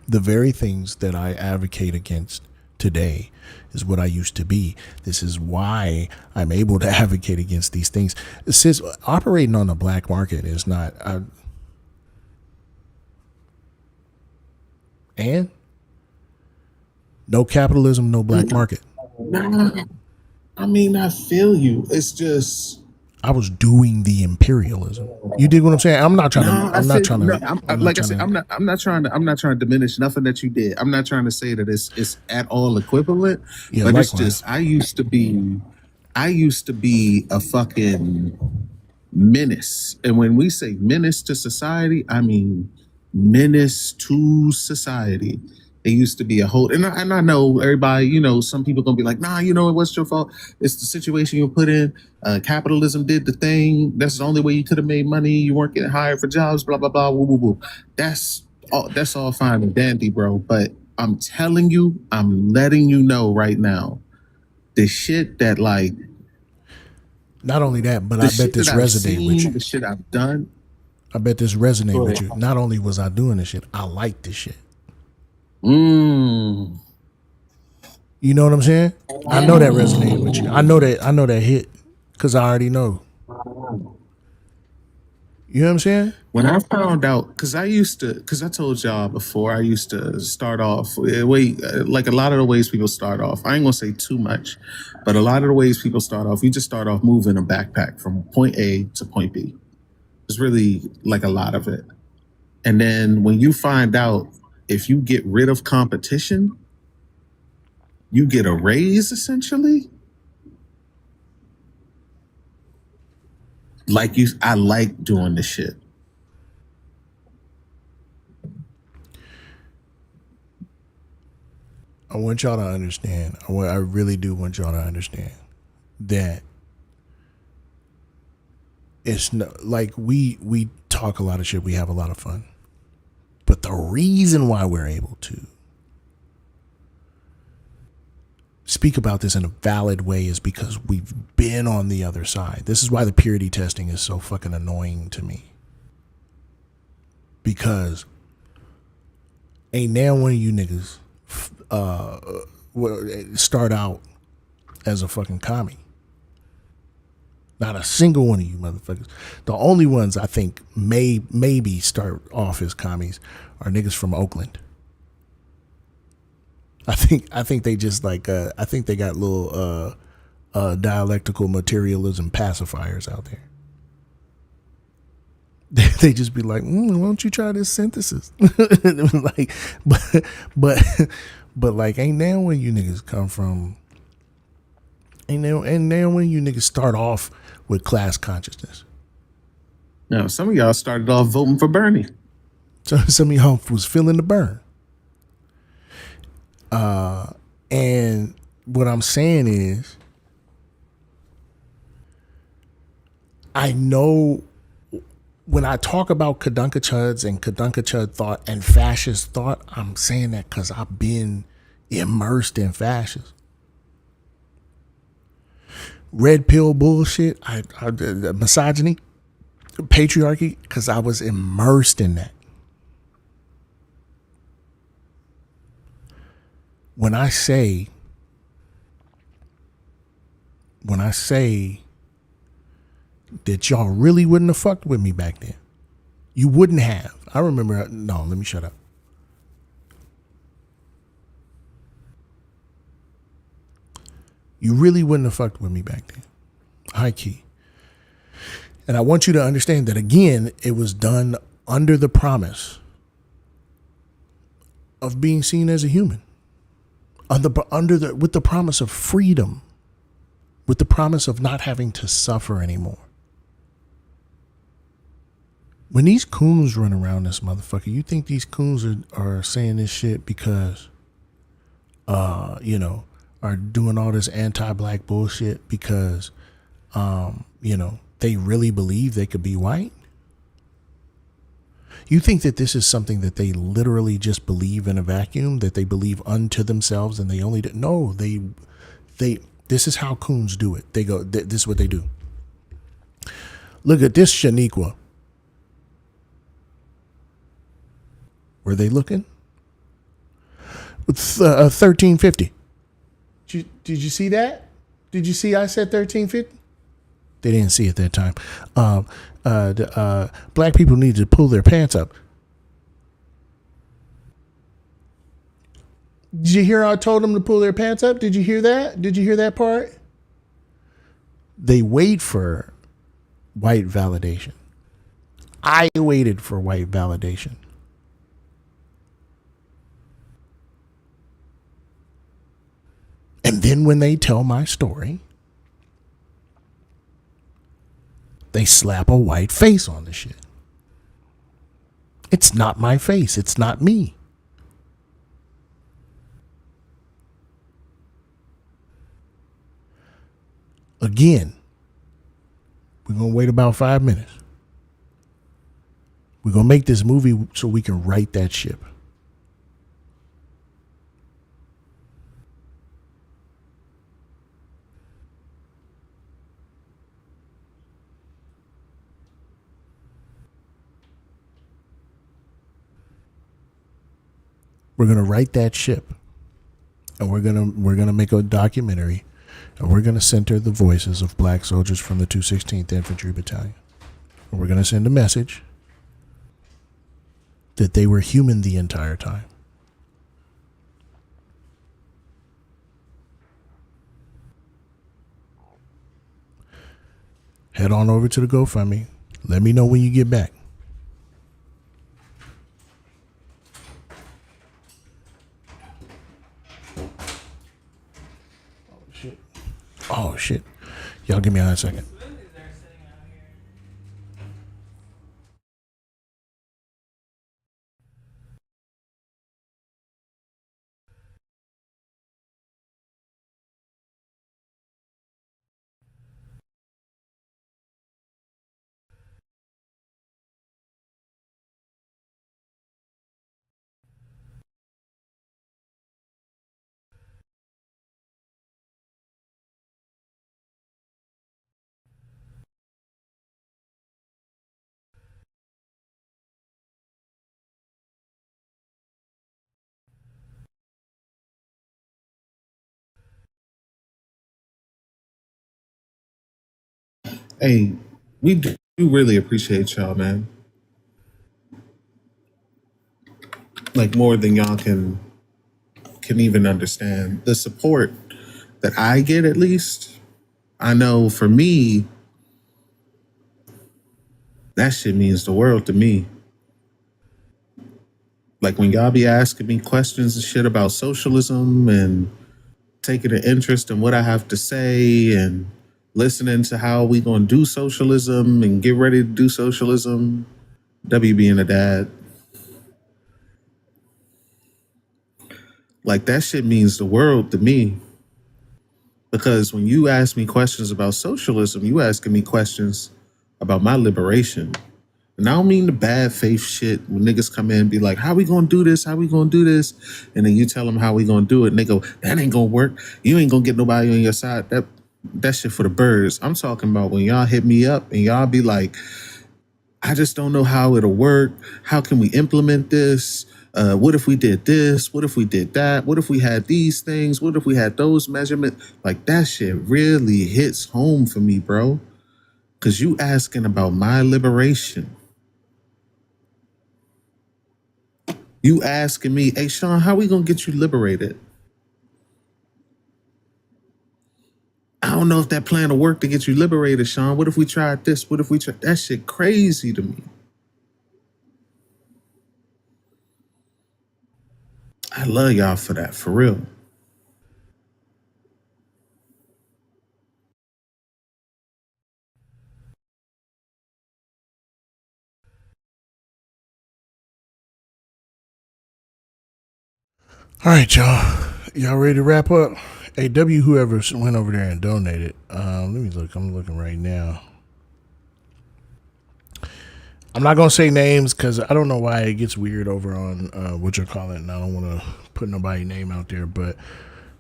The very things that I advocate against today is what I used to be. This is why I'm able to advocate against these things. Since operating on the black market is not... and no capitalism, no black market. I mean, I feel you. It's just... I was doing the imperialism. You dig what I'm saying? I'm not trying to. I'm not trying to diminish nothing that you did. I'm not trying to say that it's at all equivalent. Yeah, but likewise. It's just I used to be a fucking menace. And when we say menace to society, I mean menace to society. It used to be a whole, and I know everybody, some people gonna be like, nah, it wasn't your fault. It's the situation you put in. Capitalism did the thing. That's the only way you could have made money. You weren't getting hired for jobs, blah, blah, blah, woo, woo, woo. That's all fine and dandy, bro. But I'm telling you, I'm letting you know right now, the shit that like, not only that, but I bet this resonated with you. The shit I've done. I bet this resonated with you. Not only was I doing this shit, I liked this shit. Mm. You know what I'm saying? I know that resonated with you. I know that hit because I already know. You know what I'm saying? When I found out, because I told y'all before, I used to start off, like a lot of the ways people start off. I ain't gonna say too much, but a lot of the ways people start off, you just start off moving a backpack from point A to point B. It's really like a lot of it. And then when you find out, if you get rid of competition, you get a raise essentially. I like doing this shit. I want y'all to understand. I really do want y'all to understand that it's not like we talk a lot of shit. We have a lot of fun. But the reason why we're able to speak about this in a valid way is because we've been on the other side. This is why the purity testing is so fucking annoying to me. Because ain't now one of you niggas start out as a fucking commie. Not a single one of you motherfuckers. The only ones I think maybe start off as commies are niggas from Oakland. I think they just like I think they got little dialectical materialism pacifiers out there. They just be like, why don't you try this synthesis? Like, but like, ain't now when you niggas come from. And now when you niggas start off with class consciousness. Now, some of y'all started off voting for Bernie. So some of y'all was feeling the burn. And what I'm saying is, I know when I talk about Kadunkachuds and Kadunkachud thought and fascist thought, I'm saying that because I've been immersed in fascism. Red pill bullshit, misogyny, patriarchy, because I was immersed in that. When I say that y'all really wouldn't have fucked with me back then, you wouldn't have. I remember, no, let me shut up. You really wouldn't have fucked with me back then. High key. And I want you to understand that, again, it was done under the promise of being seen as a human, with the promise of freedom, with the promise of not having to suffer anymore. When these coons run around this motherfucker, you think these coons are saying this shit because, are doing all this anti-black bullshit because, they really believe they could be white? You think that this is something that they literally just believe in a vacuum, that they believe unto themselves and they only do? No, this is how coons do it. They go, this is what they do. Look at this Shaniqua. Were they looking? 1350. Did you see that? Did you see I said 1350? They didn't see it that time. Black people need to pull their pants up. Did you hear I told them to pull their pants up? Did you hear that? Did you hear that part? They wait for white validation. I waited for white validation. And then when they tell my story, they slap a white face on the shit. It's not my face. It's not me. Again, we're going to wait about 5 minutes. We're going to make this movie so we can right that ship. We're going to right that ship. And we're going to make a documentary, and we're going to center the voices of black soldiers from the 216th Infantry Battalion. And we're going to send a message that they were human the entire time. Head on over to the GoFundMe. Let me know when you get back. Oh, shit. Y'all give me a second. Hey, we do really appreciate y'all, man. Like more than y'all can even understand. The support that I get, at least, I know for me, that shit means the world to me. Like when y'all be asking me questions and shit about socialism and taking an interest in what I have to say and listening to how we gonna do socialism and get ready to do socialism. W being a dad. Like that shit means the world to me. Because when you ask me questions about socialism, you asking me questions about my liberation. And I don't mean the bad faith shit when niggas come in and be like, how we gonna do this? How we gonna do this? And then you tell them how we gonna do it, and they go, that ain't gonna work. You ain't gonna get nobody on your side. That shit for the birds. I'm talking about when y'all hit me up and y'all be like, I just don't know how it'll work. How can we implement this? What if we did this? What if we did that? What if we had these things? What if we had those measurements? Like that shit really hits home for me, bro. Cause you asking about my liberation. You asking me, hey Sean, how we gonna get you liberated? I don't know if that plan will work to get you liberated, Sean. What if we tried this? What if we tried that shit crazy to me? I love y'all for that, for real. All right, y'all. Y'all ready to wrap up? Hey, whoever went over there and donated. Let me look. I'm looking right now. I'm not gonna say names because I don't know why it gets weird over on what you're calling, and I don't want to put nobody's name out there. But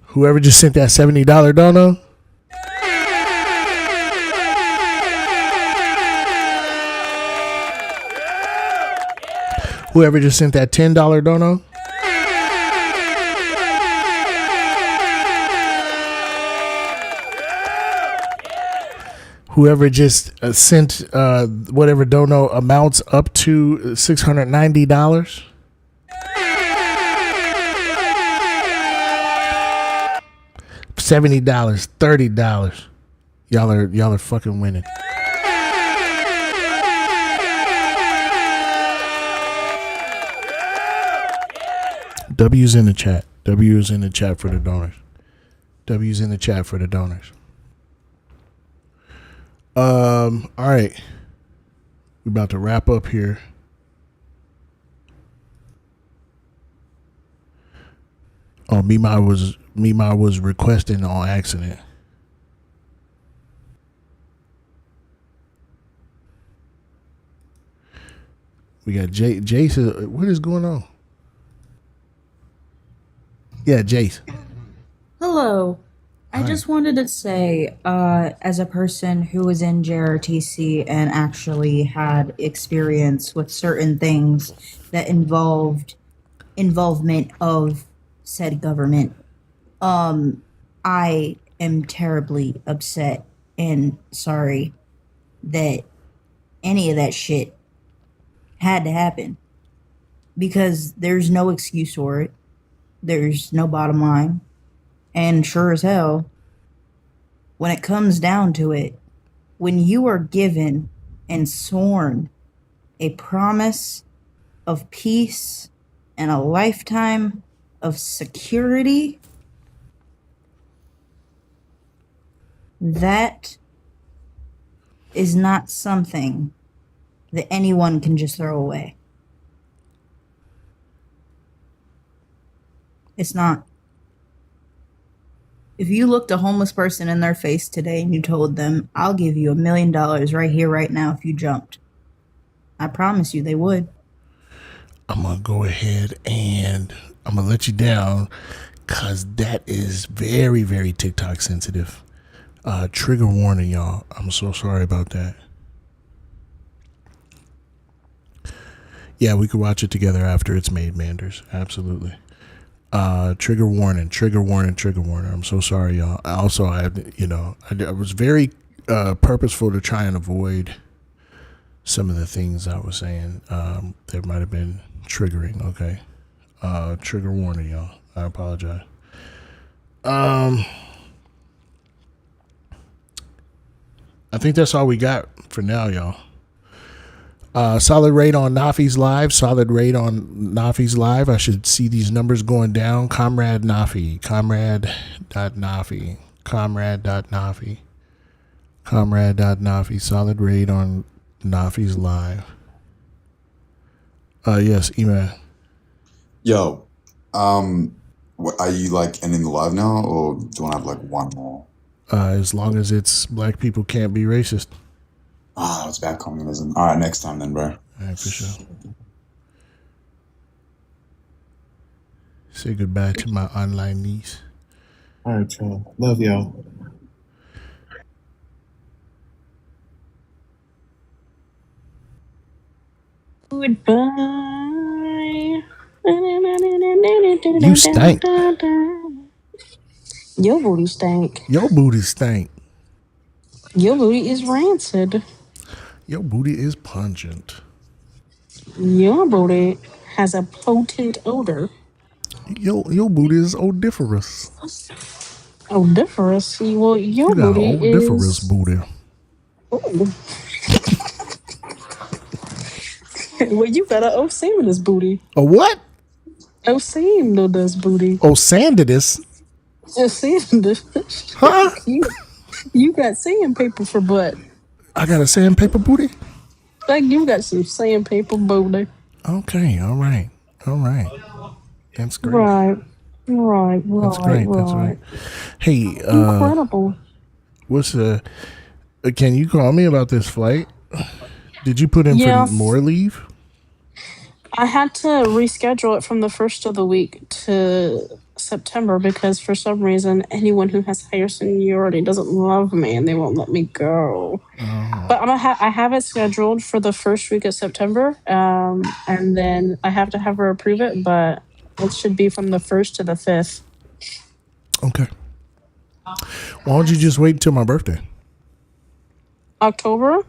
whoever just sent that $70 dono, whoever just sent that $10 dono, whoever just sent whatever dono amounts up to $690. $70, $30. Y'all are fucking winning. W's in the chat. W's in the chat for the donors. W's in the chat for the donors. All right. We're about to wrap up here. Oh, Mima was requesting on accident. We got Jace. What is going on? Yeah, Jace. Hello. I Hi. just wanted to say, as a person who was in JRTC and actually had experience with certain things that involved involvement of said government, I am terribly upset and sorry that any of that shit had to happen. Because there's no excuse for it. There's no bottom line. And sure as hell, when it comes down to it, when you are given and sworn a promise of peace and a lifetime of security, that is not something that anyone can just throw away. It's not. If you looked a homeless person in their face today and you told them, I'll give you $1 million right here, right now if you jumped, I promise you they would. I'm going to go ahead and I'm going to let you down because that is very, very TikTok sensitive. Trigger warning, y'all. I'm so sorry about that. Yeah, we could watch it together after it's made, Manders. Absolutely. Trigger warning, trigger warning, trigger warning. I'm so sorry, y'all. Also, I was very purposeful to try and avoid some of the things I was saying. There might have been triggering. Okay. Trigger warning, y'all. I apologize. I think that's all we got for now, y'all. Solid rate on Nafi's live. Solid rate on Nafi's live. I should see these numbers going down. Comrade Nafi. Comrade.Nafi. Comrade.Nafi. Comrade.Nafi. Solid rate on Nafi's live. Yes, Eman. Yo, Are you like ending the live now, or do you want to have like one more? As long as it's black people can't be racist. It's about communism. All right, next time then, bro. All right, for sure. Say goodbye to my online niece. All right, y'all. Love y'all. Goodbye. You stank. Your booty stank. Your booty stank. Your booty is rancid. Your booty is pungent. Your booty has a potent odor. Your booty is odoriferous. Odoriferous? Well, your You got booty odoriferous is. booty. Ooh. Well, you got an Osaminous booty. A what? Osaminous booty. Oh, Sandidus. Osaminous. Huh? You got sandpaper for butt. I got a sandpaper booty? Like you got some sandpaper booty. Okay, all right. All right. That's great. Right. That's great. That's right. Hey, Incredible. what's can you call me about this flight? Did you put in for more leave? I had to reschedule it from the first of the week to September because for some reason anyone who has higher seniority doesn't love me and they won't let me go. But I have it scheduled for the first week of September, and then I have to have her approve it. But it should be from the 1st to the 5th. Okay. Why don't you just wait until my birthday? October?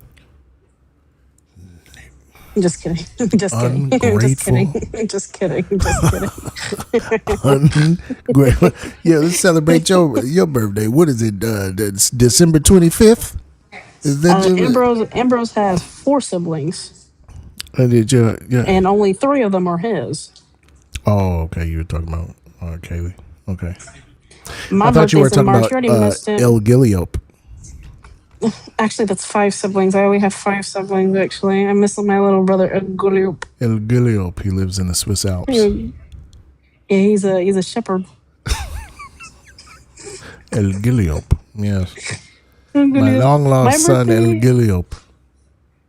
Just kidding. Just kidding. Ungrateful. Just kidding. Just kidding. Ungrateful. Yeah, let's celebrate your birthday. What is it? That's December 25th? Is that Ambrose has 4 siblings. Yeah. And only 3 of them are his. Oh, okay. You were talking about Kaylee. Okay. My I thought you were birthday's in talking March. about You already missed it. El Giliope. Actually, that's 5 siblings. I only have 5 siblings, actually. I'm missing my little brother, Guliope. El Giliope. He lives in the Swiss Alps. Yeah, he's a shepherd. El Giliope. Yes. My long lost son, El Giliope.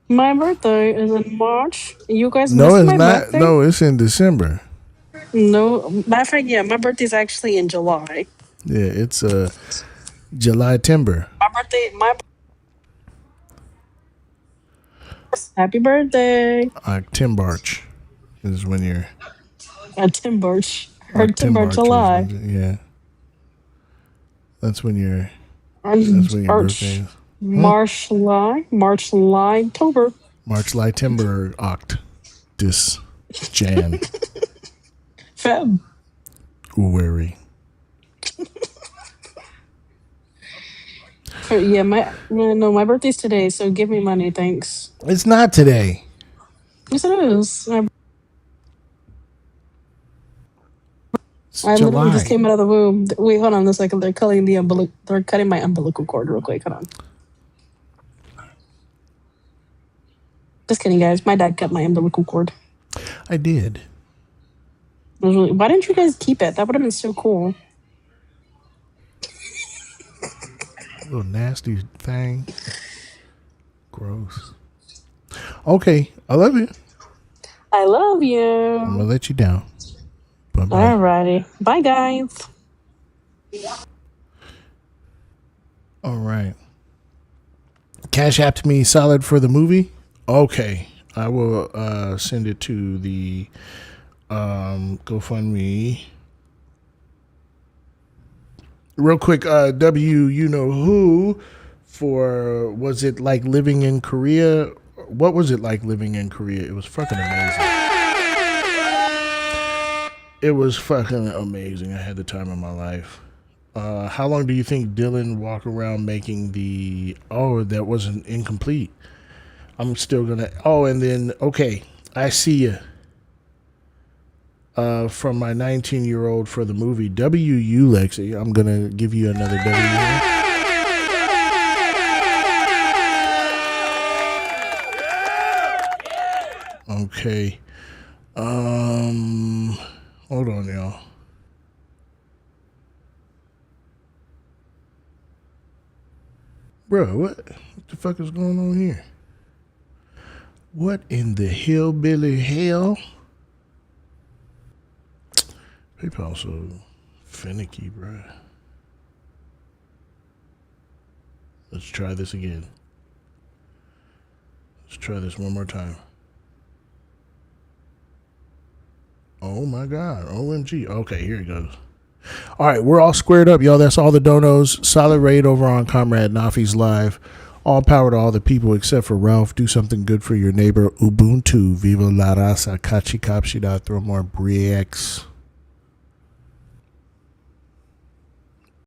My birthday is in March. You guys No, missed it's my not. birthday? No, it's in December. No. Matter of fact, yeah, my birthday's actually in July. Yeah, it's July timber. My happy birthday. Timbarch is when you're. Tim Birch. Heard Tim Birch July. Yeah. That's when you're. That's when your birthday is. March, October. March, Timber, Oct. This Jan. Feb. Worry. Yeah, my birthday's today, so give me money, thanks. It's not today. Yes, it is. It's I literally July. just came out of the womb. Wait, hold on a second. They're cutting They're cutting my umbilical cord real quick. Hold on. Just kidding, guys. My dad cut my umbilical cord. I did. Why didn't you guys keep it? That would have been so cool. Little nasty thing. Gross. Okay, I love you. I love you. I'm gonna let you down. Bye-bye. Alrighty. Bye, guys. All right. Cash App to me solid for the movie. Okay, I will send it to the GoFundMe. Real quick, W, you know who, for, was it like living in Korea? What was it like living in Korea? It was fucking amazing. It was fucking amazing. I had the time of my life. How long do you think Dylan walked around making the, that wasn't incomplete. I'm still gonna, and then, okay, I see you. From my 19-year-old for the movie. WU, Lexi. I'm going to give you another W. Okay. Hold on, y'all. Bro, what the fuck is going on here? What in the hillbilly hell? PayPal so finicky, bro. Let's try this again. Let's try this one more time. Oh my God. OMG. Okay, here it goes. All right, we're all squared up, y'all. That's all the donos. Solid raid over on Comrade Nafi's live. All power to all the people except for Ralph. Do something good for your neighbor. Ubuntu. Viva la raza. Kachi kapshida. Throw more bricks.